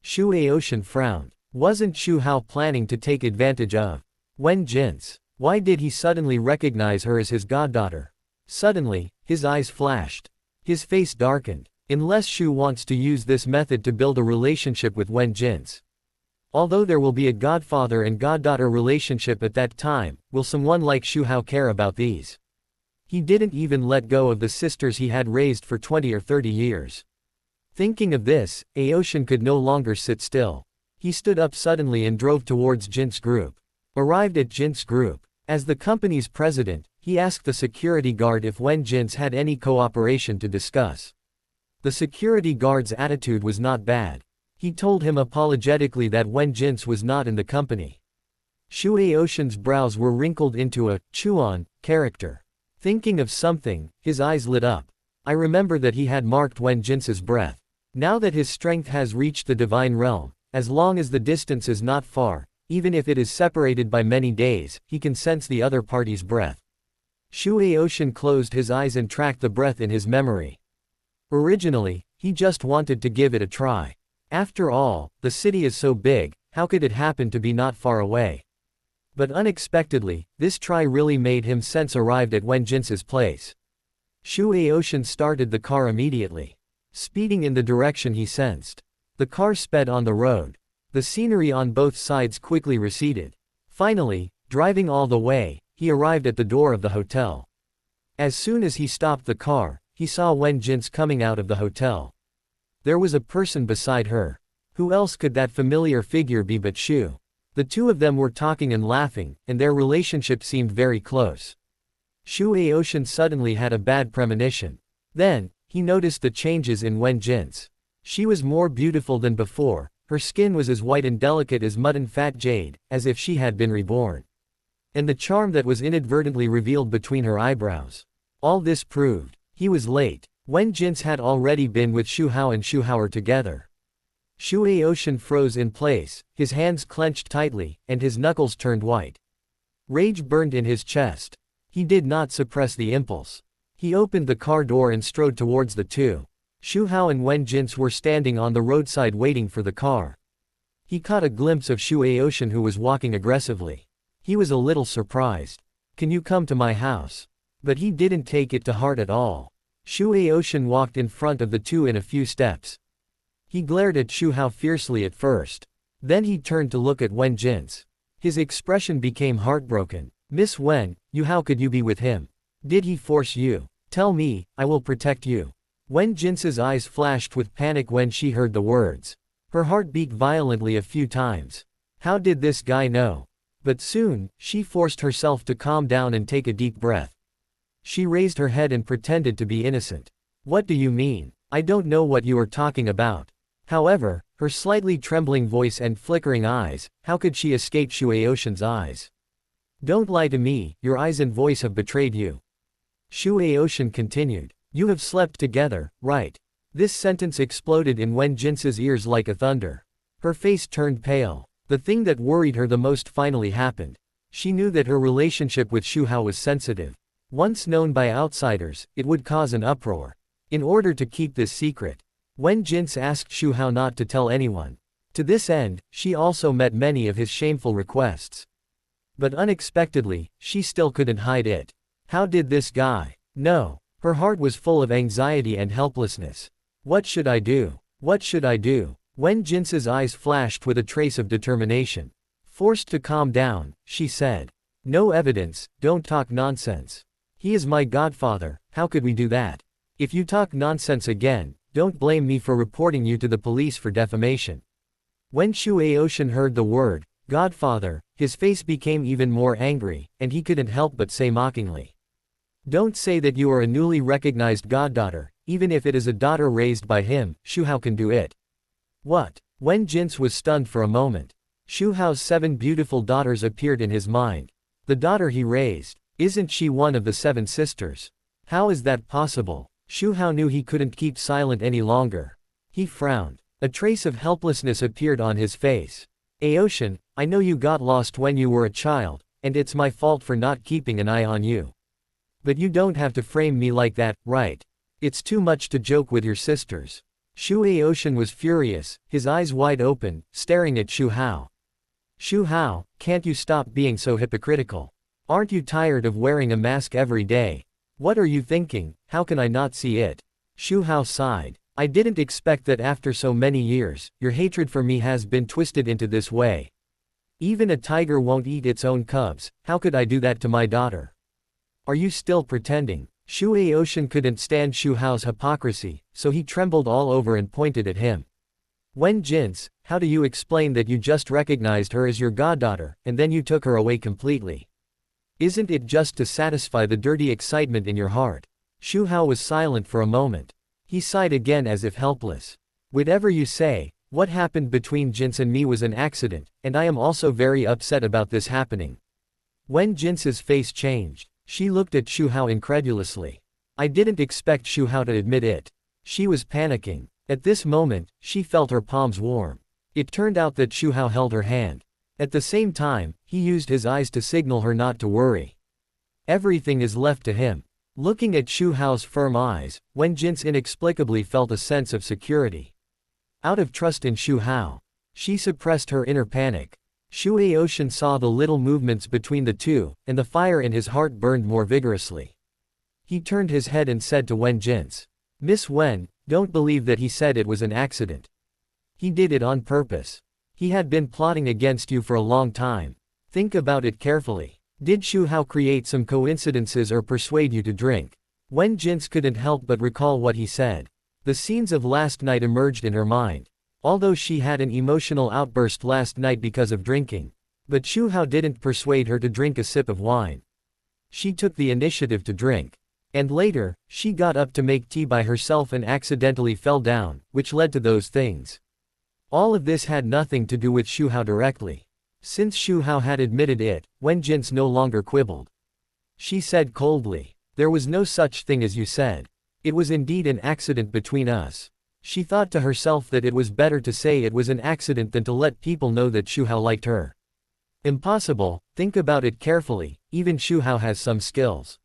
Xu Hao frowned. Wasn't Xu Hao planning to take advantage of Wen Jin's? Why did he suddenly recognize her as his goddaughter? Suddenly, his eyes flashed. His face darkened. Unless Xu wants to use this method to build a relationship with Wen Jin's. Although there will be a godfather and goddaughter relationship at that time, will someone like Xu Hao care about these? He didn't even let go of the sisters he had raised for 20 or 30 years. Thinking of this, Aoshin could no longer sit still. He stood up suddenly and drove towards Jin's group. Arrived at Jin's group. As the company's president, he asked the security guard if Wen Jin's had any cooperation to discuss. The security guard's attitude was not bad. He told him apologetically that Wen Jin's was not in the company. Xu Haoshin's brows were wrinkled into a Chuan character. Thinking of something, his eyes lit up. I remember that he had marked Wen Jin's breath. Now that his strength has reached the divine realm, as long as the distance is not far, even if it is separated by many days, he can sense the other party's breath. Xu Haoshin closed his eyes and tracked the breath in his memory. Originally, he just wanted to give it a try. After all, the city is so big, how could it happen to be not far away? But unexpectedly, this try really made him sense arrived at Wen Jin's place. Xu Haoshin started the car immediately, speeding in the direction he sensed. The car sped on the road. The scenery on both sides quickly receded. Finally, driving all the way, he arrived at the door of the hotel. As soon as he stopped the car, he saw Wen Jin's coming out of the hotel. There was a person beside her. Who else could that familiar figure be but Xu? The two of them were talking and laughing, and their relationship seemed very close. Xu Haoshin suddenly had a bad premonition. Then, he noticed the changes in Wen Jin's. She was more beautiful than before, her skin was as white and delicate as mutton fat jade, as if she had been reborn. And the charm that was inadvertently revealed between her eyebrows. All this proved. He was late. Wen Jin's had already been with Xu Hao and Xu Hao together. Xu Haoshin froze in place, his hands clenched tightly, and his knuckles turned white. Rage burned in his chest. He did not suppress the impulse. He opened the car door and strode towards the two. Xu Hao and Wen Jin's were standing on the roadside waiting for the car. He caught a glimpse of Xu Haoshin who was walking aggressively. He was a little surprised. Can you come to my house? But he didn't take it to heart at all. Xu Haoshin walked in front of the two in a few steps. He glared at Xu Hao fiercely at first. Then he turned to look at Wen Jin's. His expression became heartbroken. Miss Wen, how could you be with him? Did he force you? Tell me, I will protect you. Wen Jin's eyes flashed with panic when she heard the words. Her heart beat violently a few times. How did this guy know? But soon, she forced herself to calm down and take a deep breath. She raised her head and pretended to be innocent. What do you mean? I don't know what you are talking about. However, her slightly trembling voice and flickering eyes, how could she escape Xu Haoshin's eyes? Don't lie to me, your eyes and voice have betrayed you. Xu Haoshin continued. You have slept together, right? This sentence exploded in Wen Jin's ears like a thunder. Her face turned pale. The thing that worried her the most finally happened. She knew that her relationship with Xu Hao was sensitive. Once known by outsiders, it would cause an uproar. In order to keep this secret, Wen Jin's asked Xu Hao not to tell anyone. To this end, she also met many of his shameful requests. But unexpectedly, she still couldn't hide it. How did this guy know? Her heart was full of anxiety and helplessness. What should I do? What should I do? Wen Jin's eyes flashed with a trace of determination. Forced to calm down, she said. No evidence, don't talk nonsense. He is my godfather, how could we do that? If you talk nonsense again, don't blame me for reporting you to the police for defamation. When Xu Haoshin heard the word, godfather, his face became even more angry, and he couldn't help but say mockingly. Don't say that you are a newly recognized goddaughter, even if it is a daughter raised by him, Xu Hao can do it. What? Wen Jin's was stunned for a moment. Xu Hao's 7 beautiful daughters appeared in his mind. The daughter he raised. Isn't she one of the 7 sisters? How is that possible? Xu Hao knew he couldn't keep silent any longer. He frowned. A trace of helplessness appeared on his face. Aoshan, I know you got lost when you were a child, and it's my fault for not keeping an eye on you. But you don't have to frame me like that, right? It's too much to joke with your sisters. Aoshan was furious, his eyes wide open, staring at Xu Hao. Xu Hao, can't you stop being so hypocritical? Aren't you tired of wearing a mask every day? What are you thinking? How can I not see it? Xu Hao sighed. I didn't expect that after so many years, your hatred for me has been twisted into this way. Even a tiger won't eat its own cubs, how could I do that to my daughter? Are you still pretending? Aoshan couldn't stand Xu Hao's hypocrisy, so he trembled all over and pointed at him. Wen Jin's, how do you explain that you just recognized her as your goddaughter, and then you took her away completely? Isn't it just to satisfy the dirty excitement in your heart? Xu Hao was silent for a moment. He sighed again as if helpless. Whatever you say, what happened between Jin's and me was an accident, and I am also very upset about this happening. Wen Jin's face changed. She looked at Xu Hao incredulously. I didn't expect Xu Hao to admit it. She was panicking. At this moment, she felt her palms warm. It turned out that Xu Hao held her hand. At the same time, he used his eyes to signal her not to worry. Everything is left to him. Looking at Xu Hao's firm eyes, Wen Jin's inexplicably felt a sense of security. Out of trust in Xu Hao, she suppressed her inner panic. Aoshan saw the little movements between the two, and the fire in his heart burned more vigorously. He turned his head and said to Wen Jin's, Miss Wen, don't believe that he said it was an accident. He did it on purpose. He had been plotting against you for a long time. Think about it carefully. Did Xu Hao create some coincidences or persuade you to drink? Wen Jin's couldn't help but recall what he said. The scenes of last night emerged in her mind. Although she had an emotional outburst last night because of drinking. But Xu Hao didn't persuade her to drink a sip of wine. She took the initiative to drink. And later, she got up to make tea by herself and accidentally fell down, which led to those things. All of this had nothing to do with Xu Hao directly. Since Xu Hao had admitted it, Wen Jin's no longer quibbled. She said coldly, there was no such thing as you said. It was indeed an accident between us. She thought to herself that it was better to say it was an accident than to let people know that Xu Hao liked her. Impossible, think about it carefully, even Xu Hao has some skills.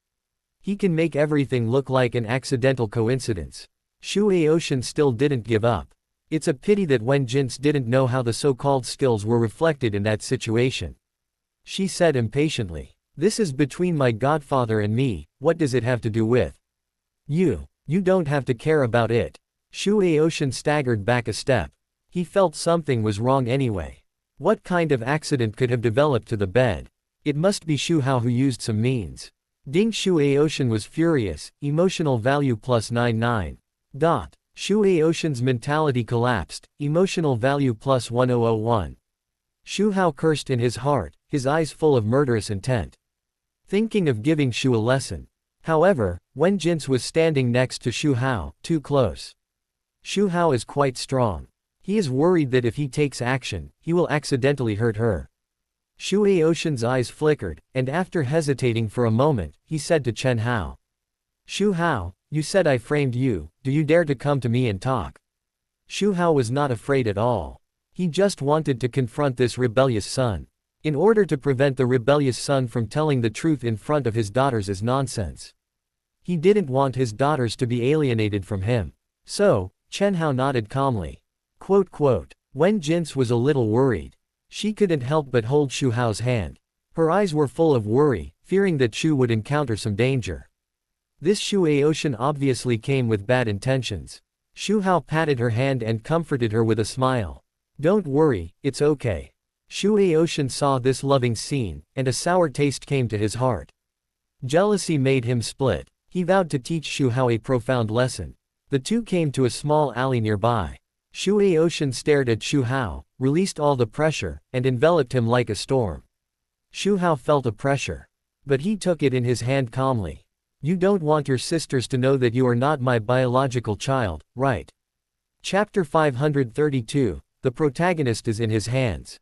He can make everything look like an accidental coincidence. Aoshan still didn't give up. It's a pity that Wen Jin's didn't know how the so-called skills were reflected in that situation. She said impatiently, this is between my godfather and me, what does it have to do with you? You don't have to care about it. Aoshan staggered back a step. He felt something was wrong anyway. What kind of accident could have developed to the bed? It must be Xu Hao who used some means. Aoshan was furious, emotional value plus 99. Aoshan's mentality collapsed, emotional value plus 1001. Xu Hao cursed in his heart, his eyes full of murderous intent. Thinking of giving Xu a lesson. However, Wen Jin's was standing next to Xu Hao, too close. Xu Hao is quite strong. He is worried that if he takes action, he will accidentally hurt her. Aoshan's eyes flickered, and after hesitating for a moment, he said to Chen Hao. Xu Hao, you said I framed you, do you dare to come to me and talk? Xu Hao was not afraid at all. He just wanted to confront this rebellious son. In order to prevent the rebellious son from telling the truth in front of his daughters is nonsense. He didn't want his daughters to be alienated from him. So, Chen Hao nodded calmly. Wen Jin's was a little worried. She couldn't help but hold Xu Hao's hand. Her eyes were full of worry, fearing that Xu would encounter some danger. This Aoshan obviously came with bad intentions. Xu Hao patted her hand and comforted her with a smile. Don't worry, it's okay. Aoshan saw this loving scene, and a sour taste came to his heart. Jealousy made him split. He vowed to teach Xu Hao a profound lesson. The two came to a small alley nearby. Aoshan stared at Xu Hao, released all the pressure, and enveloped him like a storm. Xu Hao felt a pressure. But he took it in his hand calmly. You don't want your sisters to know that you are not my biological child, right? Chapter 532, the protagonist is in his hands.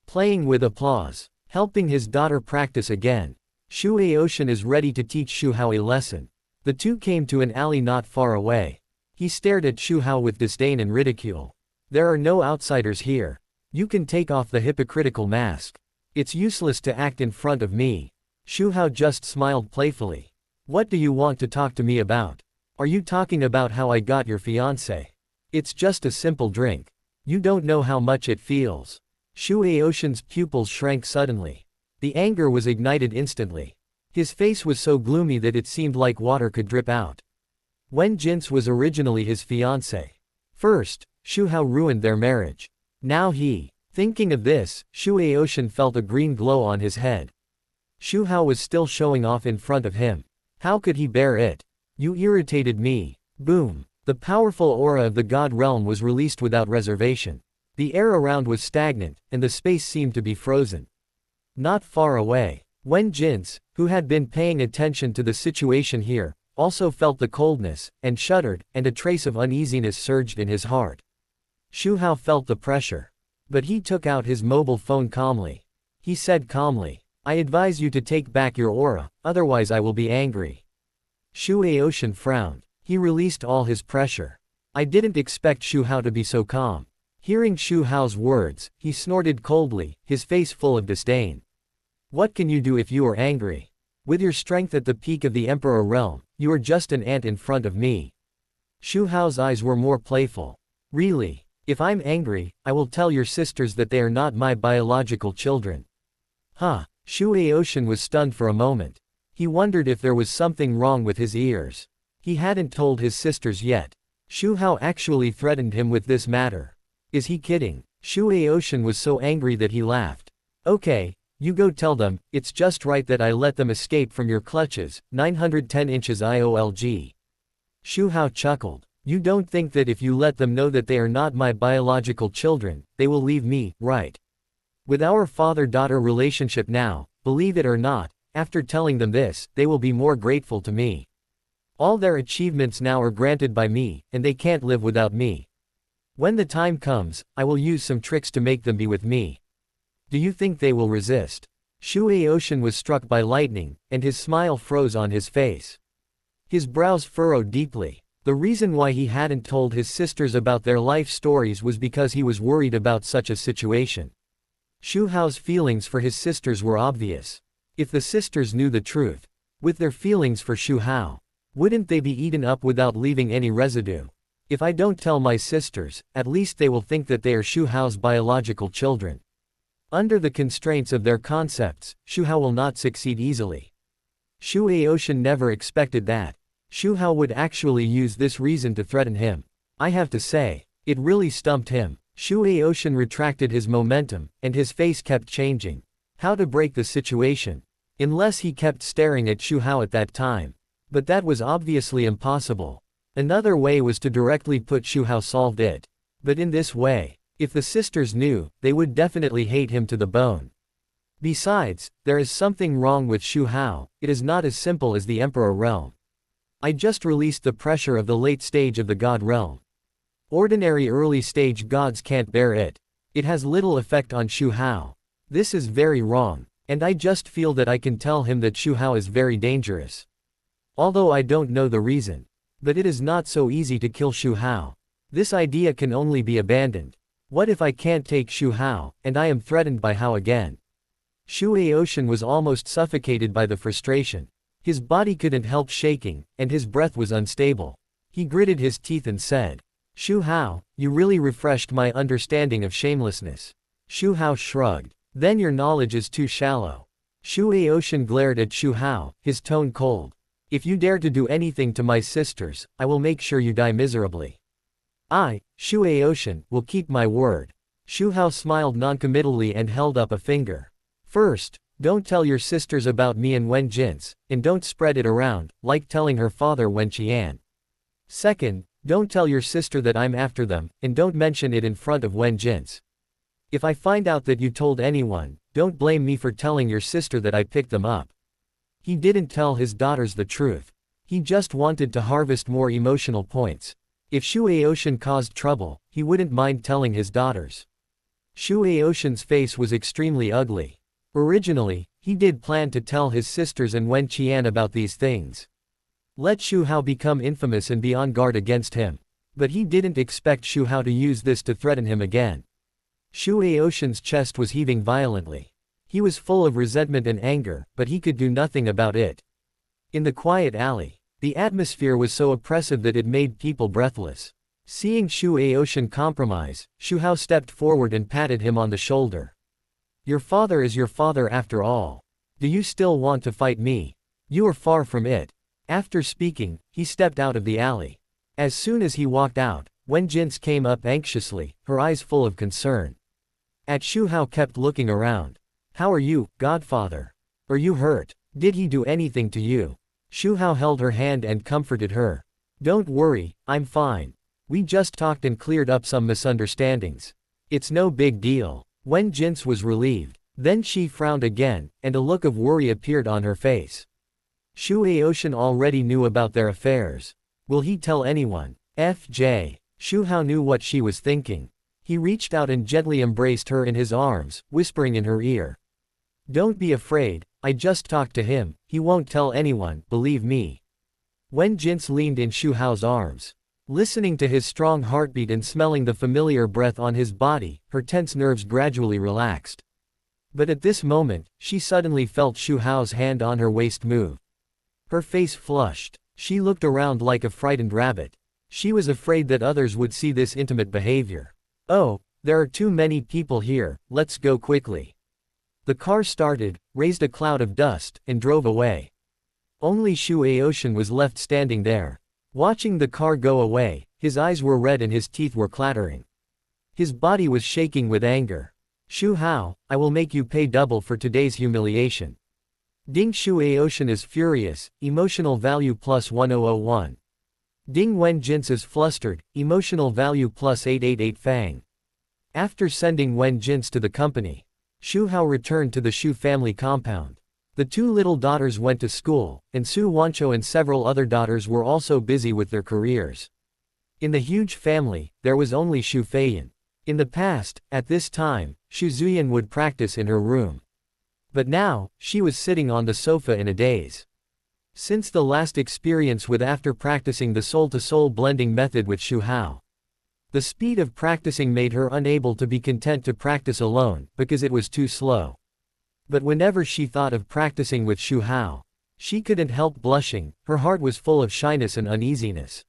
Playing with applause. Helping his daughter practice again. Xu Hao is ready to teach Xu Hao a lesson. The two came to an alley not far away. He stared at Xu Hao with disdain and ridicule. There are no outsiders here. You can take off the hypocritical mask. It's useless to act in front of me. Xu Hao just smiled playfully. What do you want to talk to me about? Are you talking about how I got your fiancé? It's just a simple drink. You don't know how much it feels. Xu Hao's pupils shrank suddenly. The anger was ignited instantly. His face was so gloomy that it seemed like water could drip out. Wen Jin's was originally his fiancée. First, Xu Hao ruined their marriage. Now thinking of this, Xu Hao felt a green glow on his head. Xu Hao was still showing off in front of him. How could he bear it? You irritated me. Boom. The powerful aura of the god realm was released without reservation. The air around was stagnant, and the space seemed to be frozen. Not far away, Wen Jin, who had been paying attention to the situation here, also felt the coldness, and shuddered, and a trace of uneasiness surged in his heart. Xu Hao felt the pressure. But he took out his mobile phone calmly. He said calmly, I advise you to take back your aura, otherwise I will be angry. Xu Hao frowned. He released all his pressure. I didn't expect Xu Hao to be so calm. Hearing Xu Hao's words, he snorted coldly, his face full of disdain. What can you do if you are angry? With your strength at the peak of the Emperor realm, you are just an ant in front of me. Xu Hao's eyes were more playful. Really? If I'm angry, I will tell your sisters that they are not my biological children. Huh? Xu Hao was stunned for a moment. He wondered if there was something wrong with his ears. He hadn't told his sisters yet. Xu Hao actually threatened him with this matter. Is he kidding? Xu Hao was so angry that he laughed. Okay, you go tell them, it's just right that I let them escape from your clutches, 910 inches IOLG. Xu Hao chuckled. You don't think that if you let them know that they are not my biological children, they will leave me, right? With our father-daughter relationship now, believe it or not, after telling them this, they will be more grateful to me. All their achievements now are granted by me, and they can't live without me. When the time comes, I will use some tricks to make them be with me. Do you think they will resist? Xu Hao was struck by lightning, and his smile froze on his face. His brows furrowed deeply. The reason why he hadn't told his sisters about their life stories was because he was worried about such a situation. Xu Hao's feelings for his sisters were obvious. If the sisters knew the truth, with their feelings for Xu Hao, wouldn't they be eaten up without leaving any residue? If I don't tell my sisters, at least they will think that they are Xu Hao's biological children. Under the constraints of their concepts, Xu Hao will not succeed easily. Xu Hao never expected that. Xu Hao would actually use this reason to threaten him. I have to say, it really stumped him. Xu Hao retracted his momentum, and his face kept changing. How to break the situation? Unless he kept staring at Xu Hao at that time. But that was obviously impossible. Another way was to directly put Xu Hao solved it. But in this way, if the sisters knew, they would definitely hate him to the bone. Besides, there is something wrong with Xu Hao. It is not as simple as the Emperor realm. I just released the pressure of the late stage of the god realm. Ordinary early stage gods can't bear it. It has little effect on Xu Hao. This is very wrong, and I just feel that I can tell him that Xu Hao is very dangerous. Although I don't know the reason. But it is not so easy to kill Xu Hao. This idea can only be abandoned. What if I can't take Xu Hao, and I am threatened by Hao again? Xu Hao was almost suffocated by the frustration. His body couldn't help shaking, and his breath was unstable. He gritted his teeth and said, Xu Hao, you really refreshed my understanding of shamelessness. Xu Hao shrugged. Then your knowledge is too shallow. Xu Hao glared at Xu Hao, his tone cold. If you dare to do anything to my sisters, I will make sure you die miserably. I, Xu Hao, will keep my word. Xu Hao smiled noncommittally and held up a finger. First, don't tell your sisters about me and Wen Jin's, and don't spread it around, like telling her father Wen Qian. Second, don't tell your sister that I'm after them, and don't mention it in front of Wen Jin's. If I find out that you told anyone, don't blame me for telling your sister that I picked them up. He didn't tell his daughters the truth. He just wanted to harvest more emotional points. If Xu Hao caused trouble, he wouldn't mind telling his daughters. Xu Aoshan's face was extremely ugly. Originally, he did plan to tell his sisters and Wen Qian about these things. Let Xu Hao become infamous and be on guard against him. But he didn't expect Xu Hao to use this to threaten him again. Xu Aoshan's chest was heaving violently. He was full of resentment and anger, but he could do nothing about it. In the quiet alley, the atmosphere was so oppressive that it made people breathless. Seeing Xu Aoshan compromise, Xu Hao stepped forward and patted him on the shoulder. Your father is your father after all. Do you still want to fight me? You are far from it. After speaking, he stepped out of the alley. As soon as he walked out, Wen Jin's came up anxiously, her eyes full of concern. Xu Hao kept looking around. How are you, godfather? Are you hurt? Did he do anything to you? Xu Hao held her hand and comforted her. Don't worry, I'm fine. We just talked and cleared up some misunderstandings. It's no big deal. Wen Jin was relieved. Then she frowned again, and a look of worry appeared on her face. Xu Aoshan already knew about their affairs. Will he tell anyone? F.J. Xu Hao knew what she was thinking. He reached out and gently embraced her in his arms, whispering in her ear. Don't be afraid, I just talked to him, he won't tell anyone, believe me. Wen Jin leaned in Xu Hao's arms. Listening to his strong heartbeat and smelling the familiar breath on his body, her tense nerves gradually relaxed. But at this moment, she suddenly felt Xu Hao's hand on her waist move. Her face flushed. She looked around like a frightened rabbit. She was afraid that others would see this intimate behavior. Oh, there are too many people here, let's go quickly. The car started, raised a cloud of dust, and drove away. Only Xu Aoshan was left standing there. Watching the car go away, his eyes were red and his teeth were clattering. His body was shaking with anger. Xu Hao, I will make you pay double for today's humiliation. Ding Xu Aoshan is furious, emotional value plus 1001. Ding Wen Jin is flustered, emotional value plus 888 Fang. After sending Wen Jin to the company, Xu Hao returned to the Xu family compound. The two little daughters went to school, and Su Wancho and several other daughters were also busy with their careers. In the huge family, there was only Xu Feiyan. In the past, at this time, Xu Zuyan would practice in her room. But now, she was sitting on the sofa in a daze. Since the last experience with after practicing the soul-to-soul blending method with Xu Hao, the speed of practicing made her unable to be content to practice alone, because it was too slow. But whenever she thought of practicing with Xu Hao, she couldn't help blushing, her heart was full of shyness and uneasiness.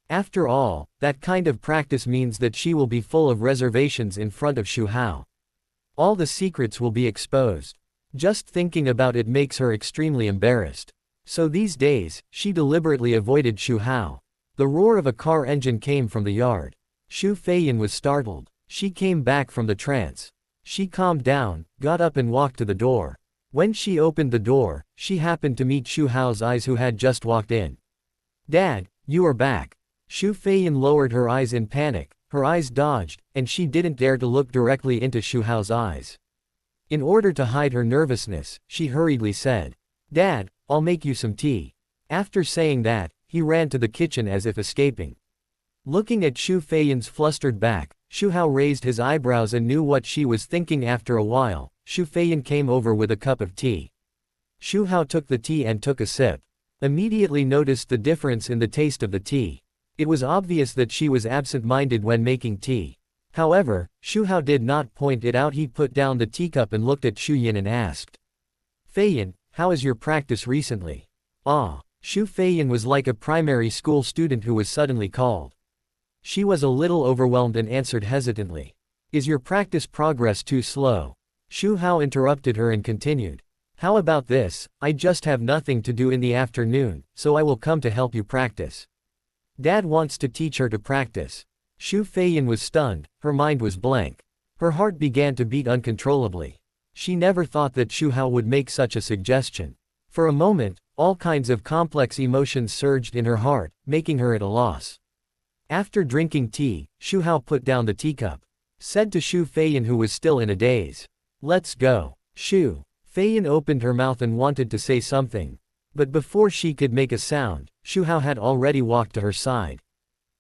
After all, that kind of practice means that she will be full of reservations in front of Xu Hao. All the secrets will be exposed. Just thinking about it makes her extremely embarrassed. So these days, she deliberately avoided Xu Hao. The roar of a car engine came from the yard. Xu Feiyan was startled. She came back from the trance. She calmed down, got up and walked to the door. When she opened the door, she happened to meet Xu Hao's eyes who had just walked in. Dad, you are back. Xu Feiyan lowered her eyes in panic, her eyes dodged, and she didn't dare to look directly into Xu Hao's eyes. In order to hide her nervousness, she hurriedly said, Dad, I'll make you some tea. After saying that, he ran to the kitchen as if escaping. Looking at Xu Feiyan's flustered back, Xu Hao raised his eyebrows and knew what she was thinking. After a while, Xu Feiyan came over with a cup of tea. Xu Hao took the tea and took a sip. Immediately noticed the difference in the taste of the tea. It was obvious that she was absent-minded when making tea. However, Xu Hao did not point it out. He put down the teacup and looked at Xu Yin and asked, Feiyan, how is your practice recently? Ah. Xu Feiyan was like a primary school student who was suddenly called. She was a little overwhelmed and answered hesitantly. Is your practice progress too slow? Xu Hao interrupted her and continued. How about this, I just have nothing to do in the afternoon, so I will come to help you practice. Dad wants to teach her to practice. Xu Feiyan was stunned, her mind was blank. Her heart began to beat uncontrollably. She never thought that Xu Hao would make such a suggestion. For a moment, all kinds of complex emotions surged in her heart, making her at a loss. After drinking tea, Xu Hao put down the teacup. Said to Xu Feiyan, who was still in a daze. Let's go. Xu Feiyan opened her mouth and wanted to say something. But before she could make a sound, Xu Hao had already walked to her side.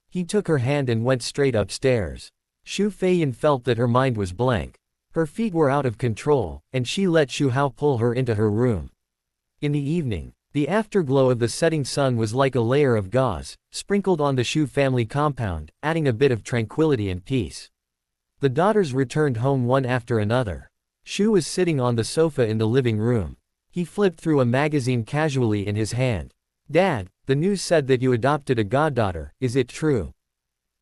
He took her hand and went straight upstairs. Xu Feiyan felt that her mind was blank. Her feet were out of control, and she let Xu Hao pull her into her room. In the evening, the afterglow of the setting sun was like a layer of gauze, sprinkled on the Xu family compound, adding a bit of tranquility and peace. The daughters returned home one after another. Xu was sitting on the sofa in the living room. He flipped through a magazine casually in his hand. "Dad, the news said that you adopted a goddaughter, is it true?"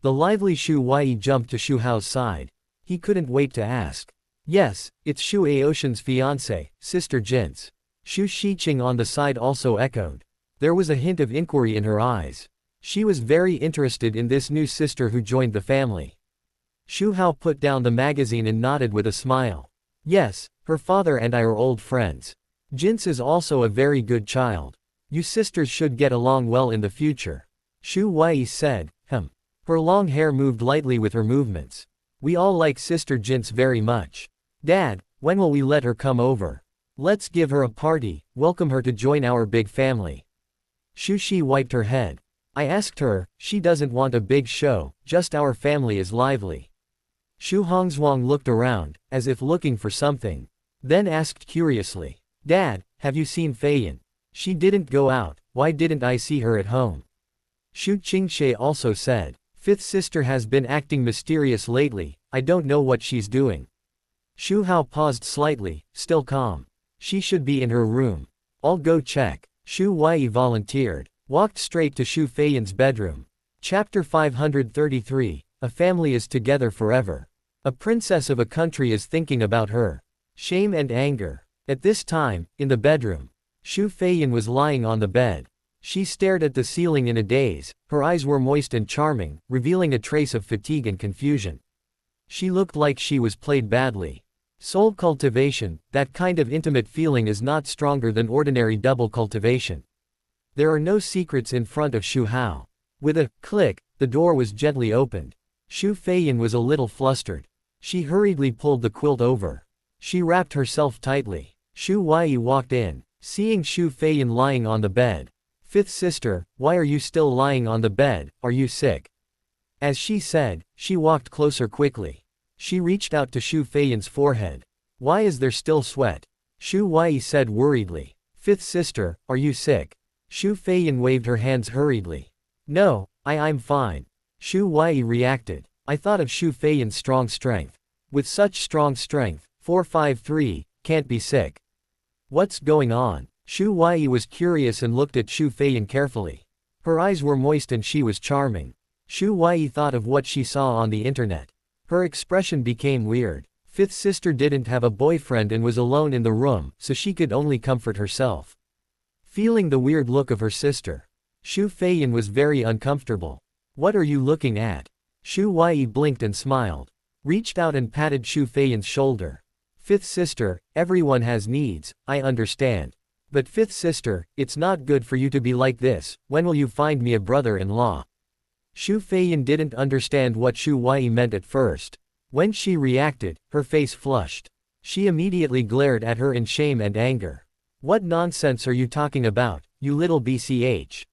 The lively Xu Huai jumped to Xu Hao's side. He couldn't wait to ask. "Yes, it's Xu Aoshan's fiancée, Sister Jin's." Xu Shiqing on the side also echoed. There was a hint of inquiry in her eyes. She was very interested in this new sister who joined the family. Xu Hao put down the magazine and nodded with a smile. "Yes, her father and I are old friends. Jin's is also a very good child. You sisters should get along well in the future." Xu Huai said, Her long hair moved lightly with her movements. "We all like Sister Jin's very much. Dad, when will we let her come over? Let's give her a party, welcome her to join our big family." Xu Shi wiped her head. "I asked her, she doesn't want a big show, just our family is lively." Xu Hongzhuang looked around, as if looking for something. Then asked curiously, "Dad, have you seen Feiyan? She didn't go out, why didn't I see her at home?" Xu Qingshe also said, "Fifth sister has been acting mysterious lately, I don't know what she's doing." Xu Hao paused slightly, still calm. "She should be in her room. I'll go check." Xu Huai volunteered. Walked straight to Xu Feiyan's bedroom. Chapter 533, A family is together forever. A princess of a country is thinking about her. Shame and anger. At this time, in the bedroom, Xu Feiyan was lying on the bed. She stared at the ceiling in a daze, her eyes were moist and charming, revealing a trace of fatigue and confusion. She looked like she was played badly. Soul cultivation, that kind of intimate feeling is not stronger than ordinary double cultivation. There are no secrets in front of Xu Hao. With a click, the door was gently opened. Xu Feiyan was a little flustered. She hurriedly pulled the quilt over. She wrapped herself tightly. Xu Huai walked in, seeing Xu Feiyan lying on the bed. "Fifth sister, why are you still lying on the bed, are you sick?" As she said, she walked closer quickly. She reached out to Xu Feiyan's forehead. "Why is there still sweat?" Xu Huai said worriedly. "Fifth sister, are you sick?" Xu Feiyan waved her hands hurriedly. "No, I'm fine." Xu Huai reacted. "I thought of Xu Feiyan's strong strength. With such strong strength, 453, can't be sick. What's going on?" Xu Huai was curious and looked at Xu Feiyan carefully. Her eyes were moist and she was charming. Xu Huai thought of what she saw on the internet. Her expression became weird. Fifth sister didn't have a boyfriend and was alone in the room, so she could only comfort herself. Feeling the weird look of her sister, Xu Feiyan was very uncomfortable. "What are you looking at?" Xu Huai blinked and smiled. Reached out and patted Xu Feiyan's shoulder. "Fifth sister, everyone has needs, I understand. But fifth sister, it's not good for you to be like this, when will you find me a brother-in-law?" Xu Feiyan didn't understand what Xu Huai meant at first. When she reacted, her face flushed. She immediately glared at her in shame and anger. "What nonsense are you talking about, you little BCH?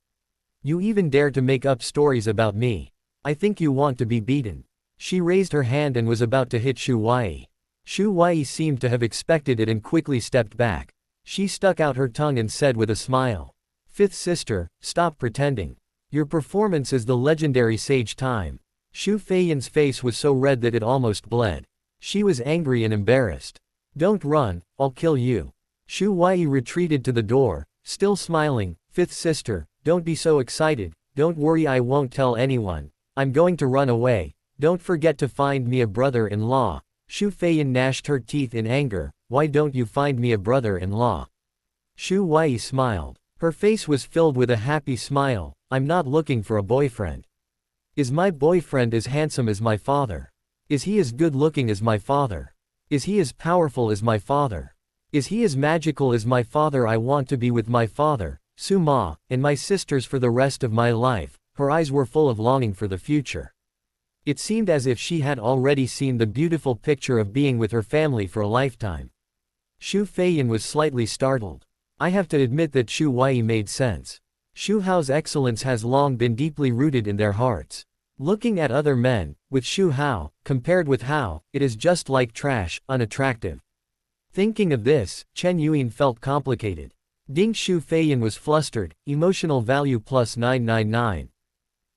You even dare to make up stories about me. I think you want to be beaten." She raised her hand and was about to hit Xu Huai. Xu Huai seemed to have expected it and quickly stepped back. She stuck out her tongue and said with a smile, "Fifth sister, stop pretending. Your performance is the legendary sage time." Xu Feiyan's face was so red that it almost bled. She was angry and embarrassed. "Don't run, I'll kill you." Xu Huai retreated to the door, still smiling. "Fifth sister, don't be so excited, don't worry, I won't tell anyone. I'm going to run away. Don't forget to find me a brother-in-law." Xu Feiyan gnashed her teeth in anger. "Why don't you find me a brother-in-law?" Xu Huai smiled. Her face was filled with a happy smile. "I'm not looking for a boyfriend. Is my boyfriend as handsome as my father? Is he as good-looking as my father? Is he as powerful as my father? Is he as magical as my father? I want to be with my father, Su Ma, and my sisters for the rest of my life." Her eyes were full of longing for the future. It seemed as if she had already seen the beautiful picture of being with her family for a lifetime. Xu Feiyan was slightly startled. I have to admit that Xu Huai made sense. Xu Hao's excellence has long been deeply rooted in their hearts. Looking at other men, with Xu Hao, compared with Hao, it is just like trash, unattractive. Thinking of this, Chen Yuan felt complicated. Ding Shu Feiyan was flustered, emotional value plus 999.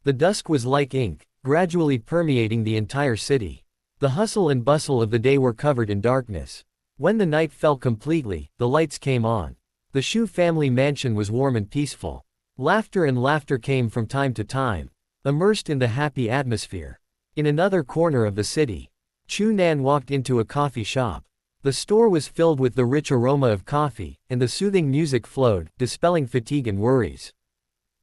The dusk was like ink, gradually permeating the entire city. The hustle and bustle of the day were covered in darkness. When the night fell completely, the lights came on. The Shu family mansion was warm and peaceful. Laughter and laughter came from time to time, immersed in the happy atmosphere. In another corner of the city, Chu Nan walked into a coffee shop. The store was filled with the rich aroma of coffee, and the soothing music flowed, dispelling fatigue and worries.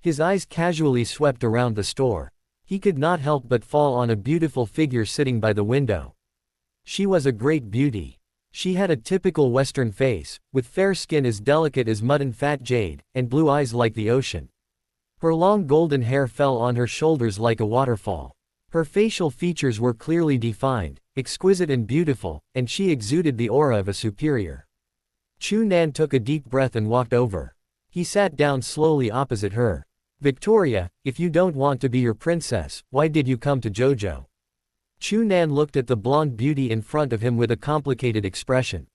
His eyes casually swept around the store. He could not help but fall on a beautiful figure sitting by the window. She was a great beauty. She had a typical Western face, with fair skin as delicate as mud and fat jade, and blue eyes like the ocean. Her long golden hair fell on her shoulders like a waterfall. Her facial features were clearly defined, exquisite and beautiful, and she exuded the aura of a superior. Chu Nan took a deep breath and walked over. He sat down slowly opposite her. "Victoria, if you don't want to be your princess, why did you come to Jojo?" Chu Nan looked at the blonde beauty in front of him with a complicated expression.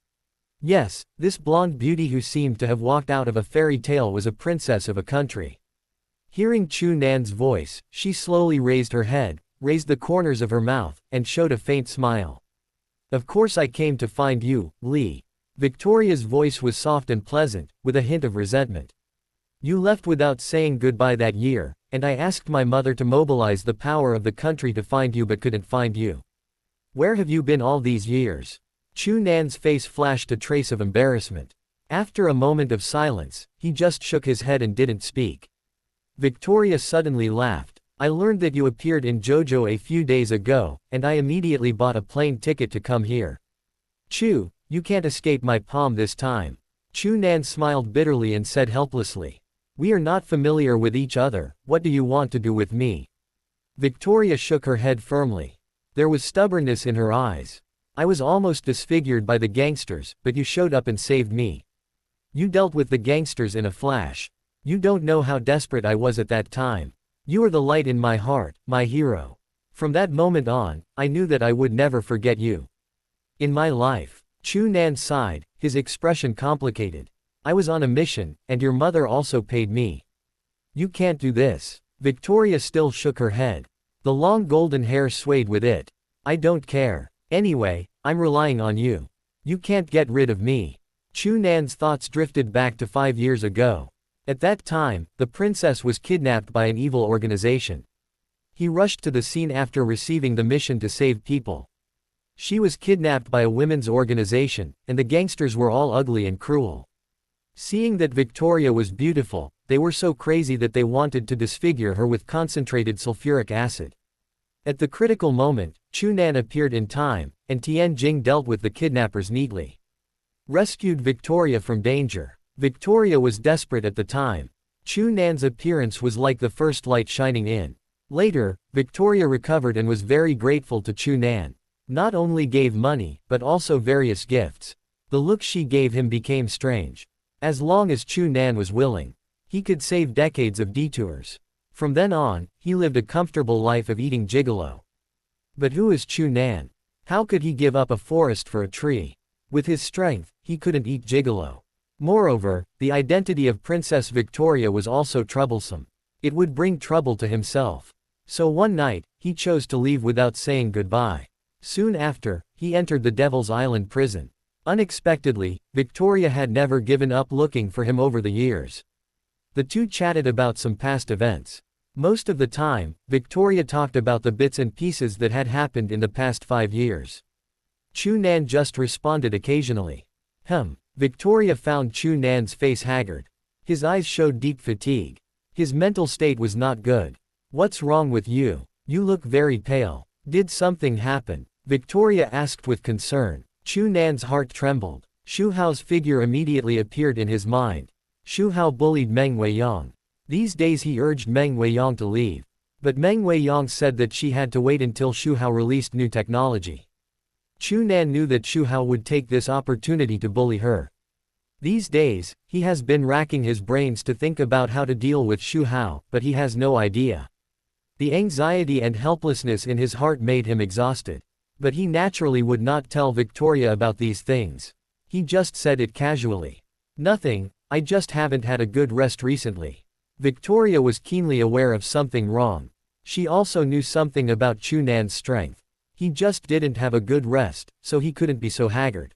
Yes, this blonde beauty who seemed to have walked out of a fairy tale was a princess of a country. Hearing Chu Nan's voice, she slowly raised her head, raised the corners of her mouth, and showed a faint smile. "Of course I came to find you, Li." Victoria's voice was soft and pleasant, with a hint of resentment. "You left without saying goodbye that year, and I asked my mother to mobilize the power of the country to find you but couldn't find you. Where have you been all these years?" Chu Nan's face flashed a trace of embarrassment. After a moment of silence, he just shook his head and didn't speak. Victoria suddenly laughed. "I learned that you appeared in Jojo a few days ago, and I immediately bought a plane ticket to come here. Chu, you can't escape my palm this time." Chu Nan smiled bitterly and said helplessly, "We are not familiar with each other, what do you want to do with me?" Victoria shook her head firmly. There was stubbornness in her eyes. "I was almost disfigured by the gangsters, but you showed up and saved me. You dealt with the gangsters in a flash. You don't know how desperate I was at that time. You are the light in my heart, my hero. From that moment on, I knew that I would never forget you. In my life." Chu Nan sighed, his expression complicated. "I was on a mission, and your mother also paid me. You can't do this." Victoria still shook her head. The long golden hair swayed with it. "I don't care. Anyway, I'm relying on you. You can't get rid of me." Chu Nan's thoughts drifted back to 5 years ago. At that time, the princess was kidnapped by an evil organization. He rushed to the scene after receiving the mission to save people. She was kidnapped by a women's organization, and the gangsters were all ugly and cruel. Seeing that Victoria was beautiful, they were so crazy that they wanted to disfigure her with concentrated sulfuric acid. At the critical moment, Chu Nan appeared in time, and Tian Jing dealt with the kidnappers neatly. Rescued Victoria from danger. Victoria was desperate at the time. Chu Nan's appearance was like the first light shining in. Later, Victoria recovered and was very grateful to Chu Nan. Not only gave money, but also various gifts. The look she gave him became strange. As long as Chu Nan was willing, he could save decades of detours. From then on, he lived a comfortable life of eating gigolo. But who is Chu Nan? How could he give up a forest for a tree? With his strength, he couldn't eat gigolo. Moreover, the identity of Princess Victoria was also troublesome. It would bring trouble to himself. So one night, he chose to leave without saying goodbye. Soon after, he entered the Devil's Island prison. Unexpectedly, Victoria had never given up looking for him over the years. The two chatted about some past events. Most of the time, Victoria talked about the bits and pieces that had happened in the past 5 years. Chu Nan just responded occasionally. Victoria found Chu Nan's face haggard. His eyes showed deep fatigue. His mental state was not good. "What's wrong with you? You look very pale. Did something happen?" Victoria asked with concern. Chu Nan's heart trembled. Xu Hao's figure immediately appeared in his mind. Xu Hao bullied Meng Weiyang. These days he urged Meng Weiyang to leave. But Meng Weiyang said that she had to wait until Xu Hao released new technology. Chu Nan knew that Xu Hao would take this opportunity to bully her. These days, he has been racking his brains to think about how to deal with Xu Hao, but he has no idea. The anxiety and helplessness in his heart made him exhausted. But he naturally would not tell Victoria about these things. He just said it casually. Nothing, I just haven't had a good rest recently. Victoria was keenly aware of something wrong. She also knew something about Chu Nan's strength. He just didn't have a good rest, so he couldn't be so haggard.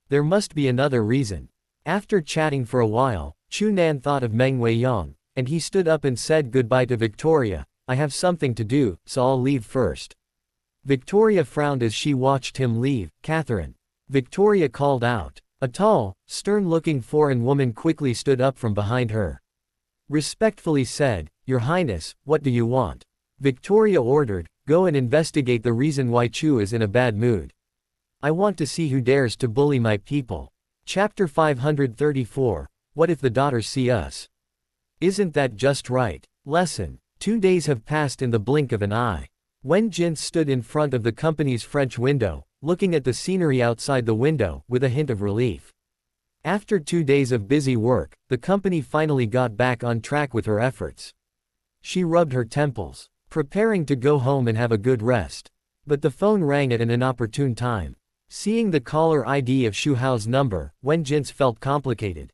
There must be another reason. After chatting for a while, Chu Nan thought of Meng Weiyang, and he stood up and said goodbye to Victoria. I have something to do, so I'll leave first. Victoria frowned as she watched him leave. Catherine. Victoria called out. A tall, stern-looking foreign woman quickly stood up from behind her. Respectfully said, Your Highness, what do you want? Victoria ordered, Go and investigate the reason why Chu is in a bad mood. I want to see who dares to bully my people. Chapter 534, What if the daughters see us? Isn't that just right? Lesson. 2 days have passed in the blink of an eye. Wen Jin stood in front of the company's French window, looking at the scenery outside the window, with a hint of relief. After 2 days of busy work, the company finally got back on track with her efforts. She rubbed her temples, preparing to go home and have a good rest. But the phone rang at an inopportune time. Seeing the caller ID of Xu Hao's number, Wen Jin felt complicated.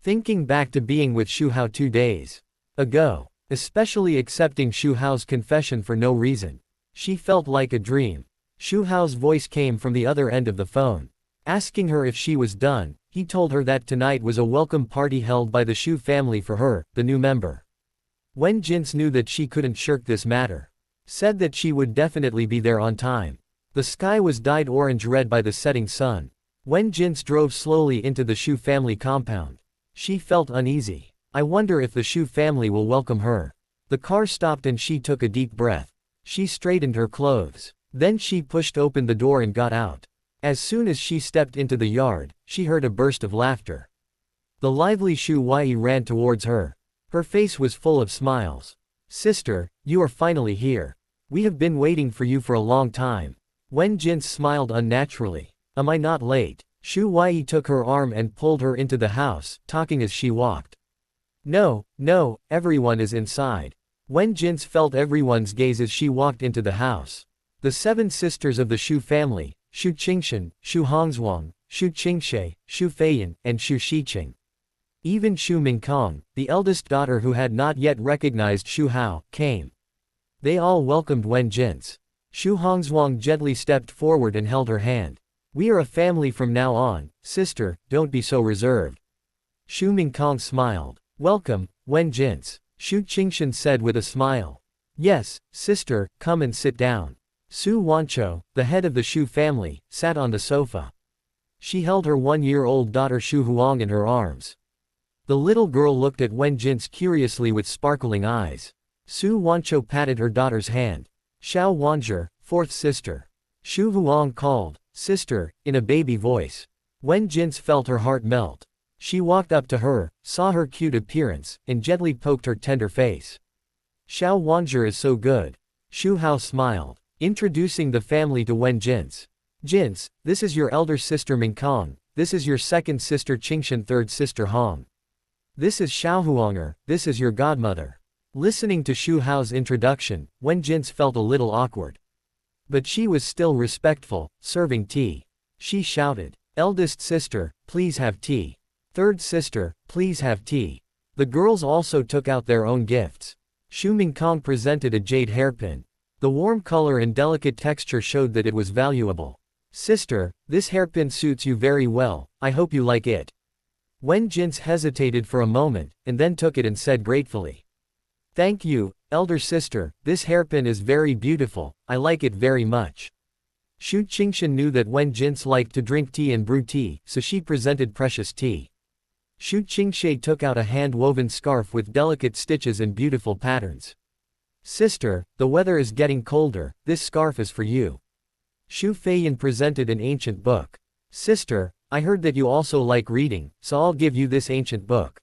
Thinking back to being with Xu Hao 2 days ago, especially accepting Xu Hao's confession for no reason, she felt like a dream. Xu Hao's voice came from the other end of the phone. Asking her if she was done, he told her that tonight was a welcome party held by the Xu family for her, the new member. Wen Jin knew that she couldn't shirk this matter. Said that she would definitely be there on time. The sky was dyed orange-red by the setting sun. Wen Jin drove slowly into the Xu family compound. She felt uneasy. I wonder if the Xu family will welcome her. The car stopped and she took a deep breath. She straightened her clothes. Then she pushed open the door and got out. As soon as she stepped into the yard, she heard a burst of laughter. The lively Xu Wei ran towards her. Her face was full of smiles. Sister, you are finally here. We have been waiting for you for a long time. Wen Jin smiled unnaturally. Am I not late? Xu Wei took her arm and pulled her into the house, talking as she walked. No, everyone is inside. Wen Jin felt everyone's gaze as she walked into the house. The 7 sisters of the Xu family, Xu Qingshan, Xu Hongzhuang, Xu Qingshe, Xu Feiyan, and Xu Shiqing. Even Xu Mingkong, the eldest daughter who had not yet recognized Xu Hao, came. They all welcomed Wen Jin. Xu Hongzhuang gently stepped forward and held her hand. We are a family from now on, sister, don't be so reserved. Xu Mingkong smiled. Welcome, Wen Jin. Xu Qingshan said with a smile. Yes, sister, come and sit down. Su Wancho, the head of the Xu family, sat on the sofa. She held her 1-year-old daughter Xu Huang in her arms. The little girl looked at Wen Jin curiously with sparkling eyes. Su Wancho patted her daughter's hand. Xiao Wanzhe, 4th sister. Xu Huang called, sister, in a baby voice. Wen Jin felt her heart melt. She walked up to her, saw her cute appearance, and gently poked her tender face. Xiao Wanzhe is so good. Xu Hao smiled, introducing the family to Wen Jin. Jin, this is your elder sister Mingkong, this is your 2nd sister Qingshan, 3rd sister Hong. This is Xiao Huanger, this is your godmother. Listening to Xu Hao's introduction, Wen Jin felt a little awkward. But she was still respectful, serving tea. She shouted, eldest sister, please have tea. 3rd sister, please have tea. The girls also took out their own gifts. Xu Mingkong presented a jade hairpin. The warm color and delicate texture showed that it was valuable. Sister, this hairpin suits you very well, I hope you like it. Wen Jin hesitated for a moment, and then took it and said gratefully. Thank you, elder sister, this hairpin is very beautiful, I like it very much. Xu Qingshan knew that Wen Jin liked to drink tea and brew tea, so she presented precious tea. Xu Qingshe took out a hand-woven scarf with delicate stitches and beautiful patterns. Sister, the weather is getting colder, this scarf is for you. Xu Feiyan presented an ancient book. Sister, I heard that you also like reading, so I'll give you this ancient book.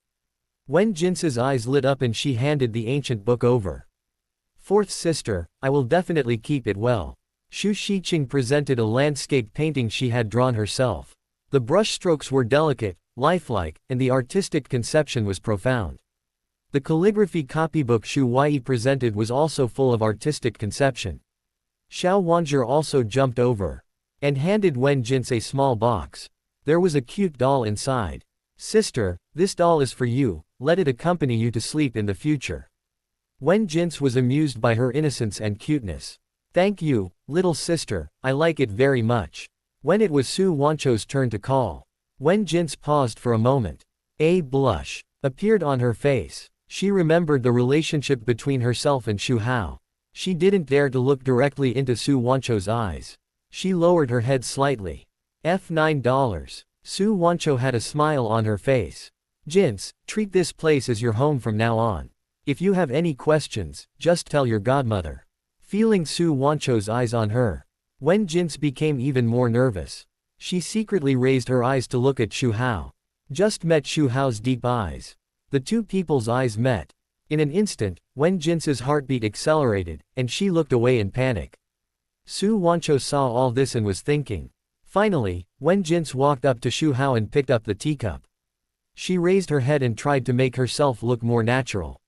Wen Jin's eyes lit up and she handed the ancient book over. 4th sister, I will definitely keep it well. Xu Shiqing presented a landscape painting she had drawn herself. The brushstrokes were delicate, lifelike, and the artistic conception was profound. The calligraphy copybook Xu Huai presented was also full of artistic conception. Xiao Wanzhi also jumped over and handed Wen Jince a small box. There was a cute doll inside. Sister, this doll is for you, let it accompany you to sleep in the future. Wen Jince was amused by her innocence and cuteness. Thank you, little sister, I like it very much. When it was Su Wancho's turn to call, Wen Jince paused for a moment. A blush appeared on her face. She remembered the relationship between herself and Xu Hao. She didn't dare to look directly into Su Wancho's eyes. She lowered her head slightly. $9. Su Wancho had a smile on her face. Jince, treat this place as your home from now on. If you have any questions, just tell your godmother. Feeling Su Wancho's eyes on her, Wen Jince became even more nervous. She secretly raised her eyes to look at Xu Hao. Just met Xu Hao's deep eyes. The two people's eyes met. In an instant, Wen Jince's heartbeat accelerated, and she looked away in panic. Su Wancho saw all this and was thinking. Finally, Wen Jince walked up to Xu Hao and picked up the teacup. She raised her head and tried to make herself look more natural.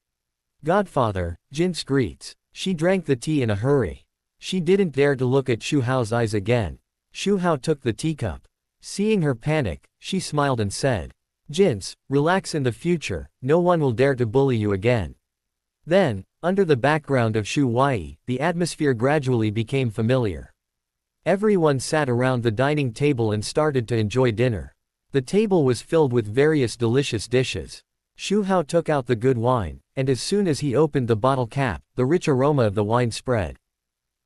Godfather, Jince greets. She drank the tea in a hurry. She didn't dare to look at Xu Hao's eyes again. Xu Hao took the teacup. Seeing her panic, she smiled and said, Jince, relax, in the future, no one will dare to bully you again. Then, under the background of Xu Huai, the atmosphere gradually became familiar. Everyone sat around the dining table and started to enjoy dinner. The table was filled with various delicious dishes. Xu Hao took out the good wine, and as soon as he opened the bottle cap, the rich aroma of the wine spread.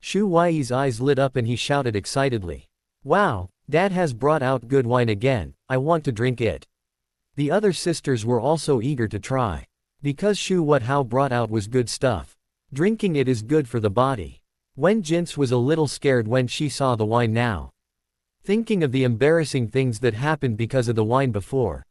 Xu Huai's eyes lit up and he shouted excitedly. Wow, Dad has brought out good wine again, I want to drink it. The other sisters were also eager to try. Because what Hao brought out was good stuff. Drinking it is good for the body. Wen Jince was a little scared when she saw the wine now. Thinking of the embarrassing things that happened because of the wine before.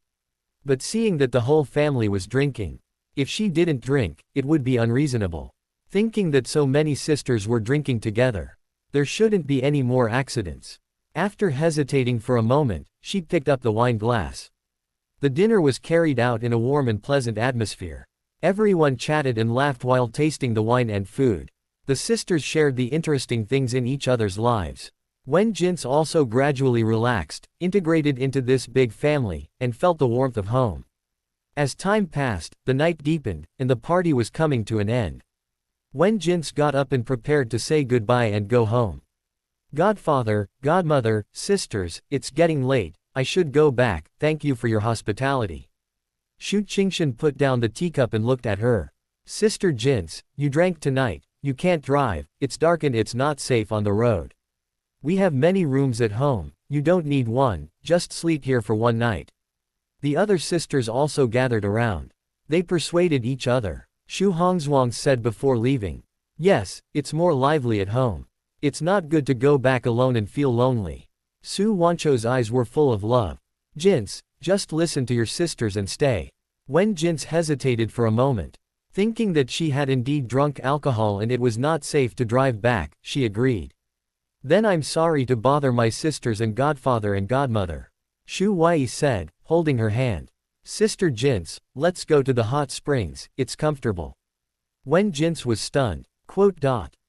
But seeing that the whole family was drinking. If she didn't drink, it would be unreasonable. Thinking that so many sisters were drinking together. There shouldn't be any more accidents. After hesitating for a moment, she picked up the wine glass. The dinner was carried out in a warm and pleasant atmosphere. Everyone chatted and laughed while tasting the wine and food. The sisters shared the interesting things in each other's lives. Wen Jince also gradually relaxed, integrated into this big family, and felt the warmth of home. As time passed, the night deepened, and the party was coming to an end. Wen Jince got up and prepared to say goodbye and go home. Godfather, godmother, sisters, it's getting late, I should go back, thank you for your hospitality. Xu Qingshan put down the teacup and looked at her. Sister Jince, you drank tonight, you can't drive, it's dark and it's not safe on the road. We have many rooms at home, you don't need one, just sleep here for one night. The other sisters also gathered around. They persuaded each other. Xu Hongzhuang said before leaving. Yes, it's more lively at home. It's not good to go back alone and feel lonely. Su Wancho's eyes were full of love. Jince, just listen to your sisters and stay. Wen Jince hesitated for a moment. Thinking that she had indeed drunk alcohol and it was not safe to drive back, she agreed. Then I'm sorry to bother my sisters and godfather and godmother. Xu Huai said, holding her hand. Sister Jince, let's go to the hot springs, it's comfortable. Wen Jince was stunned.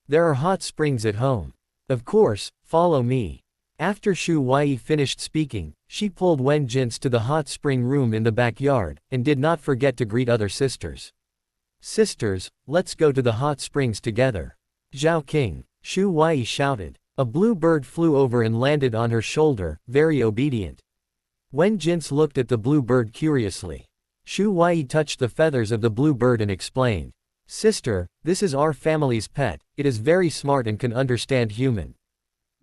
There are hot springs at home. Of course, follow me. After Xu Huai finished speaking, she pulled Wen Jince to the hot spring room in the backyard, and did not forget to greet other sisters. Sisters, let's go to the hot springs together. Zhao King, Xu Huai shouted. A blue bird flew over and landed on her shoulder, very obedient. Wen Jince looked at the blue bird curiously. Xu Huai touched the feathers of the blue bird and explained. Sister, this is our family's pet, it is very smart and can understand human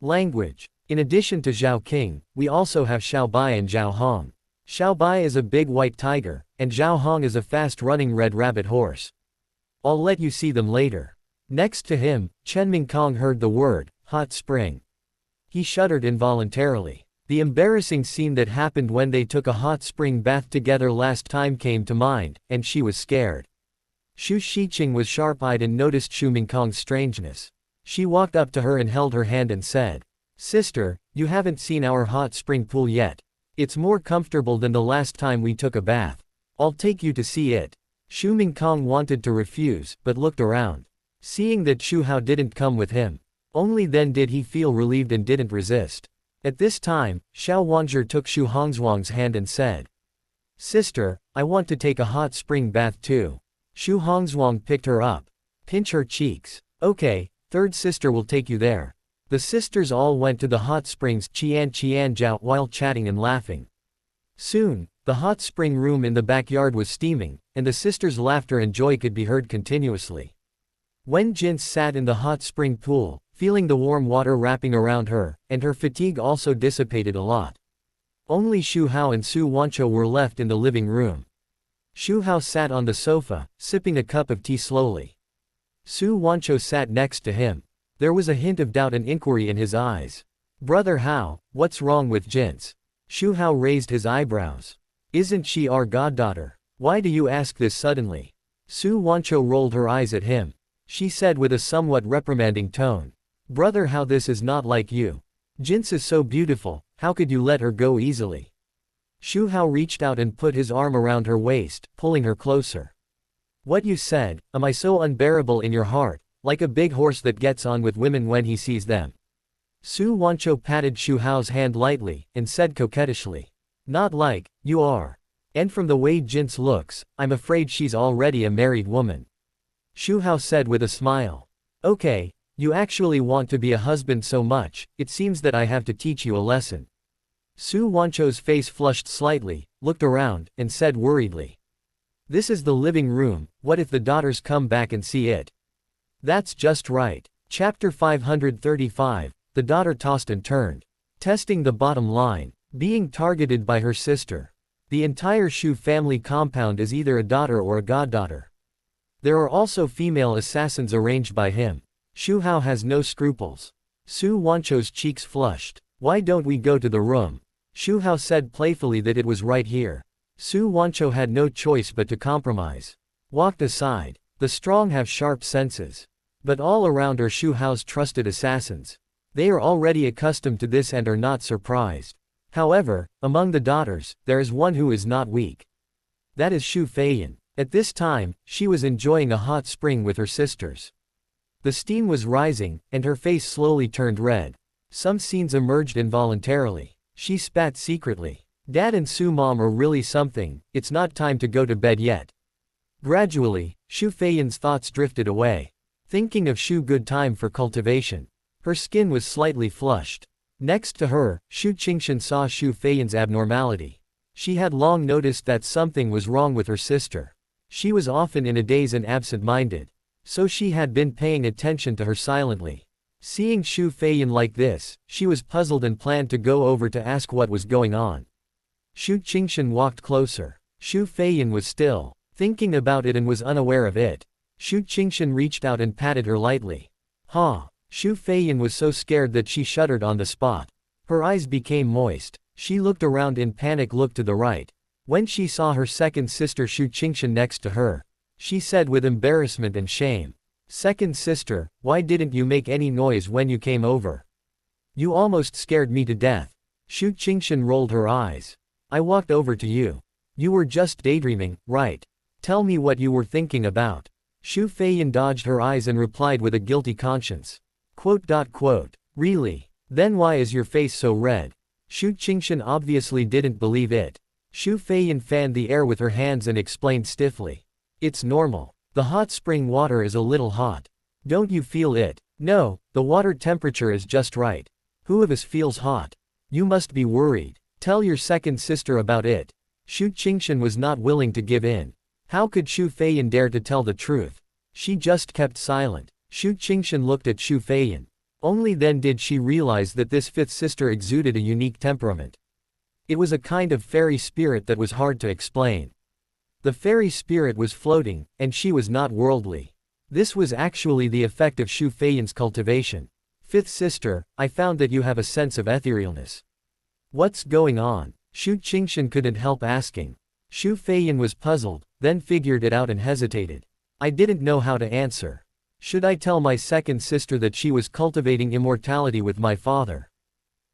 language. In addition to Zhao King, we also have Xiao Bai and Zhao Hong. Xiao Bai is a big white tiger, and Zhao Hong is a fast-running red rabbit horse. I'll let you see them later. Next to him, Chen Mingkong heard the word, hot spring. He shuddered involuntarily. The embarrassing scene that happened when they took a hot spring bath together last time came to mind, and she was scared. Xu Xiqing was sharp-eyed and noticed Xu Mingkong's strangeness. She walked up to her and held her hand and said, Sister, you haven't seen our hot spring pool yet. It's more comfortable than the last time we took a bath. I'll take you to see it. Xu Mingkong wanted to refuse, but looked around. Seeing that Xu Hao didn't come with him. Only then did he feel relieved and didn't resist. At this time, Xiao Wanzhi took Xu Hongzhuang's hand and said, "Sister, I want to take a hot spring bath too." Xu Hongzhuang picked her up. Pinch her cheeks. "Okay, third sister will take you there." The sisters all went to the hot springs Qianjiao while chatting and laughing. Soon, the hot spring room in the backyard was steaming, and the sisters' laughter and joy could be heard continuously. When Jince sat in the hot spring pool, feeling the warm water wrapping around her, and her fatigue also dissipated a lot. Only Xu Hao and Su Wancho were left in the living room. Xu Hao sat on the sofa, sipping a cup of tea slowly. Su Wancho sat next to him. There was a hint of doubt and inquiry in his eyes. "Brother Hao, what's wrong with Jince?" Xu Hao raised his eyebrows. "Isn't she our goddaughter? Why do you ask this suddenly?" Su Wancho rolled her eyes at him. She said with a somewhat reprimanding tone, "Brother Hao, this is not like you. Jince is so beautiful, how could you let her go easily?" Xu Hao reached out and put his arm around her waist, pulling her closer. "What you said, am I so unbearable in your heart, like a big horse that gets on with women when he sees them?" Su Wancho patted Xu Hao's hand lightly, and said coquettishly, "Not like, you are. And from the way Jince looks, I'm afraid she's already a married woman." Xu Hao said with a smile. "Okay, you actually want to be a husband so much, it seems that I have to teach you a lesson." Su Wancho's face flushed slightly, looked around, and said worriedly, "This is the living room, what if the daughters come back and see it?" "That's just right." Chapter 535, The daughter tossed and turned. Testing the bottom line. Being targeted by her sister. The entire Xu family compound is either a daughter or a goddaughter. There are also female assassins arranged by him. Xu Hao has no scruples. Su Wancho's cheeks flushed. "Why don't we go to the room?" Xu Hao said playfully that it was right here. Su Wancho had no choice but to compromise. Walked aside. The strong have sharp senses. But all around are Xu Hao's trusted assassins. They are already accustomed to this and are not surprised. However, among the daughters, there is one who is not weak. That is Xu Feiyan. At this time, she was enjoying a hot spring with her sisters. The steam was rising, and her face slowly turned red. Some scenes emerged involuntarily. She spat secretly. "Dad and Su Mom are really something, it's not time to go to bed yet." Gradually, Xu Feiyan's thoughts drifted away. Thinking of Xu good time for cultivation. Her skin was slightly flushed. Next to her, Xu Qingshan saw Xu Feiyan's abnormality. She had long noticed that something was wrong with her sister. She was often in a daze and absent-minded. So she had been paying attention to her silently. Seeing Xu Feiyan like this, she was puzzled and planned to go over to ask what was going on. Xu Qingshan walked closer. Xu Feiyan was still, thinking about it and was unaware of it. Xu Qingshan reached out and patted her lightly. "Ha!" Xu Feiyan was so scared that she shuddered on the spot. Her eyes became moist. She looked around in panic, looked to the right. When she saw her second sister Xu Qingshan next to her, she said with embarrassment and shame, "Second sister, why didn't you make any noise when you came over? You almost scared me to death." Xu Qingshan rolled her eyes. "I walked over to you. You were just daydreaming, right? Tell me what you were thinking about." Xu Feiyan dodged her eyes and replied with a guilty conscience. "Really? Then why is your face so red?" Xu Qingshan obviously didn't believe it. Xu Feiyan fanned the air with her hands and explained stiffly. "It's normal. The hot spring water is a little hot. Don't you feel it?" "No, the water temperature is just right. Who of us feels hot?" "You must be worried. Tell your second sister about it." Xu Qingshan was not willing to give in. How could Xu Feiyan dare to tell the truth? She just kept silent. Xu Qingshan looked at Xu Feiyan. Only then did she realize that this fifth sister exuded a unique temperament. It was a kind of fairy spirit that was hard to explain. The fairy spirit was floating, and she was not worldly. This was actually the effect of Xu Feiyan's cultivation. "Fifth sister, I found that you have a sense of etherealness. What's going on?" Xu Qingshan couldn't help asking. Xu Feiyan was puzzled, then figured it out and hesitated. "I didn't know how to answer. Should I tell my second sister that she was cultivating immortality with my father?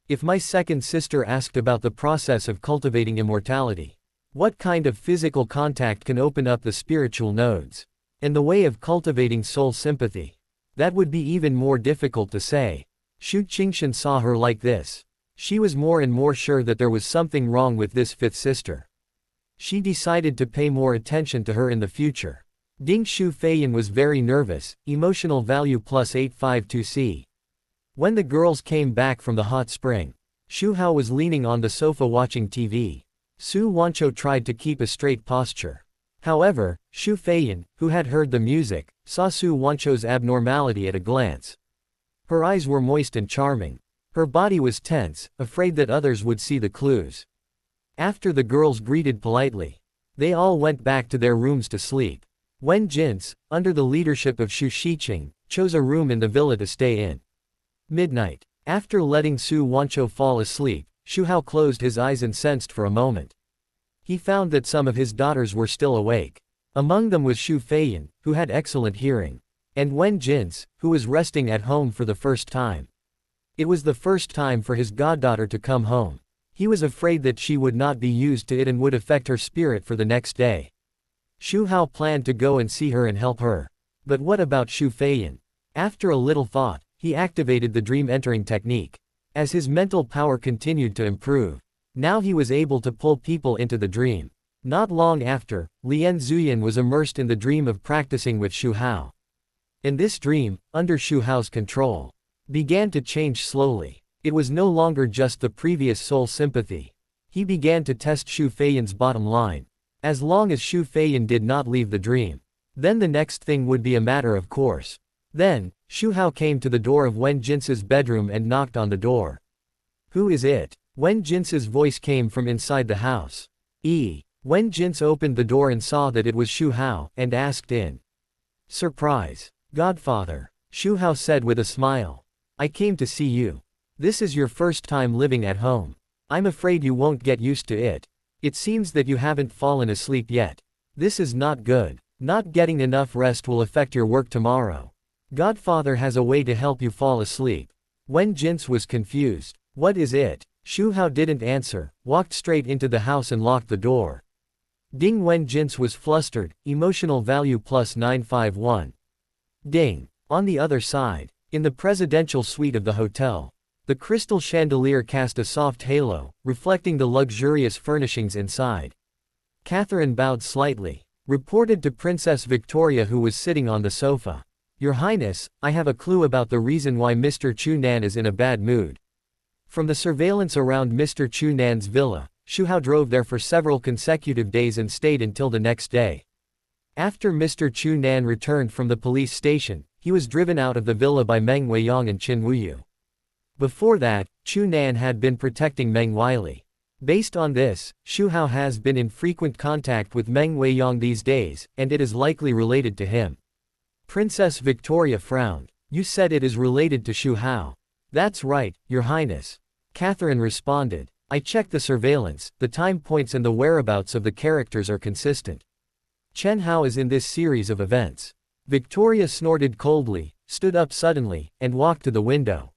If my second sister asked about the process of cultivating immortality, What kind of physical contact can open up the spiritual nodes? And the way of cultivating soul sympathy? That would be even more difficult to say. Xu Qingshan saw her like this. She was more and more sure that there was something wrong with this fifth sister. She decided to pay more attention to her in the future. Ding Xu Feiyan was very nervous, emotional value plus 852C. When the girls came back from the hot spring, Xu Hao was leaning on the sofa watching TV. Su Wancho tried to keep a straight posture. However, Xu Feiyan, who had heard the music, saw Su Wancho's abnormality at a glance. Her eyes were moist and charming. Her body was tense, afraid that others would see the clues. After the girls greeted politely, they all went back to their rooms to sleep. Wen Jin's, under the leadership of Xu Shiqing, chose a room in the villa to stay in. Midnight. After letting Su Wancho fall asleep, Xu Hao closed his eyes and sensed for a moment. He found that some of his daughters were still awake. Among them was Xu Feiyan, who had excellent hearing, and Wen Jin's, who was resting at home for the first time. It was the first time for his goddaughter to come home. He was afraid that she would not be used to it and would affect her spirit for the next day. Xu Hao planned to go and see her and help her. But what about Xu Feiyan? After a little thought, he activated the dream entering technique. As his mental power continued to improve, now he was able to pull people into the dream. Not long after, Lian Zuyan was immersed in the dream of practicing with Xu Hao. And this dream, under Xu Hao's control, began to change slowly. It was no longer just the previous soul sympathy. He began to test Xu Feiyan's bottom line. As long as Xu Feiyan did not leave the dream, then the next thing would be a matter of course. Then, Xu Hao came to the door of Wen Jin's bedroom and knocked on the door. "Who is it?" Wen Jin's voice came from inside the house. Wen Jin opened the door and saw that it was Xu Hao, and asked in surprise, "Godfather," Xu Hao said with a smile. "I came to see you. This is your first time living at home. I'm afraid you won't get used to it. It seems that you haven't fallen asleep yet. This is not good. Not getting enough rest will affect your work tomorrow. Godfather has a way to help you fall asleep." Wen Jin was confused. "What is it?" Xu Hao didn't answer, walked straight into the house and locked the door. Ding. Wen Jin was flustered, emotional value plus 951. Ding. On the other side, in the presidential suite of the hotel, the crystal chandelier cast a soft halo, reflecting the luxurious furnishings inside. Catherine bowed slightly, reported to Princess Victoria, who was sitting on the sofa. "Your Highness, I have a clue about the reason why Mr. Chu Nan is in a bad mood." From the surveillance around Mr. Chu Nan's villa, Xu Hao drove there for several consecutive days and stayed until the next day. After Mr. Chu Nan returned from the police station, he was driven out of the villa by Meng Weiyang and Qin Wuyu. Before that, Chu Nan had been protecting Meng Weili. Based on this, Xu Hao has been in frequent contact with Meng Weiyang these days, and it is likely related to him. Princess Victoria frowned. "You said it is related to Xu Hao." "That's right, Your Highness," Catherine responded. "I checked the surveillance, the time points and the whereabouts of the characters are consistent. Chen Hao is in this series of events." Victoria snorted coldly, stood up suddenly, and walked to the window.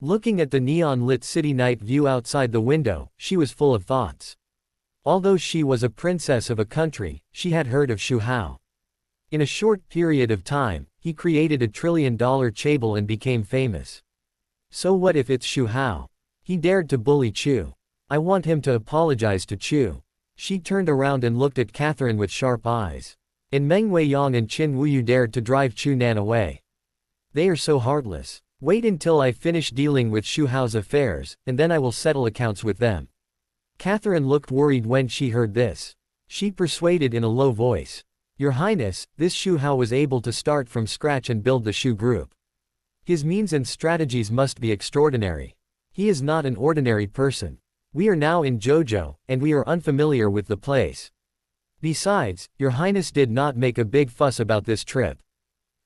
Looking at the neon-lit city night view outside the window, she was full of thoughts. Although she was a princess of a country, she had heard of Xu Hao. In a short period of time, he created a $1 trillion chaebol and became famous. So what if it's Xu Hao? He dared to bully Chu. I want him to apologize to Chu. She turned around and looked at Catherine with sharp eyes. And Meng Weiyang and Qin Wuyu dared to drive Chu Nan away. They are so heartless. Wait until I finish dealing with Xu Hao's affairs, and then I will settle accounts with them. Catherine looked worried when she heard this. She persuaded in a low voice. Your Highness, this Xu Hao was able to start from scratch and build the Xu group. His means and strategies must be extraordinary. He is not an ordinary person. We are now in Zhou, and we are unfamiliar with the place. Besides, Your Highness did not make a big fuss about this trip.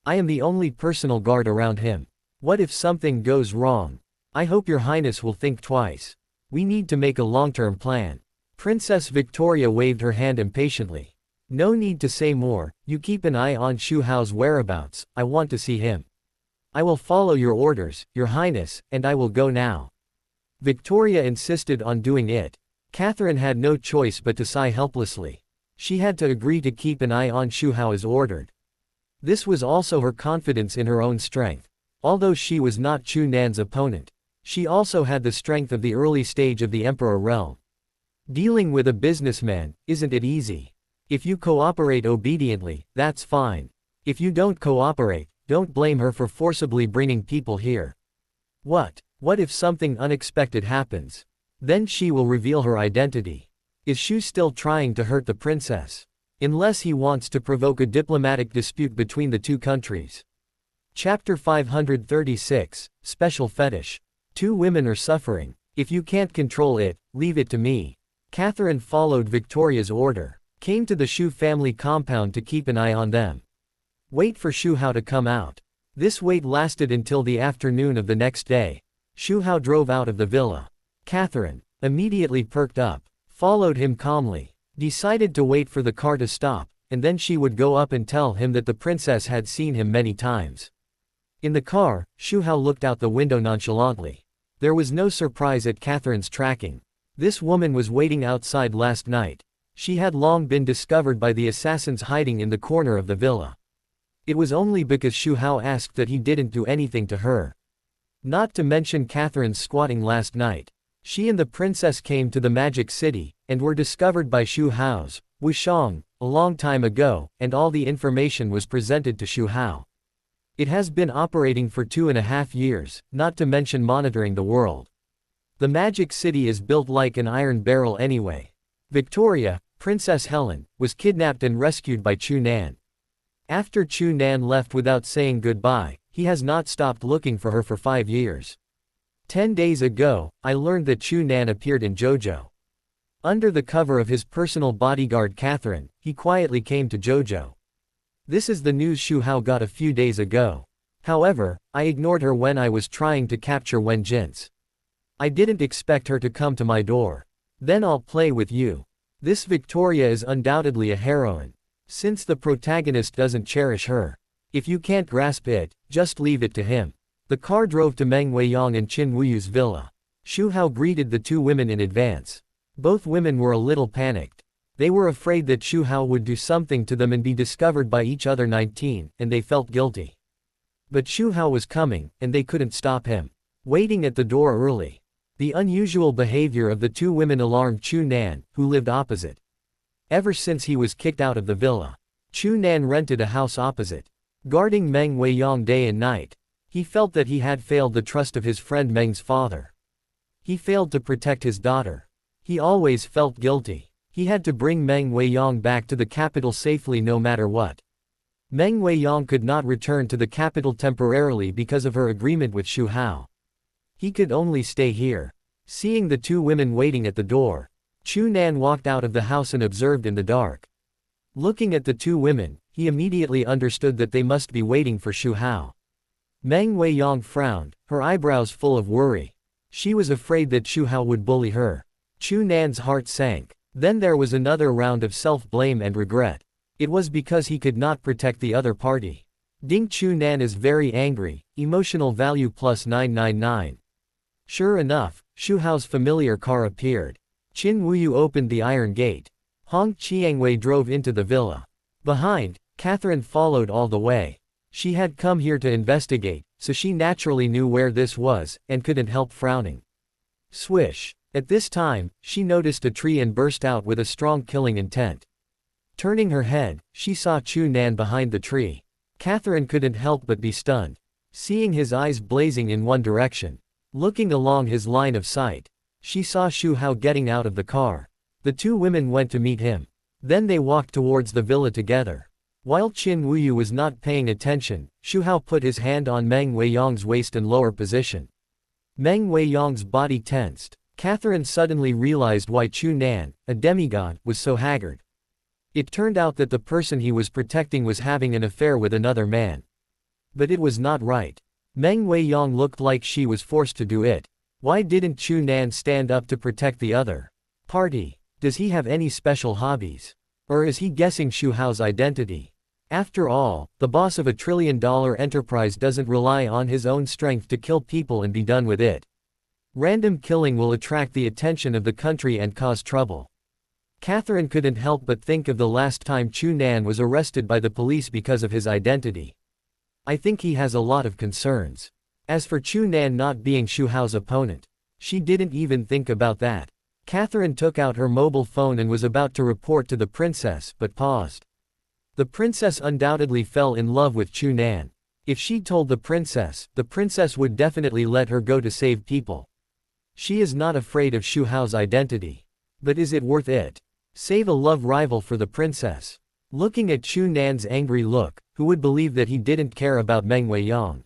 I am the only personal guard around him. What if something goes wrong? I hope Your Highness will think twice. We need to make a long-term plan. Princess Victoria waved her hand impatiently. No need to say more, you keep an eye on Xu Hao's whereabouts, I want to see him. I will follow your orders, Your Highness, and I will go now. Victoria insisted on doing it. Catherine had no choice but to sigh helplessly. She had to agree to keep an eye on Xu Hao as ordered. This was also her confidence in her own strength. Although she was not Chu Nan's opponent, she also had the strength of the early stage of the Emperor realm. Dealing with a businessman, isn't it easy? If you cooperate obediently, that's fine. If you don't cooperate, don't blame her for forcibly bringing people here. What if something unexpected happens? Then she will reveal her identity. Is Xu still trying to hurt the princess? Unless he wants to provoke a diplomatic dispute between the two countries. Chapter 536, Special Fetish. Two women are suffering. If you can't control it, leave it to me. Catherine followed Victoria's order, came to the Xu family compound to keep an eye on them. Wait for Xu Hao to come out. This wait lasted until the afternoon of the next day. Xu Hao drove out of the villa. Catherine, immediately perked up, followed him calmly, decided to wait for the car to stop, and then she would go up and tell him that the princess had seen him many times. In the car, Xu Hao looked out the window nonchalantly. There was no surprise at Catherine's tracking. This woman was waiting outside last night. She had long been discovered by the assassins hiding in the corner of the villa. It was only because Xu Hao asked that he didn't do anything to her. Not to mention Catherine's squatting last night. She and the princess came to the Magic City, and were discovered by Xu Hao's Wushang, a long time ago, and all the information was presented to Xu Hao. It has been operating for 2.5 years, not to mention monitoring the world. The Magic City is built like an iron barrel anyway. Victoria, Princess Helen, was kidnapped and rescued by Chu Nan. After Chu Nan left without saying goodbye, he has not stopped looking for her for 5 years. 10 days ago, I learned that Chu Nan appeared in Jojo. Under the cover of his personal bodyguard Catherine, he quietly came to Jojo. This is the news Xu Hao got a few days ago. However, I ignored her when I was trying to capture Wen Jin's. I didn't expect her to come to my door. Then I'll play with you. This Victoria is undoubtedly a heroine. Since the protagonist doesn't cherish her. If you can't grasp it, just leave it to him. The car drove to Meng Weiyang and Qin Wuyu's villa. Xu Hao greeted the two women in advance. Both women were a little panicked. They were afraid that Xu Hao would do something to them and be discovered by each other 19, and they felt guilty. But Xu Hao was coming, and they couldn't stop him. Waiting at the door early. The unusual behavior of the two women alarmed Chu Nan, who lived opposite. Ever since he was kicked out of the villa, Chu Nan rented a house opposite, guarding Meng Weiyang day and night. He felt that he had failed the trust of his friend Meng's father. He failed to protect his daughter. He always felt guilty. He had to bring Meng Weiyang back to the capital safely no matter what. Meng Weiyang could not return to the capital temporarily because of her agreement with Xu Hao. He could only stay here. Seeing the two women waiting at the door, Chu Nan walked out of the house and observed in the dark. Looking at the two women, he immediately understood that they must be waiting for Xu Hao. Meng Weiyang frowned, her eyebrows full of worry. She was afraid that Xu Hao would bully her. Chu Nan's heart sank. Then there was another round of self-blame and regret. It was because he could not protect the other party. Ding Chu Nan is very angry, emotional value plus 999. Sure enough, Xu Hao's familiar car appeared. Qin Wuyu opened the iron gate. Hong Qiangwei drove into the villa. Behind, Catherine followed all the way. She had come here to investigate, so she naturally knew where this was, and couldn't help frowning. Swish. At this time, she noticed a tree and burst out with a strong killing intent. Turning her head, she saw Chu Nan behind the tree. Catherine couldn't help but be stunned. Seeing his eyes blazing in one direction. Looking along his line of sight. She saw Xu Hao getting out of the car. The two women went to meet him. Then they walked towards the villa together. While Qin Wuyu was not paying attention, Xu Hao put his hand on Meng Weiyang's waist and lower position. Meng Weiyang's body tensed. Catherine suddenly realized why Chu Nan, a demigod, was so haggard. It turned out that the person he was protecting was having an affair with another man. But it was not right. Meng Weiyang looked like she was forced to do it. Why didn't Chu Nan stand up to protect the other party? Does he have any special hobbies? Or is he guessing Xu Hao's identity? After all, the boss of a $1 trillion enterprise doesn't rely on his own strength to kill people and be done with it. Random killing will attract the attention of the country and cause trouble. Catherine couldn't help but think of the last time Chu Nan was arrested by the police because of his identity. I think he has a lot of concerns. As for Chu Nan not being Xu Hao's opponent, she didn't even think about that. Catherine took out her mobile phone and was about to report to the princess but paused. The princess undoubtedly fell in love with Chu Nan. If she told the princess would definitely let her go to save people. She is not afraid of Xu Hao's identity. But is it worth it? Save a love rival for the princess. Looking at Chu Nan's angry look, who would believe that he didn't care about Meng Weiyang?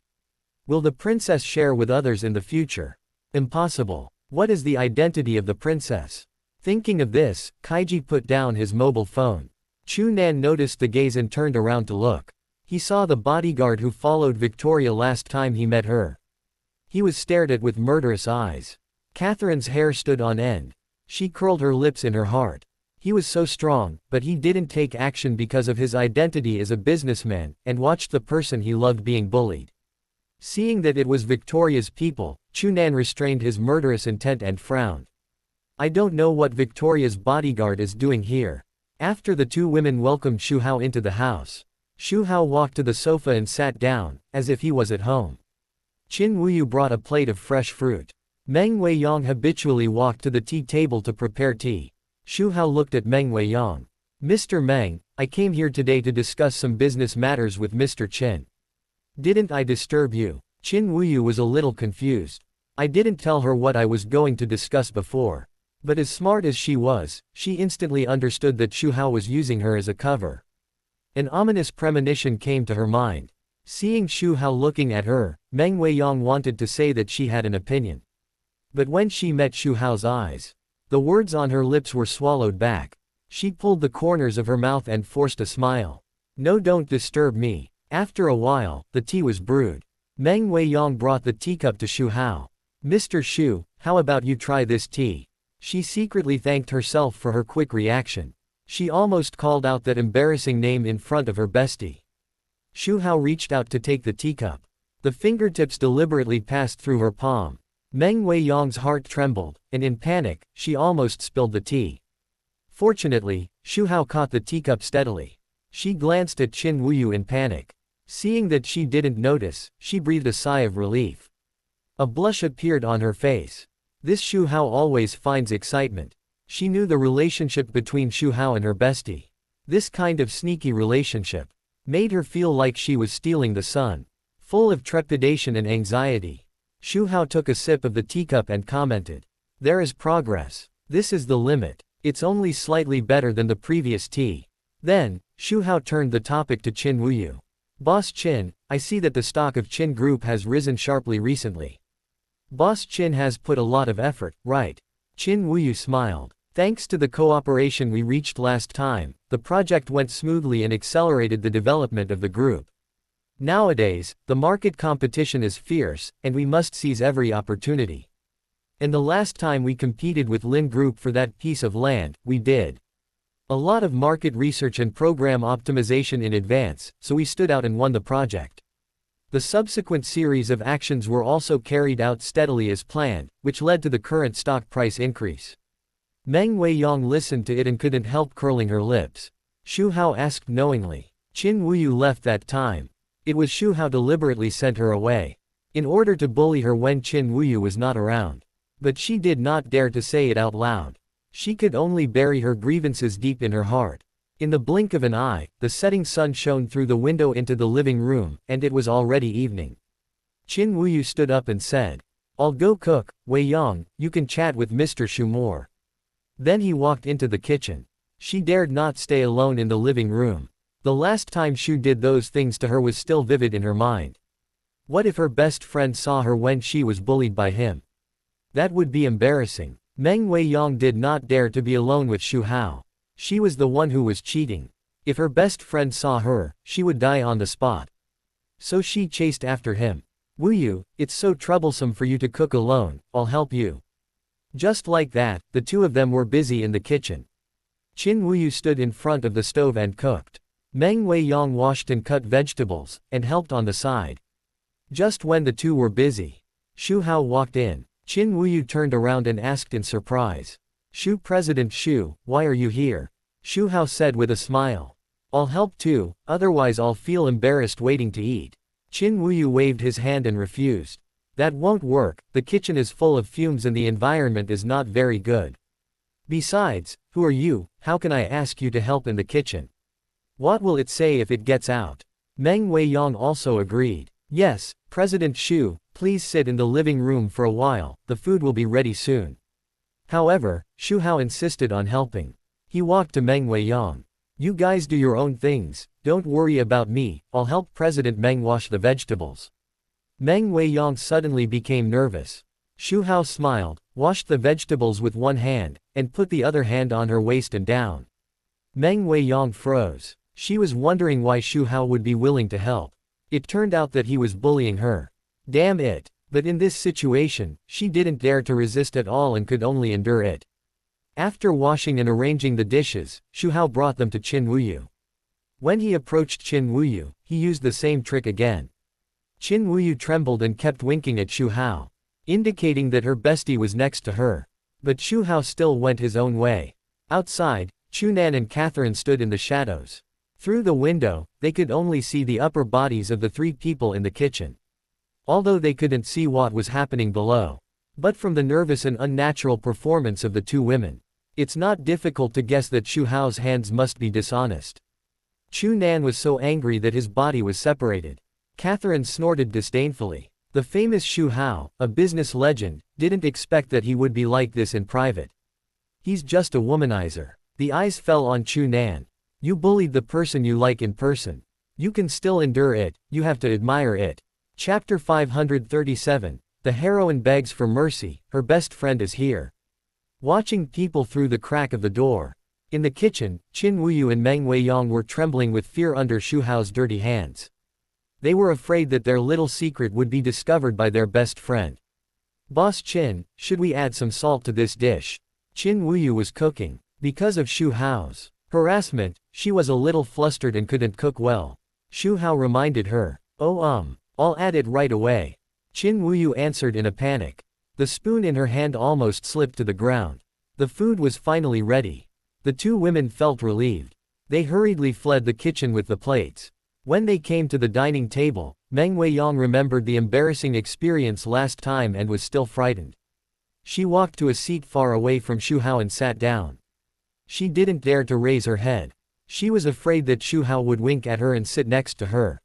Will the princess share with others in the future? Impossible. What is the identity of the princess? Thinking of this, Kaiji put down his mobile phone. Chu Nan noticed the gaze and turned around to look. He saw the bodyguard who followed Victoria last time he met her. He was stared at with murderous eyes. Catherine's hair stood on end. She curled her lips in her heart. He was so strong, but he didn't take action because of his identity as a businessman, and watched the person he loved being bullied. Seeing that it was Victoria's people, Chu Nan restrained his murderous intent and frowned. I don't know what Victoria's bodyguard is doing here. After the two women welcomed Xu Hao into the house, Xu Hao walked to the sofa and sat down, as if he was at home. Qin Wuyu brought a plate of fresh fruit. Meng Weiyang habitually walked to the tea table to prepare tea. Xu Hao looked at Meng Weiyang. Mr. Meng, I came here today to discuss some business matters with Mr. Qin. Didn't I disturb you? Qin Wuyu was a little confused. I didn't tell her what I was going to discuss before. But as smart as she was, she instantly understood that Xu Hao was using her as a cover. An ominous premonition came to her mind. Seeing Xu Hao looking at her, Meng Weiyang wanted to say that she had an opinion. But when she met Xu Hao's eyes, the words on her lips were swallowed back. She pulled the corners of her mouth and forced a smile. No, don't disturb me. After a while, the tea was brewed. Meng Weiyang brought the teacup to Xu Hao. Mr. Xu, how about you try this tea? She secretly thanked herself for her quick reaction. She almost called out that embarrassing name in front of her bestie. Xu Hao reached out to take the teacup. The fingertips deliberately passed through her palm. Meng Weiyang's heart trembled, and in panic, she almost spilled the tea. Fortunately, Xu Hao caught the teacup steadily. She glanced at Qin Wuyu in panic. Seeing that she didn't notice, she breathed a sigh of relief. A blush appeared on her face. This Xu Hao always finds excitement. She knew the relationship between Xu Hao and her bestie. This kind of sneaky relationship made her feel like she was stealing the sun. Full of trepidation and anxiety, Xu Hao took a sip of the teacup and commented, "There is progress. This is the limit. It's only slightly better than the previous tea." Then, Xu Hao turned the topic to Qin Wuyu. "Boss Qin, I see that the stock of Qin Group has risen sharply recently. Boss Qin has put a lot of effort, right?" Qin Wuyu smiled. "Thanks to the cooperation we reached last time, the project went smoothly and accelerated the development of the group. Nowadays, the market competition is fierce, and we must seize every opportunity. And the last time we competed with Lin Group for that piece of land, we did a lot of market research and program optimization in advance, so we stood out and won the project. The subsequent series of actions were also carried out steadily as planned, which led to the current stock price increase." Meng Weiyang listened to it and couldn't help curling her lips. Xu Hao asked knowingly. Qin Wuyu left that time. It was Xu Hao deliberately sent her away, in order to bully her when Qin Wuyu was not around. But she did not dare to say it out loud. She could only bury her grievances deep in her heart. In the blink of an eye, the setting sun shone through the window into the living room, and it was already evening. Qin Wuyu stood up and said, "I'll go cook, Weiyang, you can chat with Mr. Xu more." Then he walked into the kitchen. She dared not stay alone in the living room. The last time Xu did those things to her was still vivid in her mind. What if her best friend saw her when she was bullied by him? That would be embarrassing. Meng Weiyang did not dare to be alone with Xu Hao. She was the one who was cheating. If her best friend saw her, she would die on the spot. So she chased after him. "Wuyu, it's so troublesome for you to cook alone, I'll help you." Just like that, the two of them were busy in the kitchen. Qin Wuyu stood in front of the stove and cooked. Meng Weiyang washed and cut vegetables, and helped on the side. Just when the two were busy, Xu Hao walked in. Qin Wuyu turned around and asked in surprise. President Xu, why are you here? Xu Hao said with a smile. I'll help too, otherwise I'll feel embarrassed waiting to eat. Qin Wuyu waved his hand and refused. That won't work, the kitchen is full of fumes and the environment is not very good. Besides, who are you, how can I ask you to help in the kitchen? What will it say if it gets out? Meng Weiyang also agreed. Yes, President Xu, please sit in the living room for a while, the food will be ready soon. However, Xu Hao insisted on helping. He walked to Meng Weiyang. You guys do your own things, don't worry about me, I'll help President Meng wash the vegetables. Meng Weiyang suddenly became nervous. Xu Hao smiled, washed the vegetables with one hand, and put the other hand on her waist and down. Meng Weiyang froze. She was wondering why Xu Hao would be willing to help. It turned out that he was bullying her. Damn it. But in this situation, she didn't dare to resist at all and could only endure it. After washing and arranging the dishes, Xu Hao brought them to Qin Wuyu. When he approached Qin Wuyu, he used the same trick again. Qin Wuyu trembled and kept winking at Xu Hao, indicating that her bestie was next to her. But Xu Hao still went his own way. Outside, Chunan and Catherine stood in the shadows. Through the window, they could only see the upper bodies of the three people in the kitchen. Although they couldn't see what was happening below. But from the nervous and unnatural performance of the two women, it's not difficult to guess that Xu Hao's hands must be dishonest. Chunan was so angry that his body was separated. Catherine snorted disdainfully. The famous Xu Hao, a business legend, didn't expect that he would be like this in private. He's just a womanizer. The eyes fell on Chunan. You bullied the person you like in person. You can still endure it, you have to admire it. Chapter 537, The heroine begs for mercy, her best friend is here. Watching people through the crack of the door. In the kitchen, Qin Wuyu and Meng Weiyang were trembling with fear under Xu Hao's dirty hands. They were afraid that their little secret would be discovered by their best friend. Boss Qin, should we add some salt to this dish? Qin Wuyu was cooking. Because of Xu Hao's harassment, she was a little flustered and couldn't cook well. Xu Hao reminded her. Oh I'll add it right away. Qin Wuyu answered in a panic. The spoon in her hand almost slipped to the ground. The food was finally ready. The two women felt relieved. They hurriedly fled the kitchen with the plates. When they came to the dining table, Meng Weiyang remembered the embarrassing experience last time and was still frightened. She walked to a seat far away from Xu Hao and sat down. She didn't dare to raise her head. She was afraid that Xu Hao would wink at her and sit next to her.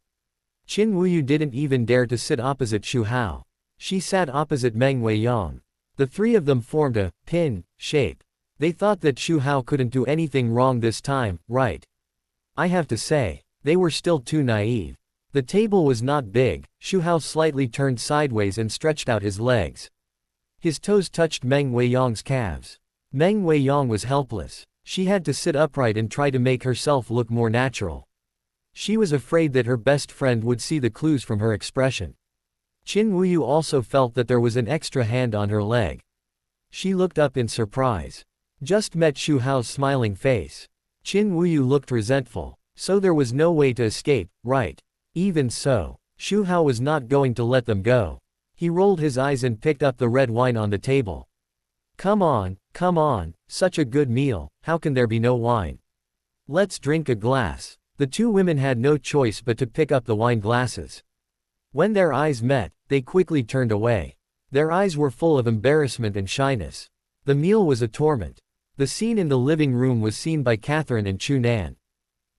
Qin Wuyu didn't even dare to sit opposite Xu Hao. She sat opposite Meng Weiyang. The three of them formed a pin shape. They thought that Xu Hao couldn't do anything wrong this time, right? I have to say, they were still too naive. The table was not big. Xu Hao slightly turned sideways and stretched out his legs. His toes touched Meng Weiyang's calves. Meng Weiyang was helpless. She had to sit upright and try to make herself look more natural. She was afraid that her best friend would see the clues from her expression. Qin Wuyu also felt that there was an extra hand on her leg. She looked up in surprise. Just met Xu Hao's smiling face. Qin Wuyu looked resentful. So there was no way to escape, right? Even so, Xu Hao was not going to let them go. He rolled his eyes and picked up the red wine on the table. Come on, such a good meal, how can there be no wine? Let's drink a glass. The two women had no choice but to pick up the wine glasses. When their eyes met, they quickly turned away. Their eyes were full of embarrassment and shyness. The meal was a torment. The scene in the living room was seen by Catherine and Chunan.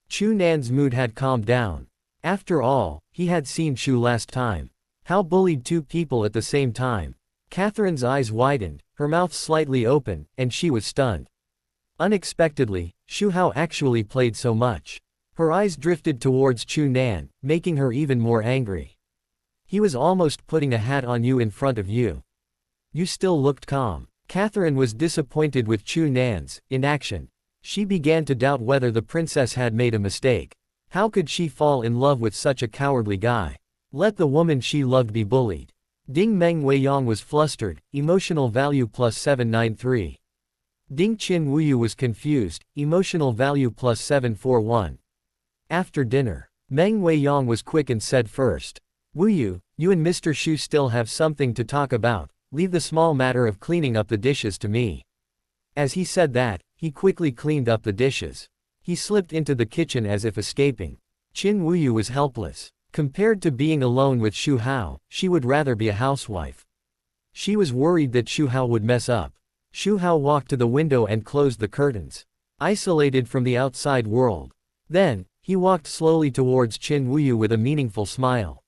Chunan's mood had calmed down. After all, he had seen Xu last time. How bullied two people at the same time. Catherine's eyes widened, her mouth slightly open, and she was stunned. Unexpectedly, Xu Hao actually played so much. Her eyes drifted towards Chunan, making her even more angry. He was almost putting a hat on you in front of you. You still looked calm. Catherine was disappointed with Chunan's inaction. She began to doubt whether the princess had made a mistake. How could she fall in love with such a cowardly guy? Let the woman she loved be bullied. Ding Meng Weiyang was flustered, emotional value plus 793. Ding Qin Wuyu was confused, emotional value plus 741. After dinner, Meng Weiyang was quick and said first. Wuyu, you and Mr. Xu still have something to talk about. leave the small matter of cleaning up the dishes to me." As he said that, he quickly cleaned up the dishes. He slipped into the kitchen as if escaping. Qin Wuyu was helpless. Compared to being alone with Xu Hao, she would rather be a housewife. She was worried that Xu Hao would mess up. Xu Hao walked to the window and closed the curtains, isolated from the outside world. Then, he walked slowly towards Qin Wuyu with a meaningful smile.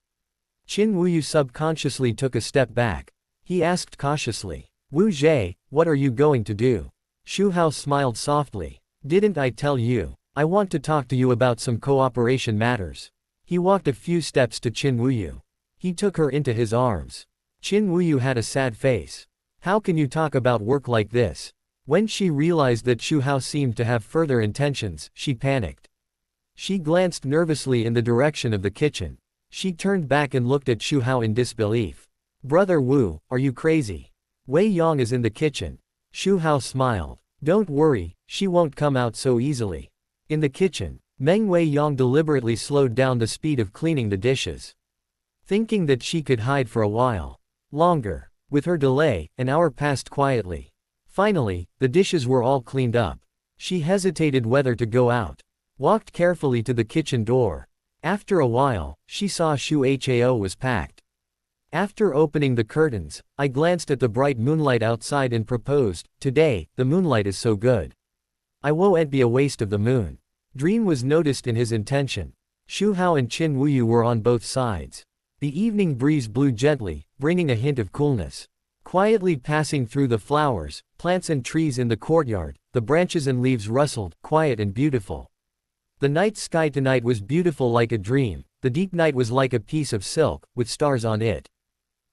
Qin Wuyu subconsciously took a step back. He asked cautiously, "Wu Zhe, what are you going to do?" Xu Hao smiled softly. "Didn't I tell you? I want to talk to you about some cooperation matters." He walked a few steps to Qin Wuyu. He took her into his arms. Qin Wuyu had a sad face. "How can you talk about work like this?" When she realized that Xu Hao seemed to have further intentions, she panicked. She glanced nervously in the direction of the kitchen. She turned back and looked at Xu Hao in disbelief. "Brother Wu, are you crazy? Wei Yong is in the kitchen." Xu Hao smiled. "Don't worry, she won't come out so easily." In the kitchen, Meng Wei Yong deliberately slowed down the speed of cleaning the dishes, thinking that she could hide for a while longer. With her delay, an hour passed quietly. Finally, the dishes were all cleaned up. She hesitated whether to go out, walked carefully to the kitchen door. After a while, she saw Xu Hao was packed. After opening the curtains, I glanced at the bright moonlight outside and proposed, "Today, the moonlight is so good. I won't be a waste of the moon." Dream was noticed in his intention. Xu Hao and Qin Wuyu were on both sides. The evening breeze blew gently, bringing a hint of coolness. Quietly passing through the flowers, plants and trees in the courtyard, the branches and leaves rustled, quiet and beautiful. The night sky tonight was beautiful like a dream. The deep night was like a piece of silk, with stars on it.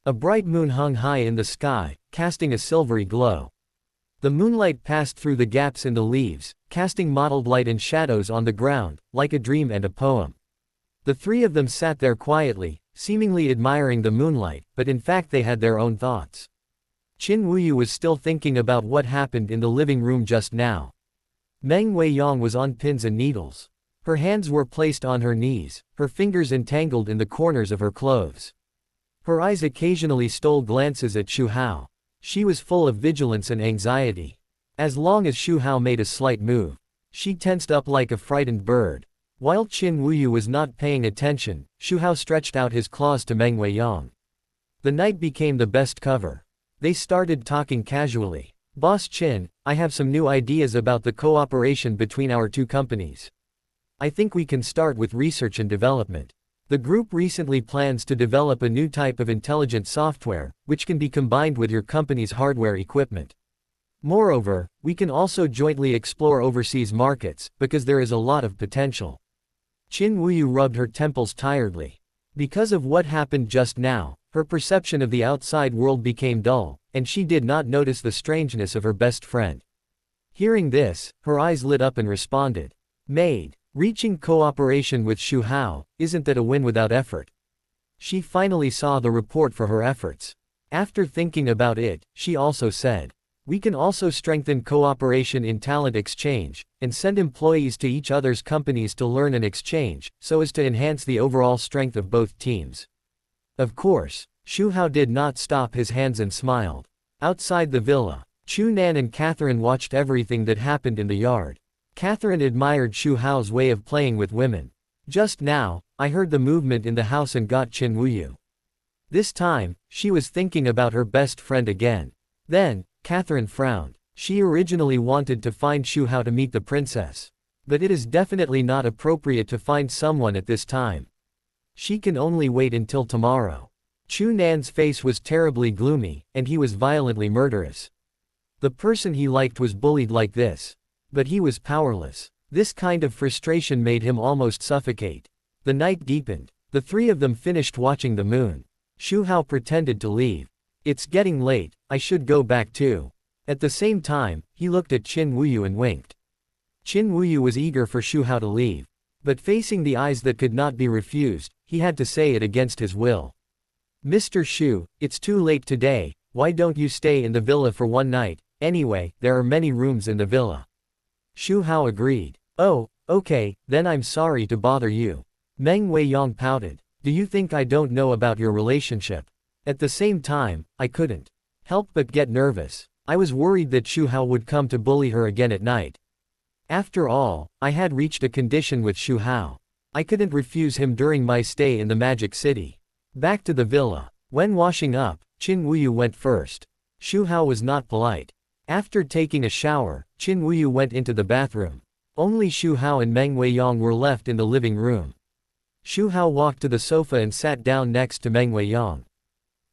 A bright moon hung high in the sky, casting a silvery glow. The moonlight passed through the gaps in the leaves, casting mottled light and shadows on the ground, like a dream and a poem. The three of them sat there quietly, seemingly admiring the moonlight, but in fact they had their own thoughts. Qin Wuyu was still thinking about what happened in the living room just now. Meng Wei Yong was on pins and needles. Her hands were placed on her knees, her fingers entangled in the corners of her clothes. Her eyes occasionally stole glances at Xu Hao. She was full of vigilance and anxiety. As long as Xu Hao made a slight move, she tensed up like a frightened bird. While Qin Wuyu was not paying attention, Xu Hao stretched out his claws to Meng Wei Yong. The night became the best cover. They started talking casually. "Boss Qin, I have some new ideas about the cooperation between our two companies. I think we can start with research and development. The group recently plans to develop a new type of intelligent software, which can be combined with your company's hardware equipment. Moreover, we can also jointly explore overseas markets, because there is a lot of potential." Qin Wuyu rubbed her temples tiredly. Because of what happened just now, her perception of the outside world became dull, and she did not notice the strangeness of her best friend. Hearing this, her eyes lit up and responded. "Made. Reaching cooperation with Xu Hao, isn't that a win without effort?" She finally saw the report for her efforts. After thinking about it, she also said, "We can also strengthen cooperation in talent exchange, and send employees to each other's companies to learn and exchange, so as to enhance the overall strength of both teams." Of course, Xu Hao did not stop his hands and smiled. Outside the villa, Chu Nan and Catherine watched everything that happened in the yard. Catherine admired Xu Hao's way of playing with women. "Just now, I heard the movement in the house and got Qin Wuyu." This time, she was thinking about her best friend again. Then, Catherine frowned. She originally wanted to find Xu Hao to meet the princess. But it is definitely not appropriate to find someone at this time. She can only wait until tomorrow. Chu Nan's face was terribly gloomy, and he was violently murderous. The person he liked was bullied like this. But he was powerless. This kind of frustration made him almost suffocate. The night deepened. The three of them finished watching the moon. Xu Hao pretended to leave. "It's getting late, I should go back too." At the same time, he looked at Qin Wuyu and winked. Qin Wuyu was eager for Xu Hao to leave. But facing the eyes that could not be refused, he had to say it against his will. "Mr. Xu, it's too late today, why don't you stay in the villa for one night? Anyway, there are many rooms in the villa." Xu Hao agreed. "Oh, okay, then I'm sorry to bother you." Meng Wei Yong pouted. "Do you think I don't know about your relationship? At the same time, I couldn't help but get nervous. I was worried that Xu Hao would come to bully her again at night. After all, I had reached a condition with Xu Hao. I couldn't refuse him during my stay in the Magic City. Back to the villa. When washing up, Qin Wuyu went first. Xu Hao was not polite. After taking a shower, Qin Wuyu went into the bathroom. Only Xu Hao and Meng Weiyang were left in the living room. Xu Hao walked to the sofa and sat down next to Meng Weiyang.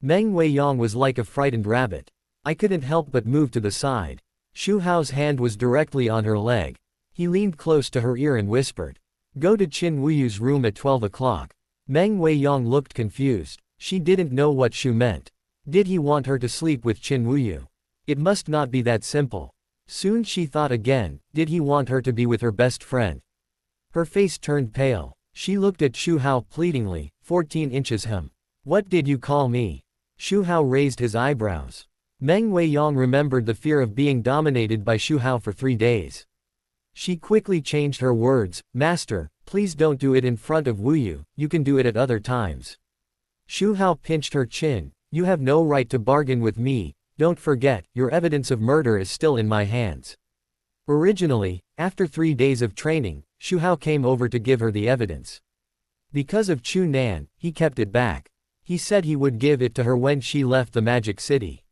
Meng Weiyang was like a frightened rabbit. I couldn't help but move to the side. Xu Hao's hand was directly on her leg. He leaned close to her ear and whispered, "Go to Qin Wuyu's room at 12 o'clock. Meng Weiyang looked confused. She didn't know what Xu meant. Did he want her to sleep with Qin Wuyu? It must not be that simple. Soon she thought again, did he want her to be with her best friend? Her face turned pale. She looked at Xu Hao pleadingly, 14 inches him. What did you call me? Xu Hao raised his eyebrows. Meng Weiyang remembered the fear of being dominated by Xu Hao for 3 days. She quickly changed her words, Master, please don't do it in front of Wuyu, you can do it at other times. Xu Hao pinched her chin, you have no right to bargain with me, don't forget, your evidence of murder is still in my hands. Originally, after 3 days of training, Xu Hao came over to give her the evidence. Because of Chu Nan, he kept it back. He said he would give it to her when she left the Magic City.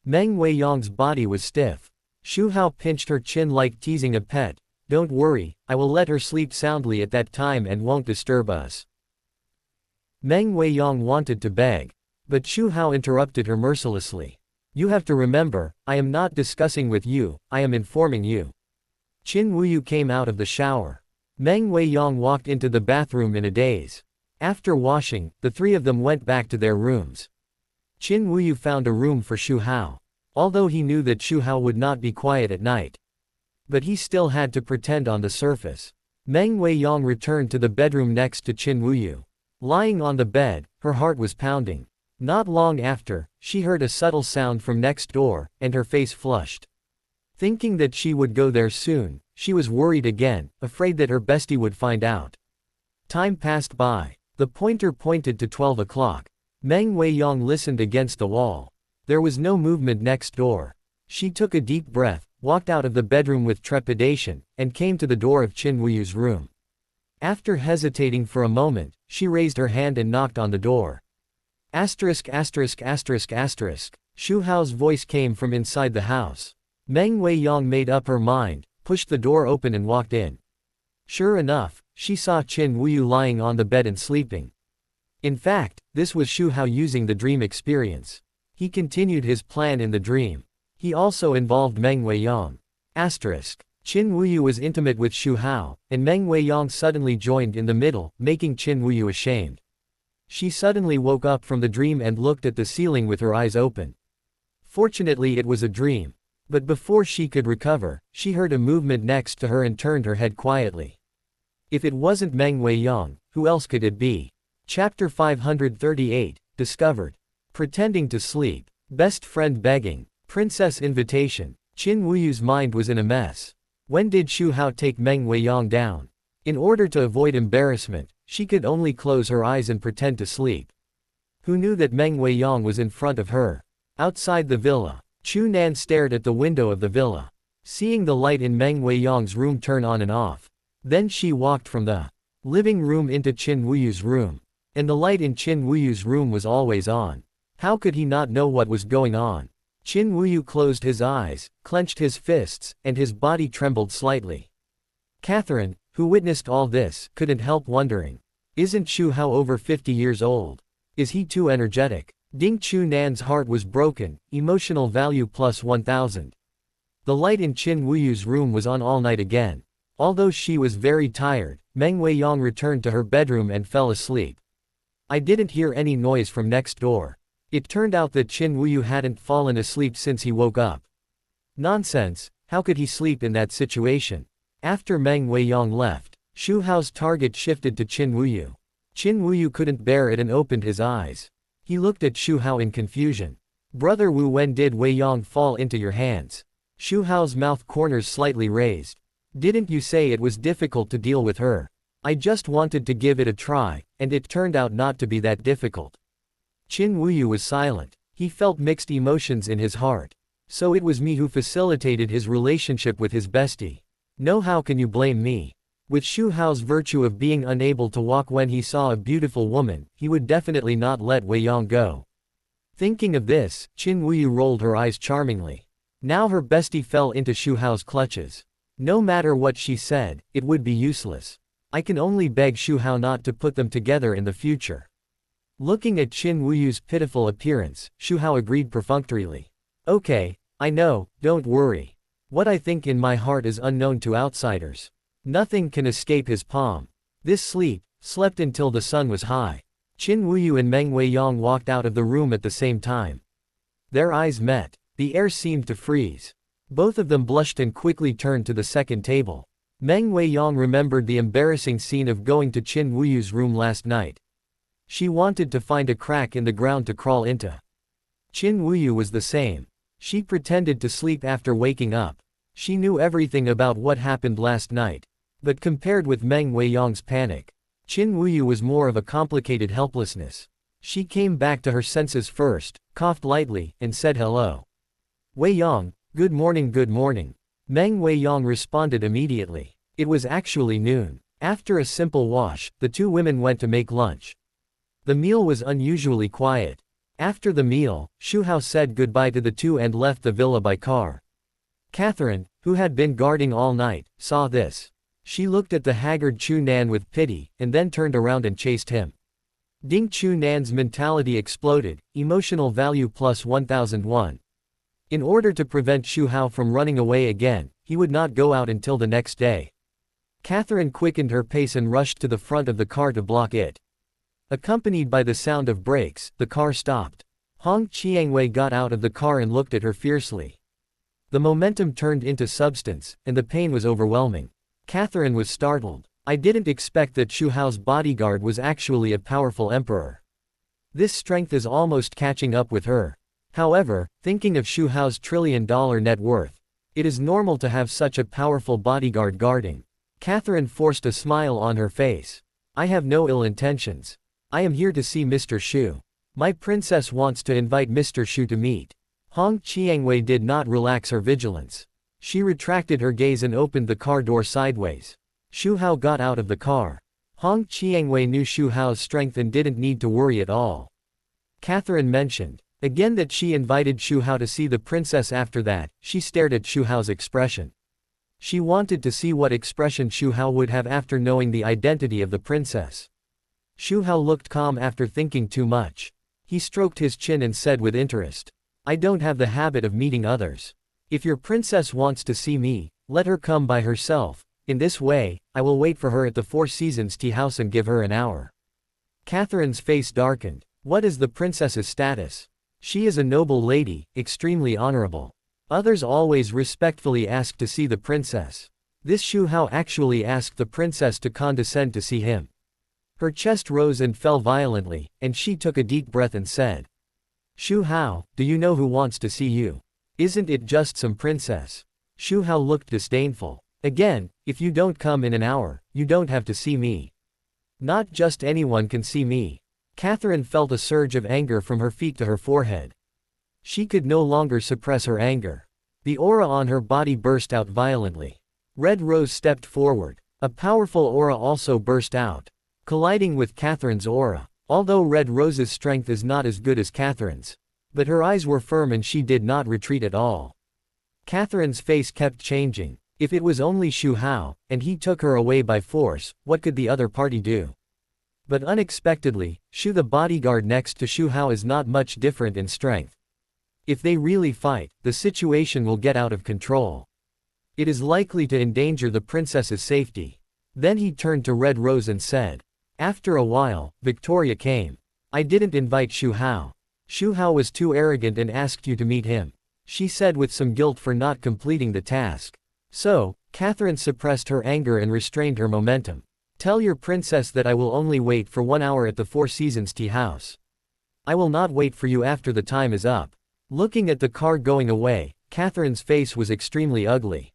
Meng Weiyang's body was stiff. Xu Hao pinched her chin like teasing a pet. Don't worry, I will let her sleep soundly at that time and won't disturb us. Meng Weiyang wanted to beg. But Xu Hao interrupted her mercilessly. You have to remember, I am not discussing with you, I am informing you. Qin Wuyu came out of the shower. Meng Weiyang walked into the bathroom in a daze. After washing, the 3 of them went back to their rooms. Qin Wuyu found a room for Xu Hao. Although he knew that Xu Hao would not be quiet at night. But he still had to pretend on the surface. Meng Weiyang returned to the bedroom next to Qin Wuyu. Lying on the bed, her heart was pounding. Not long after, she heard a subtle sound from next door, and her face flushed. Thinking that she would go there soon, she was worried again, afraid that her bestie would find out. Time passed by. The pointer pointed to 12 o'clock. Meng Weiyang listened against the wall. There was no movement next door. She took a deep breath, walked out of the bedroom with trepidation, and came to the door of Qin Wuyu's room. After hesitating for a moment, she raised her hand and knocked on the door. Asterisk. Xu Hao's voice came from inside the house. Meng Weiyang made up her mind, pushed the door open and walked in. Sure enough, she saw Qin Wuyu lying on the bed and sleeping. In fact, this was Xu Hao using the dream experience. He continued his plan in the dream. He also involved Meng Weiyang. Asterisk. Qin Wuyu was intimate with Xu Hao, and Meng Weiyang suddenly joined in the middle, making Qin Wuyu ashamed. She suddenly woke up from the dream and looked at the ceiling with her eyes open. Fortunately it was a dream. But before she could recover, she heard a movement next to her and turned her head quietly. If it wasn't Meng Weiyang, who else could it be? Chapter 538, Discovered. Pretending to sleep. Best friend begging. Princess invitation. Qin Wuyu's mind was in a mess. When did Xu Hao take Meng Weiyang down? In order to avoid embarrassment, she could only close her eyes and pretend to sleep. Who knew that Meng Weiyang was in front of her? Outside the villa, Chu Nan stared at the window of the villa, seeing the light in Meng Weiyang's room turn on and off. Then she walked from the living room into Qin Wuyu's room. And the light in Qin Wuyu's room was always on. How could he not know what was going on? Qin Wuyu closed his eyes, clenched his fists, and his body trembled slightly. Catherine, who witnessed all this, couldn't help wondering. Isn't Xu Hao over 50 years old? Is he too energetic? Ding Chu Nan's heart was broken, emotional value plus 1000. The light in Qin Wuyu's room was on all night again. Although she was very tired, Meng Weiyang returned to her bedroom and fell asleep. I didn't hear any noise from next door. It turned out that Qin Wuyu hadn't fallen asleep since he woke up. Nonsense, how could he sleep in that situation? After Meng Weiyang left, Xu Hao's target shifted to Qin Wuyu. Qin Wuyu couldn't bear it and opened his eyes. He looked at Xu Hao in confusion. Brother Wu, when did Weiyang fall into your hands? Xu Hao's mouth corners slightly raised. Didn't you say it was difficult to deal with her? I just wanted to give it a try, and it turned out not to be that difficult. Qin Wuyu was silent. He felt mixed emotions in his heart. So it was me who facilitated his relationship with his bestie. No, how can you blame me? With Xu Hao's virtue of being unable to walk when he saw a beautiful woman, he would definitely not let Wei Yang go. Thinking of this, Qin Wuyu rolled her eyes charmingly. Now her bestie fell into Xu Hao's clutches. No matter what she said, it would be useless. I can only beg Xu Hao not to put them together in the future. Looking at Qin Wuyu's pitiful appearance, Xu Hao agreed perfunctorily. Okay, I know, don't worry. What I think in my heart is unknown to outsiders. Nothing can escape his palm. This slept until the sun was high. Qin Wuyu and Meng Weiyang walked out of the room at the same time. Their eyes met. The air seemed to freeze. Both of them blushed and quickly turned to the second table. Meng Weiyang remembered the embarrassing scene of going to Qin Wuyu's room last night. She wanted to find a crack in the ground to crawl into. Qin Wuyu was the same. She pretended to sleep after waking up. She knew everything about what happened last night. But compared with Meng Weiyang's panic, Qin Wuyu was more of a complicated helplessness. She came back to her senses first, coughed lightly, and said hello. Wei Yang, good morning, good morning. Meng Weiyang responded immediately. It was actually noon. After a simple wash, the two women went to make lunch. The meal was unusually quiet. After the meal, Xu Hao said goodbye to the two and left the villa by car. Catherine, who had been guarding all night, saw this. She looked at the haggard Chu Nan with pity, and then turned around and chased him. Ding Chu Nan's mentality exploded, emotional value plus 1001. In order to prevent Xu Hao from running away again, he would not go out until the next day. Catherine quickened her pace and rushed to the front of the car to block it. Accompanied by the sound of brakes, the car stopped. Hong Qiangwei got out of the car and looked at her fiercely. The momentum turned into substance, and the pain was overwhelming. Catherine was startled. I didn't expect that Xu Hao's bodyguard was actually a powerful emperor. This strength is almost catching up with her. However, thinking of Xu Hao's trillion-dollar net worth, it is normal to have such a powerful bodyguard guarding. Catherine forced a smile on her face. I have no ill intentions. I am here to see Mr. Xu. My princess wants to invite Mr. Xu to meet. Hong Qiangwei did not relax her vigilance. She retracted her gaze and opened the car door sideways. Xu Hao got out of the car. Hong Qiangwei knew Xu Hao's strength and didn't need to worry at all. Catherine mentioned again that she invited Xu Hao to see the princess. After that, she stared at Xu Hao's expression. She wanted to see what expression Xu Hao would have after knowing the identity of the princess. Xu Hao looked calm after thinking too much. He stroked his chin and said with interest, I don't have the habit of meeting others. If your princess wants to see me, let her come by herself. In this way, I will wait for her at the Four Seasons tea house and give her an hour. Catherine's face darkened. What is the princess's status? She is a noble lady, extremely honorable. Others always respectfully ask to see the princess. This Xu Hao actually asked the princess to condescend to see him. Her chest rose and fell violently, and she took a deep breath and said, Xu Hao, do you know who wants to see you? Isn't it just some princess? Xu Hao looked disdainful. Again, if you don't come in an hour, you don't have to see me. Not just anyone can see me. Catherine felt a surge of anger from her feet to her forehead. She could no longer suppress her anger. The aura on her body burst out violently. Red Rose stepped forward. A powerful aura also burst out, colliding with Catherine's aura. Although Red Rose's strength is not as good as Catherine's, but her eyes were firm and she did not retreat at all. Catherine's face kept changing. If it was only Xu Hao, and he took her away by force, what could the other party do? But unexpectedly, Xu the bodyguard next to Xu Hao is not much different in strength. If they really fight, the situation will get out of control. It is likely to endanger the princess's safety. Then he turned to Red Rose and said. After a while, Victoria came. I didn't invite Xu Hao. Xu Hao was too arrogant and asked you to meet him. She said with some guilt for not completing the task. So, Catherine suppressed her anger and restrained her momentum. Tell your princess that I will only wait for 1 hour at the Four Seasons tea house. I will not wait for you after the time is up. Looking at the car going away, Catherine's face was extremely ugly.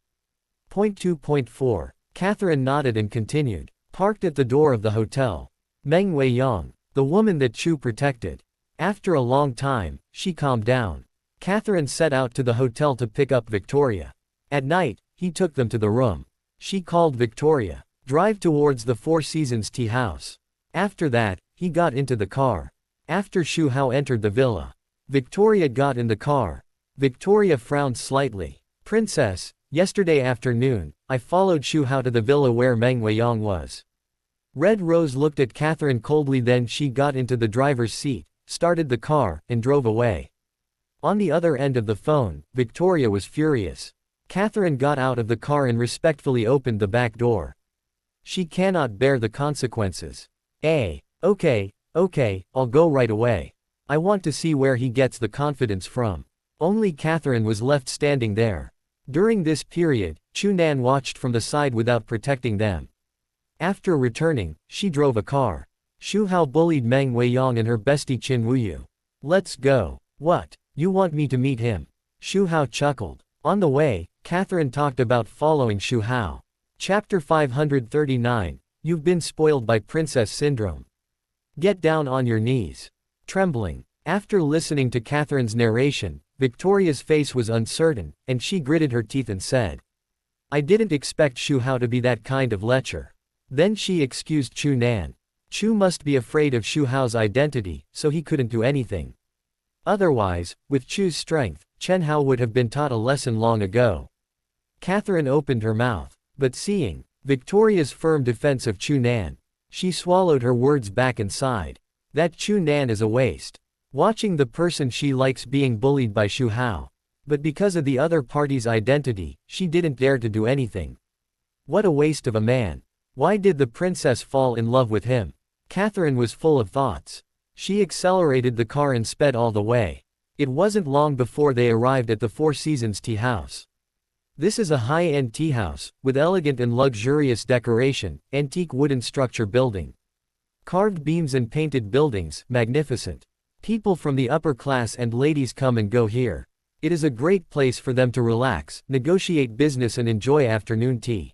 Point 2.4. Catherine nodded and continued. Parked at the door of the hotel. Meng Weiyang, the woman that Chu protected. After a long time, she calmed down. Catherine set out to the hotel to pick up Victoria. At night, he took them to the room. She called Victoria. Drive towards the Four Seasons tea house. After that, he got into the car. After Xu Hao entered the villa, Victoria got in the car. Victoria frowned slightly. Princess, yesterday afternoon, I followed Xu Hao to the villa where Meng Weiyang was. Red Rose looked at Catherine coldly, then she got into the driver's seat, started the car, and drove away. On the other end of the phone, Victoria was furious. Catherine got out of the car and respectfully opened the back door. She cannot bear the consequences. Okay, I'll go right away. I want to see where he gets the confidence from. Only Catherine was left standing there. During this period, Chunan watched from the side without protecting them. After returning, she drove a car. Xu Hao bullied Meng Weiyang and her bestie Qin Wuyu. Let's go. What? You want me to meet him? Xu Hao chuckled. On the way, Catherine talked about following Xu Hao. Chapter 539, You've been spoiled by Princess Syndrome. Get down on your knees. Trembling. After listening to Catherine's narration, Victoria's face was uncertain, and she gritted her teeth and said, I didn't expect Xu Hao to be that kind of lecher. Then she excused Chu Nan. Chu must be afraid of Xu Hao's identity, so he couldn't do anything. Otherwise, with Chu's strength, Chen Hao would have been taught a lesson long ago. Catherine opened her mouth, but seeing Victoria's firm defense of Chu Nan, she swallowed her words back and sighed. That Chu Nan is a waste. Watching the person she likes being bullied by Xu Hao. But because of the other party's identity, she didn't dare to do anything. What a waste of a man. Why did the princess fall in love with him? Catherine was full of thoughts. She accelerated the car and sped all the way. It wasn't long before they arrived at the Four Seasons tea house. This is a high-end tea house, with elegant and luxurious decoration, antique wooden structure building. Carved beams and painted buildings, magnificent. People from the upper class and ladies come and go here. It is a great place for them to relax, negotiate business and enjoy afternoon tea.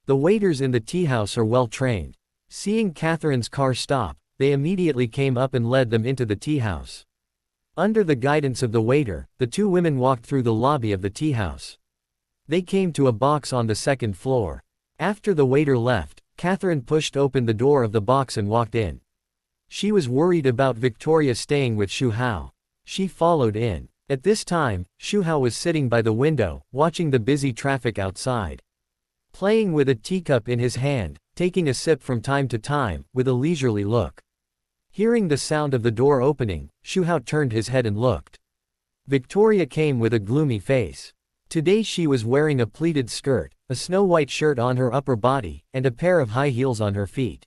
The waiters in the tea house are well trained. Seeing Catherine's car stop, they immediately came up and led them into the tea house. Under the guidance of the waiter, the two women walked through the lobby of the tea house. They came to a box on the second floor. After the waiter left, Catherine pushed open the door of the box and walked in. She was worried about Victoria staying with Xu Hao. She followed in. At this time, Xu Hao was sitting by the window, watching the busy traffic outside. Playing with a teacup in his hand, taking a sip from time to time, with a leisurely look. Hearing the sound of the door opening, Xu Hao turned his head and looked. Victoria came with a gloomy face. Today she was wearing a pleated skirt, a snow-white shirt on her upper body, and a pair of high heels on her feet.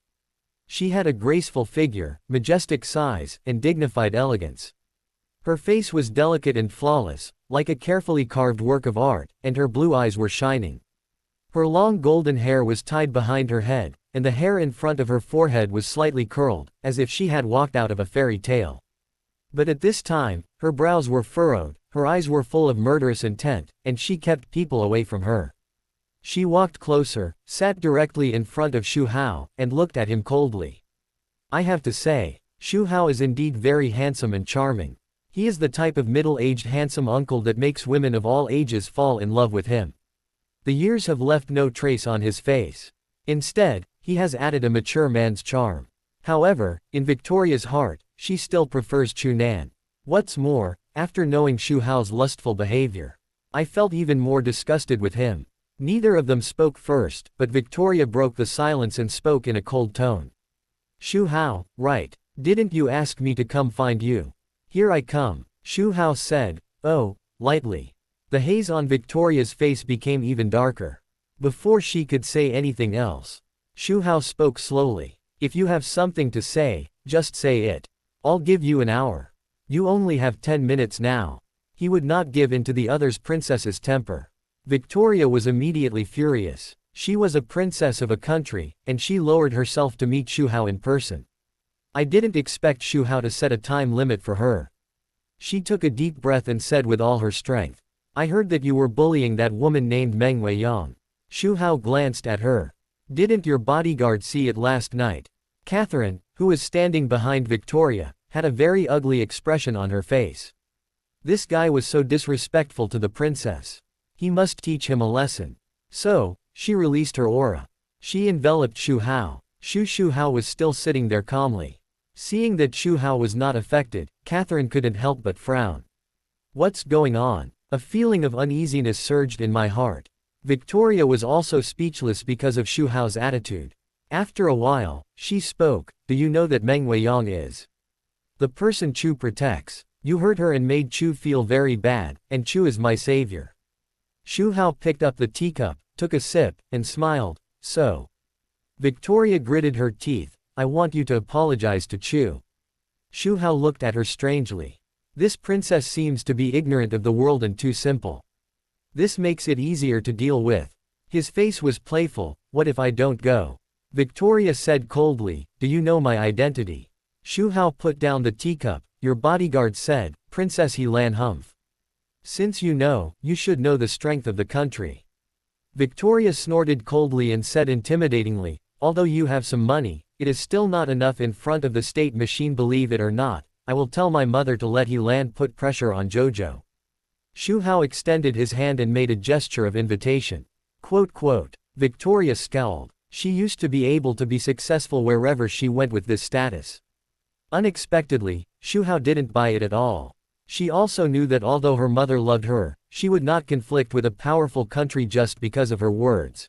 She had a graceful figure, majestic size, and dignified elegance. Her face was delicate and flawless, like a carefully carved work of art, and her blue eyes were shining. Her long golden hair was tied behind her head, and the hair in front of her forehead was slightly curled, as if she had walked out of a fairy tale. But at this time, her brows were furrowed, her eyes were full of murderous intent, and she kept people away from her. She walked closer, sat directly in front of Xu Hao, and looked at him coldly. I have to say, Xu Hao is indeed very handsome and charming. He is the type of middle-aged handsome uncle that makes women of all ages fall in love with him. The years have left no trace on his face. Instead, he has added a mature man's charm. However, in Victoria's heart, she still prefers Chu Nan. What's more, after knowing Xu Hao's lustful behavior, I felt even more disgusted with him. Neither of them spoke first, but Victoria broke the silence and spoke in a cold tone. Xu Hao, right. Didn't you ask me to come find you? Here I come, Xu Hao said, lightly. The haze on Victoria's face became even darker. Before she could say anything else, Xu Hao spoke slowly. If you have something to say, just say it. I'll give you an hour. You only have 10 minutes now. He would not give in to the other princess's temper. Victoria was immediately furious. She was a princess of a country, and she lowered herself to meet Xu Hao in person. I didn't expect Xu Hao to set a time limit for her. She took a deep breath and said with all her strength, I heard that you were bullying that woman named Meng Weiyang. Xu Hao glanced at her. Didn't your bodyguard see it last night? Catherine, who was standing behind Victoria, had a very ugly expression on her face. This guy was so disrespectful to the princess. He must teach him a lesson. So, she released her aura. She enveloped Xu Hao. Xu Hao was still sitting there calmly. Seeing that Xu Hao was not affected, Catherine couldn't help but frown. What's going on? A feeling of uneasiness surged in my heart. Victoria was also speechless because of Xu Hao's attitude. After a while, she spoke. Do you know that Meng Weiyang is the person Chu protects? You hurt her and made Chu feel very bad, and Chu is my savior. Xu Hao picked up the teacup, took a sip, and smiled. So. Victoria gritted her teeth. I want you to apologize to Chu. Xu Hao looked at her strangely. This princess seems to be ignorant of the world and too simple. This makes it easier to deal with. His face was playful. What if I don't go? Victoria said coldly. Do you know my identity? Xu Hao put down the teacup. Your bodyguard said, Princess He Lan Humph. Since you know, you should know the strength of the country. Victoria snorted coldly and said intimidatingly, although you have some money, it is still not enough in front of the state machine, believe it or not. I will tell my mother to let He Lan put pressure on Jojo. Xu Hao extended his hand and made a gesture of invitation. Quote. Victoria scowled. She used to be able to be successful wherever she went with this status. Unexpectedly, Xu Hao didn't buy it at all. She also knew that although her mother loved her, she would not conflict with a powerful country just because of her words.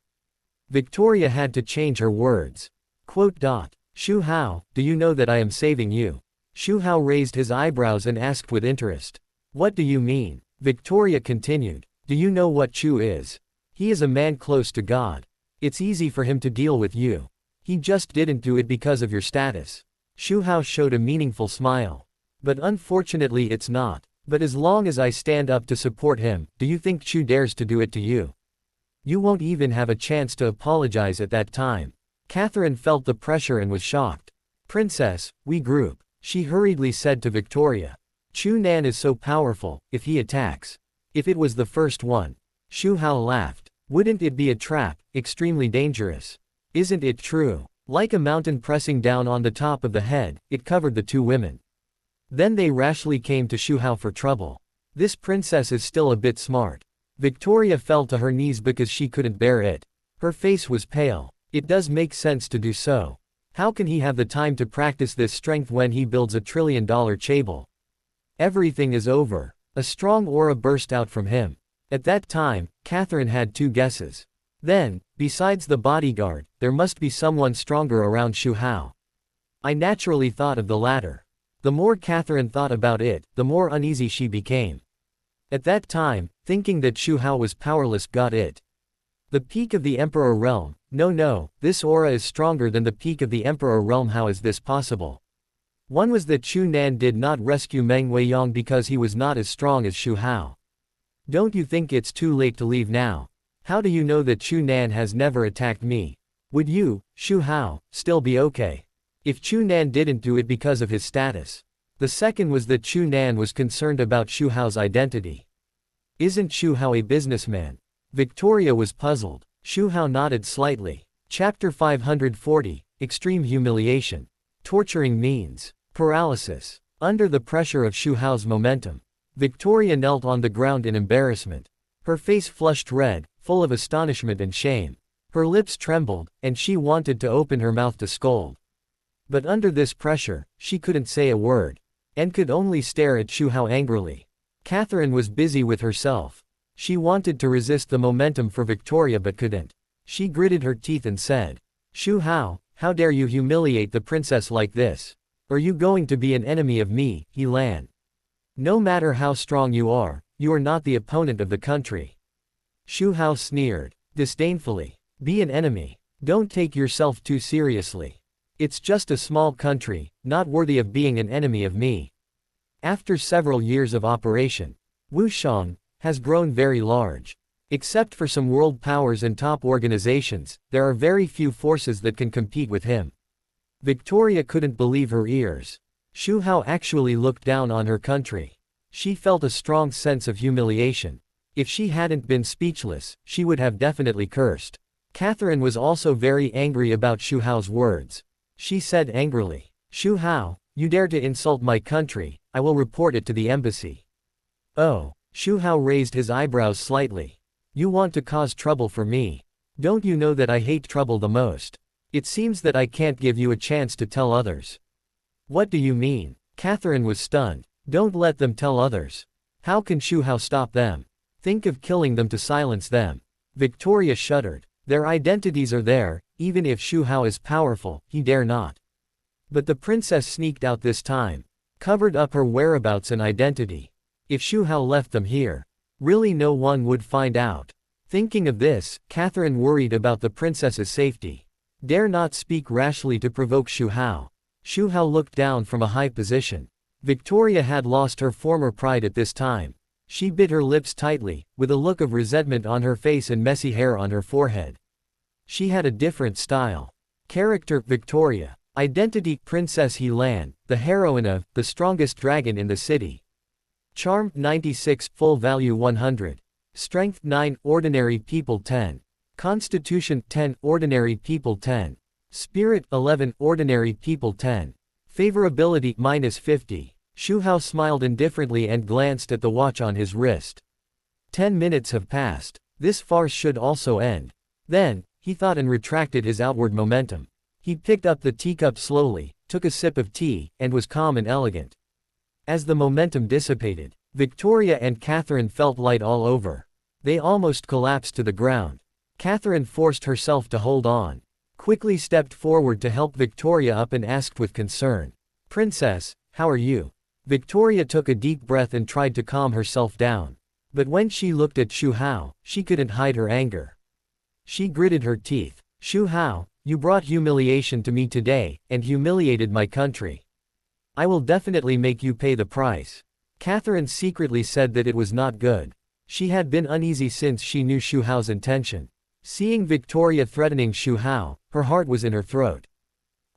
Victoria had to change her words. Xu Hao, do you know that I am saving you? Xu Hao raised his eyebrows and asked with interest. What do you mean? Victoria continued. Do you know what Chu is? He is a man close to God. It's easy for him to deal with you. He just didn't do it because of your status. Xu Hao showed a meaningful smile. But unfortunately it's not. But as long as I stand up to support him, do you think Chu dares to do it to you? You won't even have a chance to apologize at that time. Catherine felt the pressure and was shocked. Princess, we group, she hurriedly said to Victoria. Chu Nan is so powerful, if he attacks. If it was the first one. Xu Hao laughed. Wouldn't it be a trap, extremely dangerous? Isn't it true? Like a mountain pressing down on the top of the head, it covered the two women. Then they rashly came to Xu Hao for trouble. This princess is still a bit smart. Victoria fell to her knees because she couldn't bear it. Her face was pale. It does make sense to do so. How can he have the time to practice this strength when he builds $1 trillion chaebol? Everything is over. A strong aura burst out from him. At that time, Catherine had two guesses. Then, besides the bodyguard, there must be someone stronger around Xu Hao. I naturally thought of the latter. The more Catherine thought about it, the more uneasy she became. At that time, thinking that Xu Hao was powerless got it. The peak of the Emperor realm. No, this aura is stronger than the peak of the Emperor realm. How is this possible? One was that Chu Nan did not rescue Meng Weiyang because he was not as strong as Xu Hao. Don't you think it's too late to leave now? How do you know that Chu Nan has never attacked me? Would you, Xu Hao, still be okay? If Chu Nan didn't do it because of his status. The second was that Chu Nan was concerned about Xu Hao's identity. Isn't Xu Hao a businessman? Victoria was puzzled. Xu Hao nodded slightly. Chapter 540, Extreme Humiliation. Torturing means. Paralysis. Under the pressure of Xu Hao's momentum, Victoria knelt on the ground in embarrassment. Her face flushed red, full of astonishment and shame. Her lips trembled, and she wanted to open her mouth to scold. But under this pressure, she couldn't say a word, and could only stare at Xu Hao angrily. Catherine was busy with herself. She wanted to resist the momentum for Victoria but couldn't. She gritted her teeth and said, Xu Hao, how dare you humiliate the princess like this? Are you going to be an enemy of me, He Lan? No matter how strong you are not the opponent of the country. Xu Hao sneered disdainfully. Be an enemy. Don't take yourself too seriously. It's just a small country, not worthy of being an enemy of me. After several years of operation, Wushang has grown very large. Except for some world powers and top organizations, there are very few forces that can compete with him. Victoria couldn't believe her ears. Xu Hao actually looked down on her country. She felt a strong sense of humiliation. If she hadn't been speechless, she would have definitely cursed. Catherine was also very angry about Xu Hao's words. She said angrily, Xu Hao, You dare to insult my country, I will report it to the embassy. Oh, Xu Hao raised his eyebrows slightly. You want to cause trouble for me. Don't you know that I hate trouble the most? It seems that I can't give you a chance to tell others. What do you mean? Catherine was stunned. Don't let them tell others. How can Xu Hao stop them? Think of killing them to silence them. Victoria shuddered. Their identities are there, even if Xu Hao is powerful, he dare not. But the princess sneaked out this time. Covered up her whereabouts and identity. If Xu Hao left them here, really no one would find out. Thinking of this, Catherine worried about the princess's safety. Dare not speak rashly to provoke Xu Hao. Xu Hao looked down from a high position. Victoria had lost her former pride at this time. She bit her lips tightly, with a look of resentment on her face and messy hair on her forehead. She had a different style. Character, Victoria. Identity, Princess He Lan, the heroine of The Strongest Dragon in the City. Charm, 96, full value 100. Strength, 9, ordinary people 10. Constitution, 10, ordinary people 10. Spirit, 11, ordinary people 10. Favorability, -50. Xu Hao smiled indifferently and glanced at the watch on his wrist. 10 minutes have passed. This farce should also end. Then, he thought and retracted his outward momentum. He picked up the teacup slowly, took a sip of tea, and was calm and elegant. As the momentum dissipated, Victoria and Catherine felt light all over. They almost collapsed to the ground. Catherine forced herself to hold on. Quickly stepped forward to help Victoria up and asked with concern. Princess, how are you? Victoria took a deep breath and tried to calm herself down. But when she looked at Xu Hao, she couldn't hide her anger. She gritted her teeth. Xu Hao, you brought humiliation to me today, and humiliated my country. I will definitely make you pay the price. Catherine secretly said that it was not good. She had been uneasy since she knew Xu Hao's intention. Seeing Victoria threatening Xu Hao, her heart was in her throat.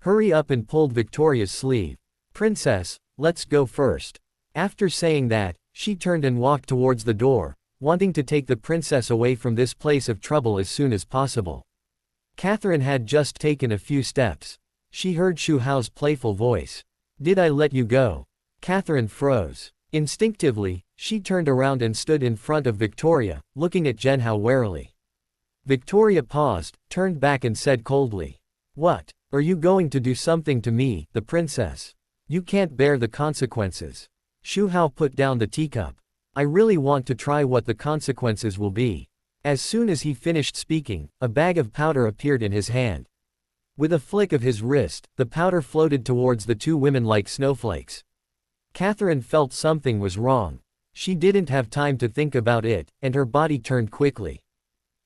Hurry up and pulled Victoria's sleeve. Princess, let's go first. After saying that, she turned and walked towards the door, wanting to take the princess away from this place of trouble as soon as possible. Catherine had just taken a few steps. She heard Xu Hao's playful voice. Did I let you go? Catherine froze. Instinctively, she turned around and stood in front of Victoria, looking at Zhen Hao warily. Victoria paused, turned back and said coldly. What? Are you going to do something to me, the princess? You can't bear the consequences. Xu Hao put down the teacup. I really want to try what the consequences will be. As soon as he finished speaking, a bag of powder appeared in his hand. With a flick of his wrist, the powder floated towards the two women like snowflakes. Catherine felt something was wrong. She didn't have time to think about it, and her body turned quickly.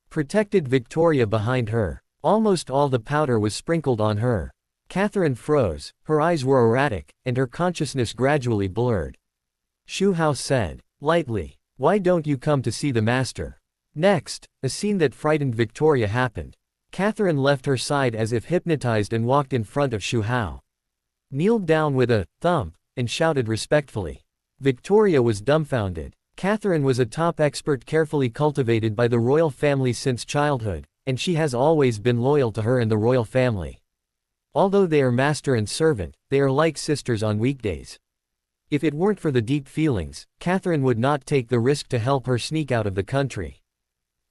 Protected Victoria behind her. Almost all the powder was sprinkled on her. Catherine froze, her eyes were erratic, and her consciousness gradually blurred. Xu Hao said, lightly, why don't you come to see the master? Next, a scene that frightened Victoria happened. Catherine left her side as if hypnotized and walked in front of Xu Hao. Kneeled down with a thump, and shouted respectfully. Victoria was dumbfounded. Catherine was a top expert carefully cultivated by the royal family since childhood, and she has always been loyal to her and the royal family. Although they are master and servant, they are like sisters on weekdays. If it weren't for the deep feelings, Catherine would not take the risk to help her sneak out of the country.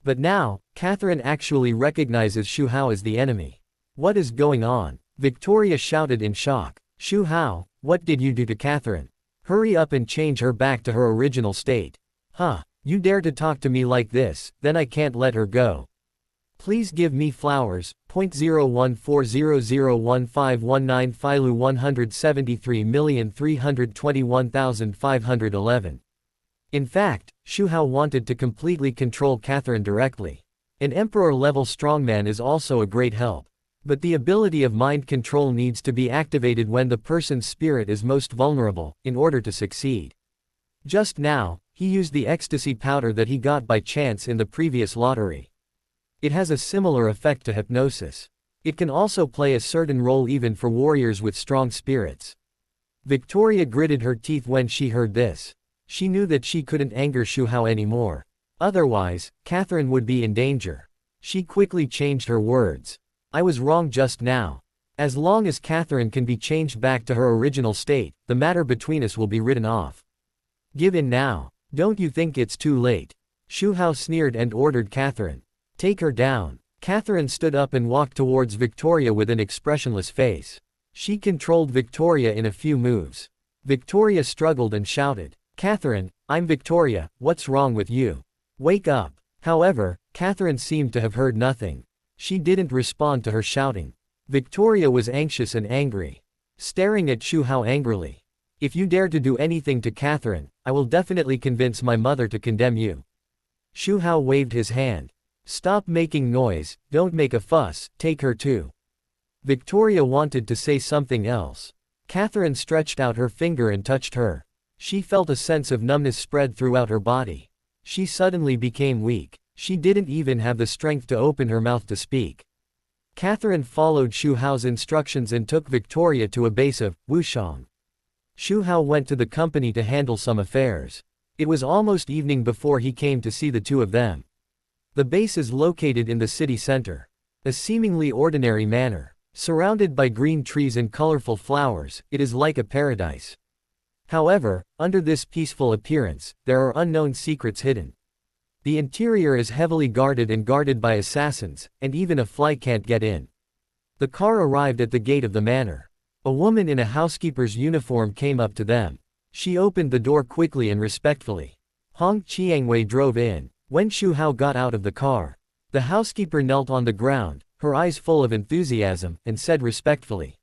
But now, Catherine actually recognizes Xu Hao as the enemy. What is going on? Victoria shouted in shock. Xu Hao, what did you do to Catherine? Hurry up and change her back to her original state. Huh, you dare to talk to me like this, then I can't let her go. Please give me flowers, 0.014001519 Filu 173,321,511. In fact, Xu Hao wanted to completely control Catherine directly. An emperor-level strongman is also a great help. But the ability of mind control needs to be activated when the person's spirit is most vulnerable, in order to succeed. Just now, he used the ecstasy powder that he got by chance in the previous lottery. It has a similar effect to hypnosis. It can also play a certain role even for warriors with strong spirits. Victoria gritted her teeth when she heard this. She knew that she couldn't anger Xu Hao anymore. Otherwise, Catherine would be in danger. She quickly changed her words. I was wrong just now. As long as Catherine can be changed back to her original state, the matter between us will be written off. Give in now. Don't you think it's too late? Xu Hao sneered and ordered Catherine. Take her down. Catherine stood up and walked towards Victoria with an expressionless face. She controlled Victoria in a few moves. Victoria struggled and shouted, Catherine, I'm Victoria, what's wrong with you? Wake up. However, Catherine seemed to have heard nothing. She didn't respond to her shouting. Victoria was anxious and angry. Staring at Xu Hao angrily. If you dare to do anything to Catherine, I will definitely convince my mother to condemn you. Xu Hao waved his hand. Stop making noise, don't make a fuss, take her too. Victoria wanted to say something else. Catherine stretched out her finger and touched her. She felt a sense of numbness spread throughout her body. She suddenly became weak. She didn't even have the strength to open her mouth to speak. Catherine followed Xu Hao's instructions and took Victoria to a base of Wushang. Xu Hao went to the company to handle some affairs. It was almost evening before he came to see the two of them. The base is located in the city center. A seemingly ordinary manor. Surrounded by green trees and colorful flowers, it is like a paradise. However, under this peaceful appearance, there are unknown secrets hidden. The interior is heavily guarded and guarded by assassins, and even a fly can't get in. The car arrived at the gate of the manor. A woman in a housekeeper's uniform came up to them. She opened the door quickly and respectfully. Hong Qiangwei drove in. When Xu Hao got out of the car, the housekeeper knelt on the ground, her eyes full of enthusiasm, and said respectfully,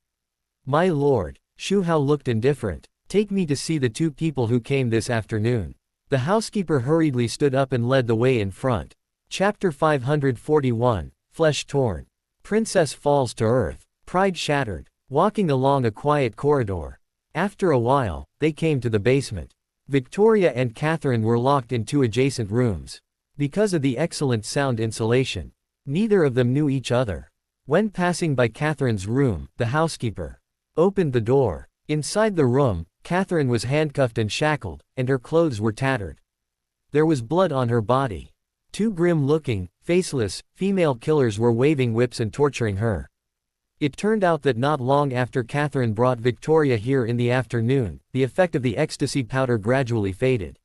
My lord. Xu Hao looked indifferent. Take me to see the two people who came this afternoon. The housekeeper hurriedly stood up and led the way in front. Chapter 541, Flesh Torn. Princess falls to earth. Pride shattered. Walking along a quiet corridor. After a while, they came to the basement. Victoria and Catherine were locked in two adjacent rooms. Because of the excellent sound insulation, neither of them knew each other. When passing by Catherine's room, the housekeeper opened the door. Inside the room, Catherine was handcuffed and shackled, and her clothes were tattered. There was blood on her body. Two grim-looking, faceless, female killers were waving whips and torturing her. It turned out that not long after Catherine brought Victoria here in the afternoon, the effect of the ecstasy powder gradually faded.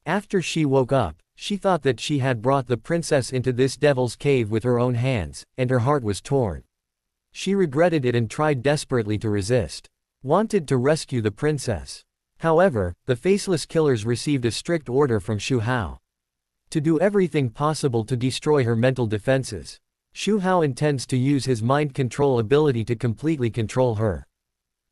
After she woke up, she thought that she had brought the princess into this devil's cave with her own hands, and her heart was torn. She regretted it and tried desperately to resist. Wanted to rescue the princess. However, the faceless killers received a strict order from Xu Hao to do everything possible to destroy her mental defenses. Xu Hao intends to use his mind control ability to completely control her.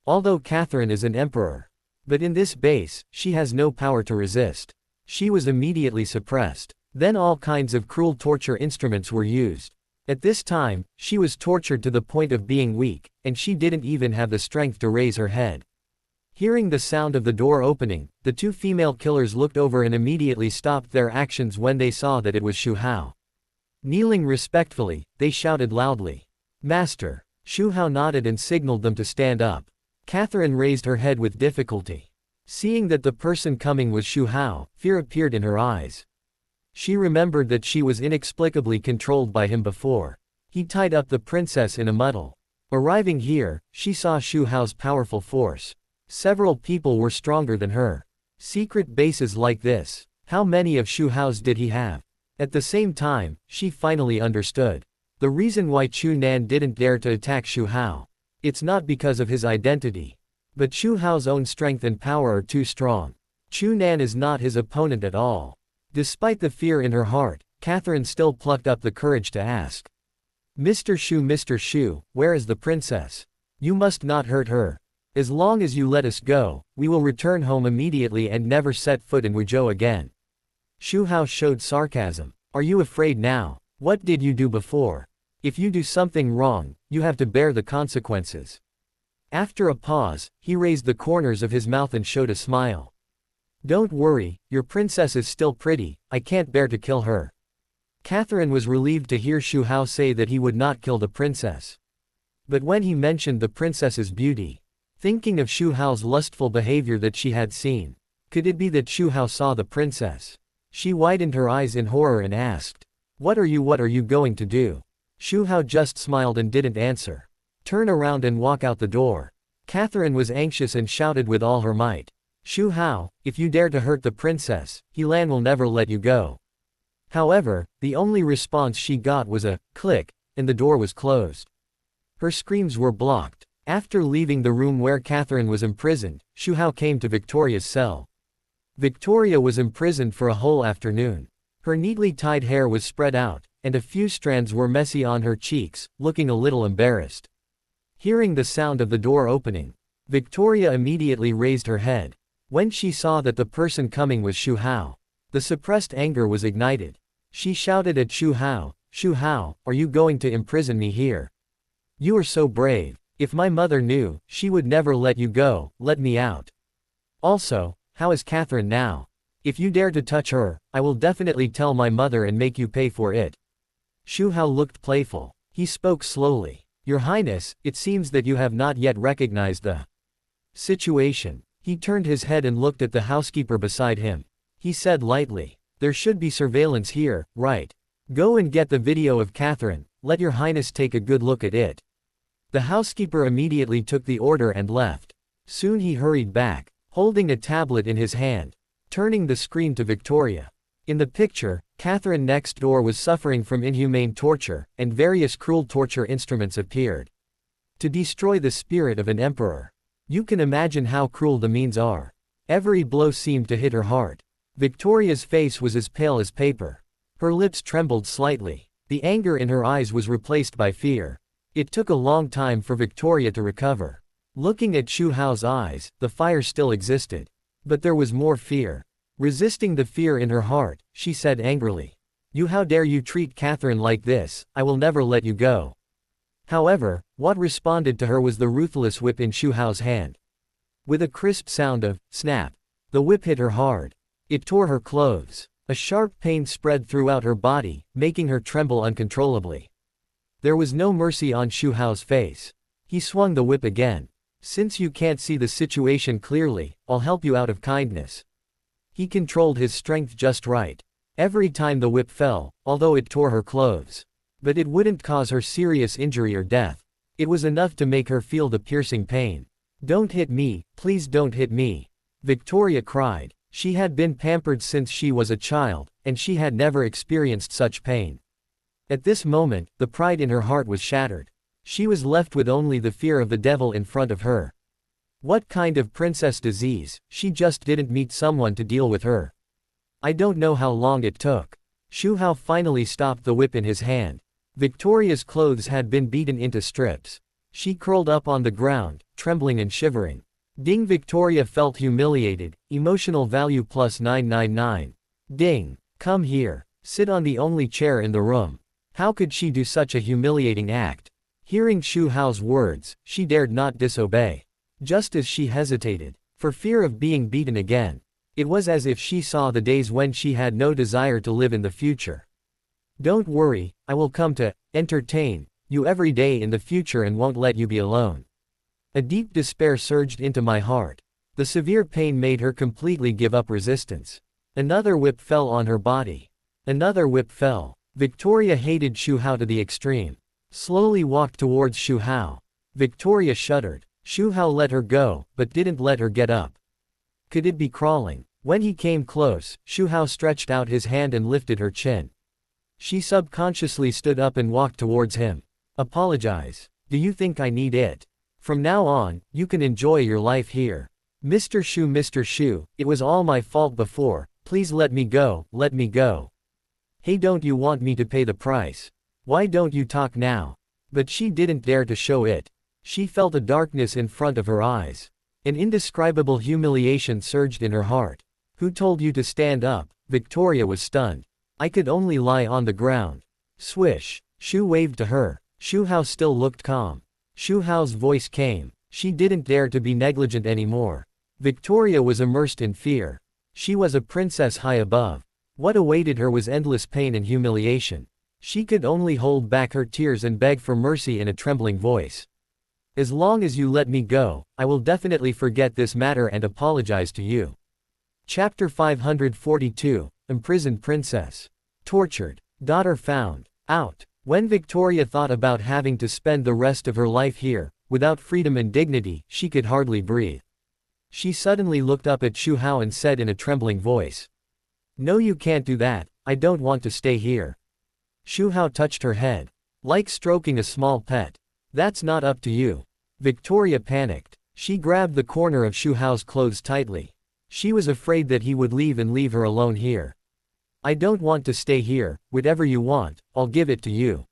Although Catherine is an emperor, but in this base, she has no power to resist. She was immediately suppressed. Then all kinds of cruel torture instruments were used. At this time, she was tortured to the point of being weak, and she didn't even have the strength to raise her head. Hearing the sound of the door opening, the two female killers looked over and immediately stopped their actions when they saw that it was Xu Hao. Kneeling respectfully, they shouted loudly, Master! Xu Hao nodded and signaled them to stand up. Catherine raised her head with difficulty. Seeing that the person coming was Xu Hao, fear appeared in her eyes. She remembered that she was inexplicably controlled by him before. He tied up the princess in a muddle. Arriving here, she saw Xu Hao's powerful force. Several people were stronger than her. Secret bases like this. How many of Xu Hao's did he have? At the same time, she finally understood. The reason why Chu Nan didn't dare to attack Xu Hao. It's not because of his identity. But Xu Hao's own strength and power are too strong. Chu Nan is not his opponent at all. Despite the fear in her heart, Catherine still plucked up the courage to ask. Mr. Xu, where is the princess? You must not hurt her. As long as you let us go, we will return home immediately and never set foot in Wuzhou again. Xu Hao showed sarcasm. Are you afraid now? What did you do before? If you do something wrong, you have to bear the consequences. After a pause, he raised the corners of his mouth and showed a smile. Don't worry, your princess is still pretty, I can't bear to kill her. Catherine was relieved to hear Xu Hao say that he would not kill the princess. But when he mentioned the princess's beauty, thinking of Xu Hao's lustful behavior that she had seen, could it be that Xu Hao saw the princess? She widened her eyes in horror and asked, What are you going to do? Xu Hao just smiled and didn't answer. Turn around and walk out the door. Catherine was anxious and shouted with all her might. Xu Hao, if you dare to hurt the princess, Helan will never let you go. However, the only response she got was a click, and the door was closed. Her screams were blocked. After leaving the room where Catherine was imprisoned, Xu Hao came to Victoria's cell. Victoria was imprisoned for a whole afternoon. Her neatly tied hair was spread out, and a few strands were messy on her cheeks, looking a little embarrassed. Hearing the sound of the door opening, Victoria immediately raised her head. When she saw that the person coming was Xu Hao, the suppressed anger was ignited. She shouted at Xu Hao, are you going to imprison me here? You are so brave. If my mother knew, she would never let you go. Let me out. Also, how is Catherine now? If you dare to touch her, I will definitely tell my mother and make you pay for it. Xu Hao looked playful. He spoke slowly. Your Highness, it seems that you have not yet recognized the situation. He turned his head and looked at the housekeeper beside him. He said lightly, there should be surveillance here, right? Go and get the video of Catherine. Let your Highness take a good look at it. The housekeeper immediately took the order and left. Soon he hurried back, holding a tablet in his hand, turning the screen to Victoria. In the picture, Catherine next door was suffering from inhumane torture, and various cruel torture instruments appeared to destroy the spirit of an emperor. You can imagine how cruel the means are. Every blow seemed to hit her heart. Victoria's face was as pale as paper. Her lips trembled slightly. The anger in her eyes was replaced by fear. It took a long time for Victoria to recover. Looking at Xu Hao's eyes, the fire still existed. But there was more fear. Resisting the fear in her heart, she said angrily, how dare you treat Catherine like this? I will never let you go. However, what responded to her was the ruthless whip in Xu Hao's hand. With a crisp sound of snap, the whip hit her hard. It tore her clothes. A sharp pain spread throughout her body, making her tremble uncontrollably. There was no mercy on Xu Hao's face. He swung the whip again. Since you can't see the situation clearly, I'll help you out of kindness. He controlled his strength just right. Every time the whip fell, although it tore her clothes, but it wouldn't cause her serious injury or death. It was enough to make her feel the piercing pain. Don't hit me, please don't hit me. Victoria cried. She had been pampered since she was a child, and she had never experienced such pain. At this moment, the pride in her heart was shattered. She was left with only the fear of the devil in front of her. What kind of princess disease? She just didn't meet someone to deal with her. I don't know how long it took. Xu Hao finally stopped the whip in his hand. Victoria's clothes had been beaten into strips. She curled up on the ground, trembling and shivering. Ding! Victoria felt humiliated. Emotional value plus 999. Ding! Come here. Sit on the only chair in the room. How could she do such a humiliating act? Hearing Xu Hao's words, she dared not disobey. Just as she hesitated, for fear of being beaten again, it was as if she saw the days when she had no desire to live in the future. Don't worry, I will come to entertain you every day in the future and won't let you be alone. A deep despair surged into my heart. The severe pain made her completely give up resistance. Another whip fell on her body. Another whip fell. Victoria hated Xu Hao to the extreme. Slowly walked towards Xu Hao. Victoria shuddered. Xu Hao let her go, but didn't let her get up. Could it be crawling? When he came close, Xu Hao stretched out his hand and lifted her chin. She subconsciously stood up and walked towards him. Apologize. Do you think I need it? From now on, you can enjoy your life here. Mr. Xu, it was all my fault before. Please let me go, let me go. Hey, don't you want me to pay the price? Why don't you talk now? But she didn't dare to show it. She felt a darkness in front of her eyes. An indescribable humiliation surged in her heart. Who told you to stand up? Victoria was stunned. I could only lie on the ground. Swish. Xu waved to her. Xu Hao still looked calm. Xu Hao's voice came. She didn't dare to be negligent anymore. Victoria was immersed in fear. She was a princess high above. What awaited her was endless pain and humiliation. She could only hold back her tears and beg for mercy in a trembling voice. As long as you let me go, I will definitely forget this matter and apologize to you. Chapter 542, Imprisoned Princess. Tortured. Daughter found out. When Victoria thought about having to spend the rest of her life here, without freedom and dignity, she could hardly breathe. She suddenly looked up at Xu Hao and said in a trembling voice. No, you can't do that, I don't want to stay here. Xu Hao touched her head. Like stroking a small pet. That's not up to you. Victoria panicked. She grabbed the corner of Xu Hao's clothes tightly. She was afraid that he would leave and leave her alone here. I don't want to stay here, whatever you want, I'll give it to you.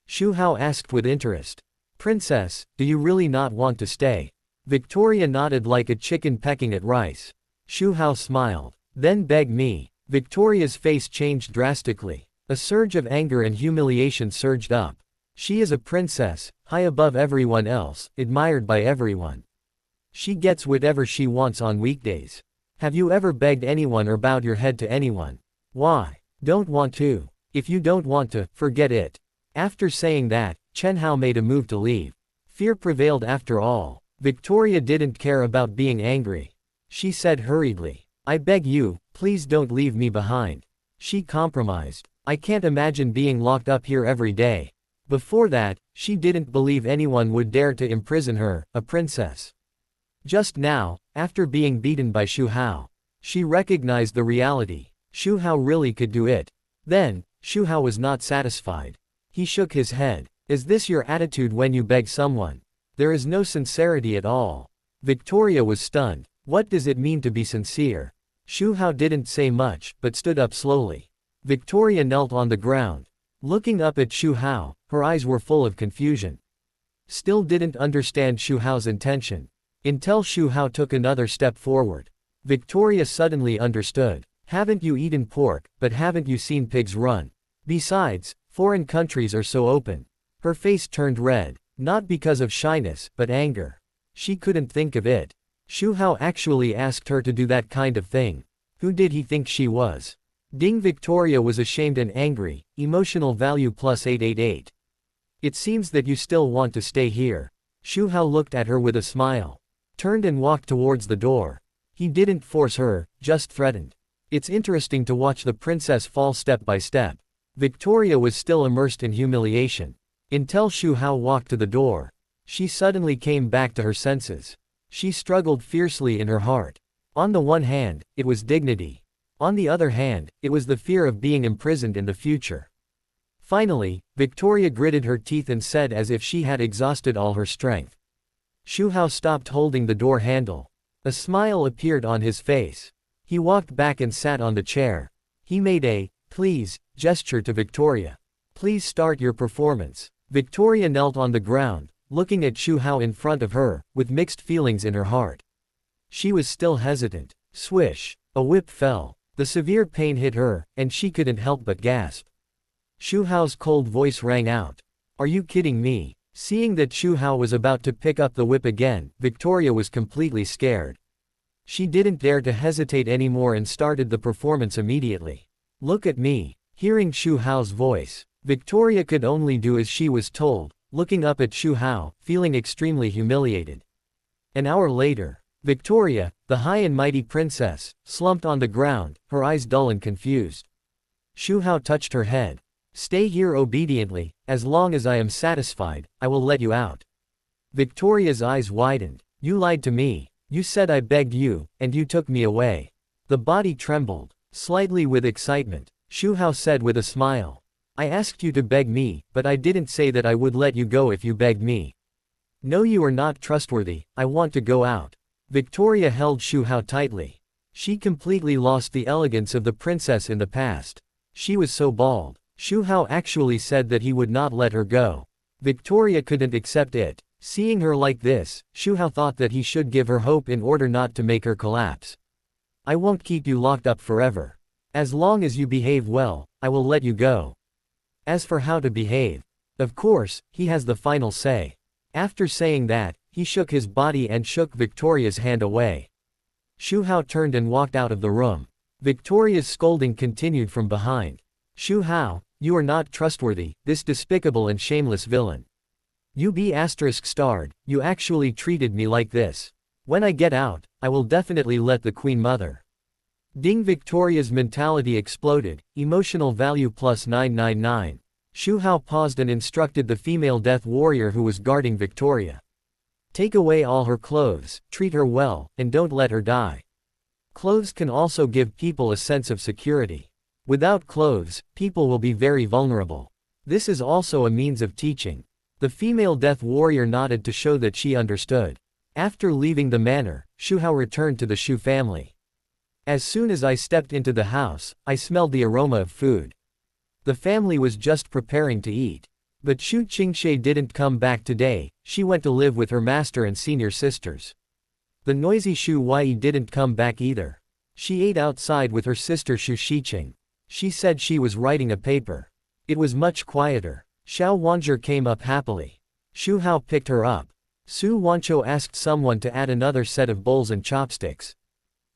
Xu Hao asked with interest. Princess, do you really not want to stay? Victoria nodded like a chicken pecking at rice. Xu Hao smiled. Then beg me. Victoria's face changed drastically. A surge of anger and humiliation surged up. She is a princess, high above everyone else, admired by everyone. She gets whatever she wants on weekdays. Have you ever begged anyone or bowed your head to anyone? Why? Don't want to. If you don't want to, forget it. After saying that, Chen Hao made a move to leave. Fear prevailed after all. Victoria didn't care about being angry. She said hurriedly, I beg you, please don't leave me behind. She compromised. I can't imagine being locked up here every day. Before that, she didn't believe anyone would dare to imprison her, a princess. Just now, after being beaten by Xu Hao, she recognized the reality. Xu Hao really could do it. Then, Xu Hao was not satisfied. He shook his head. Is this your attitude when you beg someone? There is no sincerity at all. Victoria was stunned. What does it mean to be sincere? Xu Hao didn't say much, but stood up slowly. Victoria knelt on the ground. Looking up at Xu Hao, her eyes were full of confusion. Still didn't understand Xu Hao's intention. Until Xu Hao took another step forward. Victoria suddenly understood. Haven't you eaten pork, but haven't you seen pigs run? Besides, foreign countries are so open. Her face turned red, not because of shyness, but anger. She couldn't think of it. Xu Hao actually asked her to do that kind of thing. Who did he think she was? Ding. Victoria was ashamed and angry. Emotional value plus 888. It seems that you still want to stay here. Xu Hao looked at her with a smile. Turned and walked towards the door. He didn't force her, just threatened. It's interesting to watch the princess fall step by step. Victoria was still immersed in humiliation. Until Xu Hao walked to the door. She suddenly came back to her senses. She struggled fiercely in her heart. On the one hand, it was dignity. On the other hand, it was the fear of being imprisoned in the future. Finally, Victoria gritted her teeth and said as if she had exhausted all her strength. Xu Hao stopped holding the door handle. A smile appeared on his face. He walked back and sat on the chair. He made a, please, gesture to Victoria. Please start your performance. Victoria knelt on the ground, looking at Xu Hao in front of her, with mixed feelings in her heart. She was still hesitant. Swish. A whip fell. The severe pain hit her, and she couldn't help but gasp. Xu Hao's cold voice rang out. Are you kidding me? Seeing that Xu Hao was about to pick up the whip again, Victoria was completely scared. She didn't dare to hesitate anymore and started the performance immediately. Look at me. Hearing Xu Hao's voice, Victoria could only do as she was told, looking up at Xu Hao, feeling extremely humiliated. An hour later, Victoria, the high and mighty princess, slumped on the ground, her eyes dull and confused. Xu Hao touched her head. Stay here obediently, as long as I am satisfied, I will let you out. Victoria's eyes widened. You lied to me. You said I begged you, and you took me away. The body trembled, slightly with excitement. Xu Hao said with a smile. I asked you to beg me, but I didn't say that I would let you go if you begged me. No, you are not trustworthy, I want to go out. Victoria held Xu Hao tightly. She completely lost the elegance of the princess in the past. She was so bald. Xu Hao actually said that he would not let her go. Victoria couldn't accept it. Seeing her like this, Xu Hao thought that he should give her hope in order not to make her collapse. I won't keep you locked up forever. As long as you behave well, I will let you go. As for how to behave, of course, he has the final say. After saying that, he shook his body and shook Victoria's hand away. Xu Hao turned and walked out of the room. Victoria's scolding continued from behind. Xu Hao, you are not trustworthy, this despicable and shameless villain. You be *starred, you actually treated me like this. When I get out, I will definitely let the Queen Mother. Ding. Victoria's mentality exploded, emotional value plus 999. Xu Hao paused and instructed the female death warrior who was guarding Victoria. Take away all her clothes, treat her well, and don't let her die. Clothes can also give people a sense of security. Without clothes, people will be very vulnerable. This is also a means of teaching. The female death warrior nodded to show that she understood. After leaving the manor, Xu Hao returned to the Xu family. As soon as I stepped into the house, I smelled the aroma of food. The family was just preparing to eat. But Xu Qingshe didn't come back today. She went to live with her master and senior sisters. The noisy Xu Wei didn't come back either. She ate outside with her sister Xu Shiqing. She said she was writing a paper. It was much quieter. Xiao Wanzhe came up happily. Xu Hao picked her up. Su Wancho asked someone to add another set of bowls and chopsticks.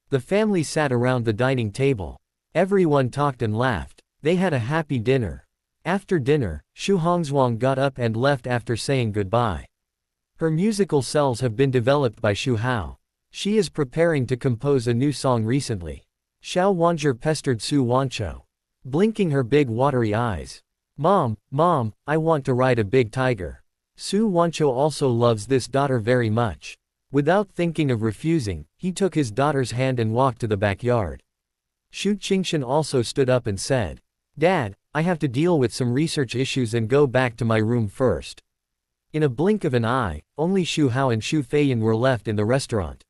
The family sat around the dining table. Everyone talked and laughed. They had a happy dinner. After dinner, Xu Hongzhuang got up and left after saying goodbye. Her musical cells have been developed by Xu Hao. She is preparing to compose a new song recently. Xiao Wanzhe pestered Su Wancho, blinking her big watery eyes. Mom, I want to ride a big tiger. Su Wancho also loves this daughter very much. Without thinking of refusing, he took his daughter's hand and walked to the backyard. Xu Qingshan also stood up and said, Dad, I have to deal with some research issues and go back to my room first. In a blink of an eye, only Xu Hao and Xu Feiyan were left in the restaurant.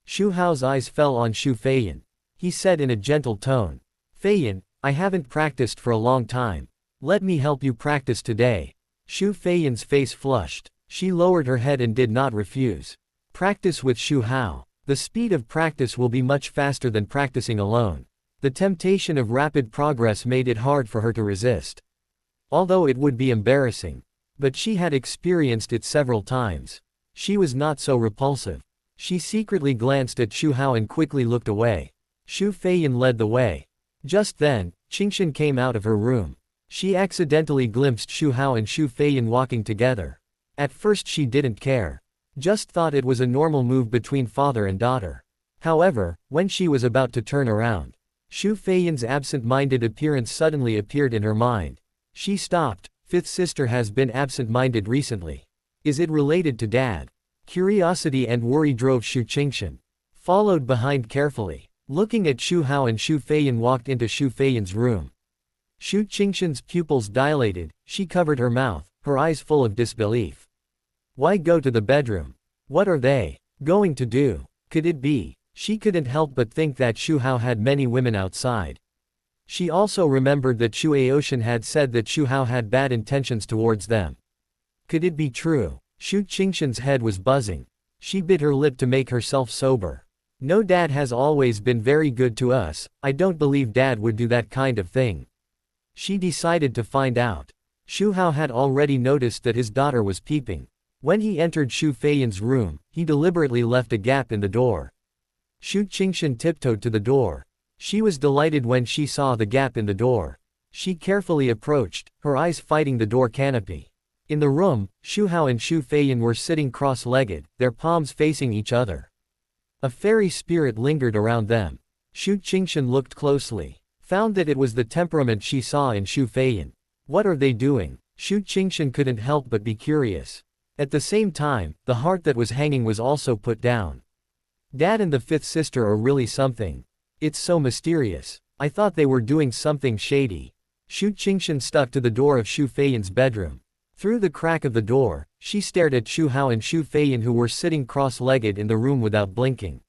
Xu Hao's eyes fell on Xu Feiyan. He said in a gentle tone, Feiyan, I haven't practiced for a long time. Let me help you practice today. Xu Feiyan's face flushed. She lowered her head and did not refuse. Practice with Xu Hao. The speed of practice will be much faster than practicing alone. The temptation of rapid progress made it hard for her to resist. Although it would be embarrassing. But she had experienced it several times. She was not so repulsive. She secretly glanced at Xu Hao and quickly looked away. Xu Feiyan led the way. Just then, Qingshan came out of her room. She accidentally glimpsed Xu Hao and Xu Feiyan walking together. At first she didn't care. Just thought it was a normal move between father and daughter. However, when she was about to turn around, Xu Feiyan's absent-minded appearance suddenly appeared in her mind. She stopped. Fifth sister has been absent-minded recently. Is it related to Dad? Curiosity and worry drove Xu Qingshan. Followed behind carefully. Looking at Xu Hao and Xu Feiyan walked into Xu Feiyan's room. Xu Qingshan's pupils dilated, she covered her mouth, her eyes full of disbelief. Why go to the bedroom? What are they going to do? Could it be? She couldn't help but think that Xu Hao had many women outside. She also remembered that Xu Aoshan had said that Xu Hao had bad intentions towards them. Could it be true? Xu Qingshan's head was buzzing. She bit her lip to make herself sober. No, Dad has always been very good to us. I don't believe Dad would do that kind of thing. She decided to find out. Xu Hao had already noticed that his daughter was peeping. When he entered Xu Feiyan's room, he deliberately left a gap in the door. Xu Qingshan tiptoed to the door. She was delighted when she saw the gap in the door. She carefully approached, her eyes fighting the door canopy. In the room, Xu Hao and Xu Feiyan were sitting cross-legged, their palms facing each other. A fairy spirit lingered around them. Xu Qingshan looked closely, found that it was the temperament she saw in Xu Feiyan. What are they doing? Xu Qingshan couldn't help but be curious. At the same time, the heart that was hanging was also put down. Dad and the fifth sister are really something. It's so mysterious. I thought they were doing something shady. Xu Qingshan stuck to the door of Xu Feiyan's bedroom. Through the crack of the door, she stared at Xu Hao and Xu Feiyan who were sitting cross-legged in the room without blinking.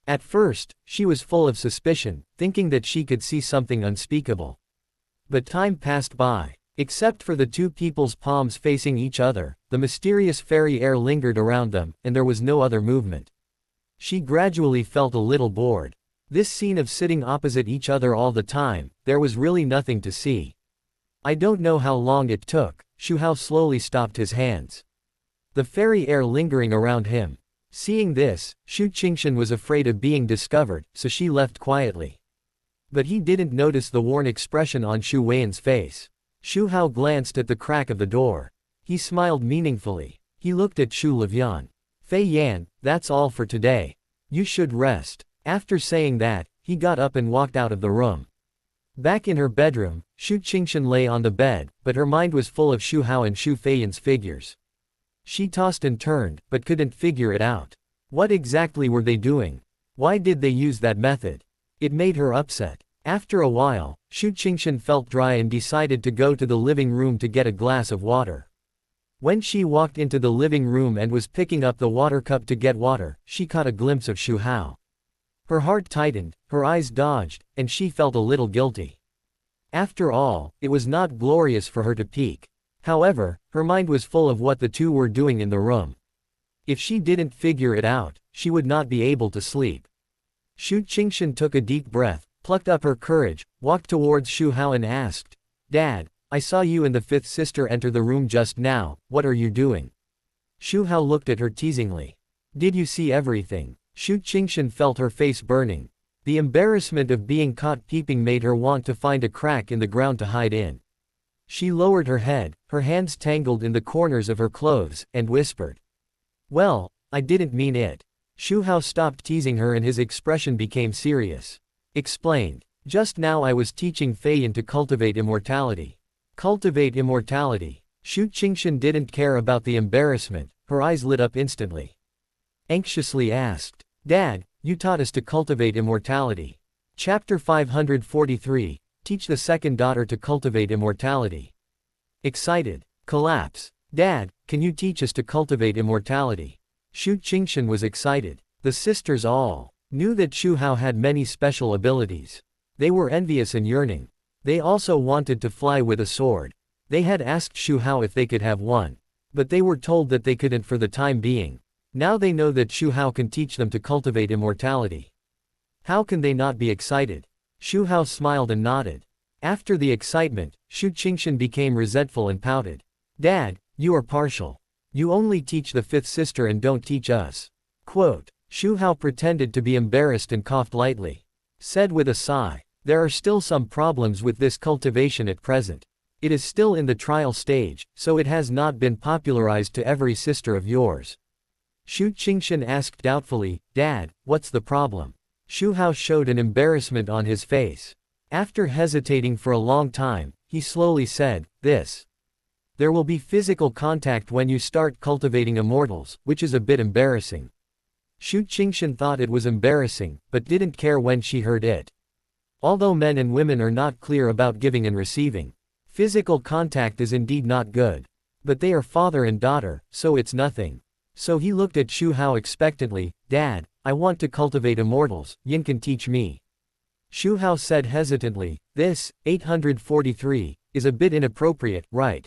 At first, she was full of suspicion, thinking that she could see something unspeakable. But time passed by. Except for the two people's palms facing each other, the mysterious fairy air lingered around them, and there was no other movement. She gradually felt a little bored. This scene of sitting opposite each other all the time, there was really nothing to see. I don't know how long it took. Xu Hao slowly stopped his hands. The fairy air lingering around him. Seeing this, Xu Qingshan was afraid of being discovered, so she left quietly. But he didn't notice the worn expression on Xu Weiyan's face. Xu Hao glanced at the crack of the door. He smiled meaningfully. He looked at Xu Livian. Fei Yan, that's all for today. You should rest. After saying that, he got up and walked out of the room. Back in her bedroom, Xu Qingshan lay on the bed, but her mind was full of Xu Hao and Xu Feiyan's figures. She tossed and turned, but couldn't figure it out. What exactly were they doing? Why did they use that method? It made her upset. After a while, Xu Qingshan felt dry and decided to go to the living room to get a glass of water. When she walked into the living room and was picking up the water cup to get water, she caught a glimpse of Xu Hao. Her heart tightened, her eyes dodged, and she felt a little guilty. After all, it was not glorious for her to peek. However, her mind was full of what the two were doing in the room. If she didn't figure it out, she would not be able to sleep. Xu Qingshan took a deep breath, plucked up her courage, walked towards Xu Hao and asked, "Dad, I saw you and the fifth sister enter the room just now, what are you doing?" Xu Hao looked at her teasingly. "Did you see everything?" Xu Qingshan felt her face burning. The embarrassment of being caught peeping made her want to find a crack in the ground to hide in. She lowered her head, her hands tangled in the corners of her clothes, and whispered, "Well, I didn't mean it." Xu Hao stopped teasing her and his expression became serious. Explained, "Just now I was teaching Feiyan to cultivate immortality." Cultivate immortality. Xu Qingshan didn't care about the embarrassment, her eyes lit up instantly. Anxiously asked, "Dad, you taught us to cultivate immortality." Chapter 543, Teach the second daughter to cultivate immortality. Excited. Collapse. "Dad, can you teach us to cultivate immortality?" Xu Qingshan was excited. The sisters all knew that Xu Hao had many special abilities. They were envious and yearning. They also wanted to fly with a sword. They had asked Xu Hao if they could have one. But they were told that they couldn't for the time being. Now they know that Xu Hao can teach them to cultivate immortality. How can they not be excited? Xu Hao smiled and nodded. After the excitement, Xu Qingshan became resentful and pouted. "Dad, you are partial. You only teach the fifth sister and don't teach us." Quote. Xu Hao pretended to be embarrassed and coughed lightly. Said with a sigh, "There are still some problems with this cultivation at present. It is still in the trial stage, so it has not been popularized to every sister of yours." Xu Qingshan asked doubtfully, "Dad, what's the problem?" Xu Hao showed an embarrassment on his face. After hesitating for a long time, he slowly said, "This. There will be physical contact when you start cultivating immortals, which is a bit embarrassing." Xu Qingshan thought it was embarrassing, but didn't care when she heard it. Although men and women are not clear about giving and receiving, physical contact is indeed not good. But they are father and daughter, so it's nothing. So he looked at Xu Hao expectantly, "Dad, I want to cultivate immortals, Yin can teach me." Xu Hao said hesitantly, "This, 843, is a bit inappropriate, right?"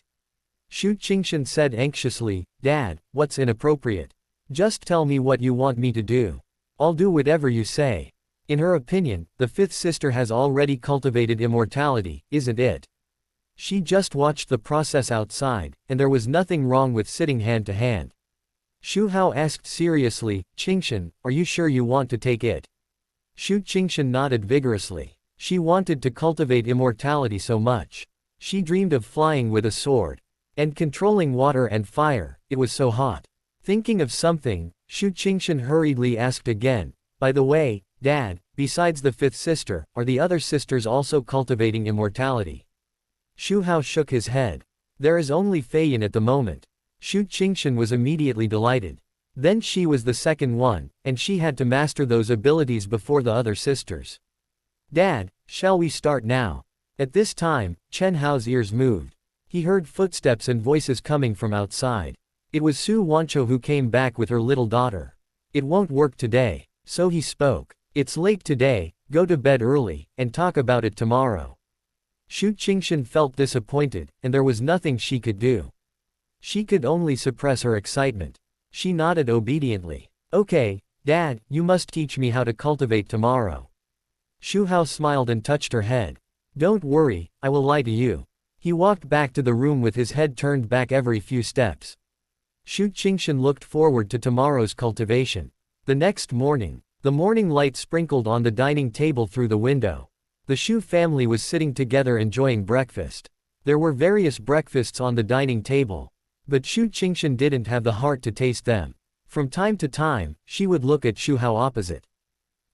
Xu Qingshan said anxiously, "Dad, what's inappropriate? Just tell me what you want me to do. I'll do whatever you say." In her opinion, the fifth sister has already cultivated immortality, isn't it? She just watched the process outside, and there was nothing wrong with sitting hand to hand. Xu Hao asked seriously, "Qingshan, are you sure you want to take it?" Xu Qingshan nodded vigorously. She wanted to cultivate immortality so much. She dreamed of flying with a sword. And controlling water and fire, it was so hot. Thinking of something, Xu Qingshan hurriedly asked again, "By the way, Dad, besides the fifth sister, are the other sisters also cultivating immortality?" Xu Hao shook his head. "There is only Feiyan at the moment." Xu Qingshan was immediately delighted. Then she was the second one, and she had to master those abilities before the other sisters. "Dad, shall we start now?" At this time, Chen Hao's ears moved. He heard footsteps and voices coming from outside. It was Su Wancho who came back with her little daughter. "It won't work today." So he spoke. "It's late today, go to bed early, and talk about it tomorrow." Xu Qingshan felt disappointed, and there was nothing she could do. She could only suppress her excitement. She nodded obediently. "Okay, Dad, you must teach me how to cultivate tomorrow." Xu Hao smiled and touched her head. "Don't worry, I will lie to you." He walked back to the room with his head turned back every few steps. Xu Qingshan looked forward to tomorrow's cultivation. The next morning, the morning light sprinkled on the dining table through the window. The Xu family was sitting together enjoying breakfast. There were various breakfasts on the dining table. But Xu Qingshan didn't have the heart to taste them. From time to time, she would look at Xu Hao opposite.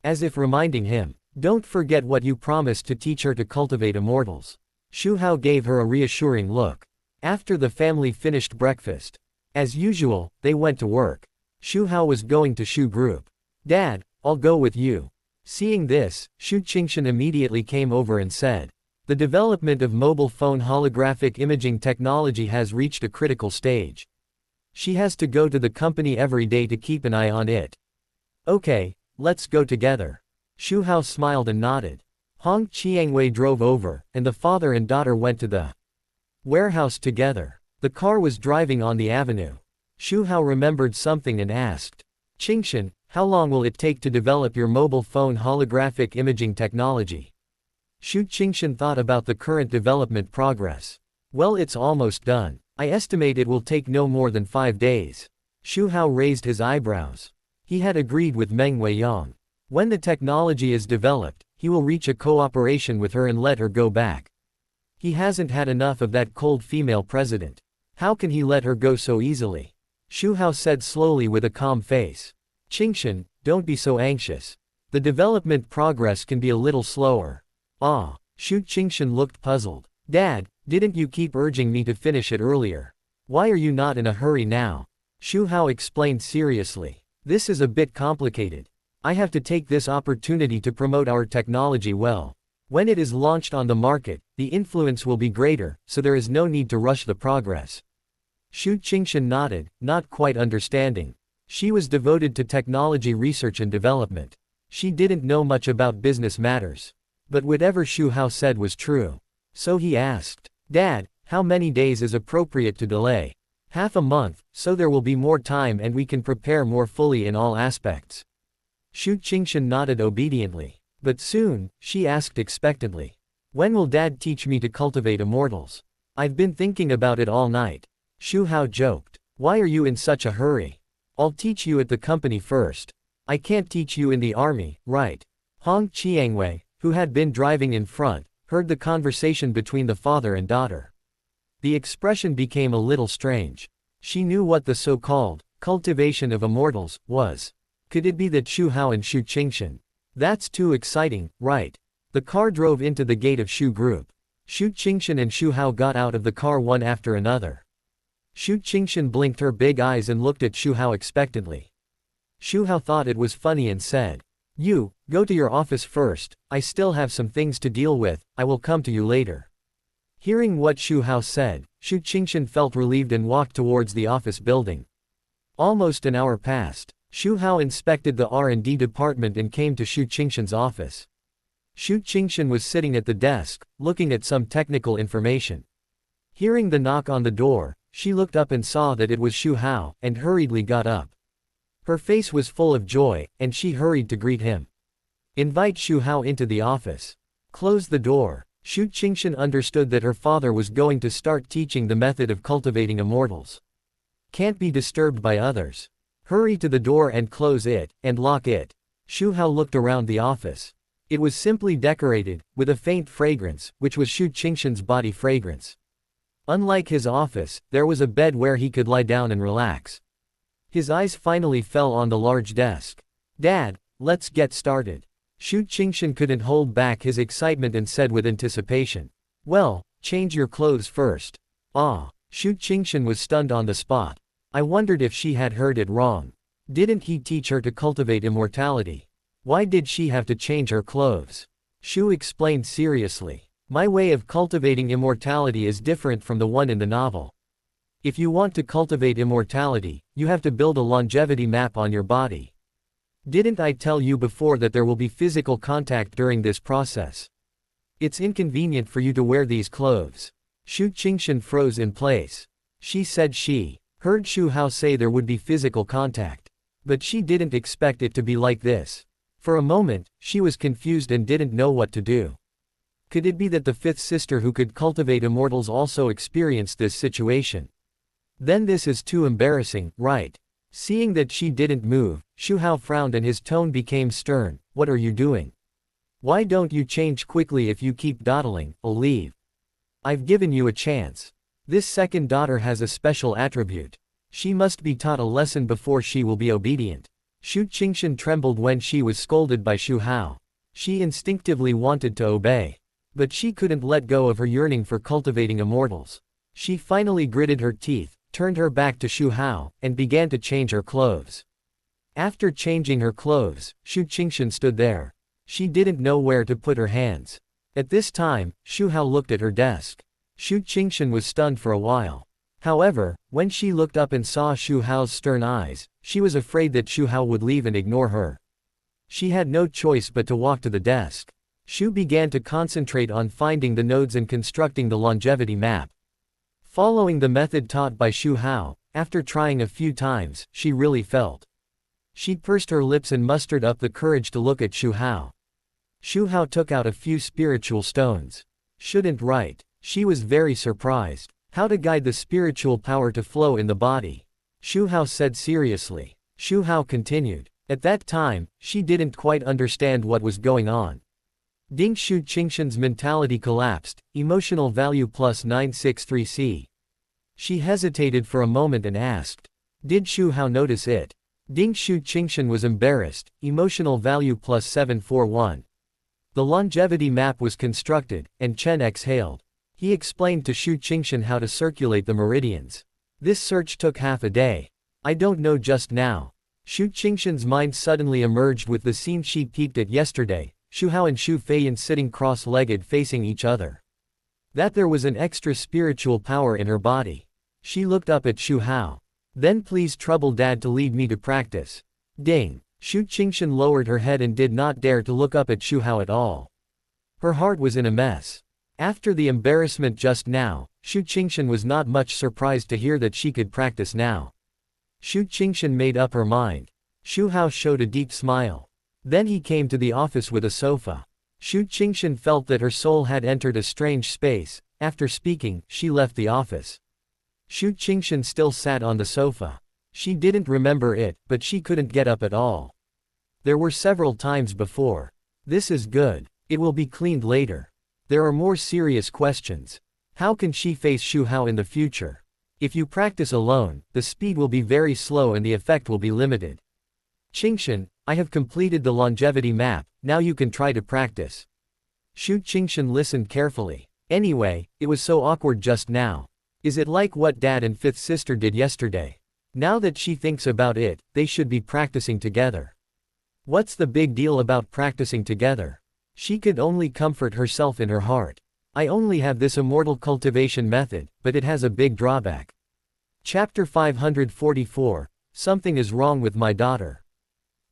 As if reminding him, Don't forget what you promised to teach her to cultivate immortals. Xu Hao gave her a reassuring look. After the family finished breakfast, as usual, they went to work. Xu Hao was going to Xu Group. Dad, I'll go with you. Seeing this, Xu Qingshan immediately came over and said, the development of mobile phone holographic imaging technology has reached a critical stage. She has to go to the company every day to keep an eye on it. Okay, let's go together. Xu Hao smiled and nodded. Hong Qiangwei drove over, and the father and daughter went to the warehouse together. The car was driving on the avenue. Xu Hao remembered something and asked, Qingshan, how long will it take to develop your mobile phone holographic imaging technology? Xu Qingshan thought about the current development progress. Well, it's almost done. I estimate it will take no more than 5 days. Xu Hao raised his eyebrows. He had agreed with Meng Weiyang. When the technology is developed, he will reach a cooperation with her and let her go back. He hasn't had enough of that cold female president. How can he let her go so easily? Xu Hao said slowly with a calm face. Qingshan, don't be so anxious. The development progress can be a little slower. Ah, Xu Qingshan looked puzzled. Dad, didn't you keep urging me to finish it earlier? Why are you not in a hurry now? Xu Hao explained seriously. This is a bit complicated. I have to take this opportunity to promote our technology well. When it is launched on the market, the influence will be greater, so there is no need to rush the progress. Xu Qingshan nodded, not quite understanding. She was devoted to technology research and development. She didn't know much about business matters. But whatever Xu Hao said was true. So he asked, Dad, how many days is appropriate to delay? Half a month, so there will be more time and we can prepare more fully in all aspects. Xu Qingshan nodded obediently. But soon, she asked expectantly. When will Dad teach me to cultivate immortals? I've been thinking about it all night. Xu Hao joked. Why are you in such a hurry? I'll teach you at the company first. I can't teach you in the army, right? Hong Qiangwei, who had been driving in front, heard the conversation between the father and daughter. The expression became a little strange. She knew what the so-called cultivation of immortals was. Could it be that Xu Hao and Xu Qingshan? That's too exciting, right? The car drove into the gate of Xu Group. Xu Qingshan and Xu Hao got out of the car one after another. Xu Qingshan blinked her big eyes and looked at Xu Hao expectantly. Xu Hao thought it was funny and said, You, go to your office first, I still have some things to deal with, I will come to you later. Hearing what Xu Hao said, Xu Qingshan felt relieved and walked towards the office building. Almost an hour passed. Xu Hao inspected the R&D department and came to Xu Qingshan's office. Xu Qingshan was sitting at the desk, looking at some technical information. Hearing the knock on the door, she looked up and saw that it was Xu Hao, and hurriedly got up. Her face was full of joy, and she hurried to greet him. Invite Xu Hao into the office. Close the door. Xu Qingshan understood that her father was going to start teaching the method of cultivating immortals. Can't be disturbed by others. Hurry to the door and close it, and lock it. Xu Hao looked around the office. It was simply decorated, with a faint fragrance, which was Xu Qingshan's body fragrance. Unlike his office, there was a bed where he could lie down and relax. His eyes finally fell on the large desk. Dad, let's get started. Xu Qingshan couldn't hold back his excitement and said with anticipation. Well, change your clothes first. Ah, Xu Qingshan was stunned on the spot. I wondered if she had heard it wrong. Didn't he teach her to cultivate immortality? Why did she have to change her clothes? Xu explained seriously. My way of cultivating immortality is different from the one in the novel. If you want to cultivate immortality, you have to build a longevity map on your body. Didn't I tell you before that there will be physical contact during this process? It's inconvenient for you to wear these clothes. Xu Qingshan froze in place. She said she heard Xu Hao say there would be physical contact. But she didn't expect it to be like this. For a moment, she was confused and didn't know what to do. Could it be that the fifth sister who could cultivate immortals also experienced this situation? Then this is too embarrassing, right? Seeing that she didn't move, Xu Hao frowned and his tone became stern. What are you doing? Why don't you change quickly? If you keep dawdling, I'll leave. I've given you a chance. This second daughter has a special attribute. She must be taught a lesson before she will be obedient. Xu Qingshan trembled when she was scolded by Xu Hao. She instinctively wanted to obey. But she couldn't let go of her yearning for cultivating immortals. She finally gritted her teeth, turned her back to Xu Hao, and began to change her clothes. After changing her clothes, Xu Qingshan stood there. She didn't know where to put her hands. At this time, Xu Hao looked at her desk. Xu Qingshan was stunned for a while. However, when she looked up and saw Xu Hao's stern eyes, she was afraid that Xu Hao would leave and ignore her. She had no choice but to walk to the desk. Xu began to concentrate on finding the nodes and constructing the longevity map. Following the method taught by Xu Hao, after trying a few times, she really felt. She pursed her lips and mustered up the courage to look at Xu Hao. Xu Hao took out a few spiritual stones. Shouldn't write. She was very surprised. How to guide the spiritual power to flow in the body? Xu Hao said seriously. Xu Hao continued. At that time, she didn't quite understand what was going on. Ding Xu Qingshan's mentality collapsed, emotional value plus 963C. She hesitated for a moment and asked. Did Xu Hao notice it? Ding Xu Qingshan was embarrassed, emotional value plus 741. The longevity map was constructed, and Chen exhaled. He explained to Xu Qingshan how to circulate the meridians. This search took half a day. I don't know just now. Xu Qingshan's mind suddenly emerged with the scene she peeped at yesterday. Xu Hao and Xu Feiyan sitting cross-legged facing each other. That there was an extra spiritual power in her body. She looked up at Xu Hao. Then please trouble Dad to lead me to practice. Ding. Xu Qingshan lowered her head and did not dare to look up at Xu Hao at all. Her heart was in a mess. After the embarrassment just now, Xu Qingshan was not much surprised to hear that she could practice now. Xu Qingshan made up her mind. Xu Hao showed a deep smile. Then he came to the office with a sofa. Xu Qingshan felt that her soul had entered a strange space. After speaking, she left the office. Xu Qingshan still sat on the sofa. She didn't remember it, but she couldn't get up at all. There were several times before. This is good. It will be cleaned later. There are more serious questions. How can she face Xu Hao in the future? If you practice alone, the speed will be very slow and the effect will be limited. Qingshan, I have completed the longevity map, now you can try to practice. Xu Qingshan listened carefully. Anyway, it was so awkward just now. Is it like what Dad and fifth sister did yesterday? Now that she thinks about it, they should be practicing together. What's the big deal about practicing together? She could only comfort herself in her heart. I only have this immortal cultivation method, but it has a big drawback. Chapter 544, Something is wrong with my daughter.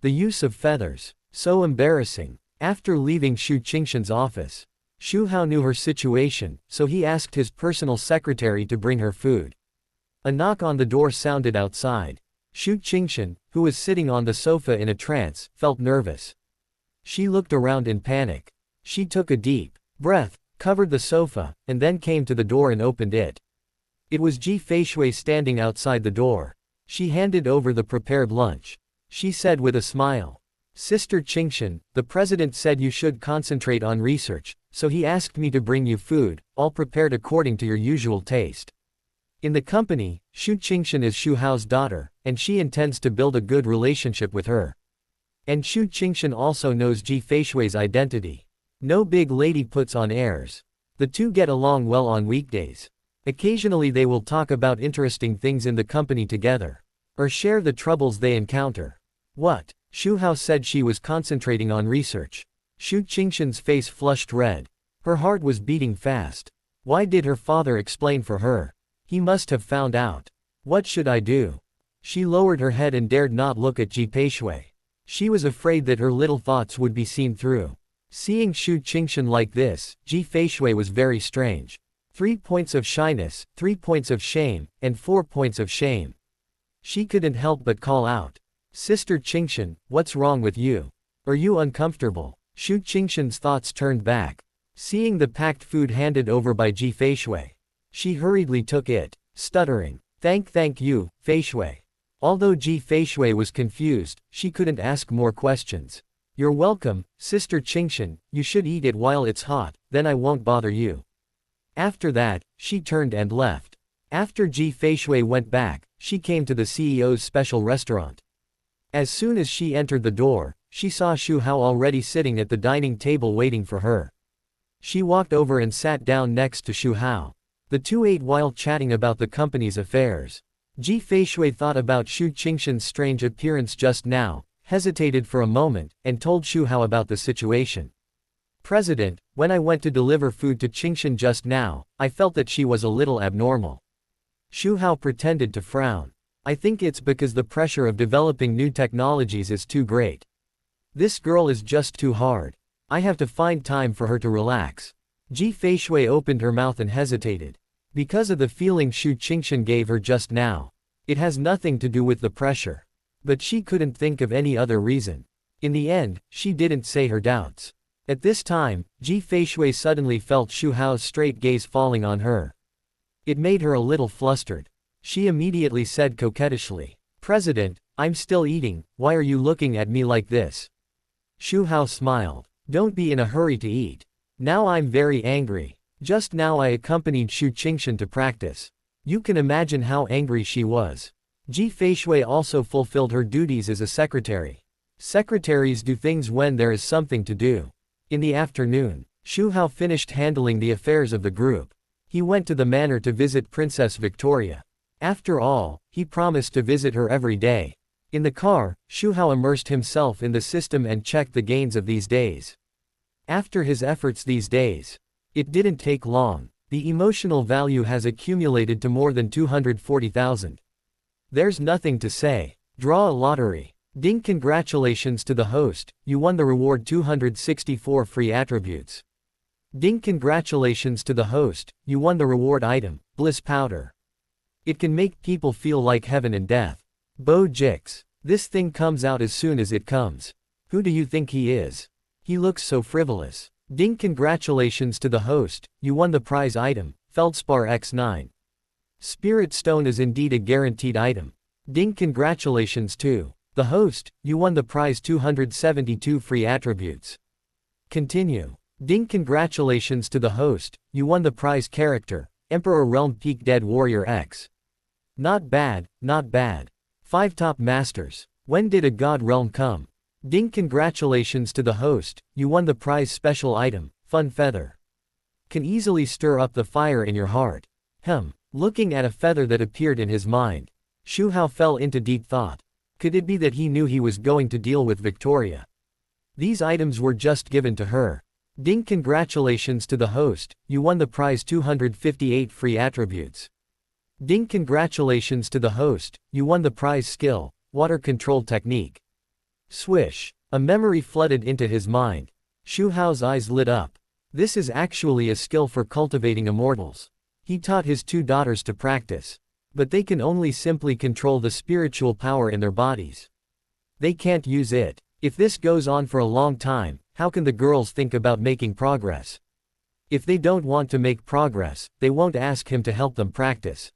The use of feathers. So embarrassing. After leaving Xu Qingshan's office, Xu Hao knew her situation, so he asked his personal secretary to bring her food. A knock on the door sounded outside. Xu Qingshan, who was sitting on the sofa in a trance, felt nervous. She looked around in panic. She took a deep breath, covered the sofa, and then came to the door and opened it. It was Ji Feishui standing outside the door. She handed over the prepared lunch. She said with a smile. Sister Qingshan, the president said you should concentrate on research, so he asked me to bring you food, all prepared according to your usual taste. In the company, Xu Qingshan is Xu Hao's daughter, and she intends to build a good relationship with her. And Xu Qingshan also knows Ji Feishui's identity. No big lady puts on airs. The two get along well on weekdays. Occasionally they will talk about interesting things in the company together. Or share the troubles they encounter. What? Xu Hao said she was concentrating on research. Xu Qingshan's face flushed red. Her heart was beating fast. Why did her father explain for her? He must have found out. What should I do? She lowered her head and dared not look at Ji Feishui. She was afraid that her little thoughts would be seen through. Seeing Xu Qingshan like this, Ji Feishui was very strange. 3 points of shyness, 3 points of shame, and 4 points of shame. She couldn't help but call out. Sister Qingshan, what's wrong with you? Are you uncomfortable? Xu Qingshan's thoughts turned back. Seeing the packed food handed over by Ji Feishui, she hurriedly took it, stuttering. Thank you, Feishui. Although Ji Feishui was confused, she couldn't ask more questions. You're welcome, Sister Qingshan, you should eat it while it's hot, then I won't bother you. After that, she turned and left. After Ji Feishui went back, she came to the CEO's special restaurant. As soon as she entered the door, she saw Xu Hao already sitting at the dining table waiting for her. She walked over and sat down next to Xu Hao. The two ate while chatting about the company's affairs. Ji Feishui thought about Xu Qingshan's strange appearance just now, hesitated for a moment, and told Xu Hao about the situation. President, when I went to deliver food to Qingshan just now, I felt that she was a little abnormal. Xu Hao pretended to frown. I think it's because the pressure of developing new technologies is too great. This girl is just too hard. I have to find time for her to relax. Ji Feishui opened her mouth and hesitated. Because of the feeling Xu Qingshan gave her just now. It has nothing to do with the pressure. But she couldn't think of any other reason. In the end, she didn't say her doubts. At this time, Ji Feishui suddenly felt Xu Hao's straight gaze falling on her. It made her a little flustered. She immediately said coquettishly, "President, I'm still eating, why are you looking at me like this?" Xu Hao smiled. "Don't be in a hurry to eat. Now I'm very angry. Just now I accompanied Xu Qingshan to practice. You can imagine how angry she was." Ji Feishui also fulfilled her duties as a secretary. Secretaries do things when there is something to do. In the afternoon, Xu Hao finished handling the affairs of the group. He went to the manor to visit Princess Victoria. After all, he promised to visit her every day. In the car, Xu Hao immersed himself in the system and checked the gains of these days. After his efforts these days, it didn't take long. The emotional value has accumulated to more than 240,000. There's nothing to say. Draw a lottery. Ding, congratulations to the host, you won the reward 264 free attributes. Ding, congratulations to the host, you won the reward item, bliss powder. It can make people feel like heaven and death. Bo Jix. This thing comes out as soon as it comes. Who do you think he is? He looks so frivolous. Ding, congratulations to the host, you won the prize item, Feldspar X9. Spirit Stone is indeed a guaranteed item. Ding, congratulations to the host, you won the prize 272 free attributes. Continue. Ding, congratulations to the host, you won the prize character, Emperor Realm Peak Dead Warrior X. Not bad, not bad. 5 top masters. When did a god realm come? Ding, congratulations to the host, you won the prize special item, Fun Feather. Can easily stir up the fire in your heart. Looking at a feather that appeared in his mind, Xu Hao fell into deep thought. Could it be that he knew he was going to deal with Victoria? These items were just given to her. Ding, congratulations to the host, you won the prize 258 free attributes. Ding, congratulations to the host, you won the prize skill, Water Control Technique. Swish. A memory flooded into his mind. Xu Hao's eyes lit up. This is actually a skill for cultivating immortals. He taught his 2 daughters to practice. But they can only simply control the spiritual power in their bodies. They can't use it. If this goes on for a long time, how can the girls think about making progress? If they don't want to make progress, they won't ask him to help them practice.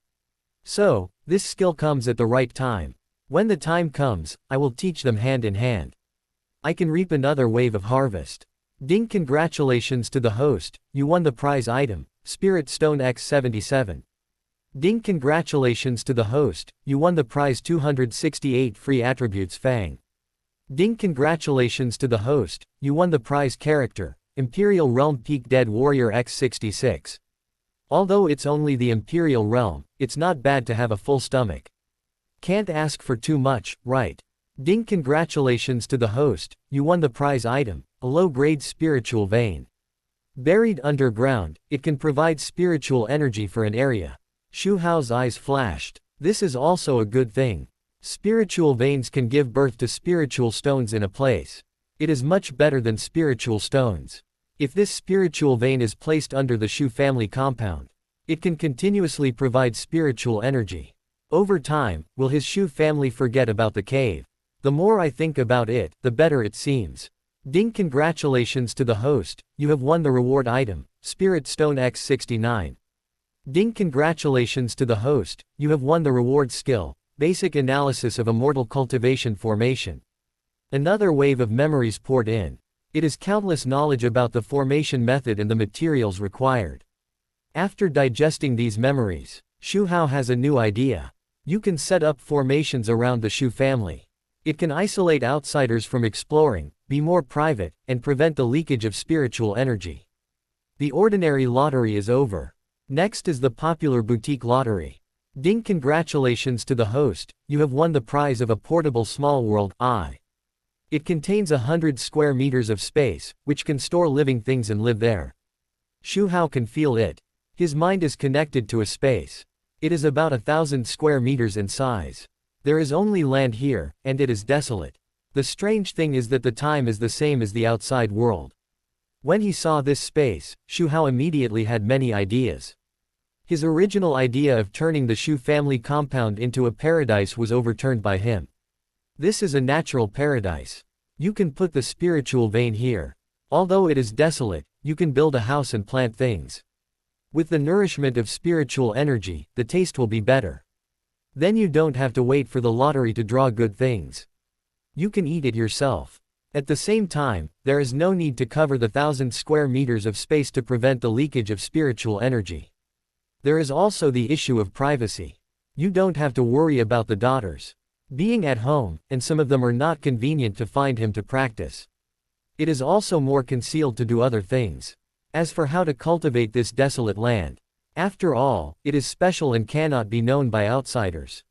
So, this skill comes at the right time. When the time comes, I will teach them hand in hand. I can reap another wave of harvest. Ding, congratulations to the host, you won the prize item, Spirit Stone X77. Ding, congratulations to the host, you won the prize 268 free attributes Fang. Ding, congratulations to the host, you won the prize character, Imperial Realm Peak Dead Warrior X66. Although it's only the Imperial Realm, it's not bad to have a full stomach. Can't ask for too much, right? Ding, congratulations to the host, you won the prize item, a low-grade spiritual vein. Buried underground, it can provide spiritual energy for an area. Xu Hao's eyes flashed. This is also a good thing. Spiritual veins can give birth to spiritual stones in a place. It is much better than spiritual stones. If this spiritual vein is placed under the Xu family compound, it can continuously provide spiritual energy. Over time, will his Xu family forget about the cave? The more I think about it, the better it seems. Ding, congratulations to the host, you have won the reward item, Spirit Stone X69. Ding, congratulations to the host, you have won the reward skill, Basic Analysis of Immortal Cultivation Formation. Another wave of memories poured in. It is countless knowledge about the formation method and the materials required. After digesting these memories, Xu Hao has a new idea. You can set up formations around the Xu family. It can isolate outsiders from exploring, be more private, and prevent the leakage of spiritual energy. The ordinary lottery is over. Next is the popular boutique lottery. Ding! Congratulations to the host, you have won the prize of a portable small world. It contains 100 square meters of space, which can store living things and live there. Xu Hao can feel it. His mind is connected to a space. It is about 1,000 square meters in size. There is only land here, and it is desolate. The strange thing is that the time is the same as the outside world. When he saw this space, Xu Hao immediately had many ideas. His original idea of turning the Xu family compound into a paradise was overturned by him. This is a natural paradise. You can put the spiritual vein here. Although it is desolate, you can build a house and plant things. With the nourishment of spiritual energy, the taste will be better. Then you don't have to wait for the lottery to draw good things. You can eat it yourself. At the same time, there is no need to cover the 1,000 square meters of space to prevent the leakage of spiritual energy. There is also the issue of privacy. You don't have to worry about the daughters being at home, and some of them are not convenient to find him to practice. It is also more concealed to do other things. As for how to cultivate this desolate land, after all, it is special and cannot be known by outsiders.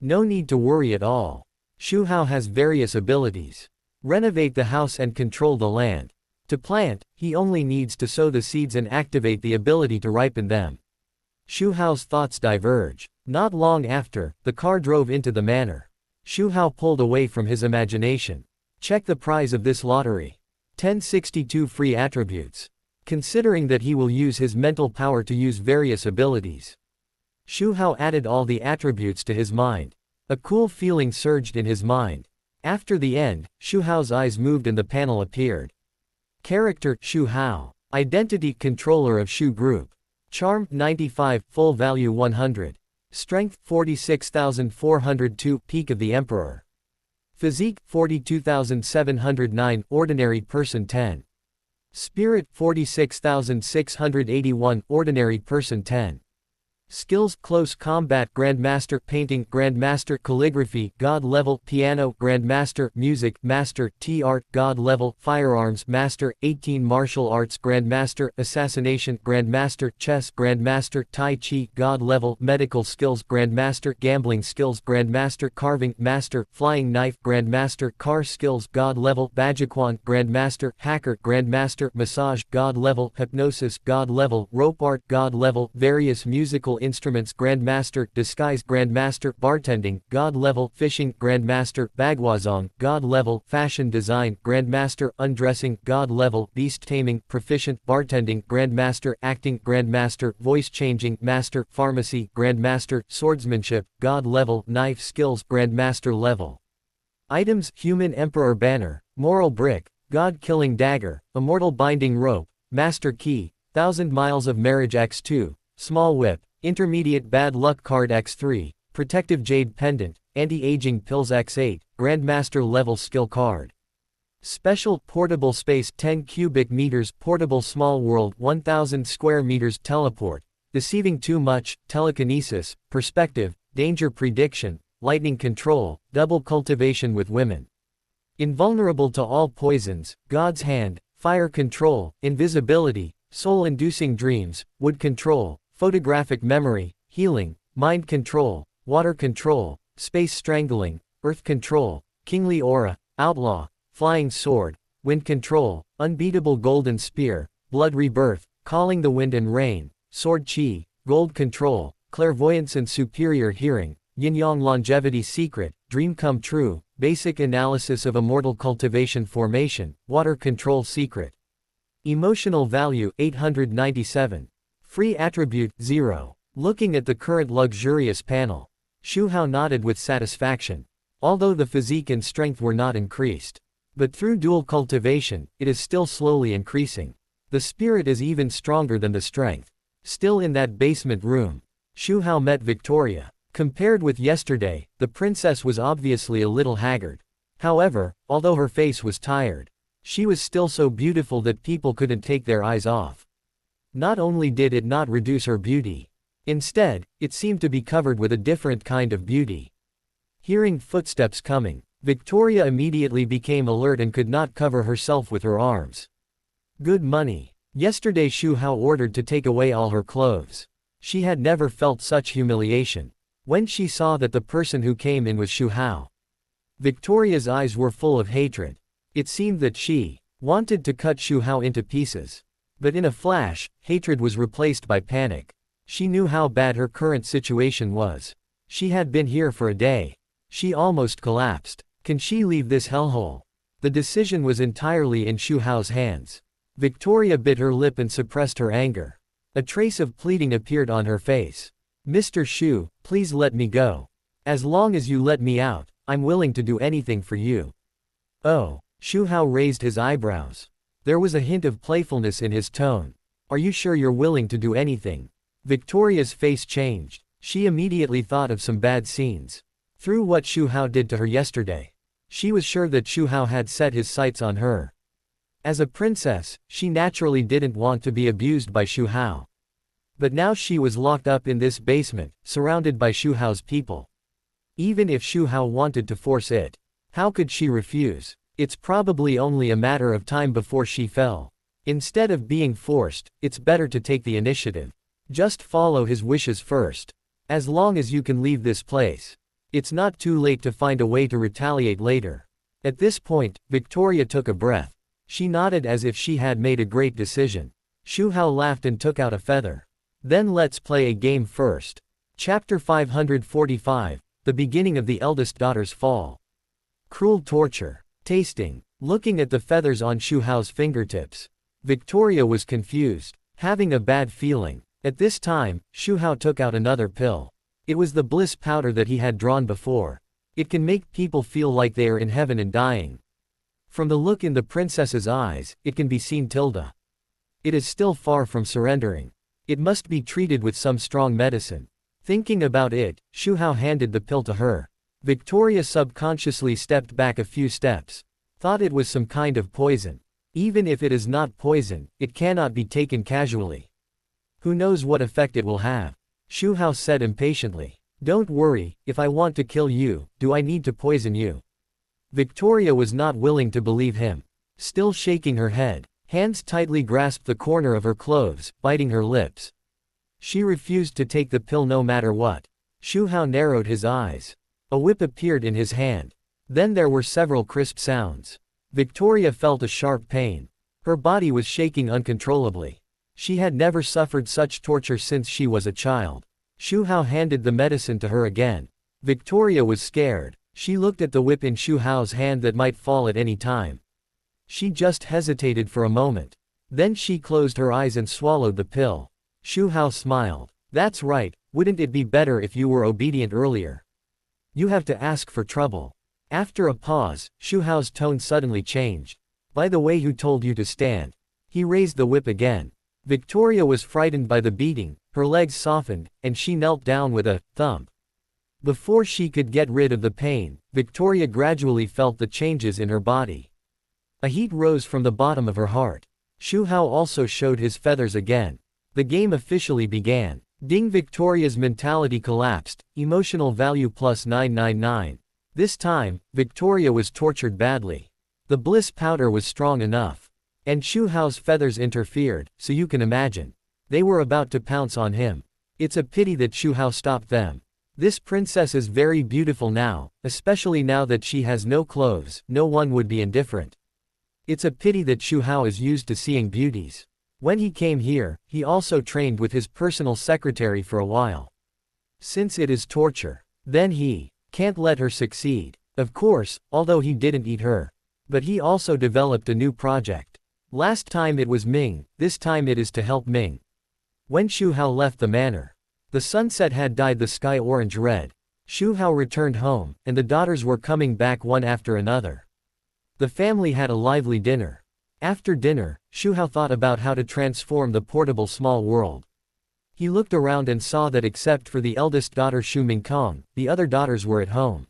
No need to worry at all. Xu Hao has various abilities. Renovate the house and control the land. To plant, he only needs to sow the seeds and activate the ability to ripen them. Xu Hao's thoughts diverge. Not long after, the car drove into the manor. Xu Hao pulled away from his imagination. Check the prize of this lottery. 1062 free attributes. Considering that he will use his mental power to use various abilities, Xu Hao added all the attributes to his mind. A cool feeling surged in his mind. After the end, Xu Hao's eyes moved and the panel appeared. Character, Xu Hao. Identity, controller of Xu Group. Charm, 95, full value 100. Strength, 46,402, peak of the Emperor. Physique, 42,709, ordinary person 10. Spirit, 46,681, ordinary person 10. Skills, close combat, Grandmaster, painting, Grandmaster, calligraphy, God level, piano, Grandmaster, music, master, tea art, God level, firearms, master, 18 martial arts, Grandmaster, assassination, Grandmaster, chess, Grandmaster, tai chi, God level, medical skills, Grandmaster, gambling skills, Grandmaster, carving, master, flying knife, Grandmaster, car skills, God level, Bajiquan, Grandmaster, hacker, Grandmaster, massage, God level, hypnosis, God level, rope art, God level, various musical instruments, Grandmaster, disguise, Grandmaster, bartending, God level, fishing, Grandmaster, bagwazong, God level, fashion design, Grandmaster, undressing, God level, beast taming, proficient, bartending, Grandmaster, acting, Grandmaster, voice changing, master, pharmacy, Grandmaster, swordsmanship, God level, knife skills, Grandmaster level. Items, human emperor banner, moral brick, God killing dagger, immortal binding rope, master key, 1,000 miles of marriage x2, small whip, intermediate bad luck card x3, protective jade pendant, anti-aging pills x8, Grandmaster level skill card. Special, portable space 10 cubic meters, portable small world 1,000 square meters, teleport, deceiving too much, telekinesis, perspective, danger prediction, lightning control, double cultivation with women. Invulnerable to all poisons, God's hand, fire control, invisibility, soul-inducing dreams, wood control, photographic memory, healing, mind control, water control, space strangling, earth control, kingly aura, outlaw, flying sword, wind control, unbeatable golden spear, blood rebirth, calling the wind and rain, sword chi, gold control, clairvoyance and superior hearing, yin-yang longevity secret, dream come true, basic analysis of immortal cultivation formation, water control secret. Emotional value 897. Free attribute 0. Looking at the current luxurious panel, Xu Hao nodded with satisfaction. Although the physique and strength were not increased, but through dual cultivation, it is still slowly increasing. The spirit is even stronger than the strength. Still in that basement room, Xu Hao met Victoria. Compared with yesterday, the princess was obviously a little haggard. However, although her face was tired, she was still so beautiful that people couldn't take their eyes off. Not only did it not reduce her beauty, instead, it seemed to be covered with a different kind of beauty. Hearing footsteps coming, Victoria immediately became alert and could not cover herself with her arms. Good money. Yesterday Xu Hao ordered to take away all her clothes. She had never felt such humiliation. When she saw that the person who came in was Xu Hao, Victoria's eyes were full of hatred. It seemed that she wanted to cut Xu Hao into pieces. But in a flash, hatred was replaced by panic. She knew how bad her current situation was. She had been here for a day. She almost collapsed. Can she leave this hellhole? The decision was entirely in Xu Hao's hands. Victoria bit her lip and suppressed her anger. A trace of pleading appeared on her face. Mr. Xu, please let me go. As long as you let me out, I'm willing to do anything for you. Oh, Xu Hao raised his eyebrows. There was a hint of playfulness in his tone. Are you sure you're willing to do anything? Victoria's face changed. She immediately thought of some bad scenes. Through what Xu Hao did to her yesterday, she was sure that Xu Hao had set his sights on her. As a princess, she naturally didn't want to be abused by Xu Hao. But now she was locked up in this basement, surrounded by Xu Hao's people. Even if Xu Hao wanted to force it, how could she refuse? It's probably only a matter of time before she fell. Instead of being forced, it's better to take the initiative. Just follow his wishes first. As long as you can leave this place, it's not too late to find a way to retaliate later. At this point, Victoria took a breath. She nodded as if she had made a great decision. Xu Hao laughed and took out a feather. Then let's play a game first. Chapter 545, The Beginning of the Eldest Daughter's Fall. Cruel torture. Tasting. Looking at the feathers on Xu Hao's fingertips, Victoria was confused, having a bad feeling. At this time, Xu Hao took out another pill. It was the bliss powder that he had drawn before. It can make people feel like they are in heaven and dying. From the look in the princess's eyes, it can be seen Tilda. It is still far from surrendering. It must be treated with some strong medicine. Thinking about it, Xu Hao handed the pill to her. Victoria subconsciously stepped back a few steps. Thought it was some kind of poison. Even if it is not poison, it cannot be taken casually. Who knows what effect it will have? Xu Hao said impatiently. Don't worry, if I want to kill you, do I need to poison you? Victoria was not willing to believe him. Still shaking her head, hands tightly grasped the corner of her clothes, biting her lips. She refused to take the pill no matter what. Xu Hao narrowed his eyes. A whip appeared in his hand. Then there were several crisp sounds. Victoria felt a sharp pain. Her body was shaking uncontrollably. She had never suffered such torture since she was a child. Xu Hao handed the medicine to her again. Victoria was scared. She looked at the whip in Xu Hao's hand that might fall at any time. She just hesitated for a moment. Then she closed her eyes and swallowed the pill. Xu Hao smiled. That's right, wouldn't it be better if you were obedient earlier? You have to ask for trouble. After a pause, Xu Hao's tone suddenly changed. By the way, who told you to stand? He raised the whip again. Victoria was frightened by the beating, her legs softened, and she knelt down with a thump. Before she could get rid of the pain, Victoria gradually felt the changes in her body. A heat rose from the bottom of her heart. Xu Hao also showed his feathers again. The game officially began. Ding! Victoria's mentality collapsed, emotional value plus 999. This time, Victoria was tortured badly. The bliss powder was strong enough. And Xu Hao's feathers interfered, so you can imagine. They were about to pounce on him. It's a pity that Xu Hao stopped them. This princess is very beautiful now, especially now that she has no clothes, no one would be indifferent. It's a pity that Xu Hao is used to seeing beauties. When he came here, he also trained with his personal secretary for a while. Since it is torture, then he can't let her succeed. Of course, although he didn't eat her. But he also developed a new project. Last time it was Ming, this time it is to help Ming. When Xu Hao left the manor, the sunset had dyed the sky orange-red. Xu Hao returned home, and the daughters were coming back one after another. The family had a lively dinner. After dinner, Xu Hao thought about how to transform the portable small world. He looked around and saw that except for the eldest daughter Xu Mingkong, the other daughters were at home.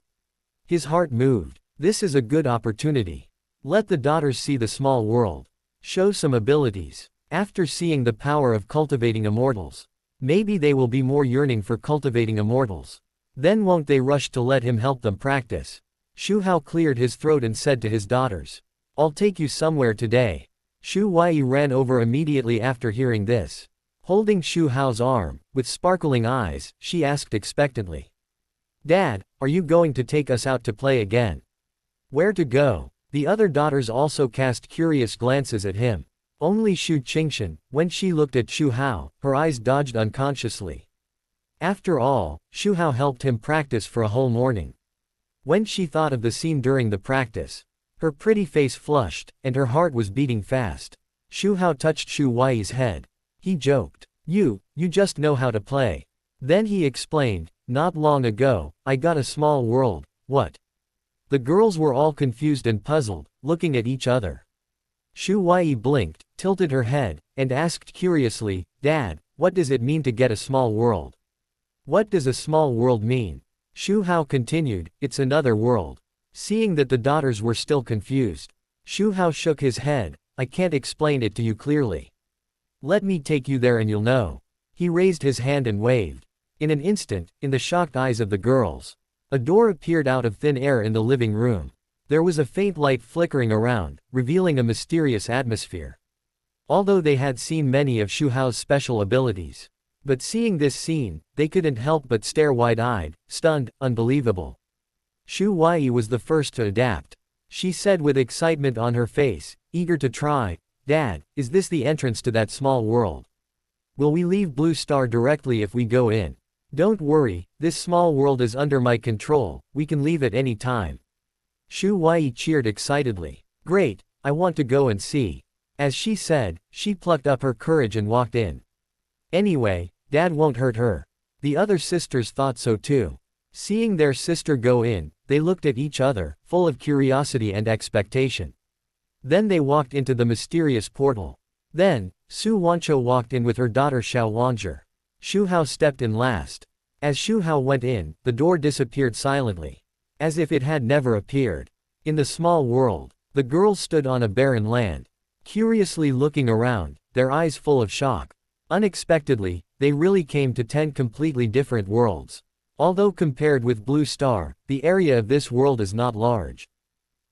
His heart moved. This is a good opportunity. Let the daughters see the small world. Show some abilities. After seeing the power of cultivating immortals, maybe they will be more yearning for cultivating immortals. Then won't they rush to let him help them practice? Xu Hao cleared his throat and said to his daughters, "I'll take you somewhere today." Xu Huai ran over immediately after hearing this. Holding Xu Hao's arm, with sparkling eyes, she asked expectantly, "Dad, are you going to take us out to play again?" "Where to go?" The other daughters also cast curious glances at him. Only Xu Qingshan, when she looked at Xu Hao, her eyes dodged unconsciously. After all, Xu Hao helped him practice for a whole morning. When she thought of the scene during the practice, her pretty face flushed, and her heart was beating fast. Xu Hao touched Xu Huai's head. He joked, You just know how to play." Then he explained, "Not long ago, I got a small world." "What?" The girls were all confused and puzzled, looking at each other. Xu Huai blinked, tilted her head, and asked curiously, "Dad, what does it mean to get a small world?" "What does a small world mean?" Xu Hao continued, "It's another world." Seeing that the daughters were still confused, Xu Hao shook his head, "I can't explain it to you clearly. Let me take you there and you'll know." He raised his hand and waved. In an instant, in the shocked eyes of the girls, a door appeared out of thin air in the living room. There was a faint light flickering around, revealing a mysterious atmosphere. Although they had seen many of Xu Hao's special abilities, but seeing this scene, they couldn't help but stare wide-eyed, stunned, unbelievable. Xu Huai was the first to adapt. She said with excitement on her face, eager to try, "Dad, is this the entrance to that small world? Will we leave Blue Star directly if we go in?" "Don't worry, this small world is under my control, we can leave at any time." Xu Huai cheered excitedly. "Great, I want to go and see." As she said, she plucked up her courage and walked in. Anyway, Dad won't hurt her. The other sisters thought so too. Seeing their sister go in, they looked at each other, full of curiosity and expectation. Then they walked into the mysterious portal. Then, Su Wancho walked in with her daughter Xiao Wanzhi. Xu Hao stepped in last. As Xu Hao went in, the door disappeared silently, as if it had never appeared. In the small world, the girls stood on a barren land, curiously looking around, their eyes full of shock. Unexpectedly, they really came to 10 completely different worlds. Although compared with Blue Star, the area of this world is not large.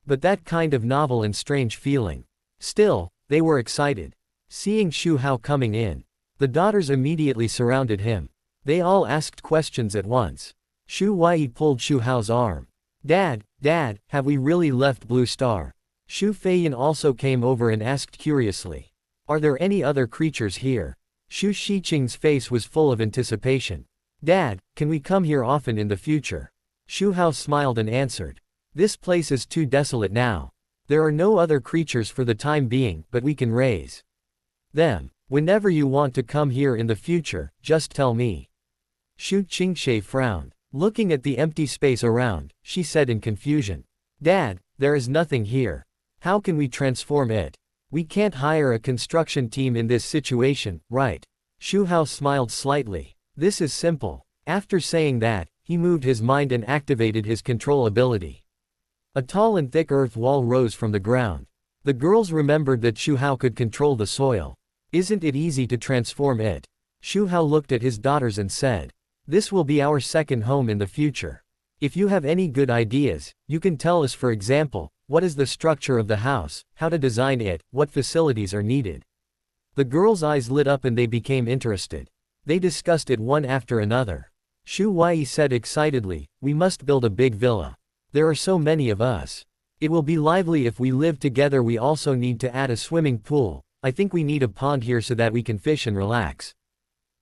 But that kind of novel and strange feeling. Still, they were excited. Seeing Xu Hao coming in, the daughters immediately surrounded him. They all asked questions at once. Xu Huai pulled Xu Hao's arm. Dad, have we really left Blue Star?" Xu Feiyan also came over and asked curiously. "Are there any other creatures here?" Xu Shiqing's face was full of anticipation. "Dad, can we come here often in the future?" Xu Hao smiled and answered. "This place is too desolate now. There are no other creatures for the time being, but we can raise them. Whenever you want to come here in the future, just tell me." Xu Qingshe frowned. Looking at the empty space around, she said in confusion, "Dad, there is nothing here. How can we transform it? We can't hire a construction team in this situation, right?" Xu Hao smiled slightly. "This is simple." After saying that, he moved his mind and activated his control ability. A tall and thick earth wall rose from the ground. The girls remembered that Xu Hao could control the soil. "Isn't it easy to transform it?" Xu Hao looked at his daughters and said, "This will be our second home in the future. If you have any good ideas, you can tell us. For example, what is the structure of the house, how to design it, what facilities are needed." The girls' eyes lit up and they became interested. They discussed it one after another. Xu Huai said excitedly, "We must build a big villa. There are so many of us. It will be lively if we live together. We also need to add a swimming pool. I think we need a pond here so that we can fish and relax.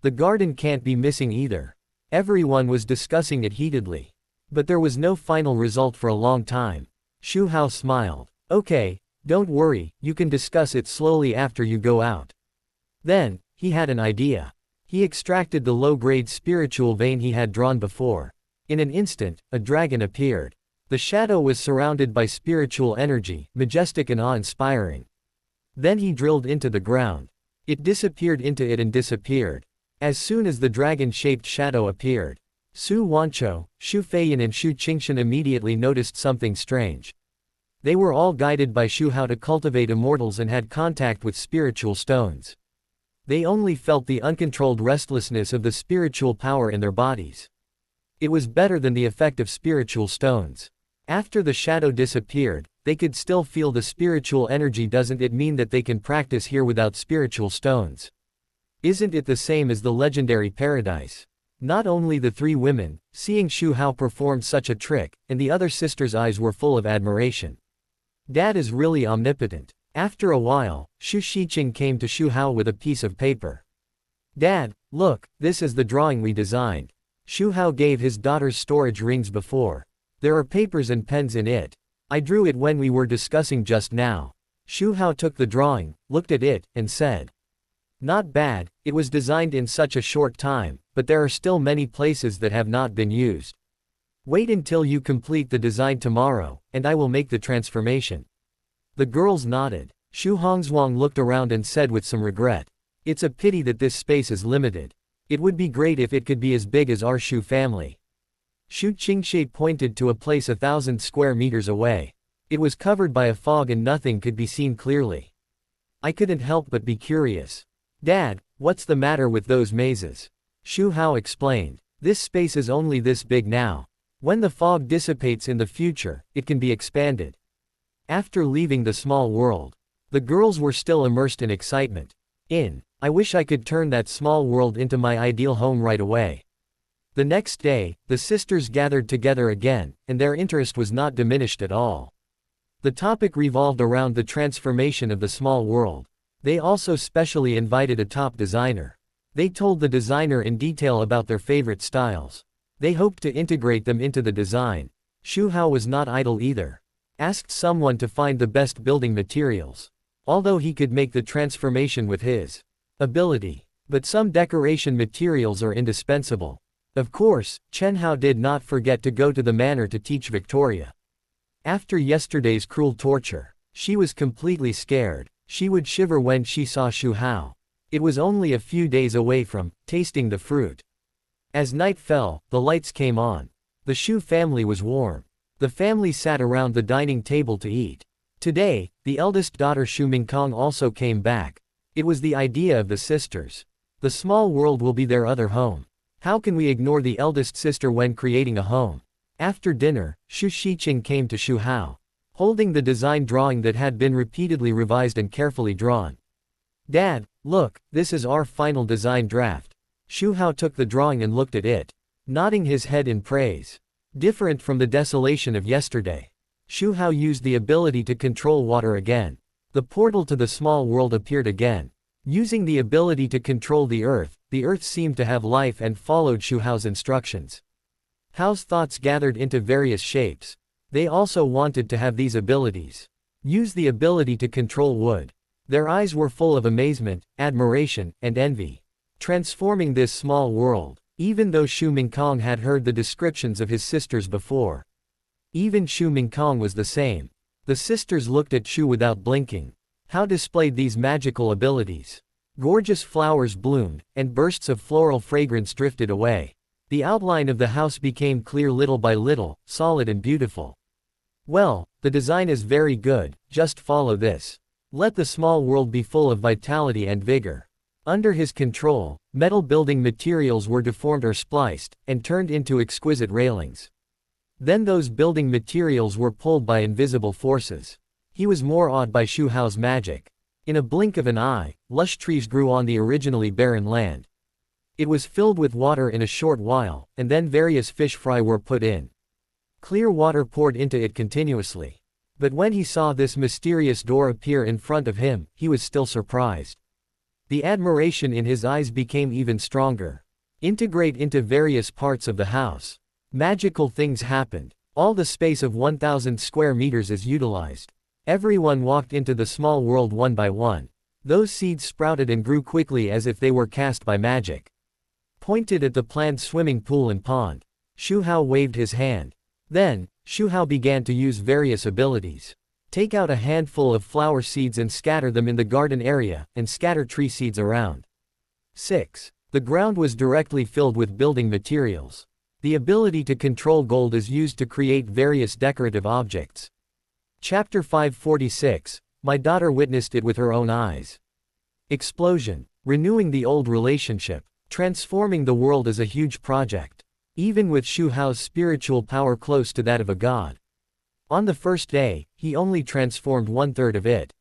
The garden can't be missing either." Everyone was discussing it heatedly. But there was no final result for a long time. Xu Hao smiled. "Okay, don't worry, you can discuss it slowly after you go out." Then, he had an idea. He extracted the low-grade spiritual vein he had drawn before. In an instant, a dragon appeared. The shadow was surrounded by spiritual energy, majestic and awe-inspiring. Then he drilled into the ground. It disappeared into it and disappeared. As soon as the dragon-shaped shadow appeared, Su Wancho, Xu Feiyan and Xu Qingshan immediately noticed something strange. They were all guided by Xu Hao to cultivate immortals and had contact with spiritual stones. They only felt the uncontrolled restlessness of the spiritual power in their bodies. It was better than the effect of spiritual stones. After the shadow disappeared, they could still feel the spiritual energy. Doesn't it mean that they can practice here without spiritual stones? Isn't it the same as the legendary paradise? Not only the three women, seeing Xu Hao perform such a trick, and the other sisters' eyes were full of admiration. Dad is really omnipotent. After a while, Xu Shiqing came to Xu Hao with a piece of paper. Dad, look, this is the drawing we designed. Xu Hao gave his daughter's storage rings before. There are papers and pens in it. I drew it when we were discussing just now. Xu Hao took the drawing, looked at it, and said. Not bad, it was designed in such a short time, but there are still many places that have not been used. Wait until you complete the design tomorrow, and I will make the transformation. The girls nodded. Xu Hongzhuang looked around and said with some regret. It's a pity that this space is limited. It would be great if it could be as big as our Xu family. Xu Qingxie pointed to a place 1,000 square meters away. It was covered by a fog and nothing could be seen clearly. I couldn't help but be curious. Dad, what's the matter with those mazes? Xu Hao explained. This space is only this big now. When the fog dissipates in the future, it can be expanded. After leaving the small world, the girls were still immersed in excitement. I wish I could turn that small world into my ideal home right away. The next day, the sisters gathered together again, and their interest was not diminished at all. The topic revolved around the transformation of the small world. They also specially invited a top designer. They told the designer in detail about their favorite styles. They hoped to integrate them into the design. Xu Hao was not idle either. Asked someone to find the best building materials. Although he could make the transformation with his ability. But some decoration materials are indispensable. Of course, Chen Hao did not forget to go to the manor to teach Victoria. After yesterday's cruel torture, she was completely scared. She would shiver when she saw Xu Hao. It was only a few days away from tasting the fruit. As night fell, the lights came on. The Xu family was warm. The family sat around the dining table to eat. Today, the eldest daughter Xu Mingkong also came back. It was the idea of the sisters. The small world will be their other home. How can we ignore the eldest sister when creating a home? After dinner, Xu Shiqing came to Xu Hao, holding the design drawing that had been repeatedly revised and carefully drawn. Dad, look, this is our final design draft. Xu Hao took the drawing and looked at it, nodding his head in praise. Different from the desolation of yesterday. Xu Hao used the ability to control water again. The portal to the small world appeared again. Using the ability to control the earth seemed to have life and followed Xu Hao's instructions. Hao's thoughts gathered into various shapes. They also wanted to have these abilities. Use the ability to control wood. Their eyes were full of amazement, admiration, and envy. Transforming this small world, even though Xu Mingkong had heard the descriptions of his sisters before. Even Xu Mingkong was the same. The sisters looked at Xu without blinking. Hao displayed these magical abilities. Gorgeous flowers bloomed, and bursts of floral fragrance drifted away. The outline of the house became clear little by little, solid and beautiful. Well, the design is very good, just follow this. Let the small world be full of vitality and vigor. Under his control, metal building materials were deformed or spliced, and turned into exquisite railings. Then those building materials were pulled by invisible forces. He was more awed by Xu Hao's magic. In a blink of an eye, lush trees grew on the originally barren land. It was filled with water in a short while, and then various fish fry were put in. Clear water poured into it continuously. But when he saw this mysterious door appear in front of him, he was still surprised. The admiration in his eyes became even stronger. Integrate into various parts of the house. Magical things happened. All the space of 1,000 square meters is utilized. Everyone walked into the small world one by one. Those seeds sprouted and grew quickly as if they were cast by magic. Pointed at the planned swimming pool and pond. Xu Hao waved his hand. Then, Xu Hao began to use various abilities. Take out a handful of flower seeds and scatter them in the garden area, and scatter tree seeds around. 6. The ground was directly filled with building materials. The ability to control gold is used to create various decorative objects. Chapter 546, My daughter witnessed it with her own eyes. Explosion. Renewing the old relationship. Transforming the world is a huge project. Even with Xu Hao's spiritual power close to that of a god. On the first day, he only transformed 1/3 of it.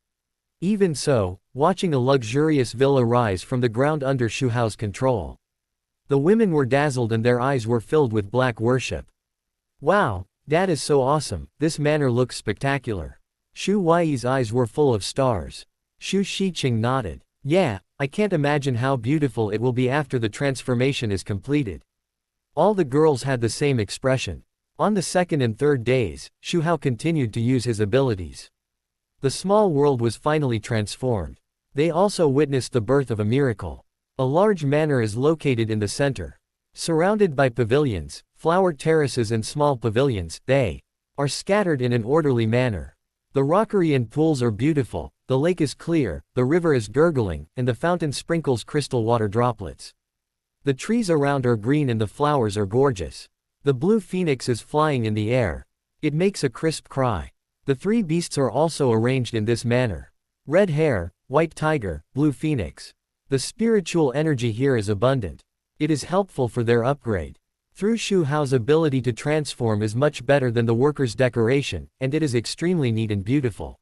Even so, watching a luxurious villa rise from the ground under Xu Hao's control. The women were dazzled and their eyes were filled with black worship. Wow, Dad is so awesome, this manor looks spectacular. Xu Huai's eyes were full of stars. Xu Shiqing nodded. Yeah, I can't imagine how beautiful it will be after the transformation is completed. All the girls had the same expression. On the second and third days, Xu Hao continued to use his abilities. The small world was finally transformed. They also witnessed the birth of a miracle. A large manor is located in the center. Surrounded by pavilions, flower terraces and small pavilions, they are scattered in an orderly manner. The rockery and pools are beautiful, the lake is clear, the river is gurgling, and the fountain sprinkles crystal water droplets. The trees around are green and the flowers are gorgeous. The blue phoenix is flying in the air. It makes a crisp cry. The three beasts are also arranged in this manner. Red hare, white tiger, blue phoenix. The spiritual energy here is abundant. It is helpful for their upgrade. Through Xu Hao's ability to transform is much better than the worker's decoration, and it is extremely neat and beautiful.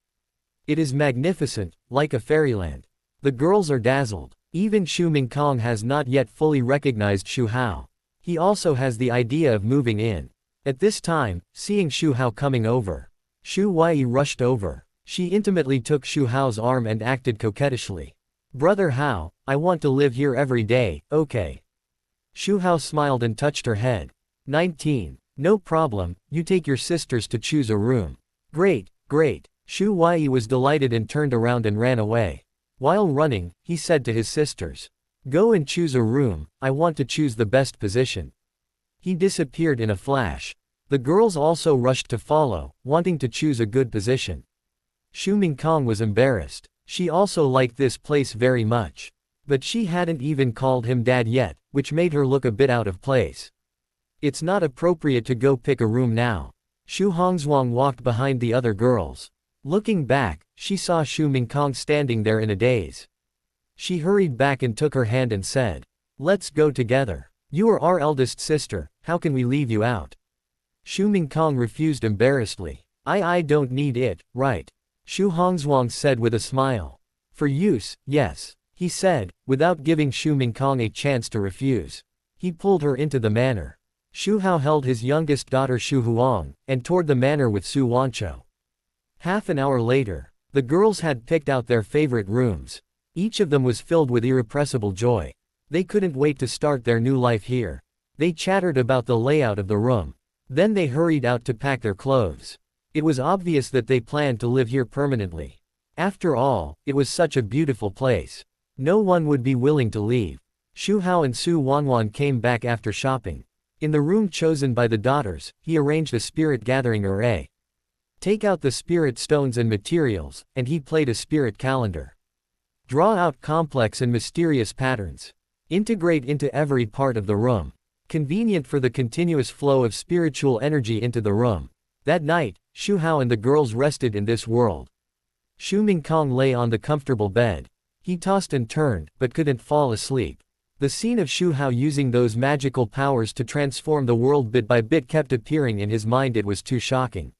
It is magnificent, like a fairyland. The girls are dazzled. Even Xu Mingkong has not yet fully recognized Xu Hao. He also has the idea of moving in. At this time, seeing Xu Hao coming over, Xu Huai rushed over. She intimately took Xu Hao's arm and acted coquettishly. Brother Hao, I want to live here every day, okay? Xu Hao smiled and touched her head. 19. No problem, you take your sisters to choose a room. Great, great. Xu Huai was delighted and turned around and ran away. While running, he said to his sisters, go and choose a room, I want to choose the best position. He disappeared in a flash. The girls also rushed to follow, wanting to choose a good position. Xu Mingkong was embarrassed. She also liked this place very much. But she hadn't even called him dad yet, which made her look a bit out of place. It's not appropriate to go pick a room now. Xu Hongzhuang walked behind the other girls. Looking back, she saw Xu Mingkong standing there in a daze. She hurried back and took her hand and said, let's go together. You are our eldest sister, how can we leave you out? Xu Mingkong refused embarrassedly. I don't need it, right? Xu Hongzhuang said with a smile. For use, yes, he said, without giving Xu Mingkong a chance to refuse. He pulled her into the manor. Xu Hao held his youngest daughter Xu Huang, and toured the manor with Su Wanchou. Half an hour later, the girls had picked out their favorite rooms. Each of them was filled with irrepressible joy. They couldn't wait to start their new life here. They chattered about the layout of the room. Then they hurried out to pack their clothes. It was obvious that they planned to live here permanently. After all, it was such a beautiful place. No one would be willing to leave. Xu Hao and Su Wanwan came back after shopping. In the room chosen by the daughters, he arranged a spirit gathering array. Take out the spirit stones and materials, and he played a spirit calendar. Draw out complex and mysterious patterns. Integrate into every part of the room. Convenient for the continuous flow of spiritual energy into the room. That night, Xu Hao and the girls rested in this world. Xu Mingkong lay on the comfortable bed. He tossed and turned, but couldn't fall asleep. The scene of Xu Hao using those magical powers to transform the world bit by bit kept appearing in his mind. It was too shocking.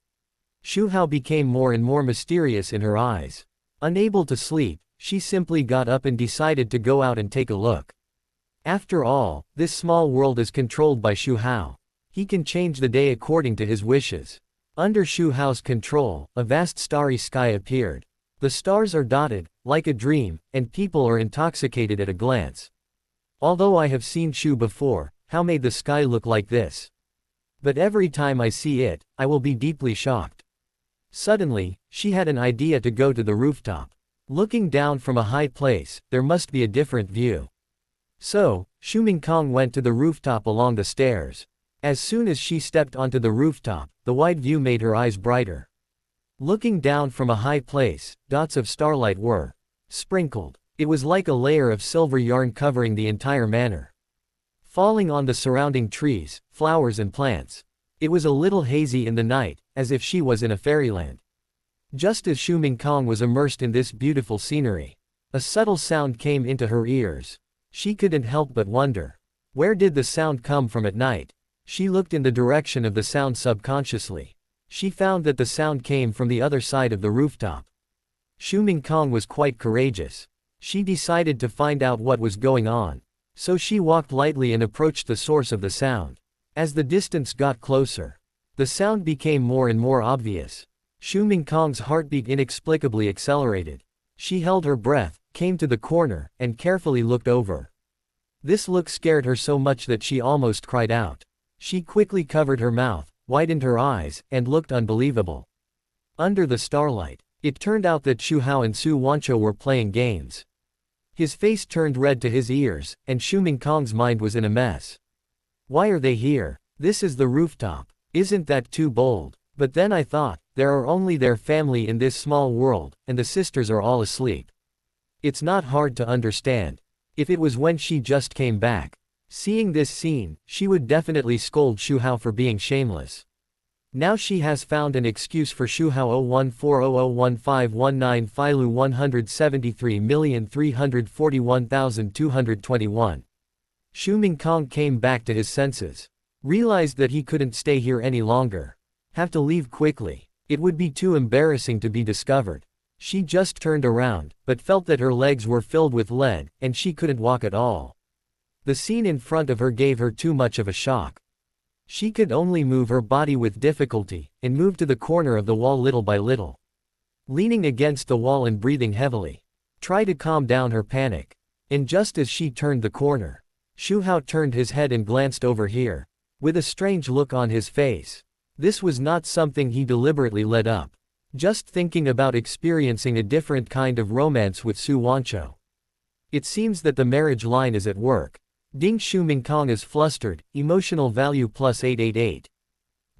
Xu Hao became more and more mysterious in her eyes. Unable to sleep, she simply got up and decided to go out and take a look. After all, this small world is controlled by Xu Hao. He can change the day according to his wishes. Under Xu Hao's control, a vast starry sky appeared. The stars are dotted, like a dream, and people are intoxicated at a glance. Although I have seen Xu before, how made the sky look like this? But every time I see it, I will be deeply shocked. Suddenly, she had an idea to go to the rooftop. Looking down from a high place, there must be a different view. So, Xu Mingkong went to the rooftop along the stairs. As soon as she stepped onto the rooftop, the wide view made her eyes brighter. Looking down from a high place, dots of starlight were sprinkled. It was like a layer of silver yarn covering the entire manor, falling on the surrounding trees, flowers and plants. It was a little hazy in the night, as if she was in a fairyland. Just as Xu Mingkong was immersed in this beautiful scenery, a subtle sound came into her ears. She couldn't help but wonder, where did the sound come from at night? She looked in the direction of the sound subconsciously. She found that the sound came from the other side of the rooftop. Xu Mingkong was quite courageous. She decided to find out what was going on. So she walked lightly and approached the source of the sound. As the distance got closer, the sound became more and more obvious. Xu Mingkong's heartbeat inexplicably accelerated. She held her breath, came to the corner, and carefully looked over. This look scared her so much that she almost cried out. She quickly covered her mouth, widened her eyes, and looked unbelievable. Under the starlight, it turned out that Xu Hao and Xu Wancho were playing games. His face turned red to his ears, and Xu Mingkong's mind was in a mess. Why are they here? This is the rooftop. Isn't that too bold? But then I thought, there are only their family in this small world, and the sisters are all asleep. It's not hard to understand. If it was when she just came back. Seeing this scene, she would definitely scold Xu Hao for being shameless. Now she has found an excuse for Xu Hao 014001519 Filu 173,341,221. Xu Mingkong came back to his senses. Realized that he couldn't stay here any longer. Have to leave quickly. It would be too embarrassing to be discovered. She just turned around, but felt that her legs were filled with lead, and she couldn't walk at all. The scene in front of her gave her too much of a shock. She could only move her body with difficulty, and moved to the corner of the wall little by little. Leaning against the wall and breathing heavily. Try to calm down her panic. And just as she turned the corner, Xu Hao turned his head and glanced over here, with a strange look on his face. This was not something he deliberately led up. Just thinking about experiencing a different kind of romance with Xu Wancho. It seems that the marriage line is at work. Ding Xu Mingkong is flustered, emotional value plus 888.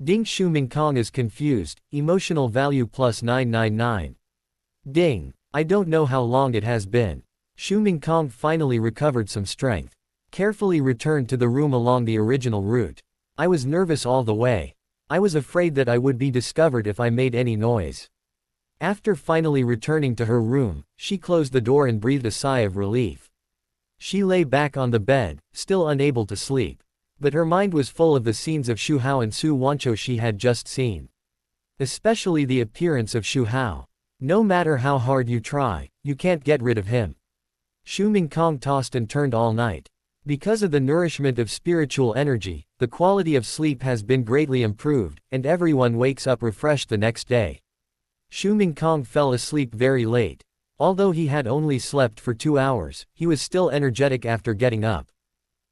Ding Xu Mingkong is confused, emotional value plus 999. Ding. I don't know how long it has been. Xu Mingkong finally recovered some strength. Carefully returned to the room along the original route. I was nervous all the way. I was afraid that I would be discovered if I made any noise. After finally returning to her room, she closed the door and breathed a sigh of relief. She lay back on the bed, still unable to sleep. But her mind was full of the scenes of Xu Hao and Xu Wancho she had just seen. Especially the appearance of Xu Hao. No matter how hard you try, you can't get rid of him. Xu Mingkong tossed and turned all night. Because of the nourishment of spiritual energy, the quality of sleep has been greatly improved, and everyone wakes up refreshed the next day. Xu Mingkong fell asleep very late. Although he had only slept for 2 hours, he was still energetic after getting up.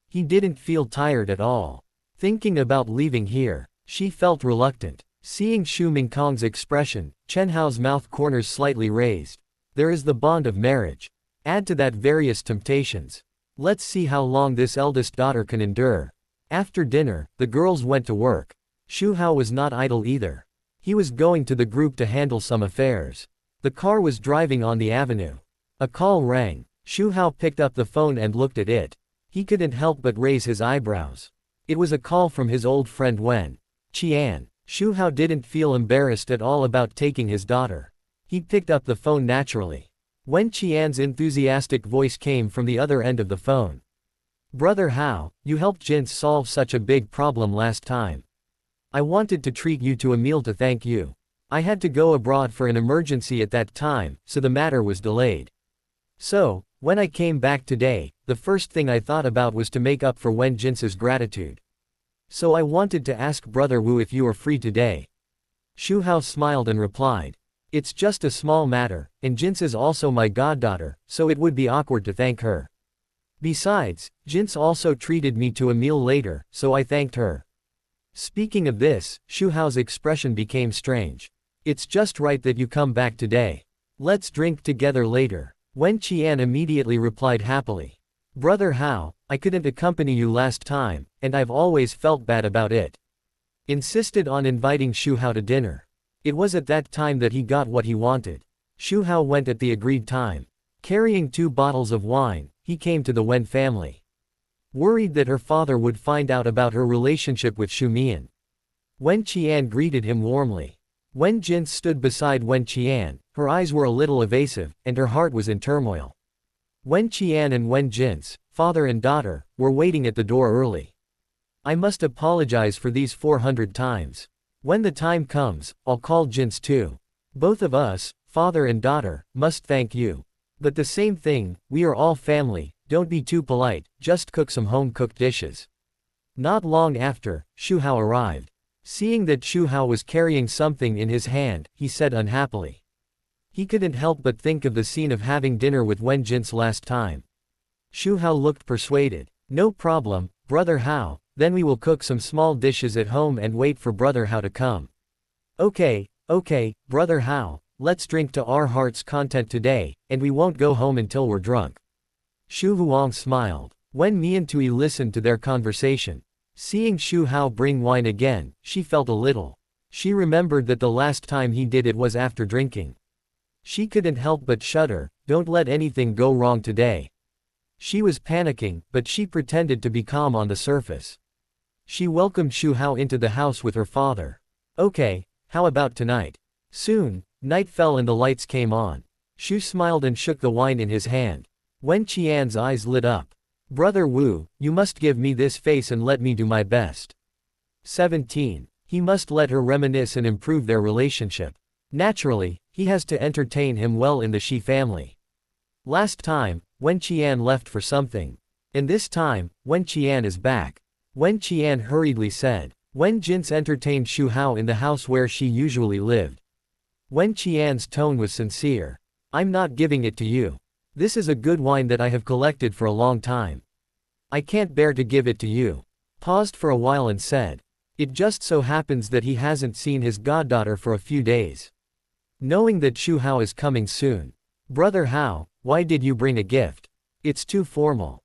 He didn't feel tired at all. Thinking about leaving here, she felt reluctant. Seeing Xu Mingkong's expression, Chen Hao's mouth corners slightly raised. There is the bond of marriage. Add to that various temptations. Let's see how long this eldest daughter can endure. After dinner, the girls went to work. Xu Hao was not idle either. He was going to the group to handle some affairs. The car was driving on the avenue. A call rang. Xu Hao picked up the phone and looked at it. He couldn't help but raise his eyebrows. It was a call from his old friend Wen Qian. Xu Hao didn't feel embarrassed at all about taking his daughter. He picked up the phone naturally. Wen Qian's enthusiastic voice came from the other end of the phone. Brother Hao, you helped Jin solve such a big problem last time. I wanted to treat you to a meal to thank you. I had to go abroad for an emergency at that time, so the matter was delayed. So, when I came back today, the first thing I thought about was to make up for Wen Jin's gratitude. So I wanted to ask Brother Wu if you are free today. Xu Hao smiled and replied. It's just a small matter, and Jin's is also my goddaughter, so it would be awkward to thank her. Besides, Jin's also treated me to a meal later, so I thanked her. Speaking of this, Xu Hao's expression became strange. It's just right that you come back today. Let's drink together later. Wen Qian immediately replied happily. Brother Hao, I couldn't accompany you last time, and I've always felt bad about it. Insisted on inviting Xu Hao to dinner. It was at that time that he got what he wanted. Xu Hao went at the agreed time. Carrying 2 bottles of wine, he came to the Wen family. Worried that her father would find out about her relationship with Xu Mian. Wen Qian greeted him warmly. Wen Jin stood beside Wen Qian, her eyes were a little evasive, and her heart was in turmoil. Wen Qian and Wen Jin's, father and daughter, were waiting at the door early. I must apologize for these 400 times. When the time comes, I'll call Jin's too. Both of us, father and daughter, must thank you. But the same thing, we are all family, don't be too polite, just cook some home-cooked dishes. Not long after, Xu Hao arrived. Seeing that Xu Hao was carrying something in his hand, he said unhappily. He couldn't help but think of the scene of having dinner with Wen Jin's last time. Xu Hao looked persuaded. No problem, Brother Hao, then we will cook some small dishes at home and wait for Brother Hao to come. Okay, Brother Hao, let's drink to our heart's content today, and we won't go home until we're drunk. Xu Huang smiled. When Miantui listened to their conversation, seeing Xu Hao bring wine again, she felt a little. She remembered that the last time he did it was after drinking. She couldn't help but shudder. Don't let anything go wrong today. She was panicking, but she pretended to be calm on the surface. She welcomed Xu Hao into the house with her father. Okay, how about tonight? Soon, night fell and the lights came on. Xu smiled and shook the wine in his hand. Wen Qian's eyes lit up. Brother Wu, you must give me this face and let me do my best. 17. He must let her reminisce and improve their relationship. Naturally, he has to entertain him well in the Shi family. Last time, Wen Qian left for something. And this time, Wen Qian is back. Wen Qian hurriedly said. Wen Jin's entertained Xu Hao in the house where she usually lived. Wen Qian's tone was sincere. I'm not giving it to you. This is a good wine that I have collected for a long time. I can't bear to give it to you. Paused for a while and said. It just so happens that he hasn't seen his goddaughter for a few days. Knowing that Xu Hao is coming soon. Brother Hao, why did you bring a gift? It's too formal.